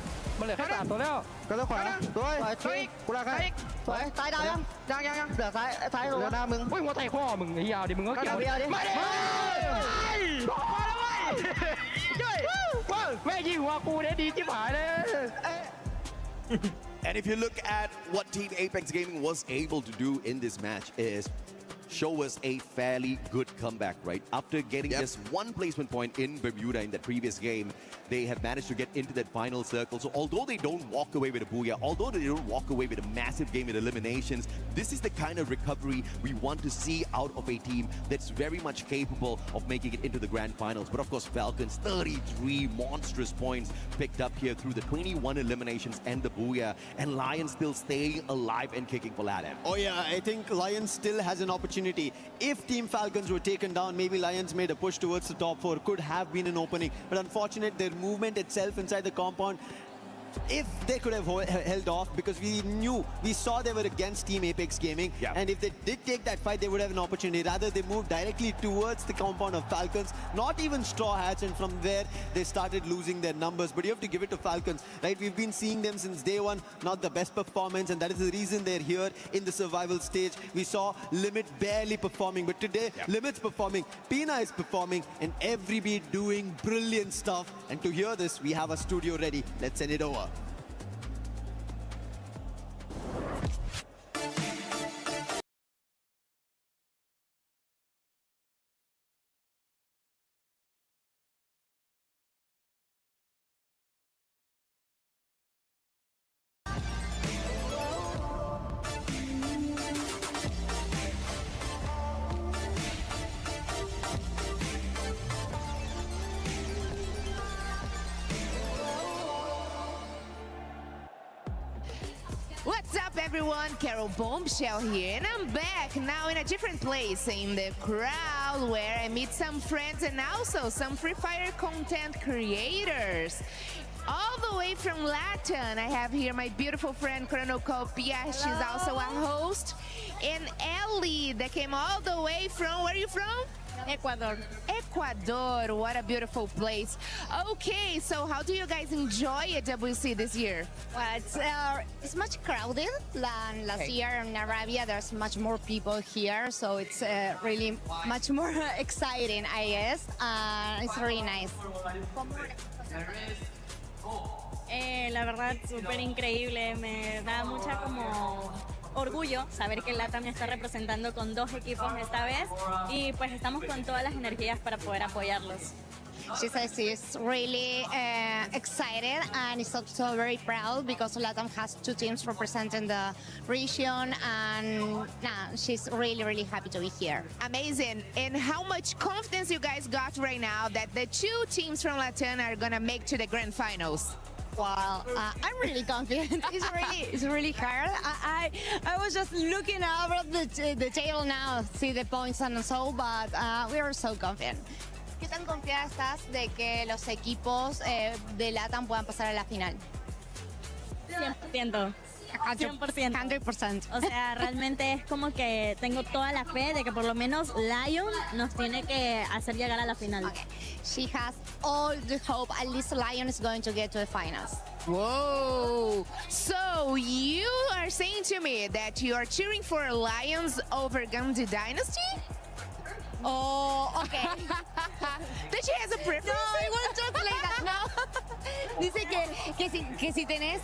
And if you look at what Team Apex Gaming was able to do in this match is show us a fairly good comeback, right? After getting just one placement point in Bermuda in that previous game, they have managed to get into that final circle. So although they don't walk away with a booyah, although they don't walk away with a massive game with eliminations, this is the kind of recovery we want to see out of a team that's very much capable of making it into the grand finals. But of course, Falcons, 33 monstrous points picked up here through the 21 eliminations and the booyah, and Lions still staying alive and kicking for LATAM. Oh yeah, I think Lions still has an opportunity. If Team Falcons were taken down, maybe Lions made a push towards the top 4. Could have been an opening. But unfortunately, their movement itself inside the compound, if they could have held off, because we saw they were against Team Apex Gaming, and if they did take that fight, they would have an opportunity. Rather, they moved directly towards the compound of Falcons, not even Straw Hats, and from there, they started losing their numbers. But you have to give it to Falcons, right? We've been seeing them since day one, not the best performance, and that is the reason they're here in the survival stage. We saw Limit barely performing, but today, Limit's performing, Pina is performing, and Everybeat doing brilliant stuff. And to hear this, we have a studio ready. Let's send it over. What's up, everyone? Carol Bombshell here, and I'm back now in a different place, in the crowd, where I meet some friends and also some Free Fire content creators. All the way from Latin, I have here my beautiful friend Chronocopia. She's also a host. And Ellie, that came all the way from, where are you from? Ecuador. Ecuador, what a beautiful place. Okay, so how do you guys enjoy EWC this year? Well, it's much crowded than last year in Arabia. There's much more people here, so it's really much more exciting, I guess. It's really nice. La verdad, súper increíble. Me da mucha como orgullo saber que LATAM está representando con 2 equipos esta vez y pues estamos con todas las energías para poder apoyarlos. She says she's really excited and is also very proud because LATAM has 2 teams representing the region, and she's really, really happy to be here. Amazing. And how much confidence you guys got right now that the 2 teams from LATAM are going to make to the grand finals? Well, I'm really confident. It's really hard. I was just looking over the table now, see the points and so, but we are so confident. ¿Qué tan confiada estás de que los equipos de LATAM puedan pasar a la final? 100%. 100%. O sea, realmente es como que tengo toda la fe de que por lo menos Lion nos tiene que hacer llegar a la final. Okay. She has all the hope at least Lion is going to get to the finals. Whoa! So you are saying to me that you are cheering for Lions over Gandhi Dynasty? Oh, okay. That she has a preference? No, I won't talk like that, no. Dice que si tenés,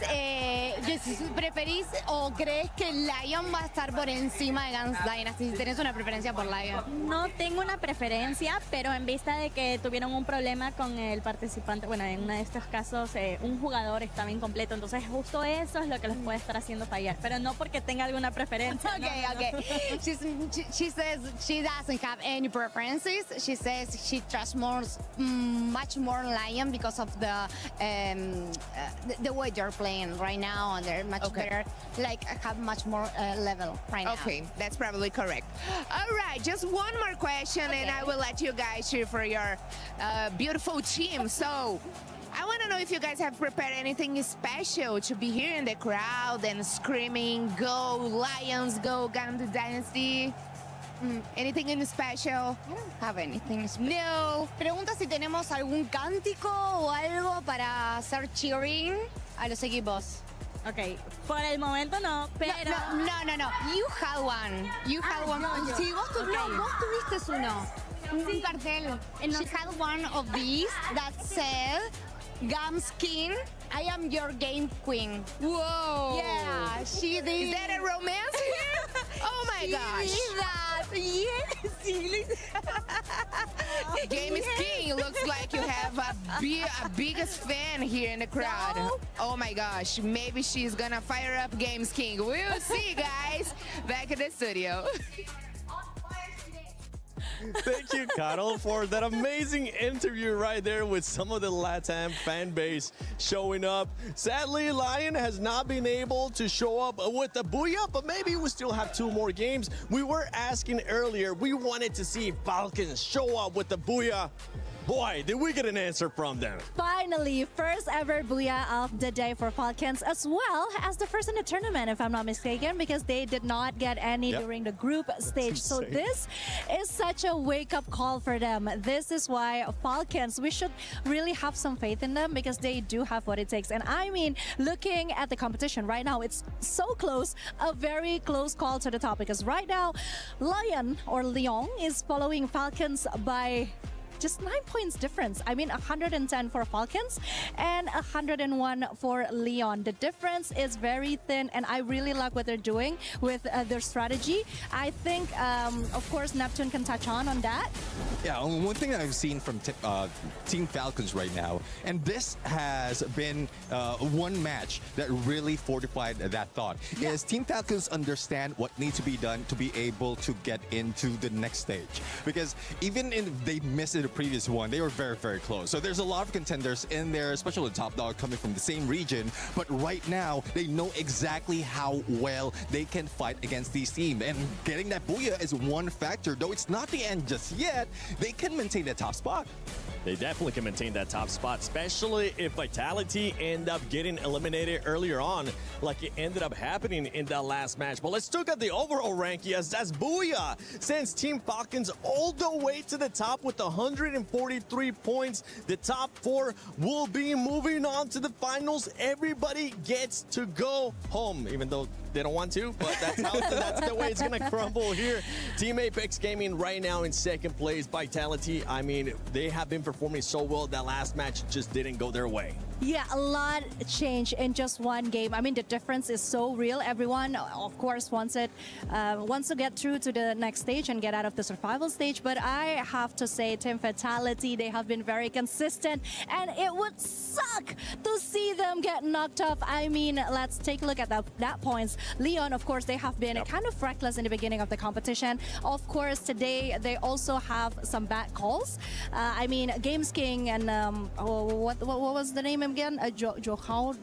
que si preferís o crees que Lion va a estar por encima de Guns Dynasty, si tenés una preferencia por Lion. No tengo una preferencia, pero en vista de que tuvieron un problema con el participante, bueno, en uno de estos casos un jugador estaba incompleto, entonces justo eso es lo que les puede estar haciendo fallar, pero no porque tenga alguna preferencia. Okay, no. okay. She says she doesn't have any preferences. She says she trusts much more Lion because of the way they're playing right now, and they're much better, like have much more level right now. Okay, that's probably correct. All right, just one more question, and I will let you guys cheer for your beautiful team. So, I want to know if you guys have prepared anything special to be here in the crowd and screaming, "Go Lions, go Gandhi Dynasty." Anything in special? I don't have anything special. No. Pregunta si tenemos algún cántico o algo para hacer cheering a los equipos. Ok, por el momento no, pero... No. You had one. You had one. Sí, vos tuviste uno. Un cartel. She had one of these that said Gamskin I am your game queen. Whoa. Yeah, she did. Is that a romance here? Oh my gosh. She did that. Yes. Game is king. Looks like you have a biggest fan here in the crowd. No. Oh my gosh. Maybe she's gonna fire up Games King. We'll see, guys. Back in the studio. Thank you, Carol, for that amazing interview right there with some of the LATAM fan base showing up. Sadly, Lion has not been able to show up with the Booyah, but maybe we still have 2 more games. We were asking earlier, we wanted to see Falcons show up with the Booyah. Boy, did we get an answer from them. Finally, first ever Booyah of the day for Falcons, as well as the first in the tournament, if I'm not mistaken, because they did not get any during the group stage. So this is such a wake-up call for them. This is why Falcons, we should really have some faith in them, because they do have what it takes. And I mean, looking at the competition right now, it's so close, a very close call to the top, because right now, Lion is following Falcons by just 9 points difference. I mean, 110 for Falcons and 101 for Leon. The difference is very thin, and I really like what they're doing with their strategy. I think, of course, Neptune can touch on that. Yeah, one thing that I've seen from Team Falcons right now, and this has been one match that really fortified that thought, is Team Falcons understand what needs to be done to be able to get into the next stage. Because even if they miss it the previous one, they were very, very close. So there's a lot of contenders in there, especially the top dog coming from the same region. But right now, they know exactly how well they can fight against these teams. And getting that Booyah is one factor. Though it's not the end just yet, they can maintain the top spot. They definitely can maintain that top spot, especially if Vitality end up getting eliminated earlier on, like it ended up happening in that last match. But let's look at the overall ranking, as that's Booyah sends Team Falcons all the way to the top with 143 points. The top 4 will be moving on to the finals. Everybody gets to go home, even though they don't want to, but that's the way it's gonna crumble here. Team Apex Gaming right now in second place. Vitality, I mean, they have been performing so well. That last match just didn't go their way. Yeah, a lot changed in just one game. I mean, the difference is so real. Everyone, of course, wants to get through to the next stage and get out of the survival stage. But I have to say, Team Vitality, they have been very consistent, and it would suck to see them get knocked off. I mean, let's take a look at that points. Leon, of course, they have been kind of reckless in the beginning of the competition. Of course, today they also have some bad calls. I mean, Games King and what was the name again? Yokos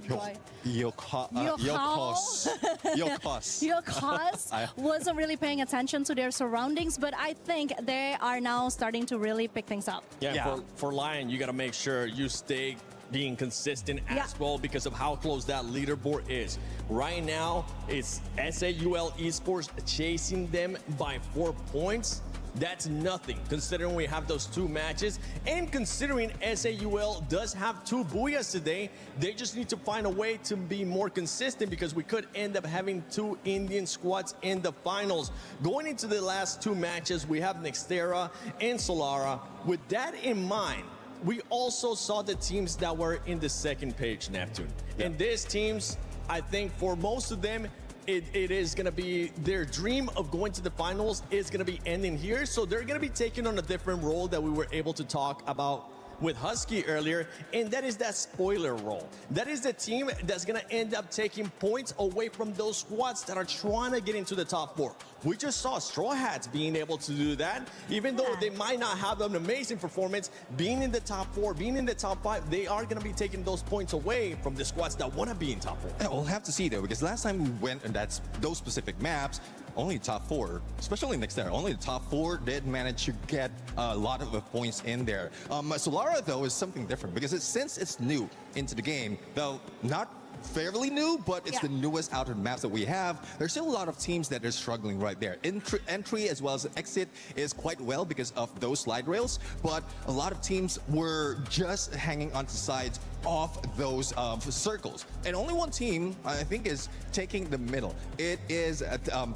wasn't really paying attention to their surroundings, but I think they are now starting to really pick things up. Yeah. For Lion, you got to make sure you stay being consistent as well, because of how close that leaderboard is. Right now, it's SAUL Esports chasing them by 4 points. That's nothing, considering we have those 2 matches, and considering SAUL does have 2 Booyahs today. They just need to find a way to be more consistent, because we could end up having 2 Indian squads in the finals. Going into the last 2 matches, we have Nextera and Solara. With that in mind, we also saw the teams that were in the second page, Neptune. And these teams, I think for most of them, it is going to be their dream of going to the finals is going to be ending here. So they're going to be taking on a different role that we were able to talk about with Husky earlier, and that is that spoiler role. That is the team that's going to end up taking points away from those squads that are trying to get into the top 4. We just saw Straw Hats being able to do that. Even though they might not have an amazing performance, being in the top 4, being in the top 5, they are going to be taking those points away from the squads that want to be in top 4. Yeah, we'll have to see though, because last time we went and that's those specific maps, only top 4, especially Nextera, only the top 4 did manage to get a lot of points in there. Solara though is something different, because since it's new into the game, though not fairly new, but it's Yeah. the newest outer maps that we have. There's still a lot of teams that are struggling right there. Entry as well as exit is quite well because of those slide rails, but a lot of teams were just hanging onto sides of those circles. And only one team, I think, is taking the middle. It is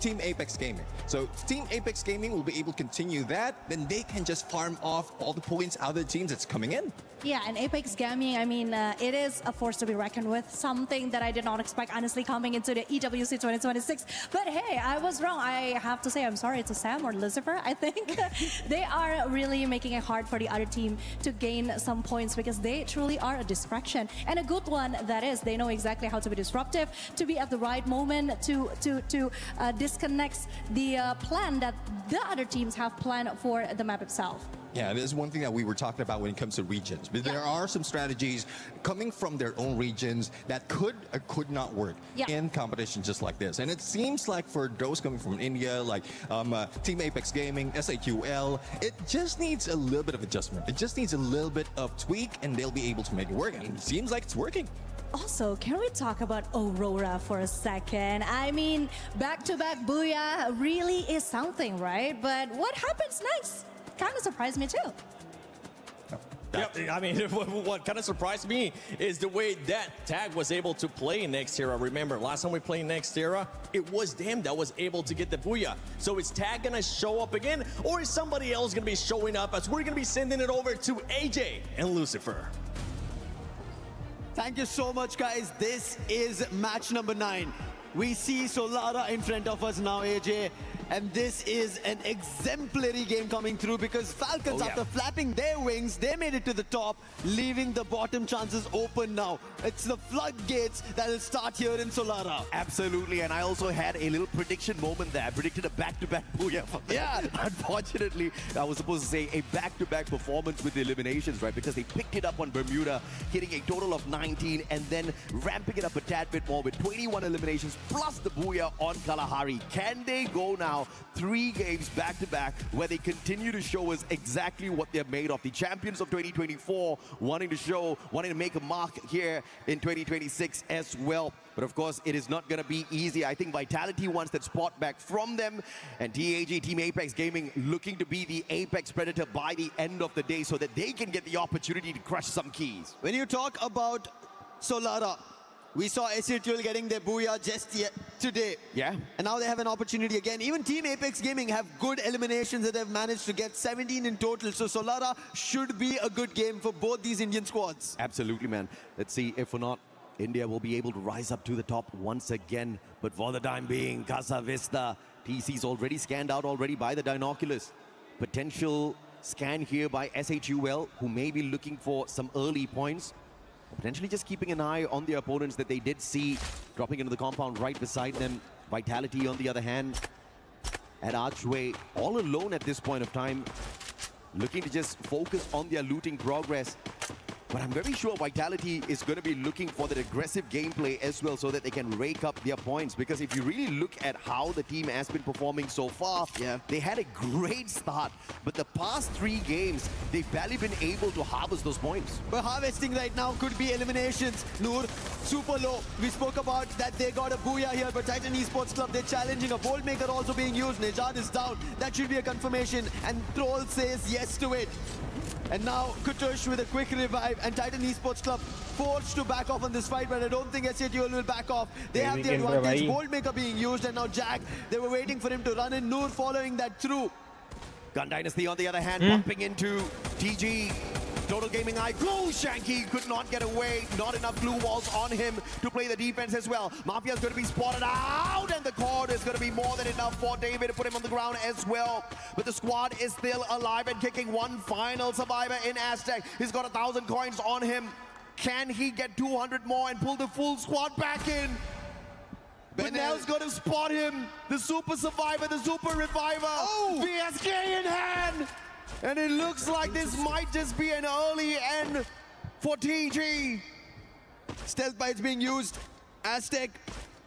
Team Apex Gaming. So Team Apex Gaming will be able to continue that, then they can just farm off all the points out of the teams that's coming in. Yeah, and Apex Gaming, I mean, it is a force to be reckoned with. Something that I did not expect, honestly, coming into the EWC 2026. But hey, I was wrong. I have to say, I'm sorry to Sam or Lucifer. I think they are really making it hard for the other team to gain some points because they truly are a distraction. And a good one, that is. They know exactly how to be disruptive, to be at the right moment, to disconnect the plan that the other teams have planned for the map itself. Yeah, there's one thing that we were talking about when it comes to regions. But there are some strategies coming from their own regions that could or could not work in competition just like this. And it seems like for those coming from India, like Team Apex Gaming, SAQL, it just needs a little bit of adjustment. It just needs a little bit of tweak and they'll be able to make it work. And it seems like it's working. Also, can we talk about Aurora for a second? I mean, back-to-back Booyah really is something, right? But what happens next? Kind of surprised me too. I mean, what kind of surprised me is the way that Tag was able to play Next Era. Remember, last time we played Next Era, it was them that was able to get the Booyah. So is Tag going to show up again, or is somebody else going to be showing up as we're going to be sending it over to AJ and Lucifer? Thank you so much, guys. This is match number 9. We see Solara in front of us now, AJ. And this is an exemplary game coming through because Falcons, after flapping their wings, they made it to the top, leaving the bottom chances open now. It's the floodgates that will start here in Solara. Absolutely, and I also had a little prediction moment there. I predicted a back-to-back Booyah for them. Yeah. Unfortunately, I was supposed to say a back-to-back performance with the eliminations, right? Because they picked it up on Bermuda, hitting a total of 19, and then ramping it up a tad bit more with 21 eliminations, plus the Booyah on Kalahari. Can they go now 3 games back-to-back where they continue to show us exactly what they're made of? The champions of 2024 wanting to make a mark here in 2026 as well. But of course, it is not going to be easy. I think Vitality wants that spot back from them. And TAG, Team Apex Gaming, looking to be the Apex Predator by the end of the day so that they can get the opportunity to crush some keys. When you talk about Solara, we saw SATL getting their Booyah just today. Yeah. And now they have an opportunity again. Even Team Apex Gaming have good eliminations that they've managed to get 17 in total. So Solara should be a good game for both these Indian squads. Absolutely, man. Let's see if or not India will be able to rise up to the top once again. But for the time being, Casa Vista, TC's already scanned out already by the Dinoculus. Potential scan here by SHUL, who may be looking for some early points. Potentially just keeping an eye on the opponents that they did see dropping into the compound right beside them. Vitality, on the other hand, at Archway, all alone at this point of time, looking to just focus on their looting progress. But I'm very sure Vitality is going to be looking for that aggressive gameplay as well so that they can rake up their points. Because if you really look at how the team has been performing so far, they had a great start. But the past 3 games, they've barely been able to harvest those points. But harvesting right now could be eliminations. Noor, super low. We spoke about that they got a Booyah here, but Titan Esports Club, they're challenging. A Bolt Maker also being used. Nejad is down. That should be a confirmation. And Troll says yes to it. And now Kutush with a quick revive, and Titan Esports Club forced to back off on this fight, but I don't think SATL will back off. They have the advantage. Bolt Maker being used, and now Jack, they were waiting for him to run in. Noor following that through. Gun Dynasty, on the other hand, bumping into TG. Total Gaming Eye, Glue Shanky could not get away. Not enough glue walls on him to play the defense as well. Mafia's going to be spotted out, and the cord is going to be more than enough for David to put him on the ground as well. But the squad is still alive and kicking. One final survivor in Aztec. He's got 1,000 coins on him. Can he get 200 more and pull the full squad back in? Benel's going to spot him. The super survivor, the super reviver. VSK in hand. And it looks like this might just be an early end for TG. Stealth bites being used. Aztec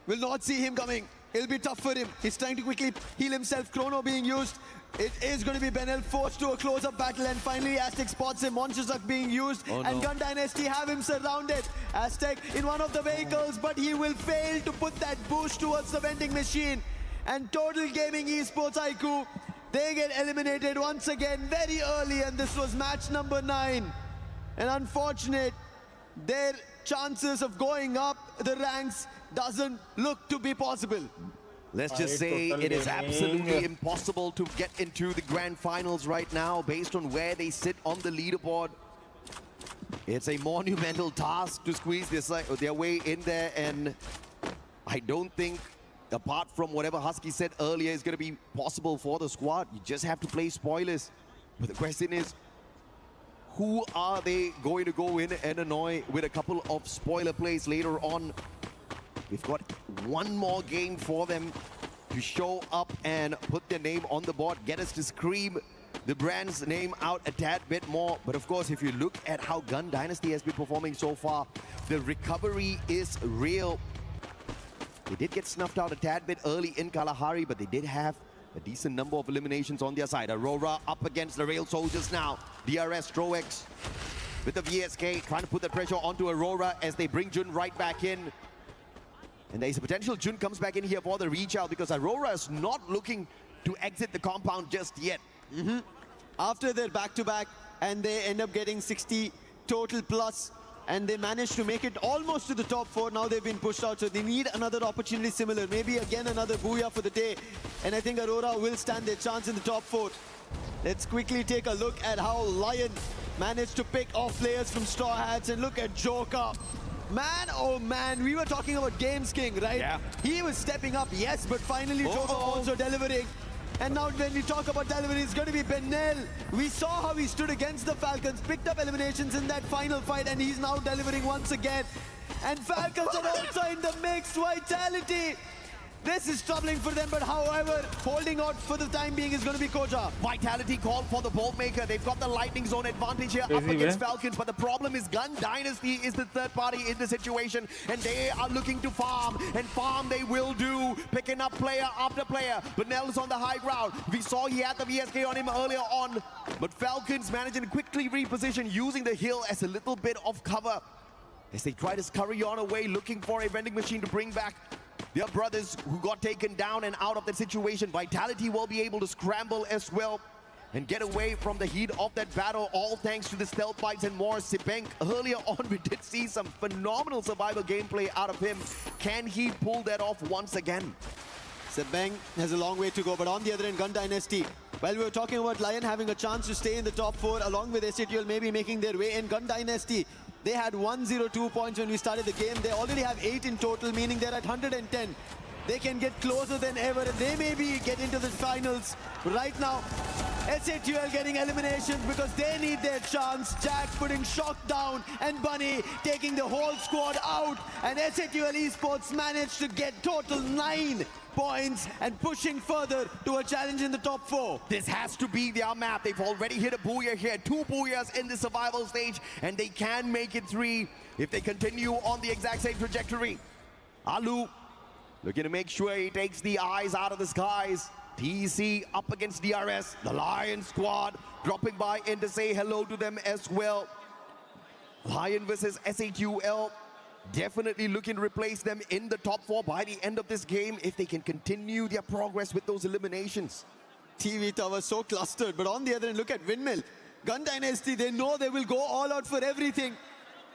will not see him coming. It'll be tough for him. He's trying to quickly heal himself. Chrono being used. It is going to be Benel forced to a close-up battle, and finally Aztec spots him. Monsters are being used, and Gun Dynasty have him surrounded. Aztec in one of the vehicles, but he will fail to put that boost towards the vending machine. And Total Gaming Esports IQ, they get eliminated once again very early, and this was match number 9. And unfortunate, their chances of going up the ranks doesn't look to be possible. Let's just say it is absolutely impossible to get into the grand finals right now based on where they sit on the leaderboard. It's a monumental task to squeeze their way in there, and I don't think, apart from whatever Husky said earlier, is going to be possible for the squad. You just have to play spoilers. But the question is, who are they going to go in and annoy with a couple of spoiler plays later on? We've got one more game for them to show up and put their name on the board, get us to scream the brand's name out a tad bit more. But of course, if you look at how Gun Dynasty has been performing so far, the recovery is real. They did get snuffed out a tad bit early in Kalahari, but they did have a decent number of eliminations on their side. Aurora up against the Rail Soldiers now. DRS, Stroex with the VSK trying to put the pressure onto Aurora as they bring Jun right back in. And there's a potential Jun comes back in here for the reach out because Aurora is not looking to exit the compound just yet. After their back-to-back, and they end up getting 60 total plus, and they managed to make it almost to the top 4. Now they've been pushed out, so they need another opportunity similar. Maybe again another booyah for the day. And I think Aurora will stand their chance in the top 4. Let's quickly take a look at how Lion managed to pick off players from Straw Hats, and look at Joker. Man, oh man, we were talking about Games King, right? Yeah. He was stepping up, yes, but finally Joker also delivering. And now when we talk about delivery, it's going to be Benel. We saw how he stood against the Falcons, picked up eliminations in that final fight, and he's now delivering once again. And Falcons are also in the mix. Vitality. This is troubling for them, but however, holding out for the time being is going to be Koja. Vitality called for the Bolt Maker. They've got the Lightning Zone advantage here up against Falcons, but the problem is Gun Dynasty is the third party in the situation, and they are looking to farm, and farm they will do, picking up player after player. Benel's on the high ground. We saw he had the VSK on him earlier on, but Falcons managing to quickly reposition, using the hill as a little bit of cover as they try to scurry on away, looking for a vending machine to bring back their brothers who got taken down and out of that situation. Vitality will be able to scramble as well and get away from the heat of that battle, all thanks to the stealth bites and more. Sibeng, earlier on we did see some phenomenal survival gameplay out of him. Can he pull that off once again? Sibeng has a long way to go, but on the other end, Gun Dynasty, while we were talking about Lion having a chance to stay in the top 4 along with SATL maybe making their way in, Gun Dynasty, they had 102 points when we started the game. They already have 8 in total, meaning they're at 110. They can get closer than ever, and they maybe get into the finals. Right now, SATL getting eliminations because they need their chance. Jack putting Shock down, and Bunny taking the whole squad out. And SATL Esports managed to get total 9 points and pushing further to a challenge in the top 4. This has to be their map. They've already hit a booyah here. 2 booyahs in the survival stage, and they can make it 3 if they continue on the exact same trajectory. Alu looking to make sure he takes the eyes out of the skies. TC up against DRS. The Lion squad dropping by in to say hello to them as well. Lion versus SATL. Definitely looking to replace them in the top 4 by the end of this game if they can continue their progress with those eliminations. TV Tower so clustered, but on the other end, look at Windmill. Gun Dynasty, they know they will go all out for everything,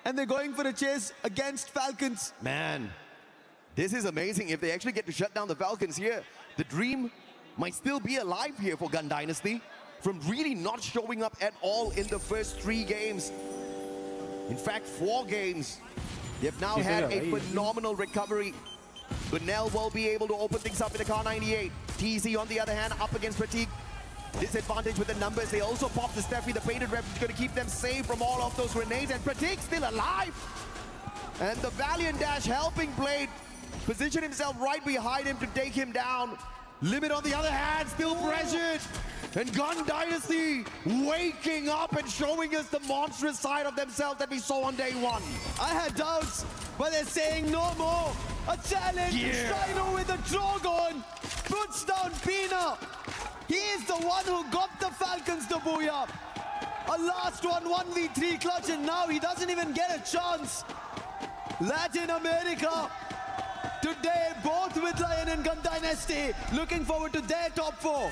and they're going for a chase against Falcons. Man, this is amazing. If they actually get to shut down the Falcons here, the dream might still be alive here for Gun Dynasty from really not showing up at all in the first 3 games. In fact, 4 games. They've now had a phenomenal recovery. Benel will be able to open things up in the car 98. TZ on the other hand up against Fatigue. Disadvantage with the numbers. They also pop the Steffi. The painted rep is going to keep them safe from all of those grenades. And Fatigue still alive. And the Valiant Dash helping Blade position himself right behind him to take him down. Limit on the other hand still pressured. And Gun Dynasty waking up and showing us the monstrous side of themselves that we saw on day 1. I had doubts, but they're saying no more. A challenge. Shino with a Drogon puts down Pina. He is the one who got the Falcons to booyah. A last one, 1v3 clutch, and now he doesn't even get a chance. Latin America today, both with Lion and Gun Dynasty, looking forward to their top 4.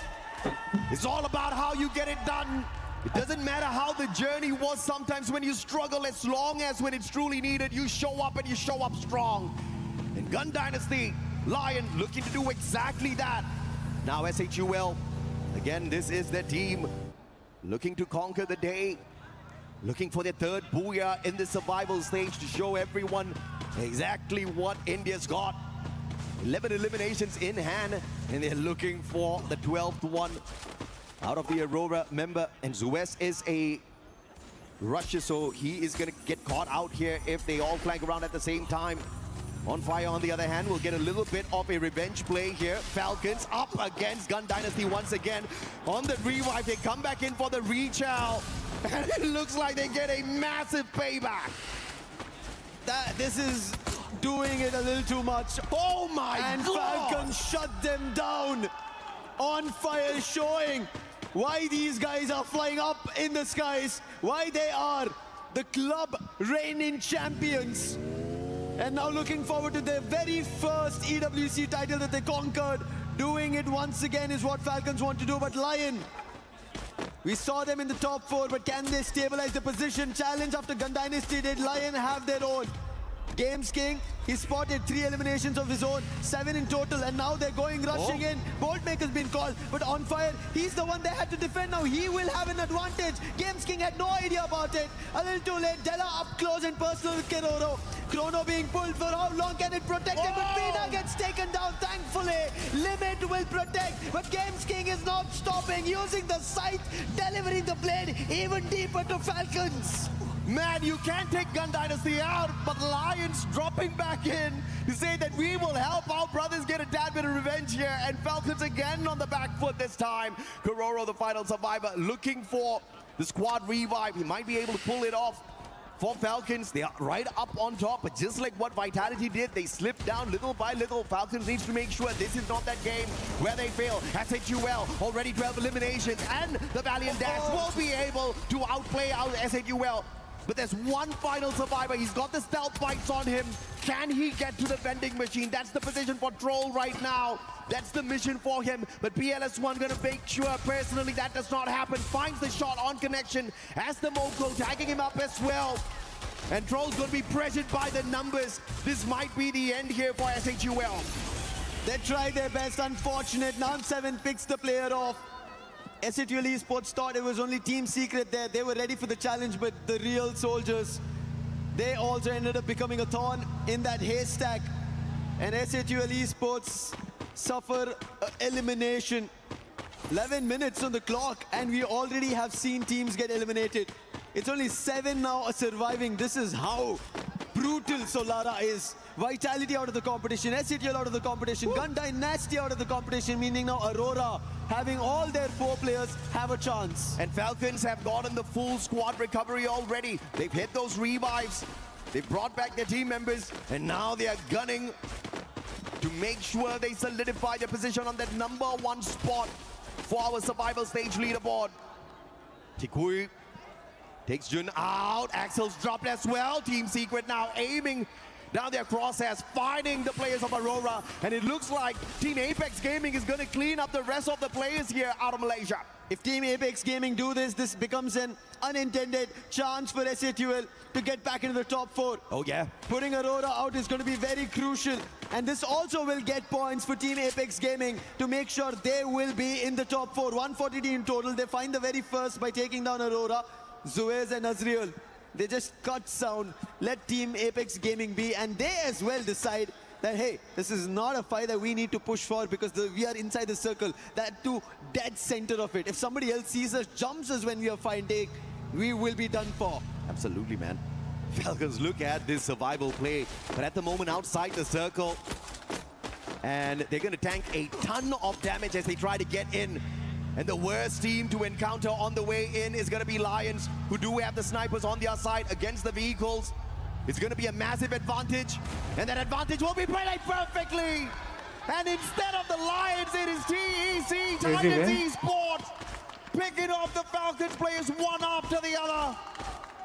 It's all about how you get it done. It doesn't matter how the journey was sometimes when you struggle, as long as when it's truly needed, you show up and you show up strong. And Gun Dynasty, Lion looking to do exactly that. Now SHUL, again, this is their team looking to conquer the day, looking for their third booyah in the survival stage to show everyone exactly what India's got. 11 eliminations in hand, and they're looking for the 12th one out of the Aurora member. And Zuez is a rusher, so he is going to get caught out here if they all flank around at the same time. On Fire, on the other hand, will get a little bit of a revenge play here. Falcons up against Gun Dynasty once again. On the revive, they come back in for the reach-out. And it looks like they get a massive payback. This is doing it a little too much. Oh my and God! Falcons shut them down. On Fire showing why these guys are flying up in the skies, why they are the club reigning champions. And now looking forward to their very first EWC title that they conquered. Doing it once again is what Falcons want to do. But Lion, we saw them in the top 4, but can they stabilize the position? Challenge after Gun Dynasty did Lion have their own. Games King, he spotted 3 eliminations of his own, 7 in total, and now they're going rushing in. Boltmaker's been called, but On Fire, he's the one they had to defend. Now he will have an advantage. Games King had no idea about it. A little too late. Della up close and personal with Keroro. Chrono being pulled. For how long can it protect him? But Vina gets taken down, thankfully. Limit will protect, but Games King is not stopping, using the sight, delivering the blade even deeper to Falcons. Man, you can't take Gun Dynasty out, but Lions dropping back in to say that we will help our brothers get a tad bit of revenge here. And Falcons again on the back foot this time. Kororo, the final survivor, looking for the squad revive. He might be able to pull it off. For Falcons, they are right up on top, but just like what Vitality did, they slipped down little by little. Falcons needs to make sure this is not that game where they fail. SHUL, already 12 eliminations, and the Valiant Dash will be able to outplay out SHUL. But there's one final survivor. He's got the stealth bites on him. Can he get to the vending machine? That's the position for Troll right now. That's the mission for him. But PLS1 gonna make sure personally that does not happen. Finds the shot on connection as the Moko tagging him up as well. And Troll's gonna be pressured by the numbers. This might be the end here for SHUL. They tried their best, unfortunate. Nam7 picks the player off. SHUL Esports thought it was only Team Secret there. They were ready for the challenge, but the real soldiers, they also ended up becoming a thorn in that haystack. And SHUL Esports suffer elimination. 11 minutes on the clock, and we already have seen teams get eliminated. It's only 7 now are surviving. This is how brutal Solara is. Vitality out of the competition, SHUL out of the competition, Gun Dynasty out of the competition, meaning now Aurora having all their 4 players have a chance. And Falcons have gotten the full squad recovery already. They've hit those revives. They've brought back their team members, and now they are gunning to make sure they solidify their position on that #1 spot for our survival stage leaderboard. Tikui takes Jun out. Axel's dropped as well. Team Secret now aiming down their crosshairs, finding the players of Aurora. And it looks like Team Apex Gaming is going to clean up the rest of the players here out of Malaysia. If Team Apex Gaming do this, this becomes an unintended chance for SHUL to get back into the top 4. Oh yeah. Putting Aurora out is going to be very crucial. And this also will get points for Team Apex Gaming to make sure they will be in the top 4. 140 in total. They find the very first by taking down Aurora, Zuez and Azriel. They just cut sound, let Team Apex Gaming be, and they as well decide that, hey, this is not a fight that we need to push for because we are inside the circle, that too dead center of it. If somebody else sees us, jumps us when we are fighting, we will be done for. Absolutely, man. Falcons look at this survival play, but at the moment outside the circle, and they're going to tank a ton of damage as they try to get in. And the worst team to encounter on the way in is going to be Lions, who do have the snipers on their side against the vehicles. It's going to be a massive advantage, and that advantage will be played perfectly. And instead of the Lions, it is TEC, Targets Esports, picking off the Falcons players one after the other.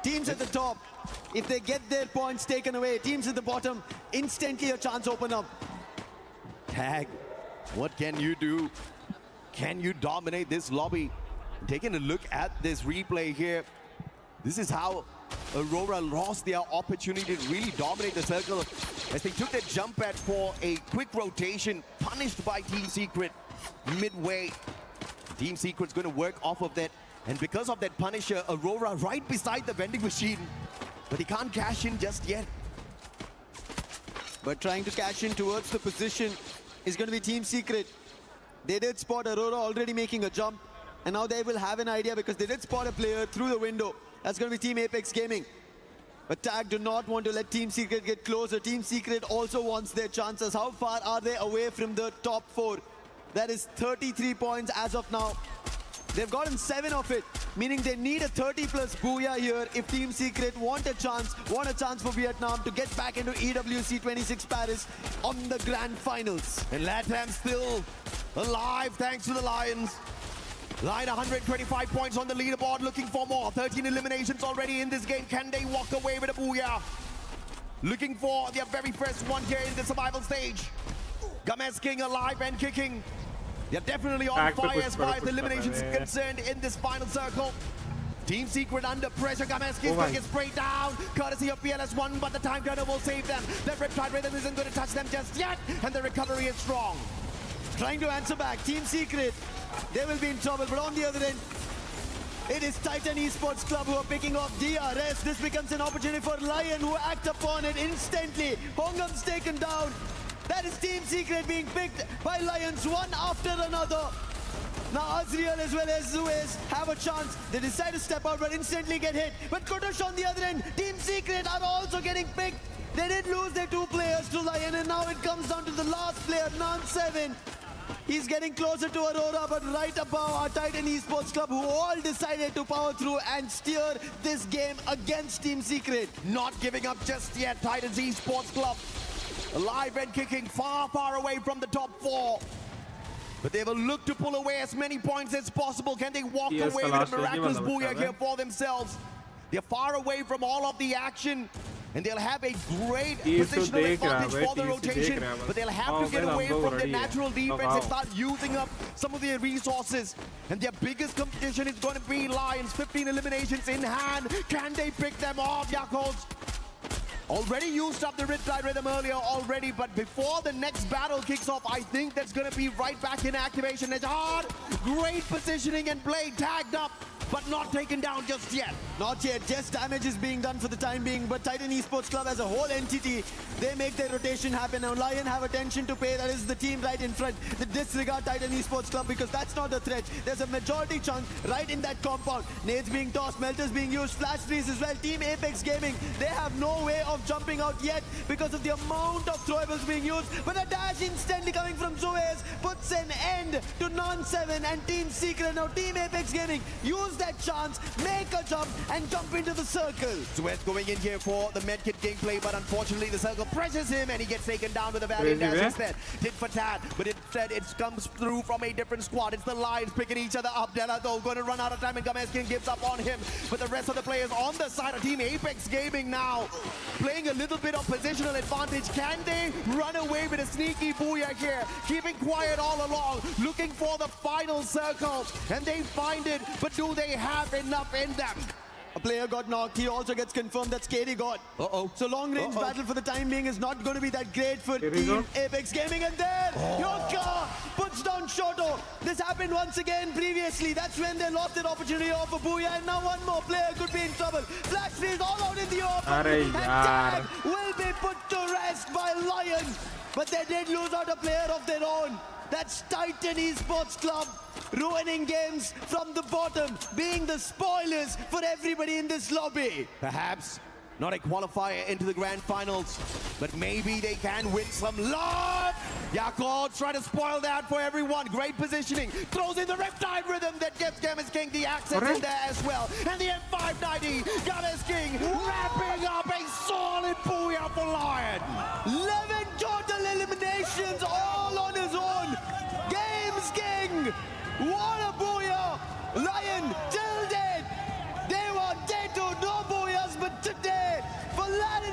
Teams at the top, if they get their points taken away, teams at the bottom, instantly a chance open up. Tag, what can you do? Can you dominate this lobby? Taking a look at this replay here, this is how Aurora lost their opportunity to really dominate the circle as they took that jump pad for a quick rotation, punished by Team Secret midway. Team Secret's going to work off of that, and because of that punisher, Aurora right beside the vending machine, but he can't cash in just yet. But trying to cash in towards the position is going to be Team Secret. They did spot Aurora already making a jump, and now they will have an idea because they did spot a player through the window. That's going to be Team Apex Gaming. But Tag do not want to let Team Secret get closer. Team Secret also wants their chances. How far are they away from the top 4? That is 33 points as of now. They've gotten 7 of it, meaning they need a 30+ booyah here if Team Secret want a chance for Vietnam to get back into EWC 26 Paris on the grand finals. And LATAM still alive thanks to the Lions. Lion 125 points on the leaderboard, looking for more. 13 eliminations already in this game. Can they walk away with a booyah? Looking for their very first one here in the survival stage. Games King alive and kicking. They're definitely on fire as far as the eliminations is concerned in this final circle. Team Secret under pressure. Games King gets sprayed down, courtesy of PLS1, but the time turner will save them. The Riptide Rhythm isn't going to touch them just yet, and the recovery is strong. Trying to answer back, Team Secret, they will be in trouble, but on the other end, it is Titan Esports Club who are picking off DRS. This becomes an opportunity for Lion, who act upon it instantly. Hongam's taken down. That is Team Secret being picked by Lions one after another. Now Azriel as well as Zuez have a chance. They decide to step out but instantly get hit. But Kotosh on the other end, Team Secret are also getting picked. They did lose their 2 players to Lion, and now it comes down to the last player, Nan7. He's getting closer to Aurora, but right above our Titan Esports Club, who all decided to power through and steer this game against Team Secret. Not giving up just yet, Titans Esports Club. Alive and kicking, far, far away from the top 4. But they will look to pull away as many points as possible. Can they walk away with a miraculous booyah here for themselves? They're far away from all of the action, and they'll have a great positional advantage for the rotation, but they'll have to get away from their natural defense and start using up some of their resources. And their biggest competition is going to be Lions. 15 eliminations in hand. Can they pick them off, Yakuls? Already used up the Riptide Rhythm earlier already, but before the next battle kicks off, I think that's going to be right back in activation. It's hard. Great positioning and play, tagged up, but not taken down just yet. Not yet. Just damage is being done for the time being, but Titan Esports Club as a whole entity, they make their rotation happen. Now Lion have attention to pay. That is the team right in front. They disregard Titan Esports Club because that's not a threat. There's a majority chunk right in that compound. Nades being tossed, melters being used, flash freeze as well. Team Apex Gaming, they have no way of jumping out yet because of the amount of throwables being used. But a dash instantly coming from Suez puts an end to Non7 and Team Secret. Now Team Apex Gaming use that chance, make a jump and jump into the circle. Suez going in here for the medkit gameplay, but unfortunately the circle presses him and he gets taken down with a valiant dash instead. Tit for tat, but instead it comes through from a different squad. It's the Lions picking each other up. Della though going to run out of time and Gameskin gives up on him. But the rest of the players on the side of Team Apex Gaming now playing a little bit of positional advantage. Can they run away with a sneaky booyah here? Keeping quiet all along, looking for the final circle, and they find it, but do they have enough in them? A player got knocked. He also gets confirmed that Skady got. So long-range battle for the time being is not going to be that great for Team Apex Gaming. And there, Yoka puts down Shoto. This happened once again previously. That's when they lost their opportunity of a booyah. And now one more player could be in trouble. Flash freeze all out in the open. And Tag will be put to rest by Lion. But they did lose out a player of their own. That's Titan Esports Club, ruining games from the bottom, being the spoilers for everybody in this lobby. Perhaps not a qualifier into the grand finals, but maybe they can win some love. Yakuls trying to spoil that for everyone. Great positioning, throws in the Riptide Rhythm that gives Games King the access in there as well. And the M590, Games King wrapping up a solid booyah for Lion. 11 total eliminations all on his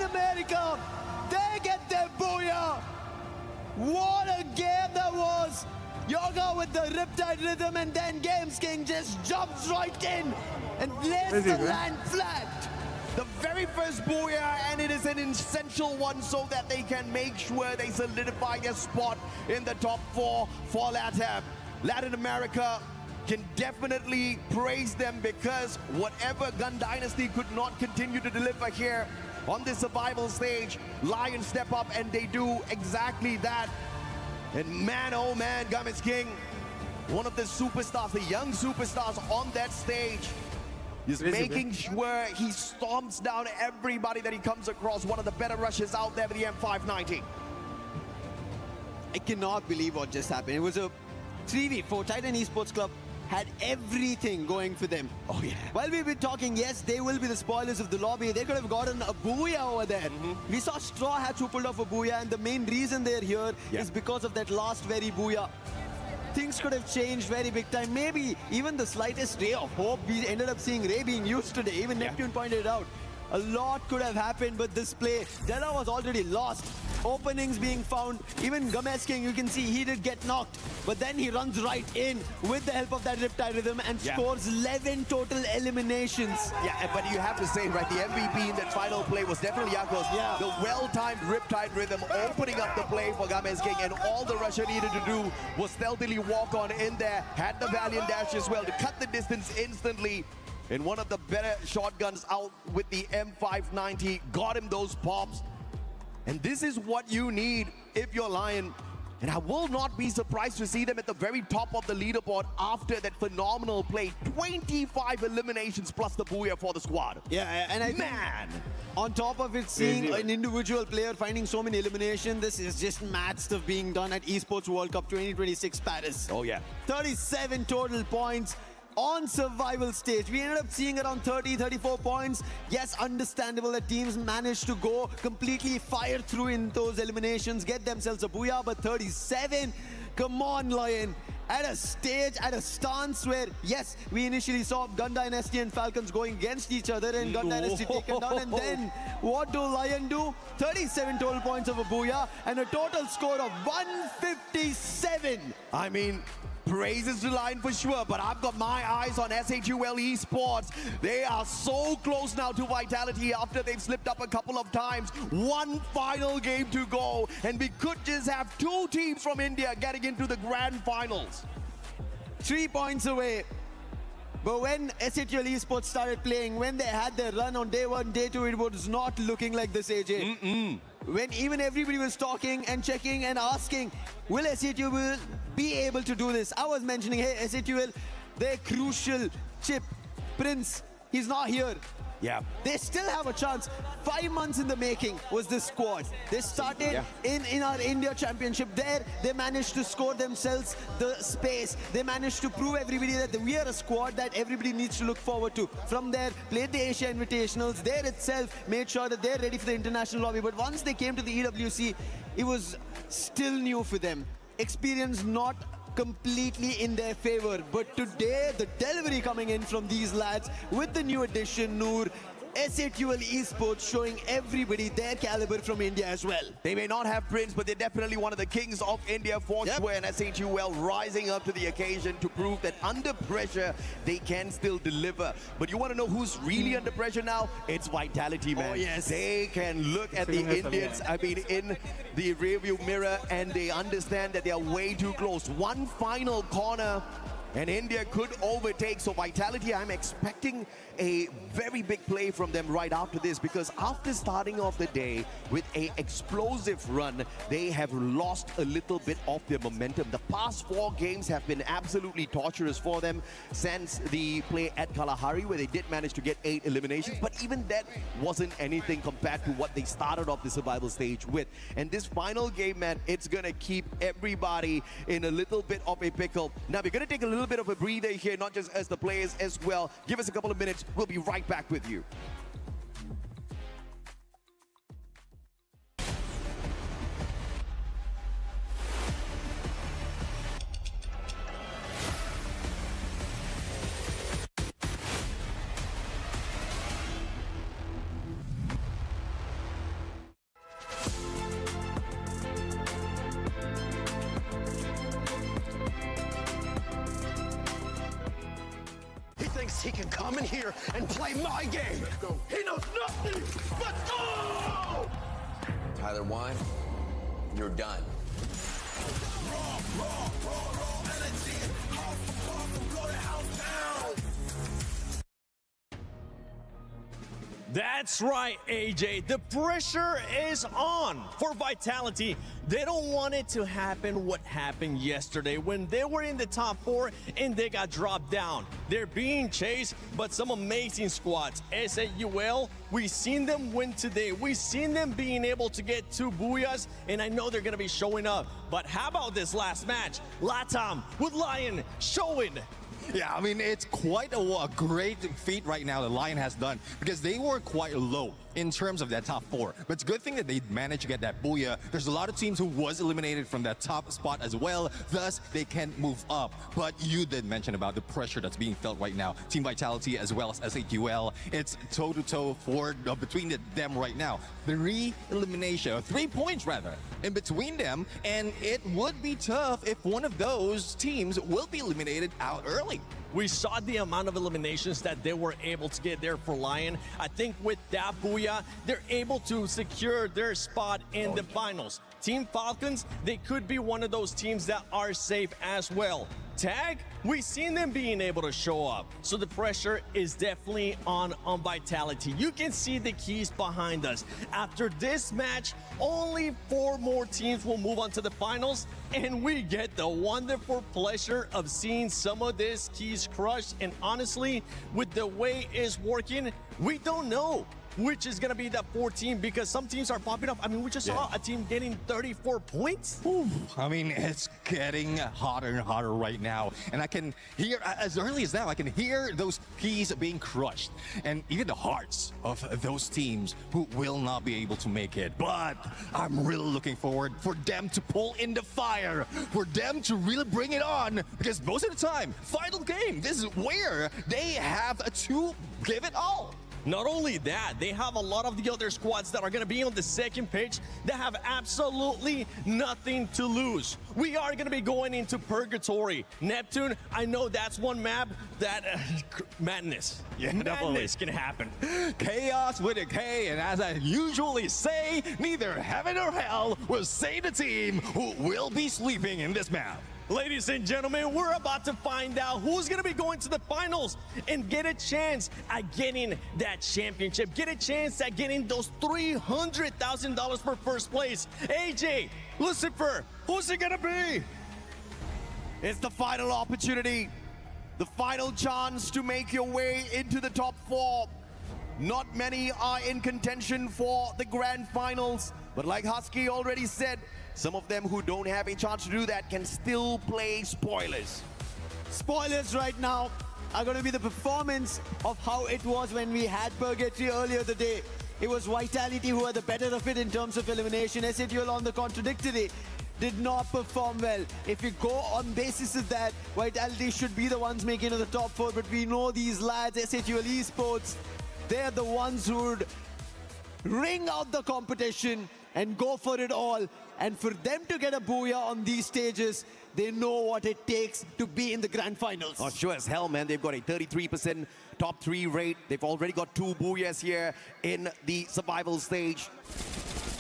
Latin America, they get their booyah. What a game that was. Yoga with the Riptide rhythm, and then Games King just jumps right in and lays the land flat. The very first booyah, and it is an essential one so that they can make sure they solidify their spot in the top 4 for LATAM. Latin America can definitely praise them, because whatever Gun Dynasty could not continue to deliver here on the survival stage, Lions step up and they do exactly that. And man, oh man, Games King, one of the superstars, the young superstars on that stage, is making sure he stomps down everybody that he comes across. One of the better rushes out there with the M590. I cannot believe what just happened. It was a 3v4. Titan Esports Club had everything going for them. Oh yeah. While we've been talking, yes, they will be the spoilers of the lobby. They could have gotten a booyah over there. We saw Straw Hats who pulled off a booyah, and the main reason they're here is because of that last very booyah. Things could have changed very big time. Maybe even the slightest ray of hope. We ended up seeing Ray being used today. Even Neptune pointed it out. A lot could have happened, but this play, Della was already lost. Openings being found. Even Games King, you can see he did get knocked, but then he runs right in with the help of that Riptide rhythm and scores 11 total eliminations. Yeah, but you have to say, right, the MVP in that final play was definitely Yakos. The well-timed Riptide rhythm opening up the play for Games King, and all the Russia needed to do was stealthily walk on in there, had the Valiant dash as well to cut the distance instantly. And one of the better shotguns out with the M590 got him those pops. And this is what you need if you're Lion. And I will not be surprised to see them at the very top of the leaderboard after that phenomenal play. 25 eliminations plus the booyah for the squad. Yeah, and I think on top of it, seeing an individual player finding so many eliminations, this is just mad stuff being done at Esports World Cup 2026 Paris. Oh yeah. 37 total points on survival stage. We ended up seeing around 34 points. Yes, understandable that teams managed to go completely fire through in those eliminations, get themselves a booyah, but 37, come on, Lion. At a stage, at a stance where, yes, we initially saw Gun Dynasty and Falcons going against each other and Gun Dynasty taken down, and then what do Lion do? 37 total points of a booyah and a total score of 157. I mean, praises to Lion for sure, but I've got my eyes on SHUL Esports. They are so close now to Vitality after they've slipped up a couple of times. One final game to go, and we could just have 2 teams from India getting into the grand finals. 3 points away. But when SHUL Esports started playing, when they had their run on day 1, day 2, it was not looking like this, AJ. When even everybody was talking and checking and asking, will SHUL be able to do this? I was mentioning, hey, SHUL, their crucial chip, Prince, he's not here. Yeah. They still have a chance. 5 months in the making was this squad. They started in our India Championship. There, they managed to score themselves the space. They managed to prove everybody that we are a squad that everybody needs to look forward to. From there, played the Asia Invitationals. There itself made sure that they're ready for the international lobby. But once they came to the EWC, it was still new for them. Experience not completely in their favor, but today the delivery coming in from these lads with the new addition Noor, SHUL Esports showing everybody their caliber from India as well. They may not have Prince, but they're definitely one of the kings of India for sure, and SHUL rising up to the occasion to prove that under pressure they can still deliver. But you want to know who's really under pressure now? It's Vitality, man. Oh yes. They can look at the Indians, I mean, in the rearview mirror, and they understand that they are way too close. One final corner and India could overtake. So Vitality, I'm expecting a very big play from them right after this, because after starting off the day with a explosive run, they have lost a little bit of their momentum. The past 4 games have been absolutely torturous for them since the play at Kalahari, where they did manage to get 8 eliminations, but even that wasn't anything compared to what they started off the survival stage with. And this final game, man, it's gonna keep everybody in a little bit of a pickle. Now we're gonna take a little bit of a breather here, not just as the players as well. Give us a couple of minutes. We'll be right back with you. he can come in here and play my game. He knows nothing but go! Tyler 1, you're done. That's right, AJ. The pressure is on for Vitality. They don't want it to happen what happened yesterday when they were in the top 4 and they got dropped down. They're being chased, but some amazing squads. SAUL, we've seen them win today. We've seen them being able to get 2 booyahs, and I know they're going to be showing up. But how about this last match? Latam with Lion showing. Yeah, I mean, it's quite a great feat right now that Lion has done because they were quite low in terms of that top 4. But it's a good thing that they managed to get that booyah. There's a lot of teams who was eliminated from that top spot as well. Thus, they can't move up. But you did mention about the pressure that's being felt right now. Team Vitality as well as SAQL. It's toe-to-toe for between them right now. 3 points rather, in between them. And it would be tough if one of those teams will be eliminated out early. We saw the amount of eliminations that they were able to get there for Lion. I think with that booyah, they're able to secure their spot in the finals. Team Falcons, they could be one of those teams that are safe as well. Tag, we've seen them being able to show up. So the pressure is definitely on Vitality. You can see the keys behind us. After this match, only 4 more teams will move on to the finals, and we get the wonderful pleasure of seeing some of these keys crushed. And honestly, with the way it's working, we don't know which is going to be that 4th team because some teams are popping up. I mean, we just saw a team getting 34 points. Ooh, I mean, it's getting hotter and hotter right now. And I can hear, as early as now, I can hear those keys being crushed. And even the hearts of those teams who will not be able to make it. But I'm really looking forward for them to pull in the fire, for them to really bring it on. Because most of the time, final game, this is where they have to give it all. Not only that, they have a lot of the other squads that are going to be on the second page that have absolutely nothing to lose. We are going to be going into Purgatory. Neptune, I know that's one map that madness. Yeah, madness can happen. Chaos with a K, and as I usually say, neither heaven or hell will save the team who will be sleeping in this map. Ladies and gentlemen, we're about to find out who's going to be going to the finals and get a chance at getting that championship, get a chance at getting those $300,000 for first place. AJ, Lucifer, who's it going to be? It's the final opportunity, the final chance to make your way into the top 4. Not many are in contention for the grand finals, but like Husky already said, some of them who don't have a chance to do that can still play spoilers. Spoilers right now are going to be the performance of how it was when we had Purgatory earlier the day. It was Vitality who had the better of it in terms of elimination. SATL on the contradictory did not perform well. If you go on basis of that, Vitality should be the ones making it to the top 4, but we know these lads, SATL Esports, they're the ones who would ring out the competition and go for it all. And for them to get a booyah on these stages, they know what it takes to be in the grand finals. Oh, sure as hell, man. They've got a 33% top 3 rate. They've already got 2 booyahs here in the survival stage,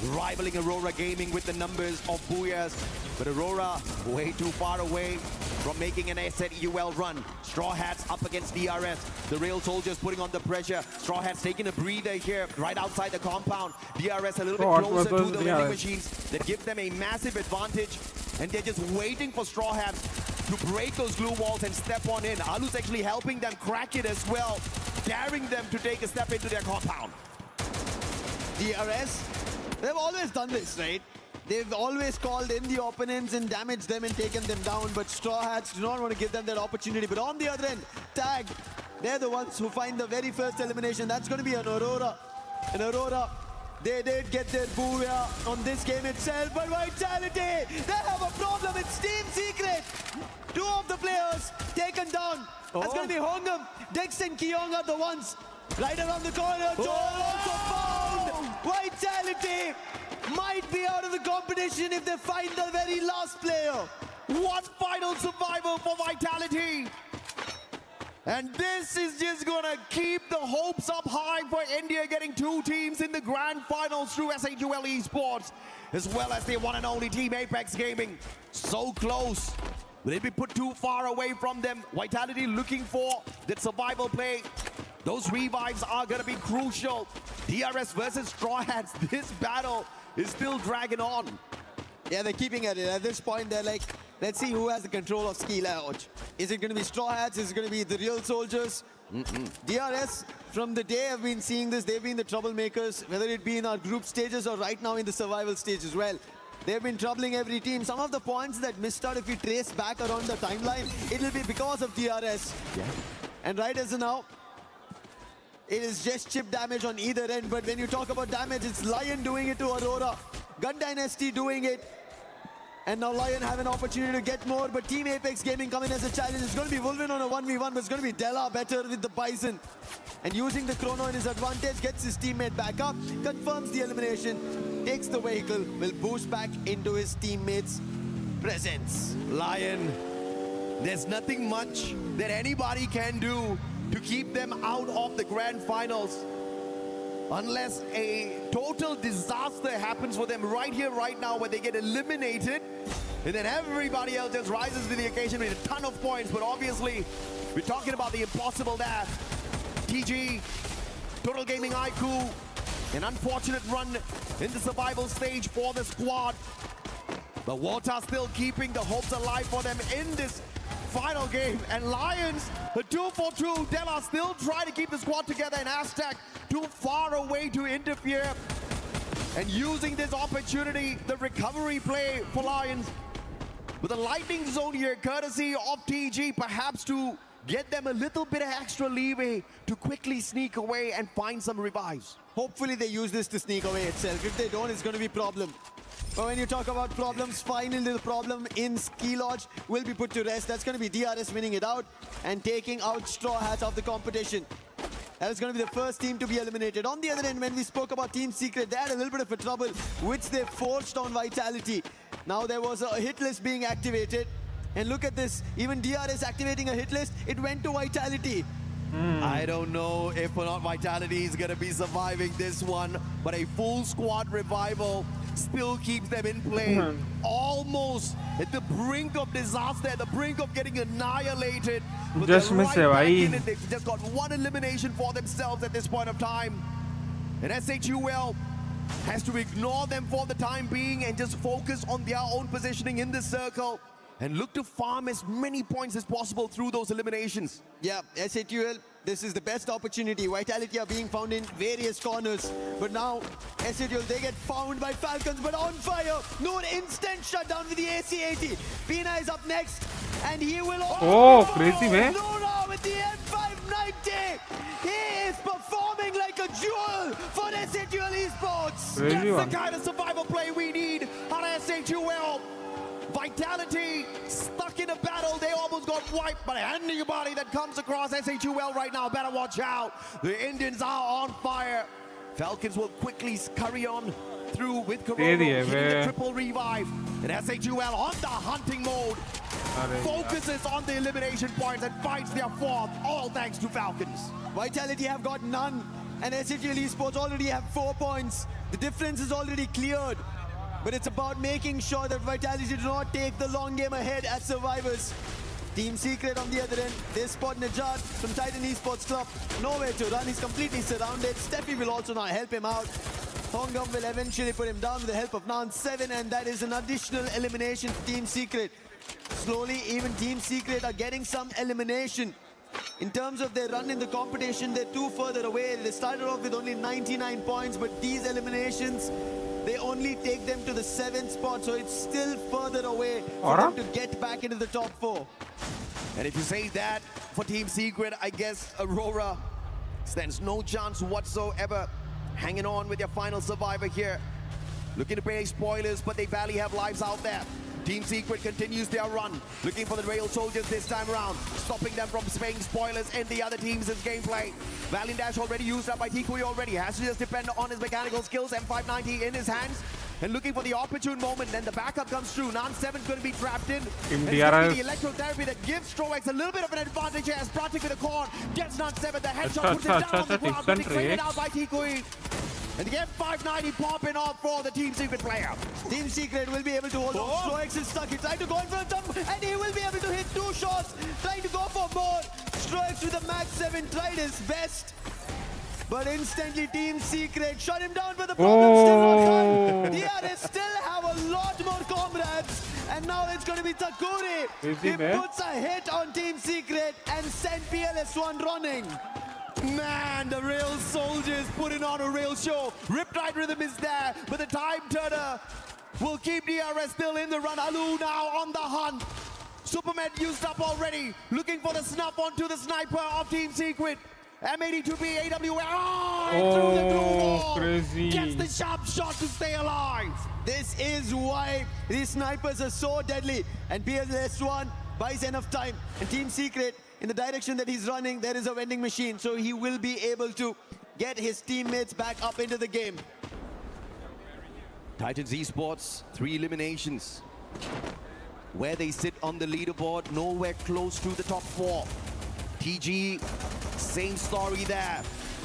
rivaling Aurora Gaming with the numbers of booyahs. But Aurora way too far away from making an SATUL run. Straw Hats up against DRS. The Rail Soldiers putting on the pressure. Straw Hats taking a breather here right outside the compound. DRS a little bit closer to the vending machines that give them a massive advantage. And they're just waiting for Straw Hats to break those glue walls and step on in. Alu's actually helping them crack it as well, daring them to take a step into their compound. DRS, they've always done this, right? They've always called in the opponents and damaged them and taken them down, but Straw Hats do not want to give them that opportunity. But on the other end, Tag, they're the ones who find the very first elimination. That's going to be an Aurora. An Aurora, they did get their booyah on this game itself, but Vitality, they have a problem. It's Team Secret. 2 of the players taken down. That's going to be Hongam, Dex and Kyong are the ones right around the corner. Also found. Vitality might be out of the competition if they find the very last player. One final survival for Vitality. And this is just gonna keep the hopes up high for India, getting 2 teams in the grand finals through SHUL Esports, as well as their one and only team Apex Gaming. So close. Will it be put too far away from them? Vitality looking for that survival play. Those revives are gonna be crucial. DRS versus Straw Hats. This battle is still dragging on. Yeah, they're keeping at it. At this point, they're like, let's see who has the control of ski lounge. Is it going to be Straw Hats? Is it going to be the real soldiers? DRS, from the day I've been seeing this, they've been the troublemakers, whether it be in our group stages or right now in the survival stage as well. They've been troubling every team. Some of the points that missed out, if we trace back around the timeline, it'll be because of DRS. Yeah. And right as of now, it is just chip damage on either end. But when you talk about damage, it's Lion doing it to Aurora. Gun Dynasty doing it. And now Lion have an opportunity to get more, but Team Apex Gaming coming as a challenge. It's going to be Wolverine on a 1v1, but it's going to be Della better with the Bison. And using the chrono in his advantage, gets his teammate back up, confirms the elimination, takes the vehicle, will boost back into his teammates' presence. Lion, there's nothing much that anybody can do to keep them out of the grand finals, unless a total disaster happens for them right here, right now, where they get eliminated, and then everybody else just rises to the occasion with a ton of points. But obviously, we're talking about the impossible there. TG, Total Gaming IQ, an unfortunate run in the survival stage for the squad. But Water still keeping the hopes alive for them in this final game. And Lions, a 2-for-2. Della still trying to keep the squad together, and Aztec too far away to interfere. And using this opportunity, the recovery play for Lions with a lightning zone here, courtesy of TG, perhaps to get them a little bit of extra leeway to quickly sneak away and find some revives. Hopefully they use this to sneak away itself. If they don't, it's going to be a problem. But when you talk about problems, finally the problem in Ski Lodge will be put to rest. That's going to be DRS winning it out and taking out Straw Hats of the competition. That is going to be the first team to be eliminated. On the other end, when we spoke about Team Secret, they had a little bit of a trouble, which they forced on Vitality. Now there was a hit list being activated. And look at this, even DRS activating a hit list, it went to Vitality. I don't know if or not Vitality is going to be surviving this one, but a full squad revival still keeps them in play. Almost at the brink of disaster, at the brink of getting annihilated. But Just they're miss right back it, in it. They've just got one elimination for themselves at this point of time. And SHUL has to ignore them for the time being and just focus on their own positioning in the circle and look to farm as many points as possible through those eliminations. Yeah, SHUL, this is the best opportunity. Vitality are being found in various corners. But now, SHUL, they get found by Falcons, but on fire. Noor instant shutdown with the AC-80. Pina is up next, and he will... Oh, crazy, man. Nora with the M590. He is performing like a jewel for SHUL Esports. Crazy That's one. the kind of survival play we need on SHUL. Vitality stuck in a battle. They almost got wiped, but anybody that comes across SHUL right now better watch out. The Indians are on fire. Falcons will quickly scurry on through with Corona, hitting the triple revive. And SHUL on the hunting mode, focuses on the elimination points and fights their fourth, all thanks to Falcons. Vitality have got none, and SHUL Esports already have 4 points. The difference is already cleared. But it's about making sure that Vitality do not take the long game ahead as survivors. Team Secret on the other end, they spot Najat from Titan Esports Club. Nowhere to run, he's completely surrounded. Steffi will also now help him out. Hongam will eventually put him down with the help of Nan 7, and that is an additional elimination for Team Secret. Slowly, even Team Secret are getting some elimination. In terms of their run in the competition, they're too further away. They started off with only 99 points, but these eliminations, they only take them to the 7th spot, so it's still further away for them to get back into the top 4. And if you say that for Team Secret, I guess Aurora stands no chance whatsoever. Hanging on with their final survivor here. Looking to play spoilers, but they barely have lives out there. Team Secret continues their run, looking for the Rail Soldiers this time around, stopping them from spraying spoilers in the other teams' gameplay. Valiant Dash already used up by Tikui already, has to just depend on his mechanical skills, M590 in his hands. and looking for the opportune moment. Then the backup comes through. Nan7 going to be trapped in. Team And it's gonna be DRS. the electrotherapy that gives Stroex a little bit of an advantage here as Pratik with a corn gets Nan7. The headshot puts it down on the ground, but they clean it out by Tikui. And the M590 popping off for the Team Secret player. Team Secret will be able to hold on. Stroex is stuck. He's trying to go in for a thumb, and he will be able to hit 2 shots. Trying to go for more. Stroex with a Max 7 tried his best. But instantly Team Secret shut him down, but the problem still not gone. DRS still have a lot more comrades. And now it's going to be Takuri. He puts a hit on Team Secret and sent PLS1 running. Man, the real soldiers putting on a real show. Riptide Rhythm is there, but the time turner will keep DRS still in the run. Alu now on the hunt. Superman used up already, looking for the snuff onto the sniper of Team Secret. M82B, AWA, through the glue wall. Crazy. Gets the sharp shot to stay alive. This is why these snipers are so deadly. And PLS1 buys enough time. And Team Secret, in the direction that he's running, there is a vending machine. So he will be able to get his teammates back up into the game. Titans Esports, 3 eliminations. Where they sit on the leaderboard, nowhere close to the top 4. TG, same story there.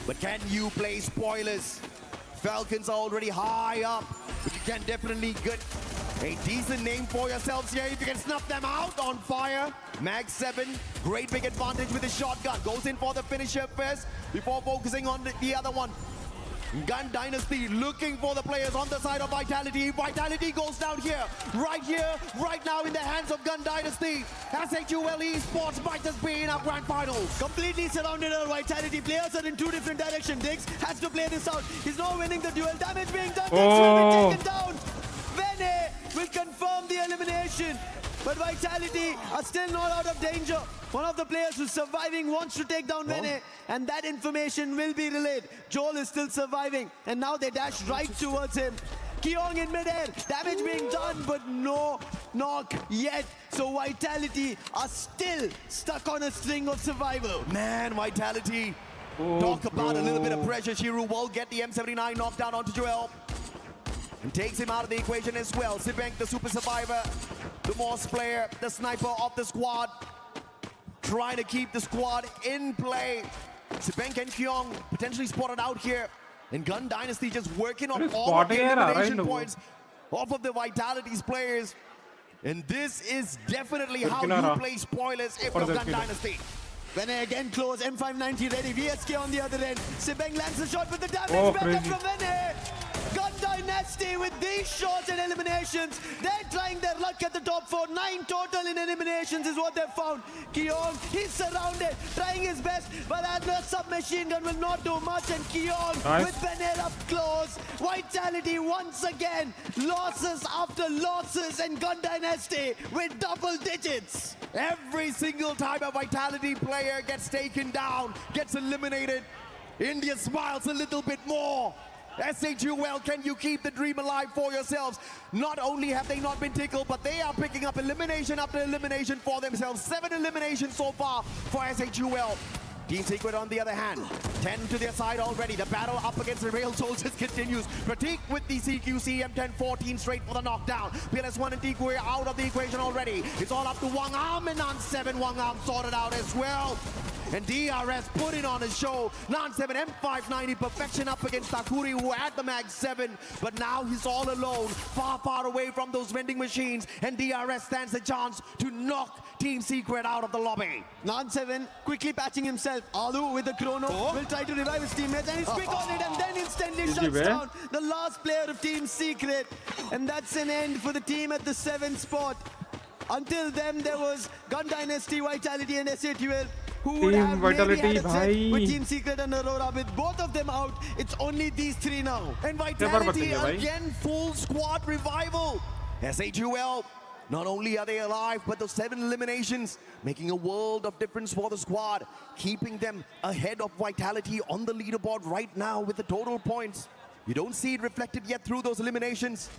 But can you play spoilers? Falcons are already high up, but you can definitely get a decent name for yourselves here if you can snuff them out on fire. Mag 7, great big advantage with the shotgun. Goes in for the finisher first before focusing on the other one. Gun Dynasty looking for the players on the side of Vitality. Vitality goes down here, right now in the hands of Gun Dynasty. SHUL Esports might just be in our grand finals. Completely surrounded our Vitality. Players are in 2 different directions. Diggs has to play this out. He's now winning the duel. Damage being done. Diggs will be taken down. Vene will confirm the elimination. But Vitality are still not out of danger. One of the players who's surviving wants to take down Vene, and that information will be relayed. Joel is still surviving, and now they dash right towards him. Keong in midair, damage being done, but no knock yet. So Vitality are still stuck on a string of survival. Man, Vitality. Talk about a little bit of pressure. Shiru will get the M79 knocked down onto Joel. And takes him out of the equation as well. Sibank, the super survivor, the Morse player, the sniper of the squad. Trying to keep the squad in play. Sibank and Kyung potentially spotted out here. And Gun Dynasty just working on all of the elimination points off of the Vitality's players. And this is definitely how you play spoilers if you're Gun Dynasty. Vene again close, M590 ready, VSK on the other end. Sibeng lands the shot with the damage back up from Vene. Gun Dynasty with these shots and eliminations. They're trying their luck at the top 4. 9 total in eliminations is what they've found. Keong, he's surrounded, trying his best, but a submachine gun will not do much. And Keong with Vene up close. Vitality once again, losses after losses, and Gun Dynasty with double digits. Every single time a Vitality player gets taken down, gets eliminated, India smiles a little bit more. SHUL, can you keep the dream alive for yourselves? Not only have they not been tickled, but they are picking up elimination after elimination for themselves. 7 eliminations so far for SHUL. Team Secret on the other hand, 10 to their side already. The battle up against the Rail Soldiers continues. Pratik with the CQC M10-14 straight for the knockdown. PLS1 and Tikui out of the equation already. It's all up to Wang Am, and Nan7 Wang Am sorted out as well. And DRS putting on a show. Nan7 M590 perfection up against Takuri, who had the Mag 7, but now he's all alone, far away from those vending machines, and DRS stands a chance to knock Team Secret out of the lobby. Nan7 quickly patching himself. Alu with the chrono will try to revive his teammates, and he's quick on it, and then instantly shuts down the last player of Team Secret. And that's an end for the team at the 7th spot. Until then, there was Gun Dynasty, Vitality, and SHUL, who would have maybe had a threat with Team Secret and Aurora. With both of them out, it's only these 3 now. And Vitality again, full squad revival. SHUL, not only are they alive, but those 7 eliminations, making a world of difference for the squad, keeping them ahead of Vitality on the leaderboard right now with the total points. You don't see it reflected yet through those eliminations,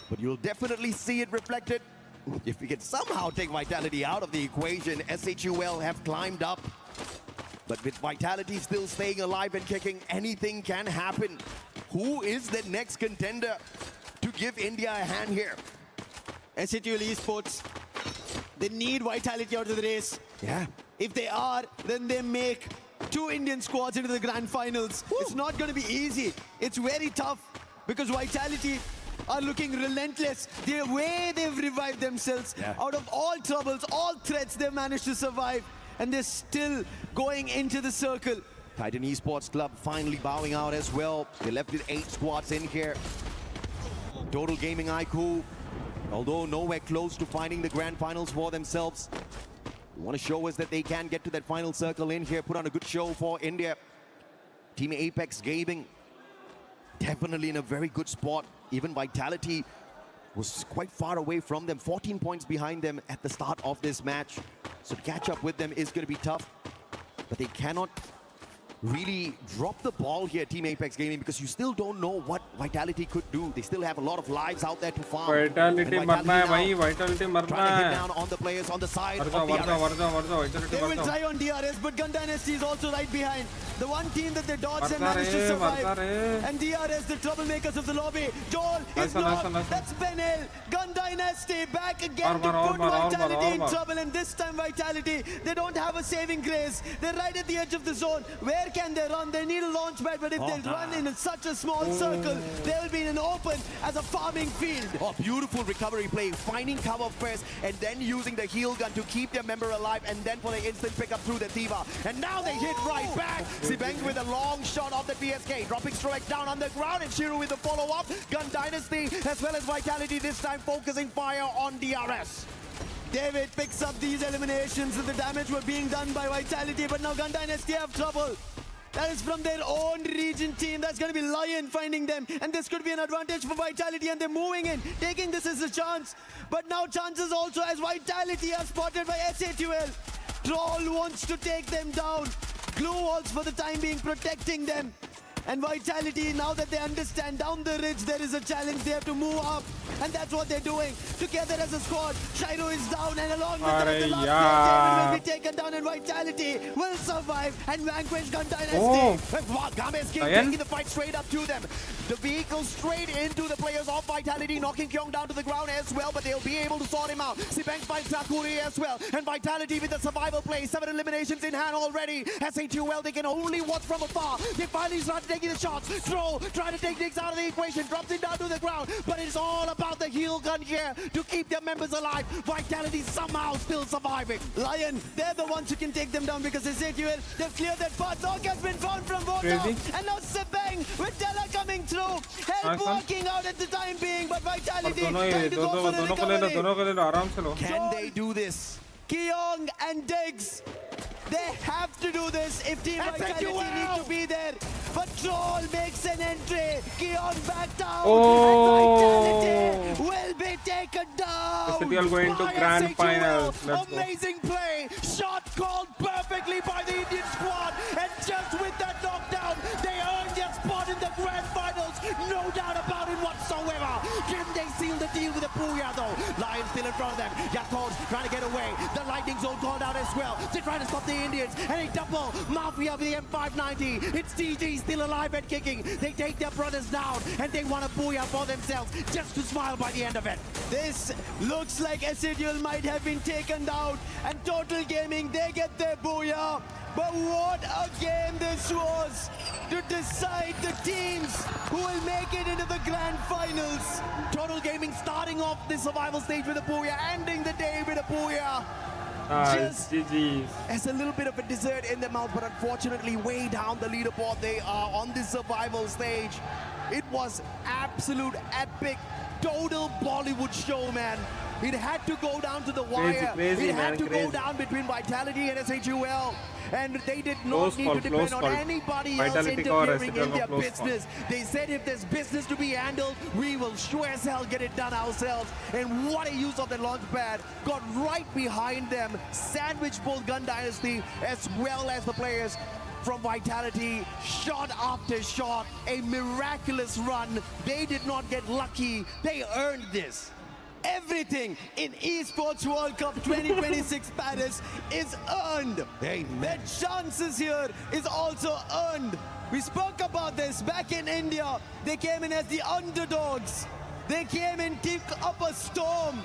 but you'll definitely see it reflected if we can somehow take Vitality out of the equation. SHUL have climbed up, but with Vitality still staying alive and kicking, anything can happen. who is the next contender to give India a hand here? SATL Esports, they need Vitality out of the race. Yeah. If they are, then they make 2 Indian squads into the grand finals. Woo. It's not going to be easy. It's very tough because Vitality are looking relentless. The way they've revived themselves out of all troubles, all threats, they've managed to survive. And they're still going into the circle. Titan Esports Club finally bowing out as well. They left with 8 squads in here. Total Gaming IQ, although nowhere close to finding the grand finals for themselves, they want to show us that they can get to that final circle in here, put on a good show for India. Team Apex Gaming, definitely in a very good spot. Even Vitality was quite far away from them, 14 points behind them at the start of this match. So to catch up with them is going to be tough, but they cannot really drop the ball here, Team Apex Gaming, because you still don't know what Vitality could do. They still have a lot of lives out there to farm. Vitality marna hai bhai, Vitality marna trying to hit hai. down on the players on the side of Varza, DRS. They will try on DRS, but Gun Dynasty is also right behind. The one team that they dodged and managed to survive. And DRS, the troublemakers of the lobby. Joel is blocked. That's Benel. Gun Dynasty back again to put Vitality in trouble. And this time Vitality, they don't have a saving grace. They're right at the edge of the zone. Where can they run? They need a launch pad, but if they run in such a small circle, they will be in an open as a farming field. Oh, beautiful recovery play, finding cover first and then using the heal gun to keep their member alive and then for the instant pickup through the Diva. And now they hit right back. Sibeng with a long shot of the PSK, dropping Stroek down on the ground, and Shiru with the follow-up. Gun Dynasty as well as Vitality this time focusing fire on DRS. David picks up these eliminations, and the damage were being done by Vitality, but now Gun Dynasty have trouble. That is from their own region team. That's going to be Lion finding them. And this could be an advantage for Vitality. And they're moving in, taking this as a chance. But now chances also as Vitality are spotted by SATL. Troll wants to take them down. Glue walls for the time being protecting them. And Vitality, now that they understand down the ridge there is a challenge, they have to move up. And that's what they're doing. Together as a squad, Shiro is down, and along with that, the last player, David will be taken down, and Vitality will survive and vanquish Gun Dynasty. Games taking the fight straight up to them. The vehicle straight into the players of Vitality, knocking Kyung down to the ground as well, but they'll be able to sort him out. Sibeng finds Sakuri as well, and Vitality with the survival play. 7 eliminations in hand already. SATL, they can only watch from afar. They finally start taking the shots. Throw, trying to take Nix out of the equation, drops him down to the ground, but it's all about the heal gun here to keep their members alive. Vitality somehow still surviving. Lion, they're the ones who can take them down because SATL, they've cleared that path. Knock has been found from Voto. And now Sibeng with Della coming through. Help working out at the time being, but Vitality trying to go for the recovery. Can they do this? Kyung and Diggs, they have to do this if Team Vitality need to be there. But Troll makes an entry. Kyung back down. And Vitality will be taken down. SATL going to grand finals. Amazing play. Shot called perfectly by the Indian squad. And just with that knockdown, they earned their spot in the grand finals. No doubt about it whatsoever. Can they seal the deal with a Booyah though? Lions still in front of them. Yakos trying to get away. The lightning zone called out as well. They're trying to stop the Indians. And a double Mafia with the M590. It's TG still alive and kicking. They take their brothers down and they want a Booyah for themselves just to smile by the end of it. This looks like SATL might have been taken down. And Total Gaming, they get their Booyah. But what a game this was to decide the teams who will make it into the grand finals. Total Gaming starting off the survival stage with a Booyah, ending the day with a Booyah. Just as a little bit of a dessert in their mouth, but unfortunately way down the leaderboard they are on the survival stage. It was absolute epic, total Bollywood show, man. It had to go down to the wire. It had to go down between Vitality and SATL. And they did not need to depend on anybody else interfering in their business. They said if there's business to be handled, we will sure as hell get it done ourselves. And what a use of the launch pad. Got right behind them, sandwiched both Gun Dynasty as well as the players from Vitality. Shot after shot, a miraculous run. They did not get lucky. They earned this. Everything in Esports World Cup 2026 Paris is earned. Amen. Their chances here is also earned. We spoke about this back in India. They came in as the underdogs. They came in, took up a storm,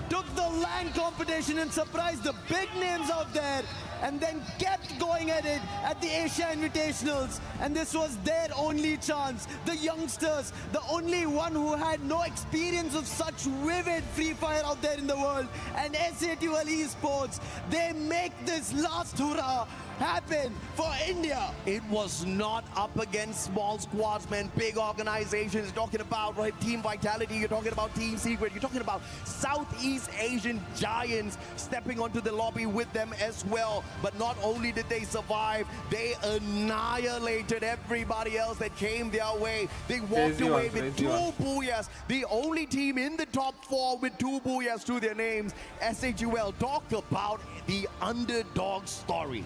took the LAN competition and surprised the big names out there, and then kept going at it at the Asia Invitationals. And this was their only chance. The youngsters, the only one who had no experience of such vivid Free Fire out there in the world, and SATL Esports, they make this last hurrah happen for India. It was not up against small squads, man. Big organizations. You're talking about Team Vitality. You're talking about Team Secret. You're talking about Southeast Asian giants stepping onto the lobby with them as well. But not only did they survive, they annihilated everybody else that came their way. They walked away with 2 booyahs. The only team in the top 4 with 2 booyahs to their names. SATL, talk about the underdog story.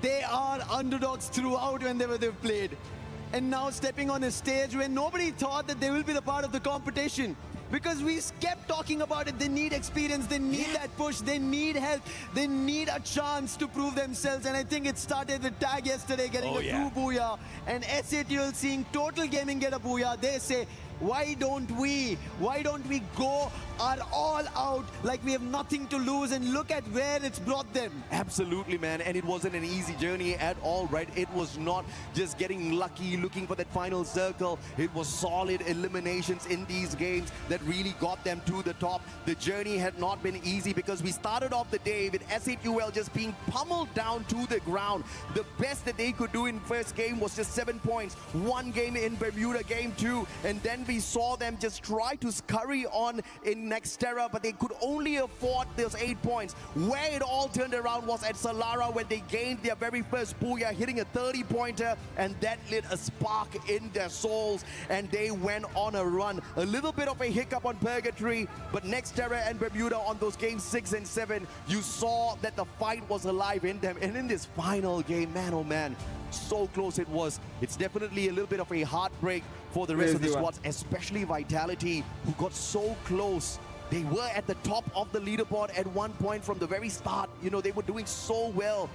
They are underdogs throughout whenever they've played. And now stepping on a stage where nobody thought that they will be the part of the competition. Because we kept talking about it. They need experience, they need that push, they need help, they need a chance to prove themselves. And I think it started with Tag yesterday getting a 2 booyah. And SATL seeing Total Gaming get a booyah. They say, why don't we go our all out like we have nothing to lose, and look at where it's brought them. Absolutely, man. And it wasn't an easy journey at all, right? It was not just getting lucky, looking for that final circle. It was solid eliminations in these games that really got them to the top. The journey had not been easy because we started off the day with SATL just being pummeled down to the ground. The best that they could do in first game was just 7 points. 1 game in Bermuda, game 2, and then we saw them just try to scurry on in Nextera, but they could only afford those 8 points. Where it all turned around was at Solara when they gained their very first booyah, hitting a 30-pointer, and that lit a spark in their souls, and they went on a run. A little bit of a hiccup on Purgatory, but Nextera and Bermuda on those games 6 and 7, you saw that the fight was alive in them. And in this final game, man, oh man, so close it was. It's definitely a little bit of a heartbreak for the rest of the squads, especially Vitality, who got so close. They were at the top of the leaderboard at one point from the very start. You know, they were doing so well.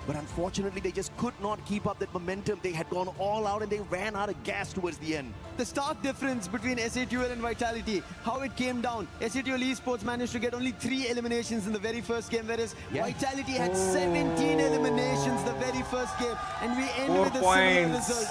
But unfortunately, they just could not keep up that momentum. They had gone all out and they ran out of gas towards the end. The stark difference between SATL and Vitality, how it came down. SATL Esports managed to get only 3 eliminations in the very first game, whereas Vitality had 17 eliminations the very first game. And we end with a similar result.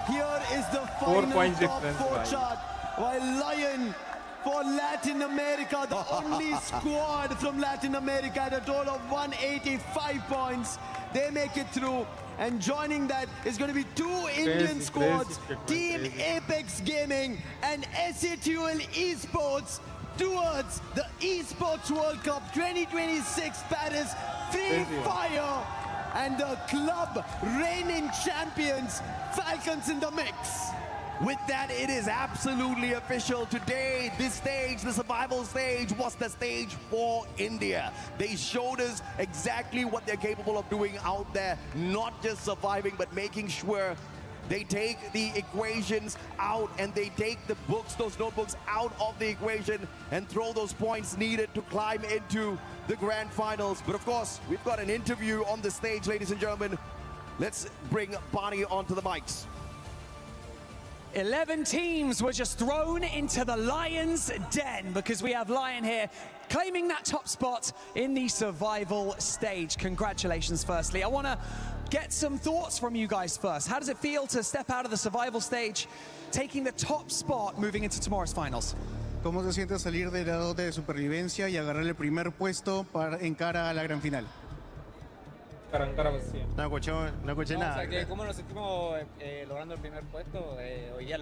Here is the final top 4 chart, while Lion for Latin America, the only squad from Latin America at a total of 185 points. They make it through, and joining that is going to be 2 Indian squads, Team Apex Gaming and SATL Esports, towards the Esports World Cup 2026 Paris Free Fire, and the club reigning champions, Falcons in the mix. With that, it is absolutely official. Today, this stage, the survival stage, was the stage for India. They showed us exactly what they're capable of doing out there, not just surviving, but making sure they take the equations out and they take the books, those notebooks out of the equation and throw those points needed to climb into the grand finals. But of course, we've got an interview on the stage, ladies and gentlemen. Let's bring Barney onto the mics. 11 teams were just thrown into the Lion's den because we have Lion here claiming that top spot in the survival stage. Congratulations, firstly. I want to get some thoughts from you guys first. How does it feel to step out of the survival stage, taking the top spot, moving into tomorrow's finals? ¿Cómo se siente salir del lado de supervivencia y agarrar el primer puesto en cara a la gran final? No escuché nada. O sea, que ¿cómo nos sentimos logrando el primer puesto hoy día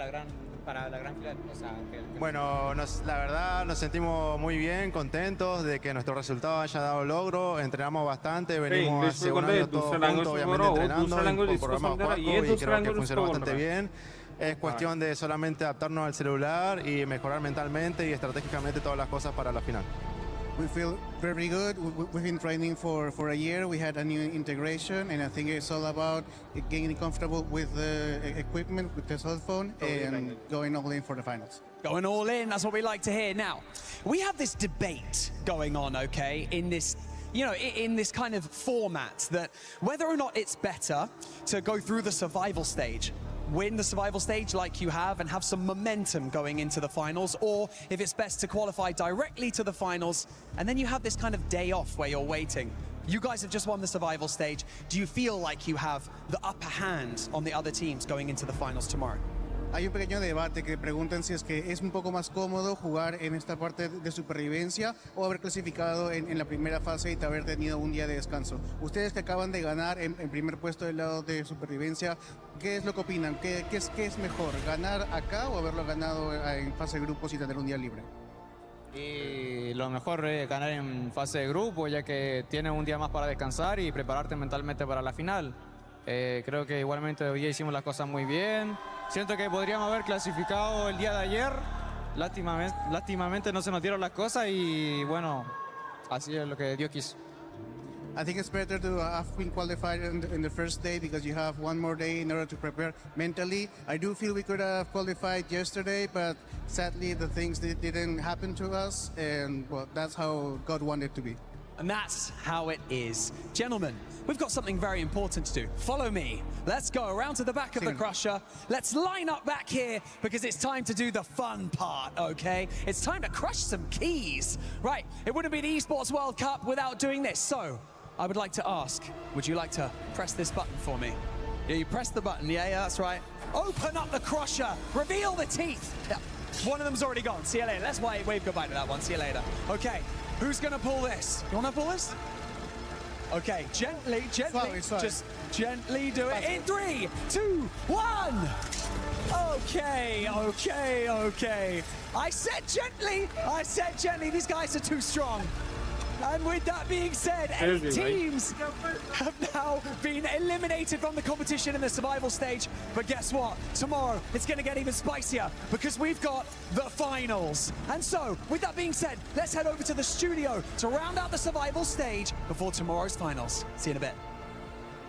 para la gran final? O sea, Bueno, la verdad nos sentimos muy bien, contentos de que nuestro resultado haya dado logro. Entrenamos bastante, venimos asegurando todo juntos, obviamente entrenando con programas Paco, y creo que funcionó bastante bien. Es cuestión de solamente adaptarnos al celular y mejorar mentalmente y estratégicamente todas las cosas para la final. We feel very good. We've been training for a year. We had a new integration, and I think it's all about getting comfortable with the equipment, with the cell phone, and going all in for the finals. Going all in, that's what we like to hear. Now, we have this debate going on, okay, in this, you know, in this kind of format, that whether or not it's better to go through the survival stage win the survival stage like you have and have some momentum going into the finals, or if it's best to qualify directly to the finals and then you have this kind of day off where you're waiting. You guys have just won the survival stage. Do you feel like you have the upper hand on the other teams going into the finals tomorrow? Hay un pequeño debate que preguntan si es que es un poco más cómodo jugar en esta parte de supervivencia o haber clasificado en la primera fase y haber tenido un día de descanso. Ustedes que acaban de ganar en primer puesto del lado de supervivencia, ¿qué es lo que opinan? ¿Qué es mejor, ganar acá o haberlo ganado en fase de grupos y tener un día libre? Y lo mejor es ganar en fase de grupo, ya que tienes un día más para descansar y prepararte mentalmente para la final. Creo que igualmente hoy día hicimos las cosas muy bien. Siento que podríamos haber clasificado el día de ayer. Lástimamente no se nos dieron las cosas y bueno, así es lo que Dios quiso. I think it's better to have been qualified in the first day because you have one more day in order to prepare mentally. I do feel we could have qualified yesterday, but sadly the things didn't happen to us, and well, that's how God wanted it to be. And that's how it is. Gentlemen, we've got something very important to do. Follow me. Let's go around to the back of the crusher. Let's line up back here because it's time to do the fun part, okay? It's time to crush some keys. Right, it wouldn't be the Esports World Cup without doing this. So, I would like to ask, would you like to press this button for me? Yeah, you press the button. Yeah, that's right. Open up the crusher. Reveal the teeth. Yeah. One of them's already gone. See you later. Let's wave goodbye to that one. See you later. Okay. Who's gonna pull this? You wanna pull this? Okay, gently, just gently do it. In 3, 2, 1. Okay. I said gently. These guys are too strong. And with that being said, 8 teams have now been eliminated from the competition in the survival stage. But guess what? Tomorrow, it's going to get even spicier because we've got the finals. And so, with that being said, let's head over to the studio to round out the survival stage before tomorrow's finals. See you in a bit.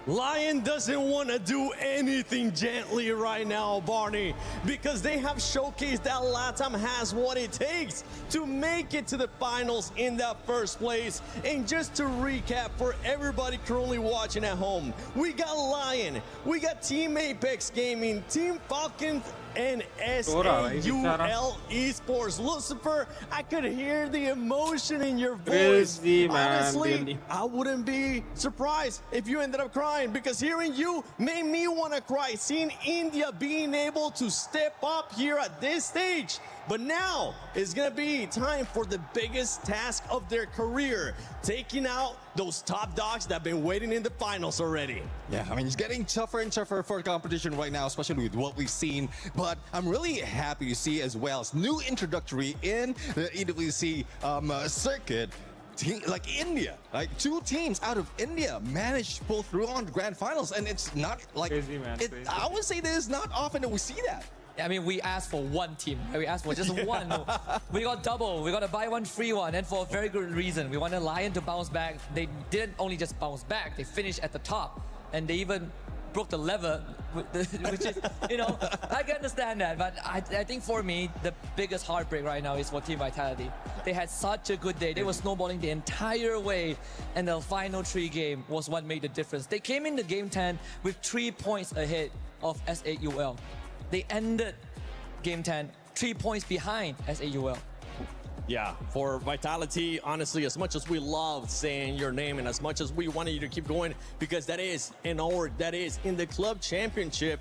Lion doesn't want to do anything gently right now, Barney, because they have showcased that LATAM has what it takes to make it to the finals in that first place. And just to recap for everybody currently watching at home, we got Lion, we got Team Apex Gaming, Team Falcons, and SAUL Esports. Lucifer, I could hear the emotion in your voice. Honestly, I wouldn't be surprised if you ended up crying, because hearing you made me want to cry. Seeing India being able to step up here at this stage. But now it's going to be time for the biggest task of their career, taking out those top dogs that have been waiting in the finals already. Yeah, I mean, it's getting tougher and tougher for competition right now, especially with what we've seen. But I'm really happy to see as well as new introductory in the EWC circuit. Like India, like 2 teams out of India managed to pull through on the grand finals, and it's not like I would say that it's not often that we see that. I mean, we asked for one team. We asked for just one. We got double. We got a buy one, free one, and for a very good reason. We wanted Lion to bounce back. They didn't only just bounce back, they finished at the top. And they even broke the lever, which is, you know, I can understand that. But I think for me, the biggest heartbreak right now is for Team Vitality. They had such a good day. They were snowballing the entire way. And the final 3 game was what made the difference. They came into game 10 with 3 points ahead of SAUL. They ended game 10 3 points behind SAUL. Yeah, for Vitality, honestly, as much as we love saying your name and as much as we wanted you to keep going, because that is in the club championship,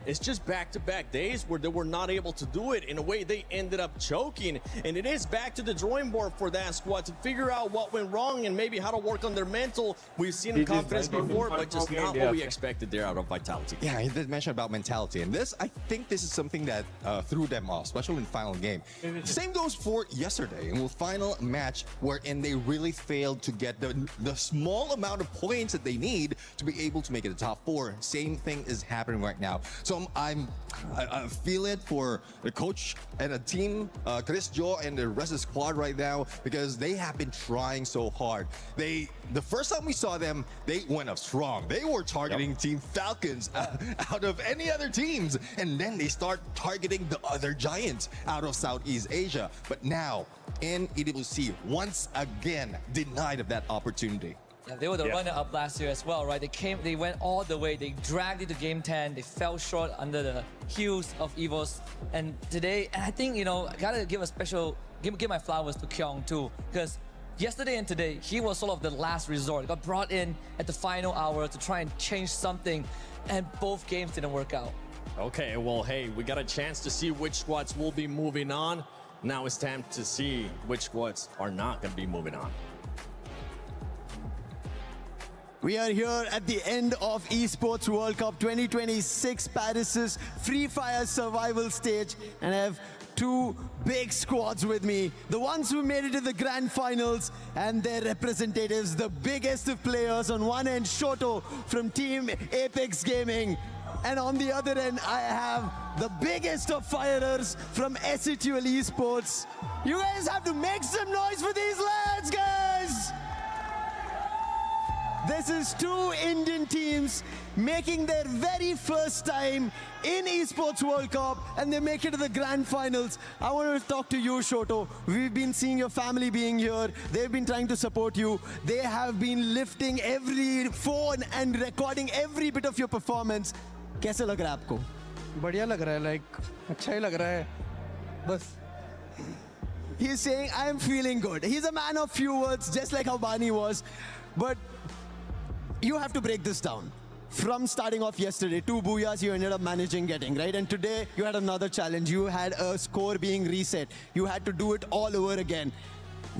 it's just back-to-back days where they were not able to do it. In a way, they ended up choking. And it is back to the drawing board for that squad to figure out what went wrong and maybe how to work on their mental. We've seen confidence before, but just not what we expected there out of Vitality. Yeah, he did mention about mentality. And this, I think this is something that threw them off, especially in the final game. Same goes for yesterday in the final match, wherein they really failed to get the small amount of points that they need to be able to make it the top 4. Same thing is happening right now. So I feel it for the coach and the team, Chris Joe and the rest of the squad right now, because they have been trying so hard. The first time we saw them, they went up strong. They were targeting Team Falcons out of any other teams, and then they start targeting the other giants out of Southeast Asia. But now in EWC, once again denied of that opportunity. Yeah, they were the runner-up last year as well, right? They went all the way. They dragged it to game 10. They fell short under the heels of EVOS. And today, and I think, I gotta give a special, give my flowers to Kyung too, because yesterday and today, he was sort of the last resort. Got brought in at the final hour to try and change something, and both games didn't work out. Okay, well, hey, we got a chance to see which squads will be moving on. Now it's time to see which squads are not going to be moving on. We are here at the end of Esports World Cup 2026 Paris's Free Fire survival stage, and I have two big squads with me. The ones who made it to the grand finals and their representatives, the biggest of players. On one end, Shoto from Team Apex Gaming. And on the other end, I have the biggest of firers from SETUL Esports. You guys have to make some noise for these lads, guys! This is two Indian teams making their very first time in Esports World Cup, and they make it to the grand finals. I want to talk to you, Shoto. We've been seeing your family being here. They've been trying to support you. They have been lifting every phone and recording every bit of your performance. कैसे लग रहा है आपको? बढ़िया लग रहा है, like अच्छा ही लग रहा है, बस. He's saying, I am feeling good. He's a man of few words, just like how Bani was. But you have to break this down. From starting off yesterday, 2 booyahs you ended up managing getting, right? And today you had another challenge. You had a score being reset. You had to do it all over again.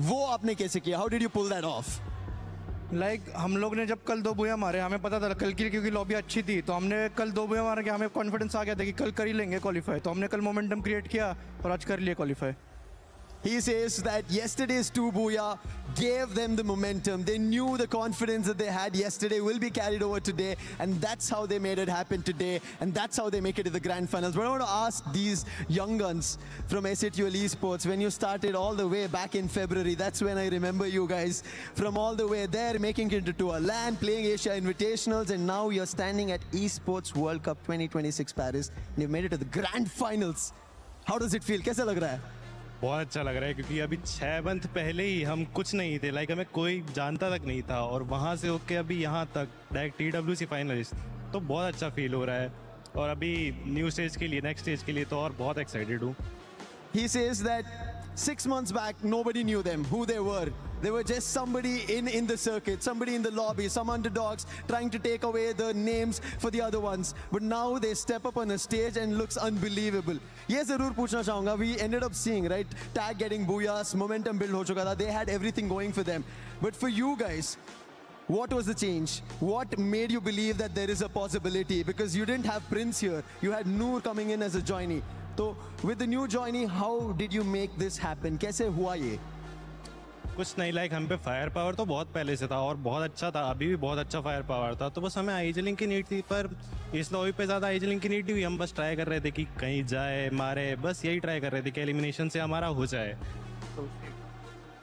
वो आपने कैसे किया? How did you pull that off? हम लोग ने जब कल 2 बुया मारे, हमें पता था कल की क्योंकि लॉबी अच्छी थी, तो हमने कल 2 बुया मार के हमें कॉन्फिडेंस आ गया था कि कल कर ही लेंगे क्वालिफाई, तो हमने कल मोमेंटम क्रिएट किया और आज कर लिया qualify. He says that yesterday's 2 booyah gave them the momentum. They knew the confidence that they had yesterday will be carried over today, and that's how they made it happen today, and that's how they make it to the grand finals. But I want to ask these young guns from SETUL Esports, when you started all the way back in February, that's when I remember you guys from all the way there, making it into a LAN, playing Asia Invitationals, and now you're standing at Esports World Cup 2026 Paris, and you've made it to the grand finals. How does it feel? कैसा लग रहा है? बहुत अच्छा लग रहा है क्योंकि अभी 6 मंथ पहले ही हम कुछ नहीं थे, हमें कोई जानता तक नहीं था, और वहाँ से होके अभी यहाँ तक डायरेक्ट EWC फाइनलिस्ट, तो बहुत अच्छा फील हो रहा है, और अभी न्यू स्टेज के लिए, नेक्स्ट स्टेज के लिए तो और बहुत एक्साइटेड हूँ. He says that 6 months back, nobody knew them, who they were. They were just somebody in the circuit, somebody in the lobby, some underdogs trying to take away the names for the other ones. But now they step up on a stage and looks unbelievable. Yes, ज़रूर पूछना चाहूँगा. We ended up seeing, right, Tag getting booyahs, momentum build हो चुका था. They had everything going for them. But for you guys, what was the change? What made you believe that there is a possibility? Because you didn't have Prince here. You had Noor coming in as a joinee. So with the new joinee, how did you make this happen? कैसे हुआ ये? कुछ नहीं, हम पे fire power तो बहुत पहले से था और बहुत अच्छा था, अभी भी बहुत अच्छा फायर पावर था, तो बस हमें आइजलिंग की नीड थी, पर इस लॉबी पे ज़्यादा आइजलिंग की नीड नहीं हुई. हम बस ट्राई कर रहे थे कि कहीं जाए, मारे, बस यही ट्राई कर रहे थे कि एलिमिनेशन से हमारा हो जाए.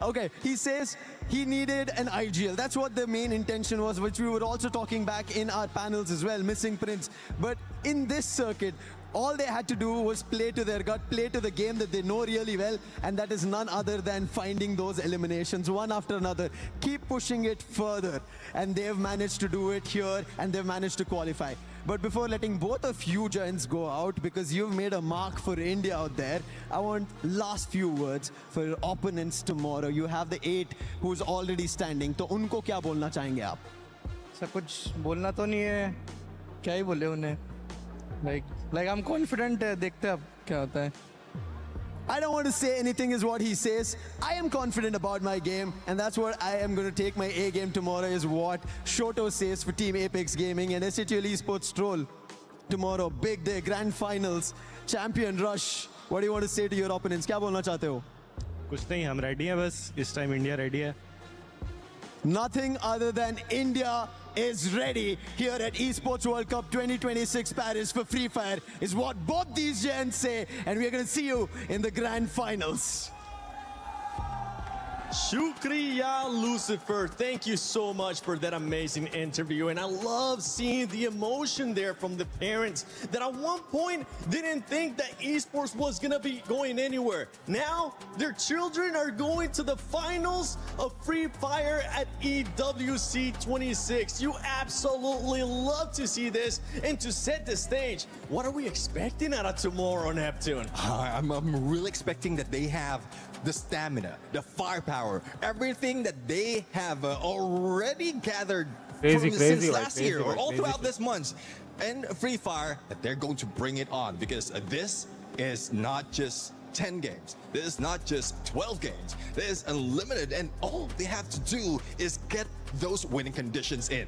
Okay, he says he needed an IGL. That's what the main intention was, which we were also talking back in our panels as well, missing Prince. But in this circuit, all they had to do was play to their gut, play to the game that they know really well, and that is none other than finding those eliminations one after another. Keep pushing it further, and they've managed to do it here, and they've managed to qualify. But before letting both of you giants go out, because you've made a mark for India out there, I want last few words for your opponents tomorrow. You have the 8 who's already standing. तो उनको क्या बोलना चाहेंगे आप? Sir कुछ बोलना तो नहीं है, क्या ही बोले उन्हें. Like I'm confident है, देखते हैं अब क्या होता है. I don't want to say anything is what he says. I am confident about my game, and that's what I am going to take my A game tomorrow, is what Shoto says for Team Apex Gaming and SETUL Esports Troll. Tomorrow, big day, grand finals, champion rush. What do you want to say to your opponents? क्या बोलना चाहते हो? कुछ नहीं, हम ready हैं, बस इस टाइम इंडिया रेडी है. Nothing other than India is ready here at Esports World Cup 2026 Paris for Free Fire, is what both these giants say, and we're going to see you in the grand finals. Shukriya Lucifer, thank you so much for that amazing interview. And I love seeing the emotion there from the parents that at one point didn't think that esports was going to be going anywhere. Now their children are going to the finals of Free Fire at EWC 26. You absolutely love to see this. And to set the stage, what are we expecting out of tomorrow, Neptune? I'm really expecting that they have the stamina, the firepower, everything that they have already gathered since last year or all throughout this month. And Free Fire, that they're going to bring it on, because this is not just 10 games. This is not just 12 games. This is unlimited, and all they have to do is get those winning conditions in.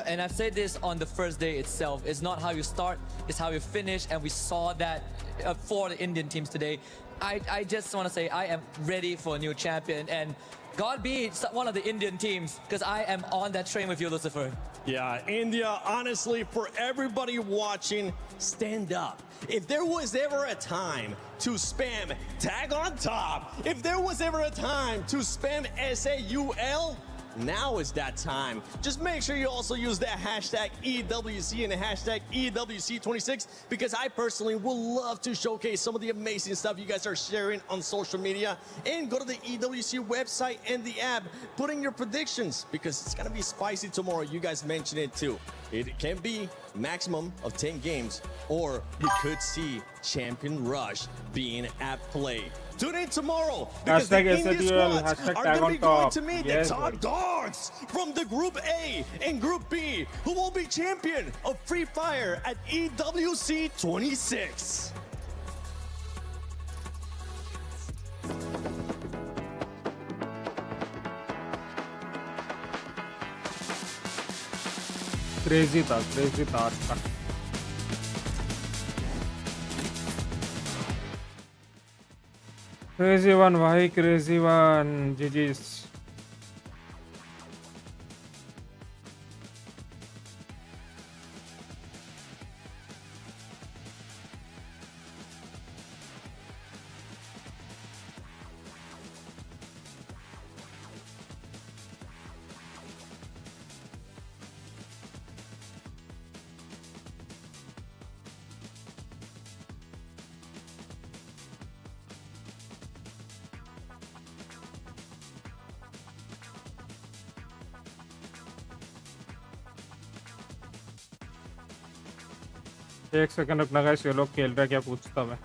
And I've said this on the first day itself. It's not how you start, it's how you finish. And we saw that for the Indian teams today. I just want to say I am ready for a new champion. And God be one of the Indian teams, because I am on that train with you, Lucifer. Yeah, India, honestly, for everybody watching, stand up. If there was ever a time to spam tag on top, if there was ever a time to spam SAUL, now is that time. Just make sure you also use that hashtag EWC and the hashtag EWC26, because I personally will love to showcase some of the amazing stuff you guys are sharing on social media. And go to the EWC website and the app, put in your predictions, because it's gonna be spicy tomorrow. You guys mentioned it too. It can be maximum of 10 games, or we could see Champion Rush being at play. Tune in tomorrow, because the India squads are going to be going to meet the top dogs from the Group A and Group B, who will be champion of Free Fire at EWC 26. Crazy था आज का. Crazy one, भाई, crazy one. GG's. एक second रुकना guys, ये लोग खेल रहा है क्या पूछता मैं.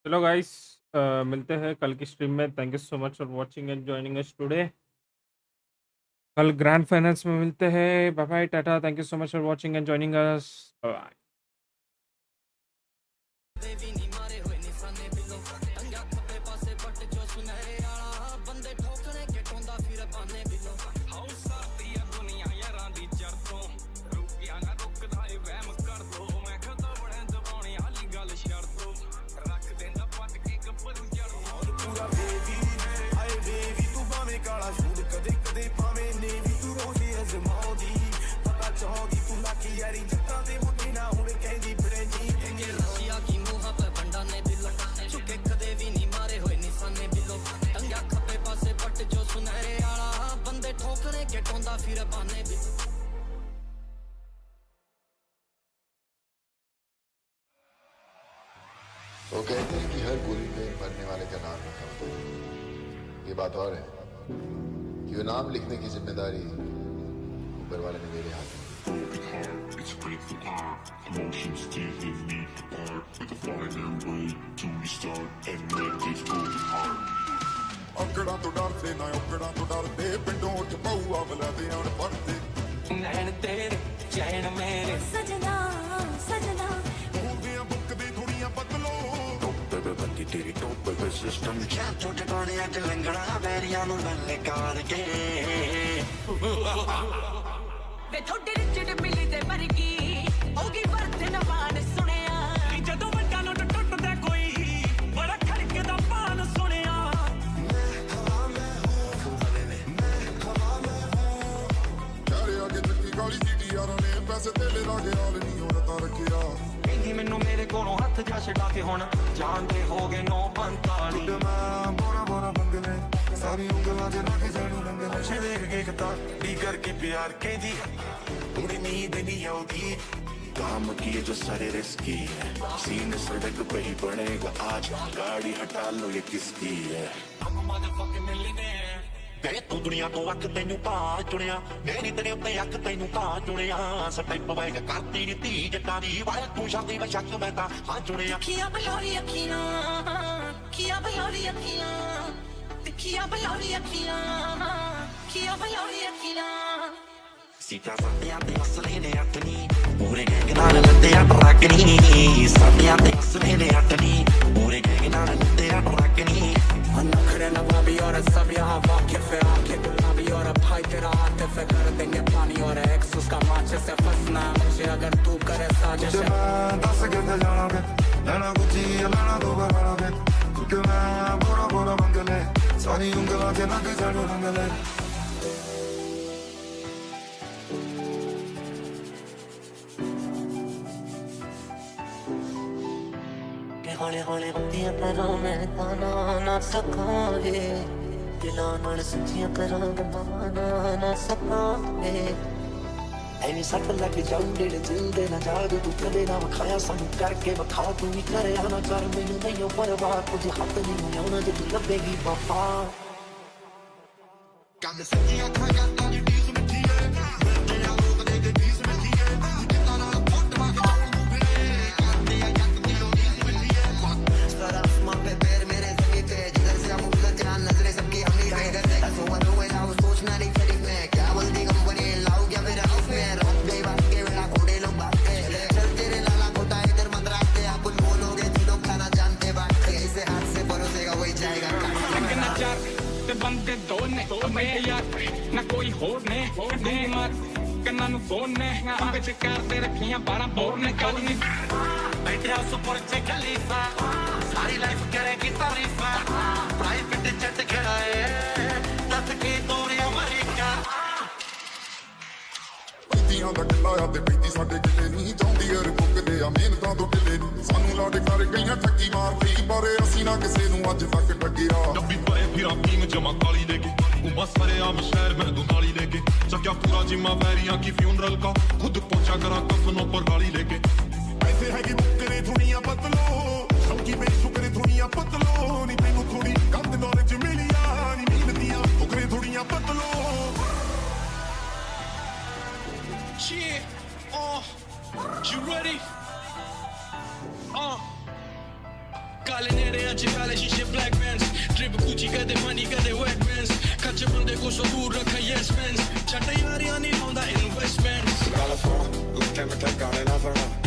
चलो गाइस, मिलते हैं कल की स्ट्रीम में. Thank you so much for watching and joining us today. कल ग्रैंड फाइनल्स में मिलते हैं. Bye bye, tata. Thank you so much for watching and joining us. Bye bye. वो कहते हैं कि हर गोली में मरने वाले का नाम लिखा होता है. ये बात और है कि वो नाम लिखने की जिम्मेदारी ऊपर वाले ने मेरे हाथ में. It's great for power, emotions still in me apart, with a final way to restart and make it go hard. ਔਕੜਾਂ ਤੋਂ ਡਰਦੇ ਨਾ ਔਕੜਾਂ ਤੋਂ ਡਰਦੇ ਪਿੰਡੋਂ ਉੱਠ ਪਊ ਅਵਲਾ ਦੇ ਅਣ ਪੜਦੇ ਨੈਣ ਤੇਰੇ ਚੈਨ ਮੇਰੇ ਸਜਣਾ ਸਜਣਾ ਬੋਲਦੀਆਂ ਬੁੱਕਦੇ ਥੋੜੀਆਂ ਬਦਲੋ ਟੋਪੇ ਤੇ ਬੰਦੀ ਤੇਰੀ ਟੋਪੇ ਤੇ ਸਿਸਟਮ ਕਿਆ ਟੁੱਟ ਟੋੜਿਆ ਚ ਲੰਗੜਾ ਬੈਰੀਆਂ ਨੂੰ ਲੱਲੇ ਕਰਕੇ ਵੇ ਥੋੜੀ ਰਿਚੜ ਮਿਲੀ ਤੇ ਵਰਗੀ ਹੋਗੀ ਵਰਤ ਨਵਾਨ ਸੁਣਿਆ ਜਦੋਂ ਵੱਡਾ ਨੂੰ ਟੁੱਟਦਾ ਕੋਈ ਬੜਾ ਖੜਕਦਾ ਪਾਨ ਸੁਣਿਆ ਕਾਲੀ ਸੀਟੀ ਯਾਰਾਂ ਨੇ ਪੈਸੇ ਤੇਲੇ ਦਾ ਖਿਆਲ ਨਹੀਂ ਔਰਤਾਂ ਰੱਖਿਆ ਕਹਿੰਦੀ ਮੈਨੂੰ ਮੇਰੇ ਕੋਲੋਂ ਹੱਥ ਜਾ ਛਡਾ ਕੇ ਹੁਣ ਜਾਣਦੇ ਹੋ ਗਏ 9:45 ਮੈਂ ਬੋਰਾ ਬੋਰਾ ਬੰਗਲੇ ਸਾਰੀ ਉਂਗਲਾਂ ਦੇ ਲੱਗ ਜਾਣੂ ਰੰਗਲੇ ਅੱਛੇ ਦੇਖ ਕੇ ਕਿਤਾ ਵੀ ਕਰਕੇ ਪਿਆਰ ਕਹਿੰਦੀ ਪੂਰੀ ਨੀਂਦ ਨਹੀਂ ਆਉਗੀ काम किए जो सारे रिस्की है सीने सड़क पे ही पड़ेगा आज गाड़ी हटा लो ये किसकी है ਵੇ ਤੂੰ ਦੁਨੀਆ ਤੋਂ ਅੱਖ ਤੈਨੂੰ ਪਾ ਚੁਣਿਆ ਮੇਰੀ ਤੇਰੇ ਉੱਤੇ ਅੱਖ ਤੈਨੂੰ ਪਾ ਚੁਣਿਆ ਸਟੈਪ ਵੈਗ ਕਰਦੀ ਨੀ ਧੀ ਜੱਟਾਂ ਦੀ ਵਾਲੇ ਤੂੰ ਸ਼ਾਦੀ ਵਿੱਚ ਸ਼ੱਕ ਮੈਂ ਤਾਂ ਹਾਂ ਚੁਣਿਆ ਕੀਆ ਬਲੋਰੀ ਅੱਖੀਆਂ ਕੀਆ ਬਲੋਰੀ ਅੱਖੀਆਂ ਕੀਆ ਬਲੋਰੀ ਅੱਖੀਆਂ ਕੀਆ ਬਲੋਰੀ ਅੱਖੀਆਂ ਸੀਟਾਂ ਸਾਡੀਆਂ ਤੇ ਅਸਲੀ ਨੇ ਅੱਟਣੀ ਪੂਰੇ ਗੈਂਗ ਨਾਲ ਲੱਤੇ ਆ ਟਰੱਕਣੀ ਸਾਡੀਆਂ ਤੇ ਅਸਲੀ ਨੇ ਅੱਟਣੀ ਪੂਰੇ ਗੈਂਗ ਨਾਲ ਲੱਤੇ ਆ ਟਰੱਕਣੀ नखरे नवाबी और सब यहाँ वाकिफ है आंखें गुलाबी और भाई तेरा आतिफ है कर देंगे पानी और एक्स उसका माचे से फंसना मुझे अगर तू करे साजिश दस के जाना के लेना कुछ लेना दो बना के क्योंकि मैं बोरा बोरा मंगले सारी उंगला के लग जानो रंगले ਹੌਲੇ ਹੌਲੇ ਹੁੰਦੀਆਂ ਪਰ ਮੈਂ ਤਾਂ ਨਾ ਸਕਾਂਗੇ ਦਿਲਾਂ ਨਾਲ ਸੱਚੀਆਂ ਕਰਾਂਗੇ ਨਾ ਸਕਾਂਗੇ ਐਨੀ ਸੱਟ ਲੱਗ ਜਾਊ ਜਿਹੜੇ ਦਿਲ ਦੇ ਨਾ ਜਾਦੂ ਤੂੰ ਕਦੇ ਨਾ ਵਿਖਾਇਆ ਸਾਨੂੰ ਕਰਕੇ ਵਿਖਾ ਤੂੰ ਵੀ ਕਰਿਆ ਨਾ ਕਰ ਮੈਨੂੰ ਨਹੀਂ ਪਰਵਾਹ ਕੁਝ ਹੱਥ ਨਹੀਂ ਆਉਣਾ ਜੇ ਤੂੰ ਲੱਭੇਗੀ ਵਫਾ ਕੰਨ ਸੱਚੀਆਂ ਅੱਖਾਂ ਕਰਦਾ ਜੀ ਡੀਸ ਮਿੱਠੀ ਏ ਬੈਠੇ ਆ ਲੋਕ ਦੇ ਕੇ ਡੀਸ ਮਿੱਠੀ ਏ ਜਿੱਦਾਂ ਨਾਲ ਫੋਟਵਾ ਖਿਚਾਉਣ ਨੂੰ ਫਿਰੇ ਕਰਦੇ ਆ ਜੱਟ ਦੀ ਲੋਰੀਸ ਮਿੱਠੀ ਏ Start off my paper, मेरे सभी पे जिधर से हम उधर ध्यान नजरें सबकी हमनी रह गए so I know it I was सोचना नहीं फिर मैं क्या बोलती कंपनी लाओ क्या फिर हाउस में रोक गई बात के वेला घोड़े लोग भागते चल तेरे लाला खोटा इधर मत रखते अपन बोलोगे तीनों खाना जानते बात ऐसे हाथ से परोसेगा वही जाएगा लगना चार ते बंदे दो ने मेरे यार ना कोई होर ने कदे मार ਕੰਨਾਂ ਨੂੰ ਫੋਨੇ ਅੰਬੇ ਚ ਕਰਦੇ ਰੱਖੀਆਂ 12 ਬੋਰ ਨੇ ਗੱਲ ਨਹੀਂ ਬੈਠਿਆ ਸੁਪਰ ਚ ਖਲੀਫਾ ਸਾਰੀ ਲਾਈਫ ਕਰੇਗੀ ਤਾਰੀਫਾ ਪ੍ਰਾਈਵੇਟ ਜੱਟ ਖੜਾਏ ਦੱਸ ਕੇ ਤੋਰੇ ਅਮਰੀਕਾ ਪੈਂਤੀਆਂ ਦਾ ਕਿੱਲਾ ਆ ਤੇ ਪੈਂਤੀ ਸਾਡੇ ਕਿੱਲੇ ਨਹੀਂ ਚਾਹੁੰਦੀ ਯਾਰ ਮੁੱਕਦੇ ਆ ਮਿਹਨਤਾਂ ਤੋਂ ਕਿੱਲੇ ਸਾਨੂੰ ਲਾੜੇ ਕਰ ਗਈਆਂ ਠੱਗੀ ਮਾਰ ਲਈ ਪਰ ਅਸੀਂ ਨਾ ਕਿਸੇ ਨੂੰ ਅੱਜ ਤੱਕ ਠੱਗਿਆ ਡੱਬੀ ਪਏ ਫਿਰਾਂ ਭੀਮ ਜਮਾ ਕਾਲੀ ਲੈ ਕੇ उमा सरे आम शहर में दुनाली लेके चक्या पूरा जिम्मा वैरियां की फ्यूनरल का खुद पहुंचा करा कफनों पर गाड़ी लेके ऐसे है कि बुकरे दुनिया बदलो सबकी बेशुक्रे दुनिया बदलो नी तेनू थोड़ी गंद नॉलेज मिलिया नी मिलदियां बुकरे दुनिया बदलो Yeah, you ready? काले नेरे अच्छे काले शीशे black bands drip Gucci कदे money कदे wet bands कच्चे बंदे को सो दूर रखा yes bands छटे यारियां नहीं होंदा investment काला फोन उत्ते में तक गाने ना फड़ा